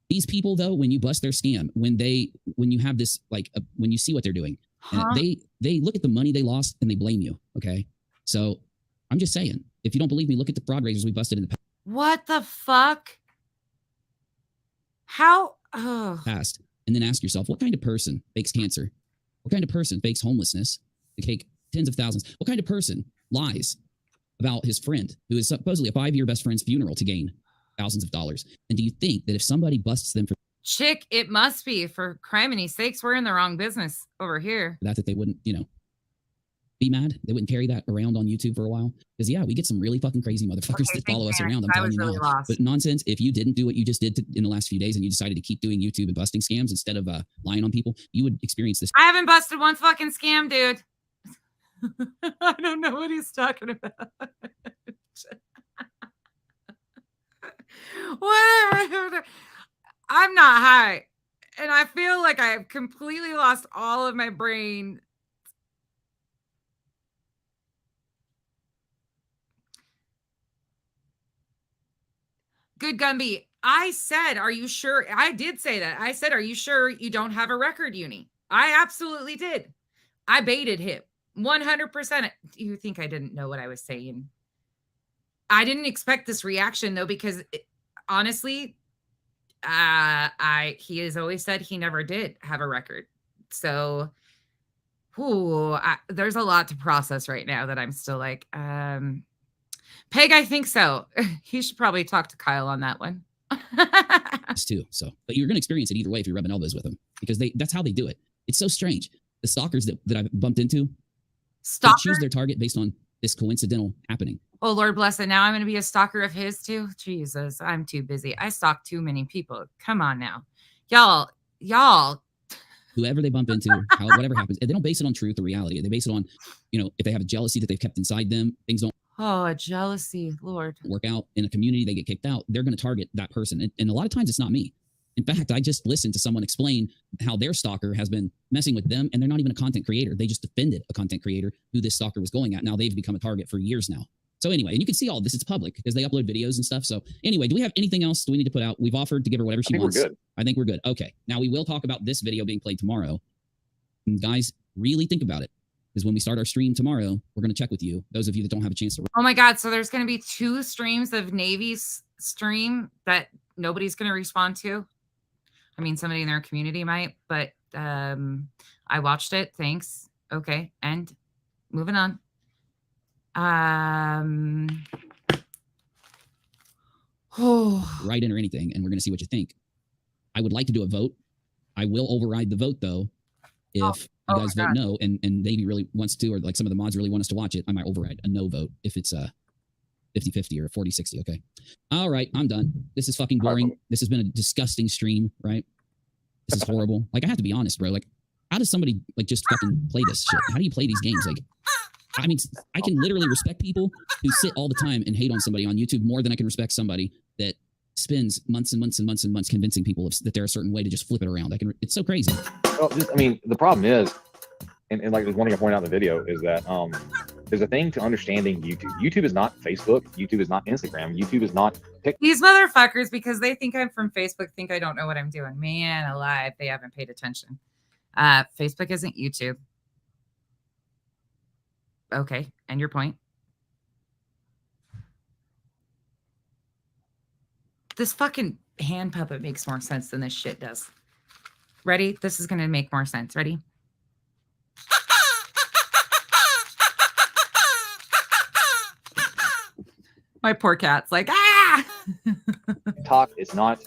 these people, though, when you bust their scam, when you have this, when you see what they're doing, they look at the money they lost and they blame you. Okay. So I'm just saying, if you don't believe me, look at the fraud raisers we busted in the past. What the fuck? How? Oh. Past. And then ask yourself, what kind of person fakes cancer? What kind of person fakes homelessness to take tens of thousands? What kind of person lies about his friend who is supposedly a 5-year best friend's funeral to gain thousands of dollars? And do you think that if somebody busts them for Chick, it must be, for criminy sakes, we're in the wrong business over here. That they wouldn't, be mad? They wouldn't carry that around on YouTube for a while? Because, yeah, we get some really fucking crazy motherfuckers that follow us around. I'm telling you now. Lost. But nonsense, if you didn't do what you just did in the last few days and you decided to keep doing YouTube and busting scams instead of lying on people, you would experience this. I haven't busted one fucking scam, dude. I don't know what he's talking about. Whatever. I'm not high, and I feel like I've completely lost all of my brain. Good Gumby. I said, are you sure? I did say that. I said, are you sure you don't have a record, Uni? I absolutely did. I baited him 100%. Do you think I didn't know what I was saying? I didn't expect this reaction, though, because honestly, he has always said he never did have a record. So there's a lot to process right now that I'm still like, Peg, I think so. He should probably talk to Kyle on that one. Too. So, but you're going to experience it either way if you're rubbing elbows with them, because that's how they do it. It's so strange. The stalkers that I've bumped into, they choose their target based on this coincidental happening. Oh, Lord bless it. Now I'm going to be a stalker of his too. Jesus, I'm too busy. I stalk too many people. Come on now. Y'all. Whoever they bump into, whatever happens, they don't base it on truth or reality. They base it on, if they have a jealousy that they've kept inside them, things don't. Oh, a jealousy, Lord. Work out in a community, they get kicked out. They're going to target that person. And a lot of times it's not me. In fact, I just listened to someone explain how their stalker has been messing with them, and they're not even a content creator. They just offended a content creator who this stalker was going at. Now they've become a target for years now. So anyway, and you can see all this. It's public because they upload videos and stuff. So anyway, do we have anything else do we need to put out? We've offered to give her whatever she wants. We're good. I think we're good. Okay. Now we will talk about this video being played tomorrow. And guys, really think about it. Because when we start our stream tomorrow, we're going to check with you. Those of you that don't have a chance to. Oh my God. So there's going to be 2 streams of Navy's stream that nobody's going to respond to. I mean, somebody in their community might, but I watched it. Thanks. Okay. And moving on. Write in or anything, and we're going to see what you think. I would like to do a vote. I will override the vote, though. If you guys vote no, and Navy really wants to, or like some of the mods really want us to watch it, I might override a no vote if it's a 50-50 or a 40-60. Okay. All right. I'm done. This is fucking boring. This has been a disgusting stream, right? This is horrible. Like, I have to be honest, bro. Like, how does somebody like just fucking play this shit? How do you play these games? Like, I mean, I can literally respect people who sit all the time and hate on somebody on YouTube more than I can respect somebody that spends months and months and months and months convincing people that they're a certain way to just flip it around. It's so crazy. Well, the problem is, and like one thing I pointed out in the video is that there's a thing to understanding YouTube. YouTube is not Facebook. YouTube is not Instagram. YouTube is not TikTok. These motherfuckers, because they think I'm from Facebook, think I don't know what I'm doing. Man alive, they haven't paid attention. Facebook isn't YouTube. Okay, and your point? This fucking hand puppet makes more sense than this shit does. Ready? This is going to make more sense. Ready? My poor cat's like, ah! TikTok is not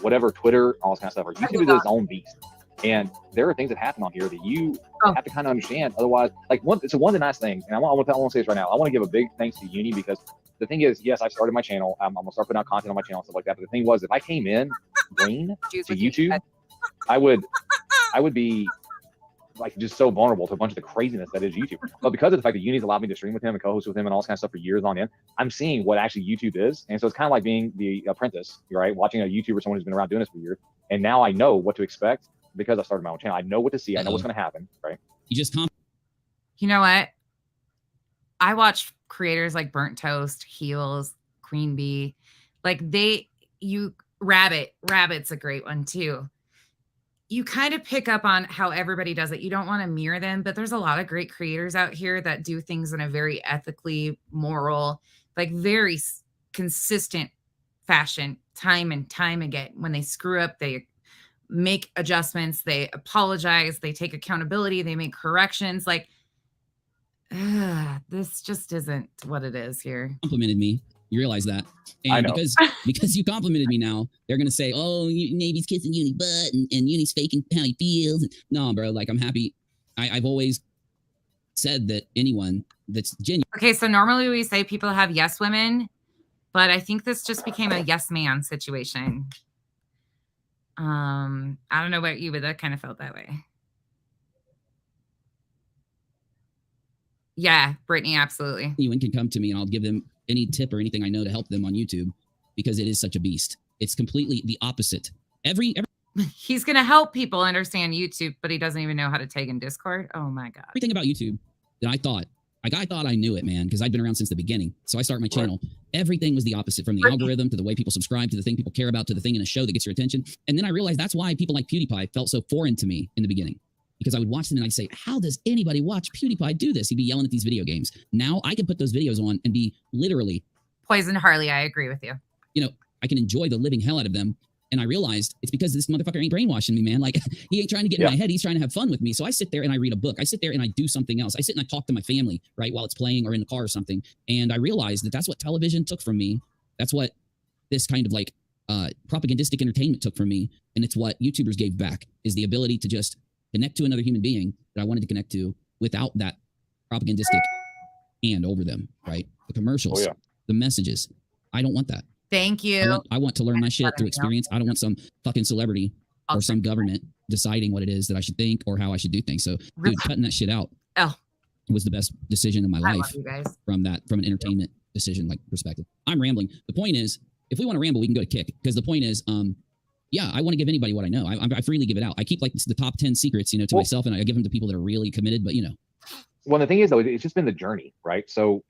whatever Twitter, all this kind of stuff. Or YouTube is its own beast. And there are things that happen on here that you have to kind of understand. Otherwise, like one of the nice things, and I want to say this right now. I want to give a big thanks to Uni, because the thing is, yes, I started my channel. I'm gonna start putting out content on my channel and stuff like that. But the thing was, if I came in green to YouTube, I would be like just so vulnerable to a bunch of the craziness that is YouTube. But because of the fact that Uni's allowed me to stream with him and co-host with him and all this kind of stuff for years on end, I'm seeing what actually YouTube is. And so it's kind of like being the apprentice, right? Watching a YouTuber, someone who's been around doing this for years. And now I know what to expect because I started my own channel. I know what to see. I know what's going to happen, right? You just You know what? I watch creators like Burnt Toast, Heels, QueenBee. Like Rabbit's a great one too. You kind of pick up on how everybody does it. You don't want to mirror them, but there's a lot of great creators out here that do things in a very ethically, moral, like very consistent fashion, time and time again. When they screw up, they make adjustments, they apologize, they take accountability, they make corrections. Like, this just isn't what it is here. Complimented me. You realize that. And because you complimented me now, they're going to say, oh, Navy's kissing Uni butt and Uni's faking how he feels. No, bro, like I'm happy. I've always said that anyone that's genuine. Okay, so normally we say people have yes women, but I think this just became a yes man situation. I don't know about you, but that kind of felt that way. Yeah, Brittany, absolutely. Anyone can come to me and I'll give them any tip or anything I know to help them on YouTube, because it is such a beast. It's completely the opposite. Every He's going to help people understand YouTube, but he doesn't even know how to tag in Discord. Oh my God. Everything about YouTube that I thought I knew it, man, because I've been around since the beginning. So I started my channel. Everything was the opposite, from the algorithm to the way people subscribe to the thing people care about to the thing in a show that gets your attention. And then I realized that's why people like PewDiePie felt so foreign to me in the beginning, because I would watch them and I'd say, how does anybody watch PewDiePie do this? He'd be yelling at these video games. Now I can put those videos on and be literally Poison Harley. I agree with you. You know, I can enjoy the living hell out of them. And I realized it's because this motherfucker ain't brainwashing me, man. Like, he ain't trying to get in my head. He's trying to have fun with me. So I sit there and I read a book. I sit there and I do something else. I sit and I talk to my family, right, while it's playing or in the car or something. And I realized that that's what television took from me. That's what this kind of like propagandistic entertainment took from me. And it's what YouTubers gave back, is the ability to just connect to another human being that I wanted to connect to without that propagandistic and over them, right? The commercials, the messages. I don't want that. Thank you. I want to learn my shit through experience. I don't want some fucking celebrity or some government deciding what it is that I should think or how I should do things. So, dude, cutting that shit out was the best decision of my life from an entertainment decision like perspective. I'm rambling. The point is, if we want to ramble, we can go to Kick, because the point is, yeah, I want to give anybody what I know. I freely give it out. I keep like the top 10 secrets, to myself, and I give them to people that are really committed. But well, the thing is, though, it's just been the journey, right? So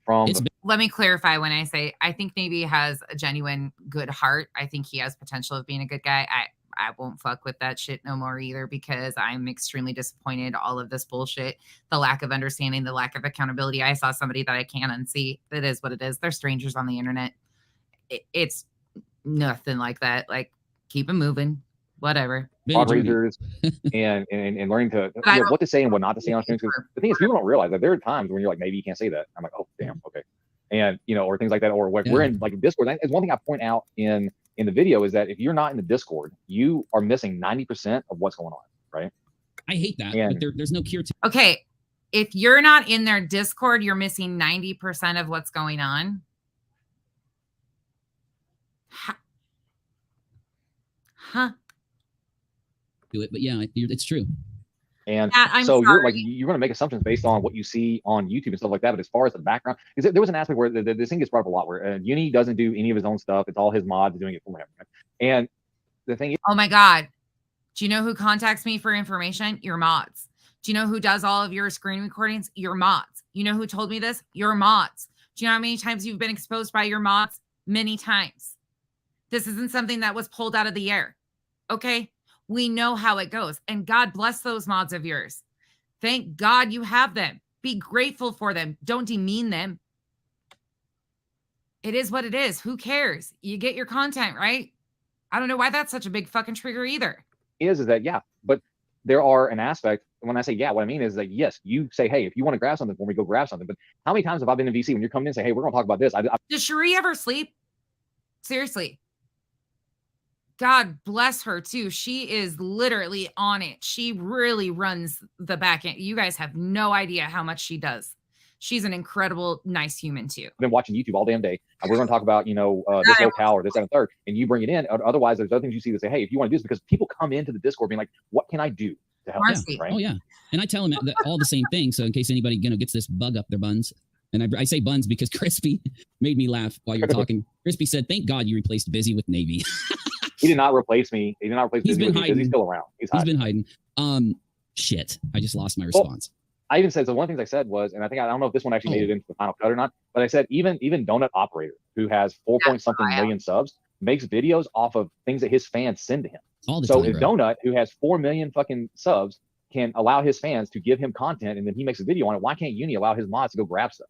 let me clarify when I say I think maybe he has a genuine good heart. I think he has potential of being a good guy. I won't fuck with that shit no more either, because I'm extremely disappointed. All of this bullshit, the lack of understanding, the lack of accountability. I saw somebody that I can't unsee. It is what it is. They're strangers on the internet. It's nothing like that. Like, keep it moving. Whatever. Fundraisers and learning to what to say and what not to say on streams. The thing is, people don't realize that there are times when you're like, maybe you can't say that. I'm like, oh damn, okay, and or things like that. Or we're in like Discord. It's one thing I point out in the video is that if you're not in the Discord, you are missing 90% of what's going on, right? I hate that. And there's no cure to. Okay, if you're not in their Discord, you're missing 90% of what's going on. Huh. Do it, but yeah, it's true. And so you're going to make assumptions based on what you see on YouTube and stuff like that. But as far as the background, because there was an aspect where this thing gets brought up a lot, where Uni doesn't do any of his own stuff. It's all his mods doing it for him. And the thing is, oh my God, do you know who contacts me for information? Your mods. Do you know who does all of your screen recordings? Your mods. You know who told me this? Your mods. Do you know how many times you've been exposed by your mods? Many times. This isn't something that was pulled out of the air. Okay. We know how it goes, and God bless those mods of yours. Thank God you have them. Be grateful for them. Don't demean them. It is what it is. Who cares? You get your content, right? I don't know why that's such a big fucking trigger either. Is that, yeah, but there are an aspect, when I say, yeah, what I mean is that, yes, you say, hey, if you want to grab something for me, go grab something. But how many times have I been in VC when you're coming in and say, hey, we're going to talk about this? Does Cherie ever sleep? Seriously. God bless her too. She is literally on it. She really runs the back end. You guys have no idea how much she does. She's an incredible, nice human too. I've been watching YouTube all damn day. And we're going to talk about, this locale or this, that, and third, and you bring it in. Otherwise, there's other things you see that say, hey, if you want to do this, because people come into the Discord being like, what can I do to help? Yeah. Right? Oh yeah. And I tell them all the same thing. So in case anybody, gets this bug up their buns, and I say buns because Crispy made me laugh while you're talking. Crispy said, thank God you replaced Busy with Navy. He did not replace me. He did not replace me because he's still around. He's been hiding. Shit. I just lost my response. I even said, so one of the things I said was, and I don't know if this one actually made it into the final cut or not, but I said even Donut Operator, who has 4 point something million subs, makes videos off of things that his fans send to him. So if Donut, who has 4 million fucking subs, can allow his fans to give him content and then he makes a video on it, why can't Uni allow his mods to go grab stuff?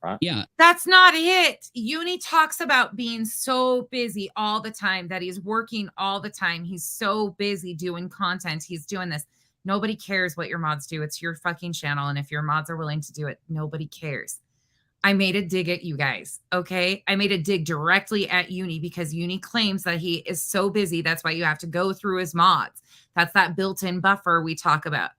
Right? Yeah. That's not it. Uni talks about being so busy all the time, that he's working all the time. He's so busy doing content. He's doing this. Nobody cares what your mods do. It's your fucking channel. And if your mods are willing to do it, nobody cares. I made a dig at you guys. Okay. I made a dig directly at Uni because Uni claims that he is so busy. That's why you have to go through his mods. That's that built-in buffer we talk about.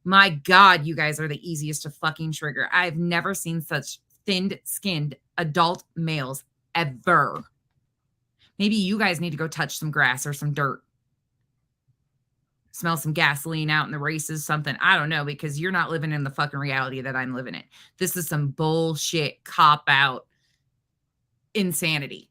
My God, you guys are the easiest to fucking trigger. I've never seen such thin-skinned adult males ever. Maybe you guys need to go touch some grass or some dirt. Smell some gasoline out in the races, something. I don't know, because you're not living in the fucking reality that I'm living in. This is some bullshit cop-out insanity.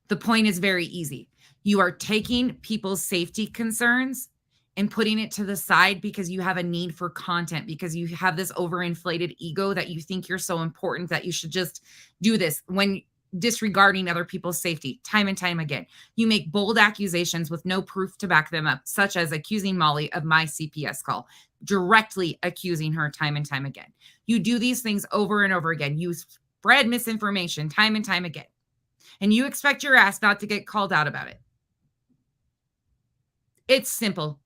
The point is very easy. You are taking people's safety concerns and putting it to the side because you have a need for content, because you have this overinflated ego that you think you're so important that you should just do this, when disregarding other people's safety time and time again. You make bold accusations with no proof to back them up, such as accusing Molly of my CPS call, directly accusing her time and time again. You do these things over and over again. You spread misinformation time and time again, and you expect your ass not to get called out about it. It's simple.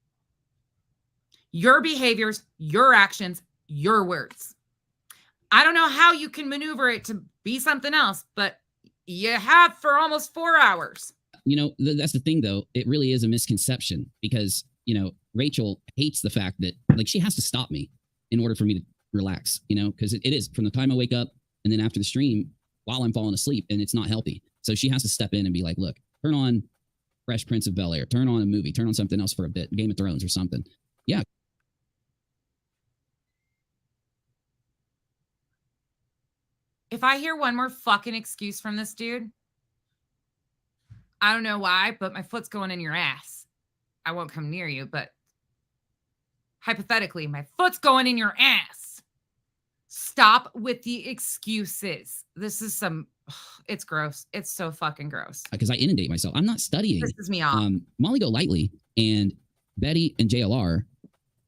Your behaviors, your actions, your words. I don't know how you can maneuver it to be something else, but you have for almost 4 hours. That's the thing, though. It really is a misconception because, Rachel hates the fact that, she has to stop me in order for me to relax, because it is from the time I wake up and then after the stream while I'm falling asleep, and it's not healthy. So she has to step in and be like, look, turn on Fresh Prince of Bel-Air, turn on a movie, turn on something else for a bit, Game of Thrones or something. Yeah. If I hear one more fucking excuse from this dude, I don't know why, but my foot's going in your ass. I won't come near you, but hypothetically, my foot's going in your ass. Stop with the excuses. This is it's gross. It's so fucking gross. Because I inundate myself. I'm not studying. This is me off. Molly Go Lightly and Betty and JLR,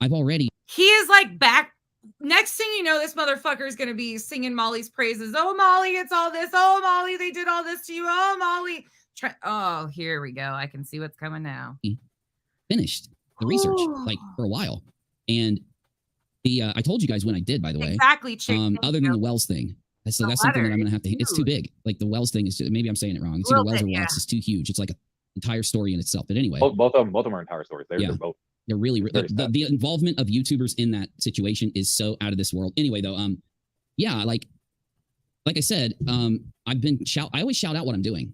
I've already. He is back. Next thing you know, this motherfucker is going to be singing Molly's praises. Oh, Molly, it's all this. Oh, Molly, they did all this to you. Oh, Molly. Oh, here we go. I can see what's coming now. Finished the research for a while. And I told you guys when I did, by the way. Exactly. Other than the Wells thing. So that's something that I'm going to have to, it's too big. The Wells thing is, maybe I'm saying it wrong. It's either Wells or Watts. It's too huge. It's like an entire story in itself. But anyway. Both of them are entire stories. They're both. They're really the involvement of YouTubers in that situation is so out of this world. Anyway, though, like I said, I always shout out what I'm doing.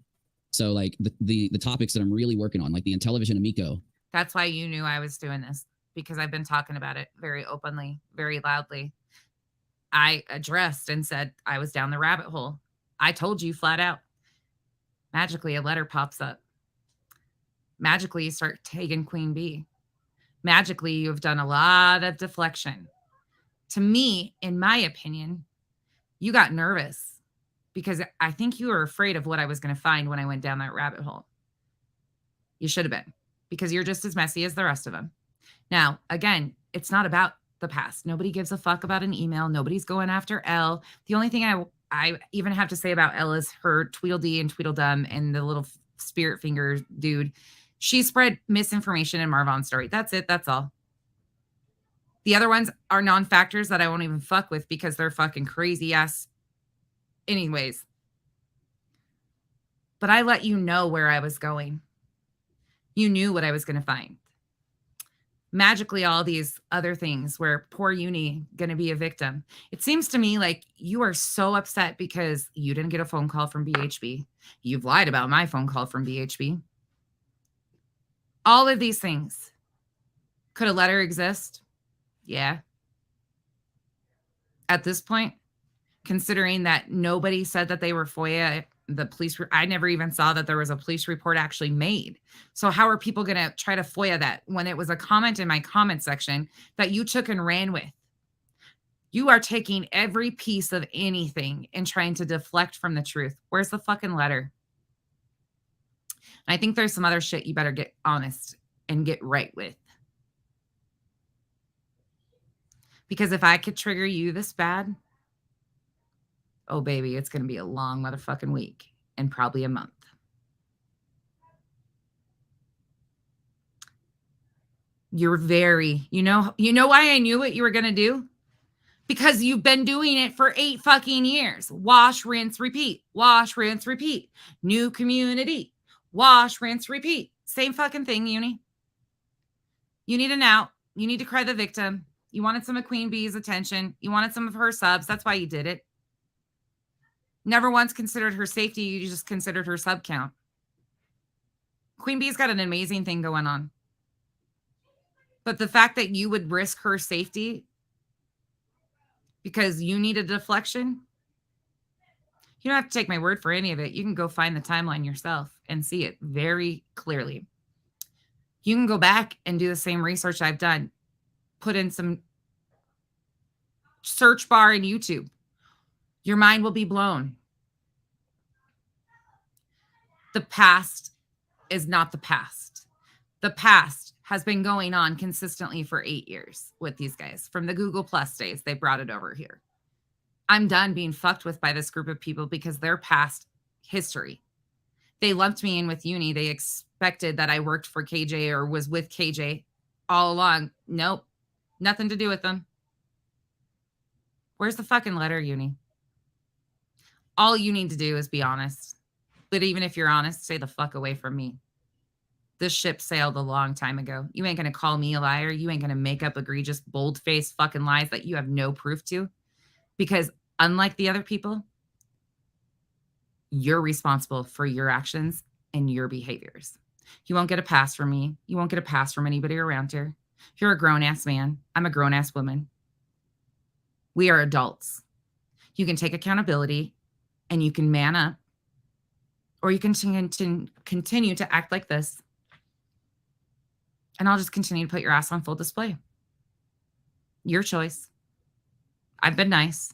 So the topics that I'm really working on, like the Intellivision Amico. That's why you knew I was doing this, because I've been talking about it very openly, very loudly. I addressed and said I was down the rabbit hole. I told you flat out. Magically, a letter pops up. Magically, you start tagging QueenBee. Magically, you've done a lot of deflection. To me, in my opinion, you got nervous because I think you were afraid of what I was going to find when I went down that rabbit hole. You should have been, because you're just as messy as the rest of them. Now, again, it's not about the past. Nobody gives a fuck about an email. Nobody's going after Elle. The only thing I even have to say about Elle is her Tweedledee and Tweedledum and the little spirit finger dude. She spread misinformation in Marvon's story. That's it. That's all. The other ones are non-factors that I won't even fuck with because they're fucking crazy ass anyways. But I let you know where I was going. You knew what I was going to find. Magically, all these other things where poor Uni going to be a victim. It seems to me like you are so upset because you didn't get a phone call from BHB. You've lied about my phone call from BHB. All of these things. Could a letter exist? Yeah. At this point, considering that nobody said that they were FOIA, the police, I never even saw that there was a police report actually made. So how are people going to try to FOIA that when it was a comment in my comment section that you took and ran with? You are taking every piece of anything and trying to deflect from the truth. Where's the fucking letter? I think there's some other shit you better get honest and get right with. Because if I could trigger you this bad, oh, baby, it's going to be a long motherfucking week and probably a month. You're very, you know why I knew what you were going to do? Because you've been doing it for 8 fucking years. Wash, rinse, repeat. Wash, rinse, repeat. New community. Wash, rinse, repeat. Same fucking thing, Uni. You need an out. You need to cry the victim. You wanted some of QueenBee's attention. You wanted some of her subs. That's why you did it. Never once considered her safety. You just considered her sub count. QueenBee's got an amazing thing going on. But the fact that you would risk her safety because you need a deflection, you don't have to take my word for any of it. You can go find the timeline yourself and see it very clearly. You can go back and do the same research I've done. Put in some search bar in YouTube. Your mind will be blown. The past is not the past. The past has been going on consistently for 8 years with these guys. From the Google Plus days, they brought it over here. I'm done being fucked with by this group of people because they're past history. They lumped me in with Uni. They expected that I worked for KJ or was with KJ all along. Nope. Nothing to do with them. Where's the fucking letter, Uni? All you need to do is be honest. But even if you're honest, stay the fuck away from me. This ship sailed a long time ago. You ain't going to call me a liar. You ain't going to make up egregious, bold-faced fucking lies that you have no proof to. Because unlike the other people, you're responsible for your actions and your behaviors. You won't get a pass from me. You won't get a pass from anybody around here. You're a grown-ass man. I'm a grown-ass woman. We are adults. You can take accountability and you can man up, or you can continue to act like this. And I'll just continue to put your ass on full display. Your choice. I've been nice.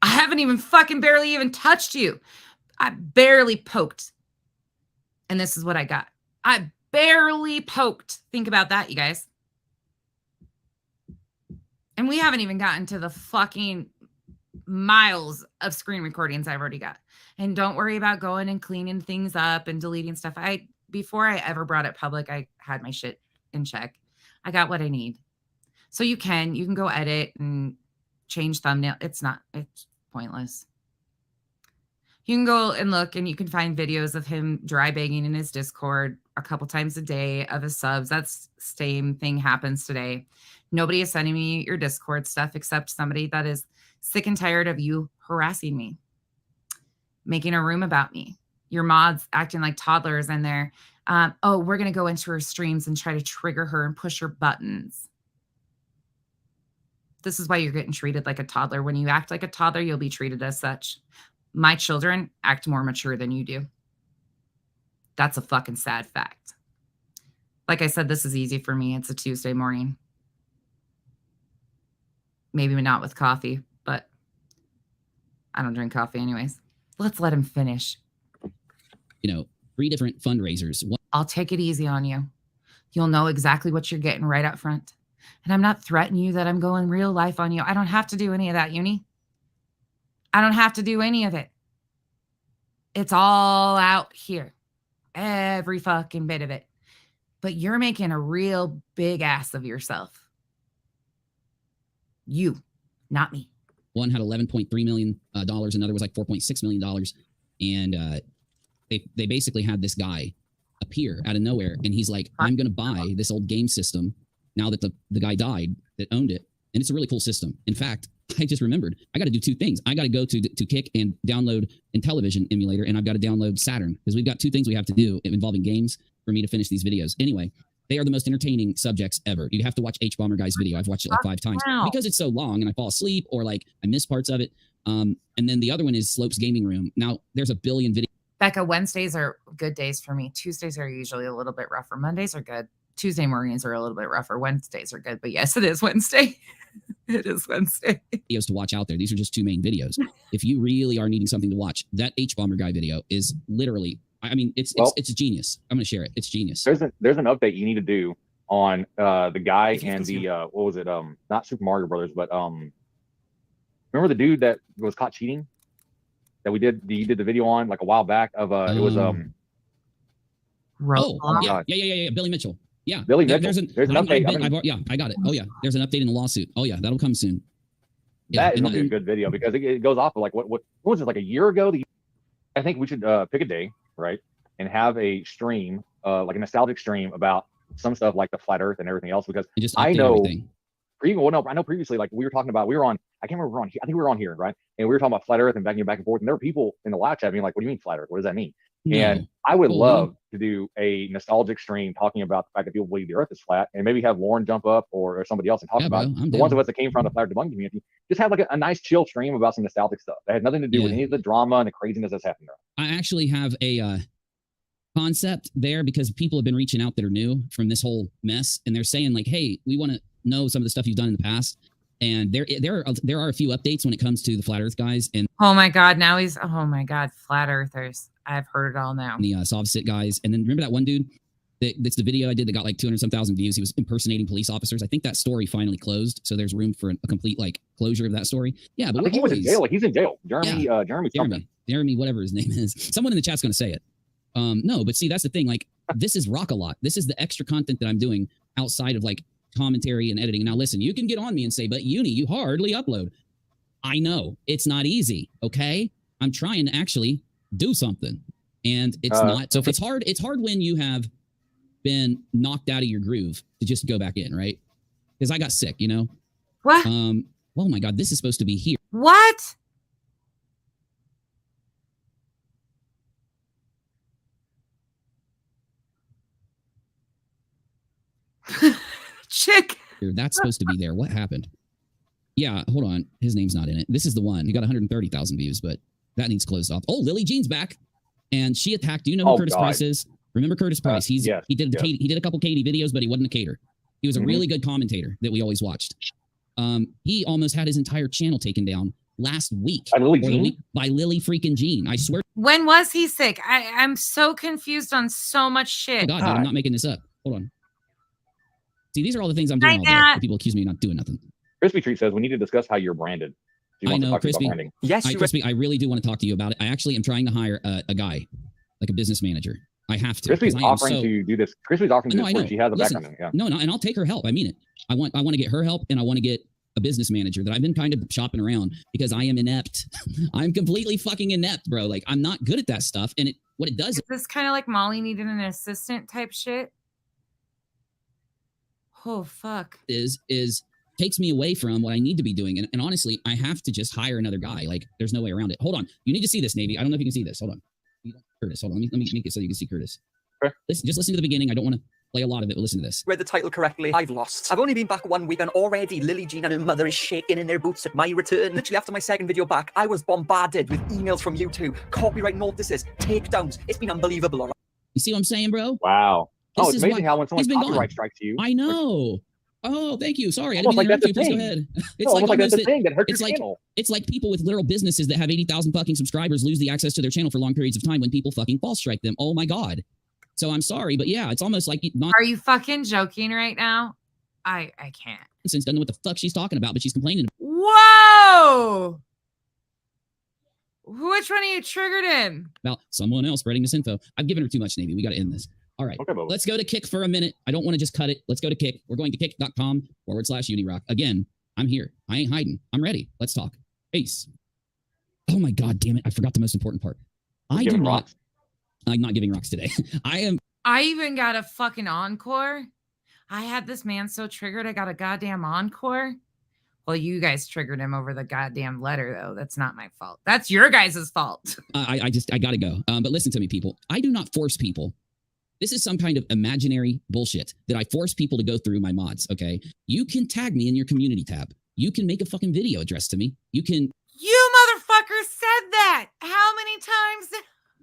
I haven't even fucking barely even touched you. I barely poked. And this is what I got. I barely poked. Think about that, you guys. And we haven't even gotten to the fucking miles of screen recordings I've already got. And don't worry about going and cleaning things up and deleting stuff. Before I ever brought it public, I had my shit in check. I got what I need. So you can go edit and change thumbnail. It's pointless. You can go and look and you can find videos of him dry bagging in his Discord a couple times a day of his subs. That's same thing happens today. Nobody is sending me your Discord stuff except somebody that is sick and tired of you harassing me, making a room about me. Your mods acting like toddlers in there. Oh, we're going to go into her streams and try to trigger her and push her buttons. This is why you're getting treated like a toddler. When you act like a toddler, you'll be treated as such. My children act more mature than you do. That's a fucking sad fact. Like I said, this is easy for me. It's a Tuesday morning. Maybe not with coffee, but I don't drink coffee anyways. Let's let him finish. 3 different fundraisers. I'll take it easy on you. You'll know exactly what you're getting right up front. And I'm not threatening you that I'm going real life on you. I don't have to do any of that, Uni. I don't have to do any of it. It's all out here. every fucking bit of it. But you're making a real big ass of yourself. You, not me. One had $11.3 million, another was like $4.6 million. And they basically had this guy appear out of nowhere, and he's like, I'm going to buy this old game system now that the guy died that owned it. And it's a really cool system. In fact, I just remembered, I got to do two things. I got to go to Kick and download Intellivision emulator, and I've got to download Saturn, because we've got two things we have to do involving games for me to finish these videos. Anyway, they are the most entertaining subjects ever. You have to watch H Bomber Guy's video. I've watched it like 5 times because it's so long and I fall asleep or like I miss parts of it. And then the other one is Slope's Gaming Room. Now, there's a billion videos. Becca, Wednesdays are good days for me. Tuesdays are usually a little bit rougher. Mondays are good. Tuesday mornings are a little bit rougher. Wednesdays are good. But yes, it is Wednesday. It is Wednesday. Videos to watch out there. These are just two main videos. If you really are needing something to watch, that H Bomber Guy video is literally, I mean, it's genius. I'm going to share it. It's genius. There's an update you need to do on the guy and the what was it? Not Super Mario Brothers, but remember the dude that was caught cheating that you did the video on like a while back of it was yeah, Billy Mitchell. Yeah, Billy Mitchell. There's an update. I got it. Oh yeah, there's an update in the lawsuit. Oh yeah, that'll come soon. Yeah, that is gonna be a good video because it goes off of like what was it, like a year ago? I think we should pick a day, right, and have a stream, like a nostalgic stream about some stuff like the flat Earth and everything else. Because I know, I know previously, like we were talking about, I can't remember, we were on here. I think we were on here, right? And we were talking about flat Earth and back and forth. And there were people in the live chat being like, "What do you mean flat Earth? What does that mean?" No. And I would love to do a nostalgic stream talking about the fact that people believe the Earth is flat, and maybe have Lauren jump up or somebody else and talk about the ones of us that came from the flat Earth debunking community. Just have like a nice chill stream about some nostalgic stuff that had nothing to do with any of the drama and the craziness that's happening there. I actually have a concept there because people have been reaching out that are new from this whole mess, and they're saying like, "Hey, we want to know some of the stuff you've done in the past." And there are a few updates when it comes to the flat Earth guys. And oh my God, flat Earthers. I've heard it all now. The Sovsit guys. And then remember that one dude that's the video I did that got like 200-some-thousand views. He was impersonating police officers. I think that story finally closed, so there's room for a complete like closure of that story. Yeah, but I think he was in jail. Like he's in jail. Jeremy, whatever his name is. Someone in the chat's going to say it. No, but see, that's the thing. Like, this is Rock-A-Lot. This is the extra content that I'm doing outside of like commentary and editing. Now, listen, you can get on me and say, "But Uni, you hardly upload." I know it's not easy. Okay, I'm trying to actually do something, and it's not. So it's hard. It's hard when you have been knocked out of your groove to just go back in, right? Because I got sick, you know. What? Oh my God, this is supposed to be here. What? Chick. That's supposed to be there. What happened? Yeah, hold on. His name's not in it. This is the one. He got 130,000 views, but that needs closed off. Oh, Lily Jean's back, and she attacked. Do you know who Curtis Price is? Remember Curtis Price? He did a couple Katie videos, but he wasn't a cater. He was a really good commentator that we always watched. He almost had his entire channel taken down last week by Lily freaking Jean. I swear. When was he sick? I'm so confused on so much shit. Oh God, dude, I'm not making this up. Hold on. See, these are all the things I'm doing all day. People accuse me of not doing nothing. Crispy Treat says we need to discuss how you're branded. I know, Crispy. Yes, Crispy. I really do want to talk to you about it. I actually am trying to hire a guy, like a business manager. I have to. Crispy's offering to do this. Crispy's offering to do this where she has a background in it. Yeah. No, and I'll take her help. I mean it. I want to get her help, and I want to get a business manager that I've been kind of shopping around because I am inept. I'm completely fucking inept, bro. Like, I'm not good at that stuff. And what it does is this kind of like Molly needing an assistant type shit. Oh fuck. Is takes me away from what I need to be doing. And honestly, I have to just hire another guy. Like, there's no way around it. Hold on. You need to see this, Navy. I don't know if you can see this. Hold on. Curtis, hold on. Let me make it so you can see Curtis. Okay. Just listen to the beginning. I don't want to play a lot of it, but listen to this. Read the title correctly. I've lost. I've only been back 1 week and already Lily Jean and her mother is shaking in their boots at my return. Literally after my second video back, I was bombarded with emails from YouTube, copyright notices, takedowns. It's been unbelievable. Right? You see what I'm saying, bro? Wow. It's amazing how when someone copyright strikes you. I know. Oh, thank you. Sorry, I didn't mean to interrupt you. Please go ahead. It's like that's the thing that hurts your channel. It's like people with literal businesses that have 80,000 fucking subscribers lose the access to their channel for long periods of time when people fucking false strike them. Oh my God. So I'm sorry, but yeah, it's almost like not. Are you fucking joking right now? I can't. Since doesn't know what the fuck she's talking about, but she's complaining. Whoa. Which one of you triggered him? About someone else spreading this info. I've given her too much, Navy. We got to end this. All right. Okay, let's go to Kick for a minute. I don't want to just cut it. Let's go to Kick. We're going to kick.com/Unirock. Again, I'm here. I ain't hiding. I'm ready. Let's talk. Peace. Oh my God, damn it. I forgot the most important part. I'm not giving rocks today. I even got a fucking encore. I had this man so triggered, I got a goddamn encore. Well, you guys triggered him over the goddamn letter, though. That's not my fault. That's your guys' fault. I got to go. But listen to me, people. I do not force people. This is some kind of imaginary bullshit that I force people to go through my mods, okay? You can tag me in your community tab. You can make a fucking video address to me. You motherfucker said that. How many times?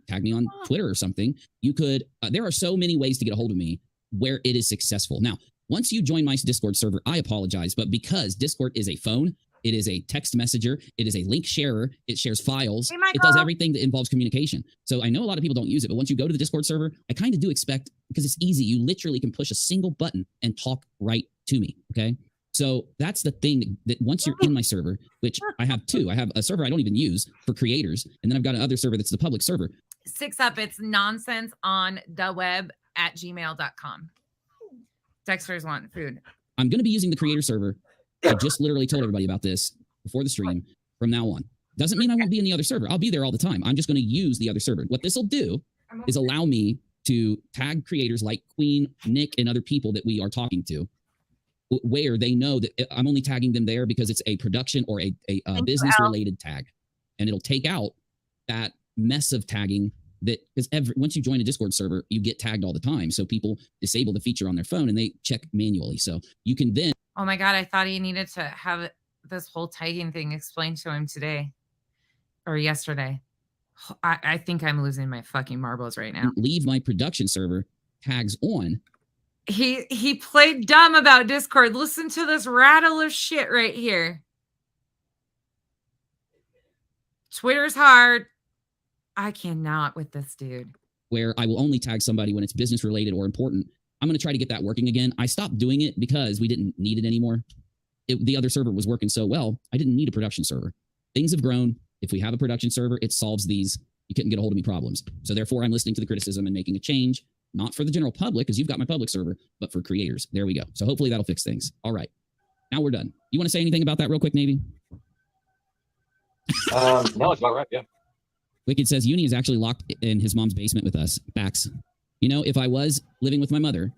Tag me on Twitter or something. You could, there are so many ways to get a hold of me where it is successful. Now, once you join my Discord server, I apologize, but because Discord is a phone, it is a text messenger, it is a link sharer, it shares files, it does everything that involves communication. So I know a lot of people don't use it, but once you go to the Discord server, I kind of do expect, because it's easy, you literally can push a single button and talk right to me, okay? So that's the thing that once you're in my server, which I have two, I have a server I don't even use for creators, and then I've got another server that's the public server. 6 up, it's nonsense on the web at gmail.com. Dexter's wanting food. I'm going to be using the creator server. I just literally told everybody about this before the stream from now on. Doesn't mean I won't be in the other server. I'll be there all the time. I'm just going to use the other server. What this will do is allow me to tag creators like Queen, Nick, and other people that we are talking to, where they know that I'm only tagging them there because it's a production or a business-related tag. And it'll take out that mess of tagging that, because once you join a Discord server, you get tagged all the time. So people disable the feature on their phone and they check manually. So you can then. Oh my God, I thought he needed to have this whole tagging thing explained to him today or yesterday. I think I'm losing my fucking marbles right now. Leave my production server tags on. He played dumb about Discord. Listen to this rattle of shit right here. Twitter's hard. I cannot with this dude. Where I will only tag somebody when it's business related or important. I'm going to try to get that working again. I stopped doing it because we didn't need it anymore. The other server was working so well, I didn't need a production server. Things have grown. If we have a production server, it solves these you couldn't get a hold of me problems. So therefore, I'm listening to the criticism and making a change, not for the general public, because you've got my public server, but for creators. There we go. So hopefully that'll fix things. All right. Now we're done. You want to say anything about that real quick, Navy? No, it's about right. Yeah. Wicked says Uni is actually locked in his mom's basement with us. Facts. You know, if I was living with my mother,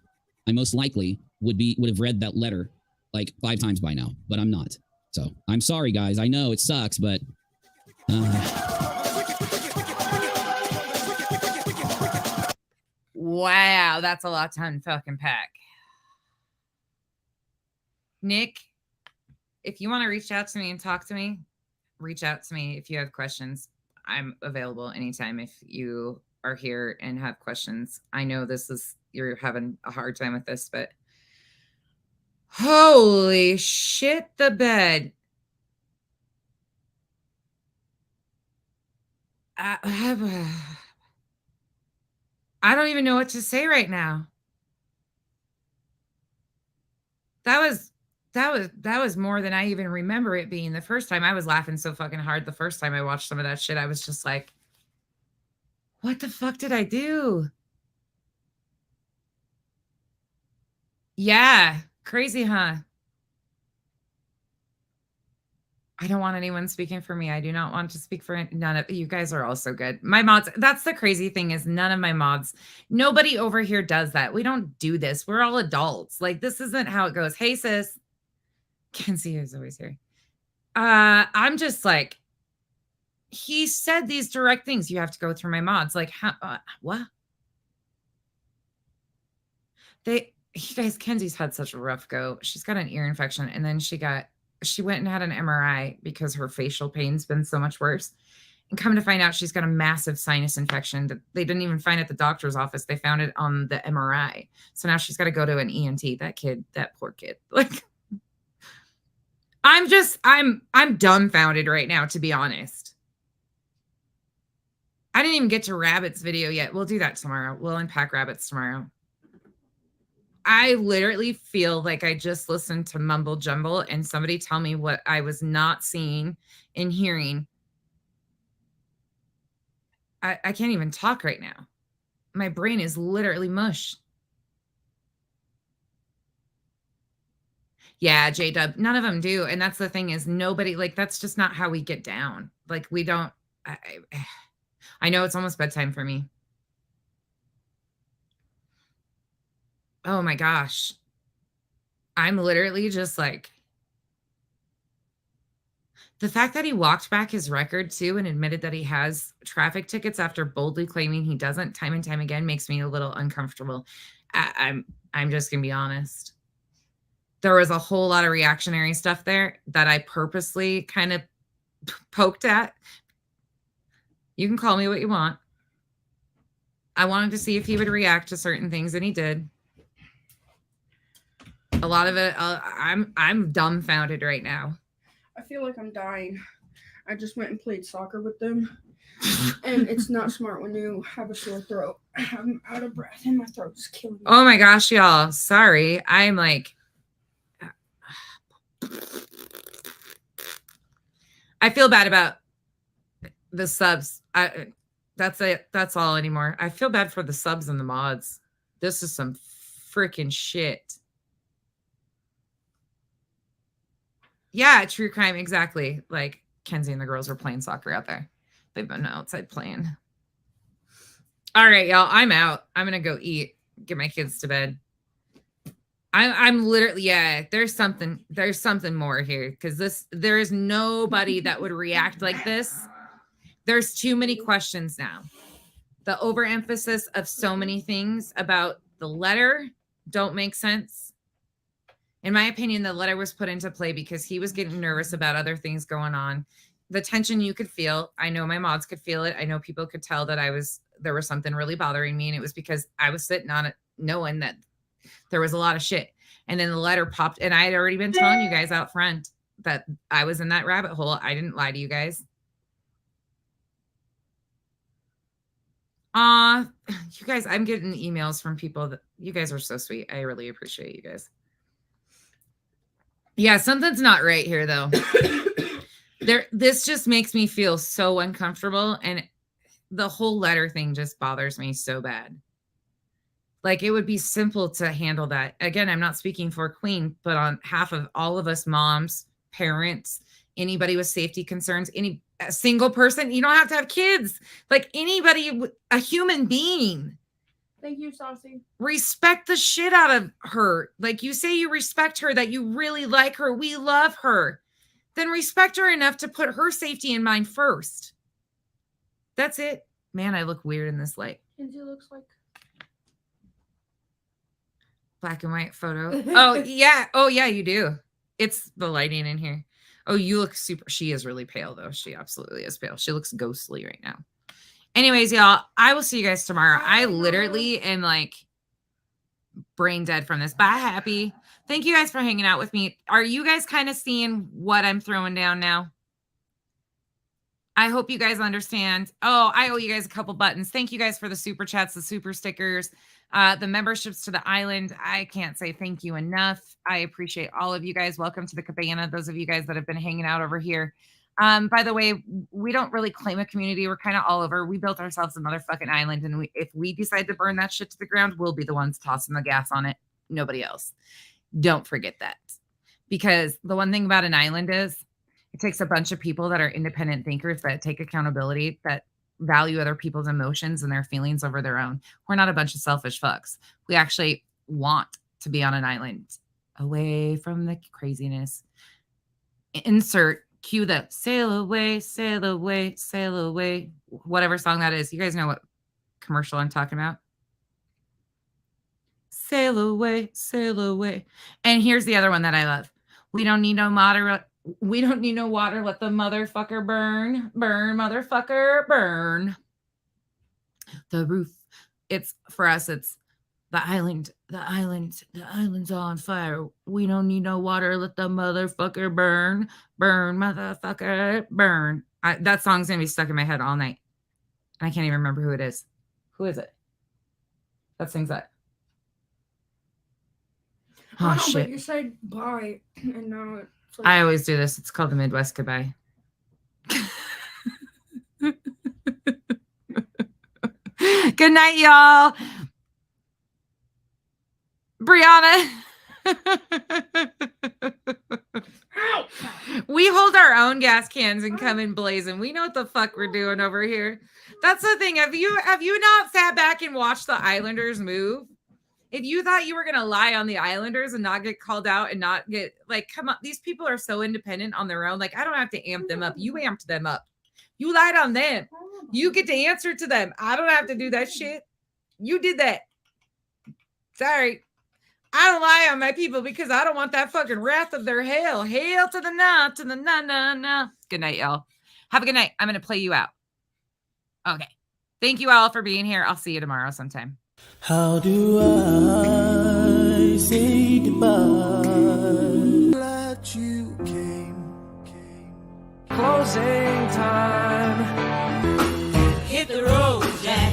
I most likely would have read that letter like 5 times by now, but I'm not. So I'm sorry, guys. I know it sucks, but wow, that's a lot to fucking pack. Nick, if you want to reach out to me and talk to me, reach out to me if you have questions. I'm available anytime if you are here and have questions. I know you're having a hard time with this, but holy shit, the bed. I don't even know what to say right now. That was more than I even remember it being the first time. I was laughing so fucking hard the first time I watched some of that shit. I was just like, what the fuck did I do? Yeah, crazy, huh? I don't want anyone speaking for me. I do not want to speak for none of you guys. Are all so good. My mods, that's the crazy thing, is none of my mods, nobody over here does that. We don't do this. We're all adults. Like, this isn't how it goes. Hey, sis. Kenzie is always here. I'm just like, he said these direct things. You have to go through my mods. Like, how, what? You guys, Kenzie's had such a rough go. She's got an ear infection, and then she went and had an MRI because her facial pain's been so much worse. And come to find out, she's got a massive sinus infection that they didn't even find at the doctor's office. They found it on the MRI. So now she's got to go to an ENT. That poor kid. Like, I'm dumbfounded right now, to be honest. I didn't even get to Rabbit's video yet. We'll do that tomorrow. We'll unpack Rabbits tomorrow. I literally feel like I just listened to mumble jumble and somebody tell me what I was not seeing and hearing I can't even talk right now. My brain is literally mush. Yeah, J-Dub, none of them do. And that's the thing is nobody, like, that's just not how we get down. Like, we don't, I know it's almost bedtime for me. Oh my gosh. I'm literally just like, the fact that he walked back his record too and admitted that he has traffic tickets after boldly claiming he doesn't time and time again makes me a little uncomfortable. I'm just gonna be honest. There was a whole lot of reactionary stuff there that I purposely kind of poked at. You can call me what you want. I wanted to see if he would react to certain things, and he did. A lot of it, I'm dumbfounded right now. I feel like I'm dying. I just went and played soccer with them, and it's not smart when you have a sore throat. I'm out of breath, and my throat is killing me. Oh my gosh, y'all. Sorry. I'm like, I feel bad about the subs. That's it. That's all anymore. I feel bad for the subs and the mods. This is some freaking shit. Yeah, true crime. Exactly. Like Kenzie and the girls were playing soccer out there. They've been outside playing. All right, y'all. I'm out. I'm going to go eat, get my kids to bed. I'm literally, yeah, there's something more here because there is nobody that would react like this. There's too many questions now. The overemphasis of so many things about the letter don't make sense. In my opinion, the letter was put into play because he was getting nervous about other things going on. The tension you could feel. I know my mods could feel it. I know people could tell that there was something really bothering me. And it was because I was sitting on it knowing that there was a lot of shit. And then the letter popped. And I had already been telling you guys out front that I was in that rabbit hole. I didn't lie to you guys. You guys, I'm getting emails from people that you guys are so sweet. I really appreciate you guys. Yeah, something's not right here though. This just makes me feel so uncomfortable, and the whole letter thing just bothers me so bad. Like, it would be simple to handle that. Again, I'm not speaking for Queen, but on half of all of us moms, parents, anybody with safety concerns, a single person, you don't have to have kids. Like anybody, a human being. Thank you, Saucy. Respect the shit out of her. Like, you say you respect her, that you really like her. We love her. Then respect her enough to put her safety in mind first. That's it. Man, I look weird in this light. Kenzie looks like black and white photo. Oh, yeah. Oh, yeah, you do. It's the lighting in here. Oh, you look super. She is really pale, though. She absolutely is pale. She looks ghostly right now. Anyways, y'all, I will see you guys tomorrow. I literally am like brain dead from this. Bye, Happy. Thank you guys for hanging out with me. Are you guys kind of seeing what I'm throwing down now? I hope you guys understand. Oh, I owe you guys a couple buttons. Thank you guys for the super chats, the super stickers, the memberships to the island. I can't say thank you enough. I appreciate all of you guys. Welcome to the cabana. Those of you guys that have been hanging out over here. By the way, we don't really claim a community. We're kind of all over. We built ourselves a motherfucking island. And if we decide to burn that shit to the ground, we'll be the ones tossing the gas on it. Nobody else. Don't forget that. Because the one thing about an island is it takes a bunch of people that are independent thinkers that take accountability, that value other people's emotions and their feelings over their own. We're not a bunch of selfish fucks. We actually want to be on an island away from the craziness. Insert, cue the sail away, sail away, sail away, whatever song that is. You guys know what commercial I'm talking about. Sail away, sail away. And here's the other one that I love. We don't need no water. We don't need no water. Let the motherfucker burn. Burn, motherfucker, burn. The roof. It's for us, it's the island. The island's on fire. We don't need no water. Let the motherfucker burn. Burn, motherfucker, burn. That song's gonna be stuck in my head all night. I can't even remember who it is. Who is it that sings that? Oh, shit. But you said bye, and now it's like, I always do this. It's called the Midwest Goodbye. Good night, y'all. Brianna. We hold our own gas cans and come in blazing. We know what the fuck we're doing over here. That's the thing. Have you not sat back and watched the Islanders move? If you thought you were gonna lie on the Islanders and not get called out and not get like, come on, these people are so independent on their own. Like, I don't have to amp them up. You amped them up. You lied on them. You get to answer to them. I don't have to do that shit. You did that. Sorry. I don't lie on my people because I don't want that fucking wrath of their hail. Hail to the nah, to the nah, nah, nah. Good night, y'all. Have a good night. I'm going to play you out. Okay. Thank you all for being here. I'll see you tomorrow sometime. How do I say goodbye? Glad you came. Closing time. Hit the road, Jack.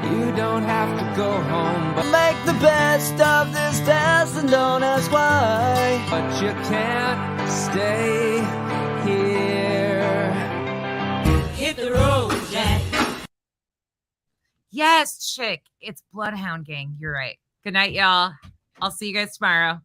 You don't have to go home, but make the best of this test and don't ask why. But you can't stay here. Hit the road, Jack. Yes, chick. It's Bloodhound Gang. You're right. Good night, y'all. I'll see you guys tomorrow.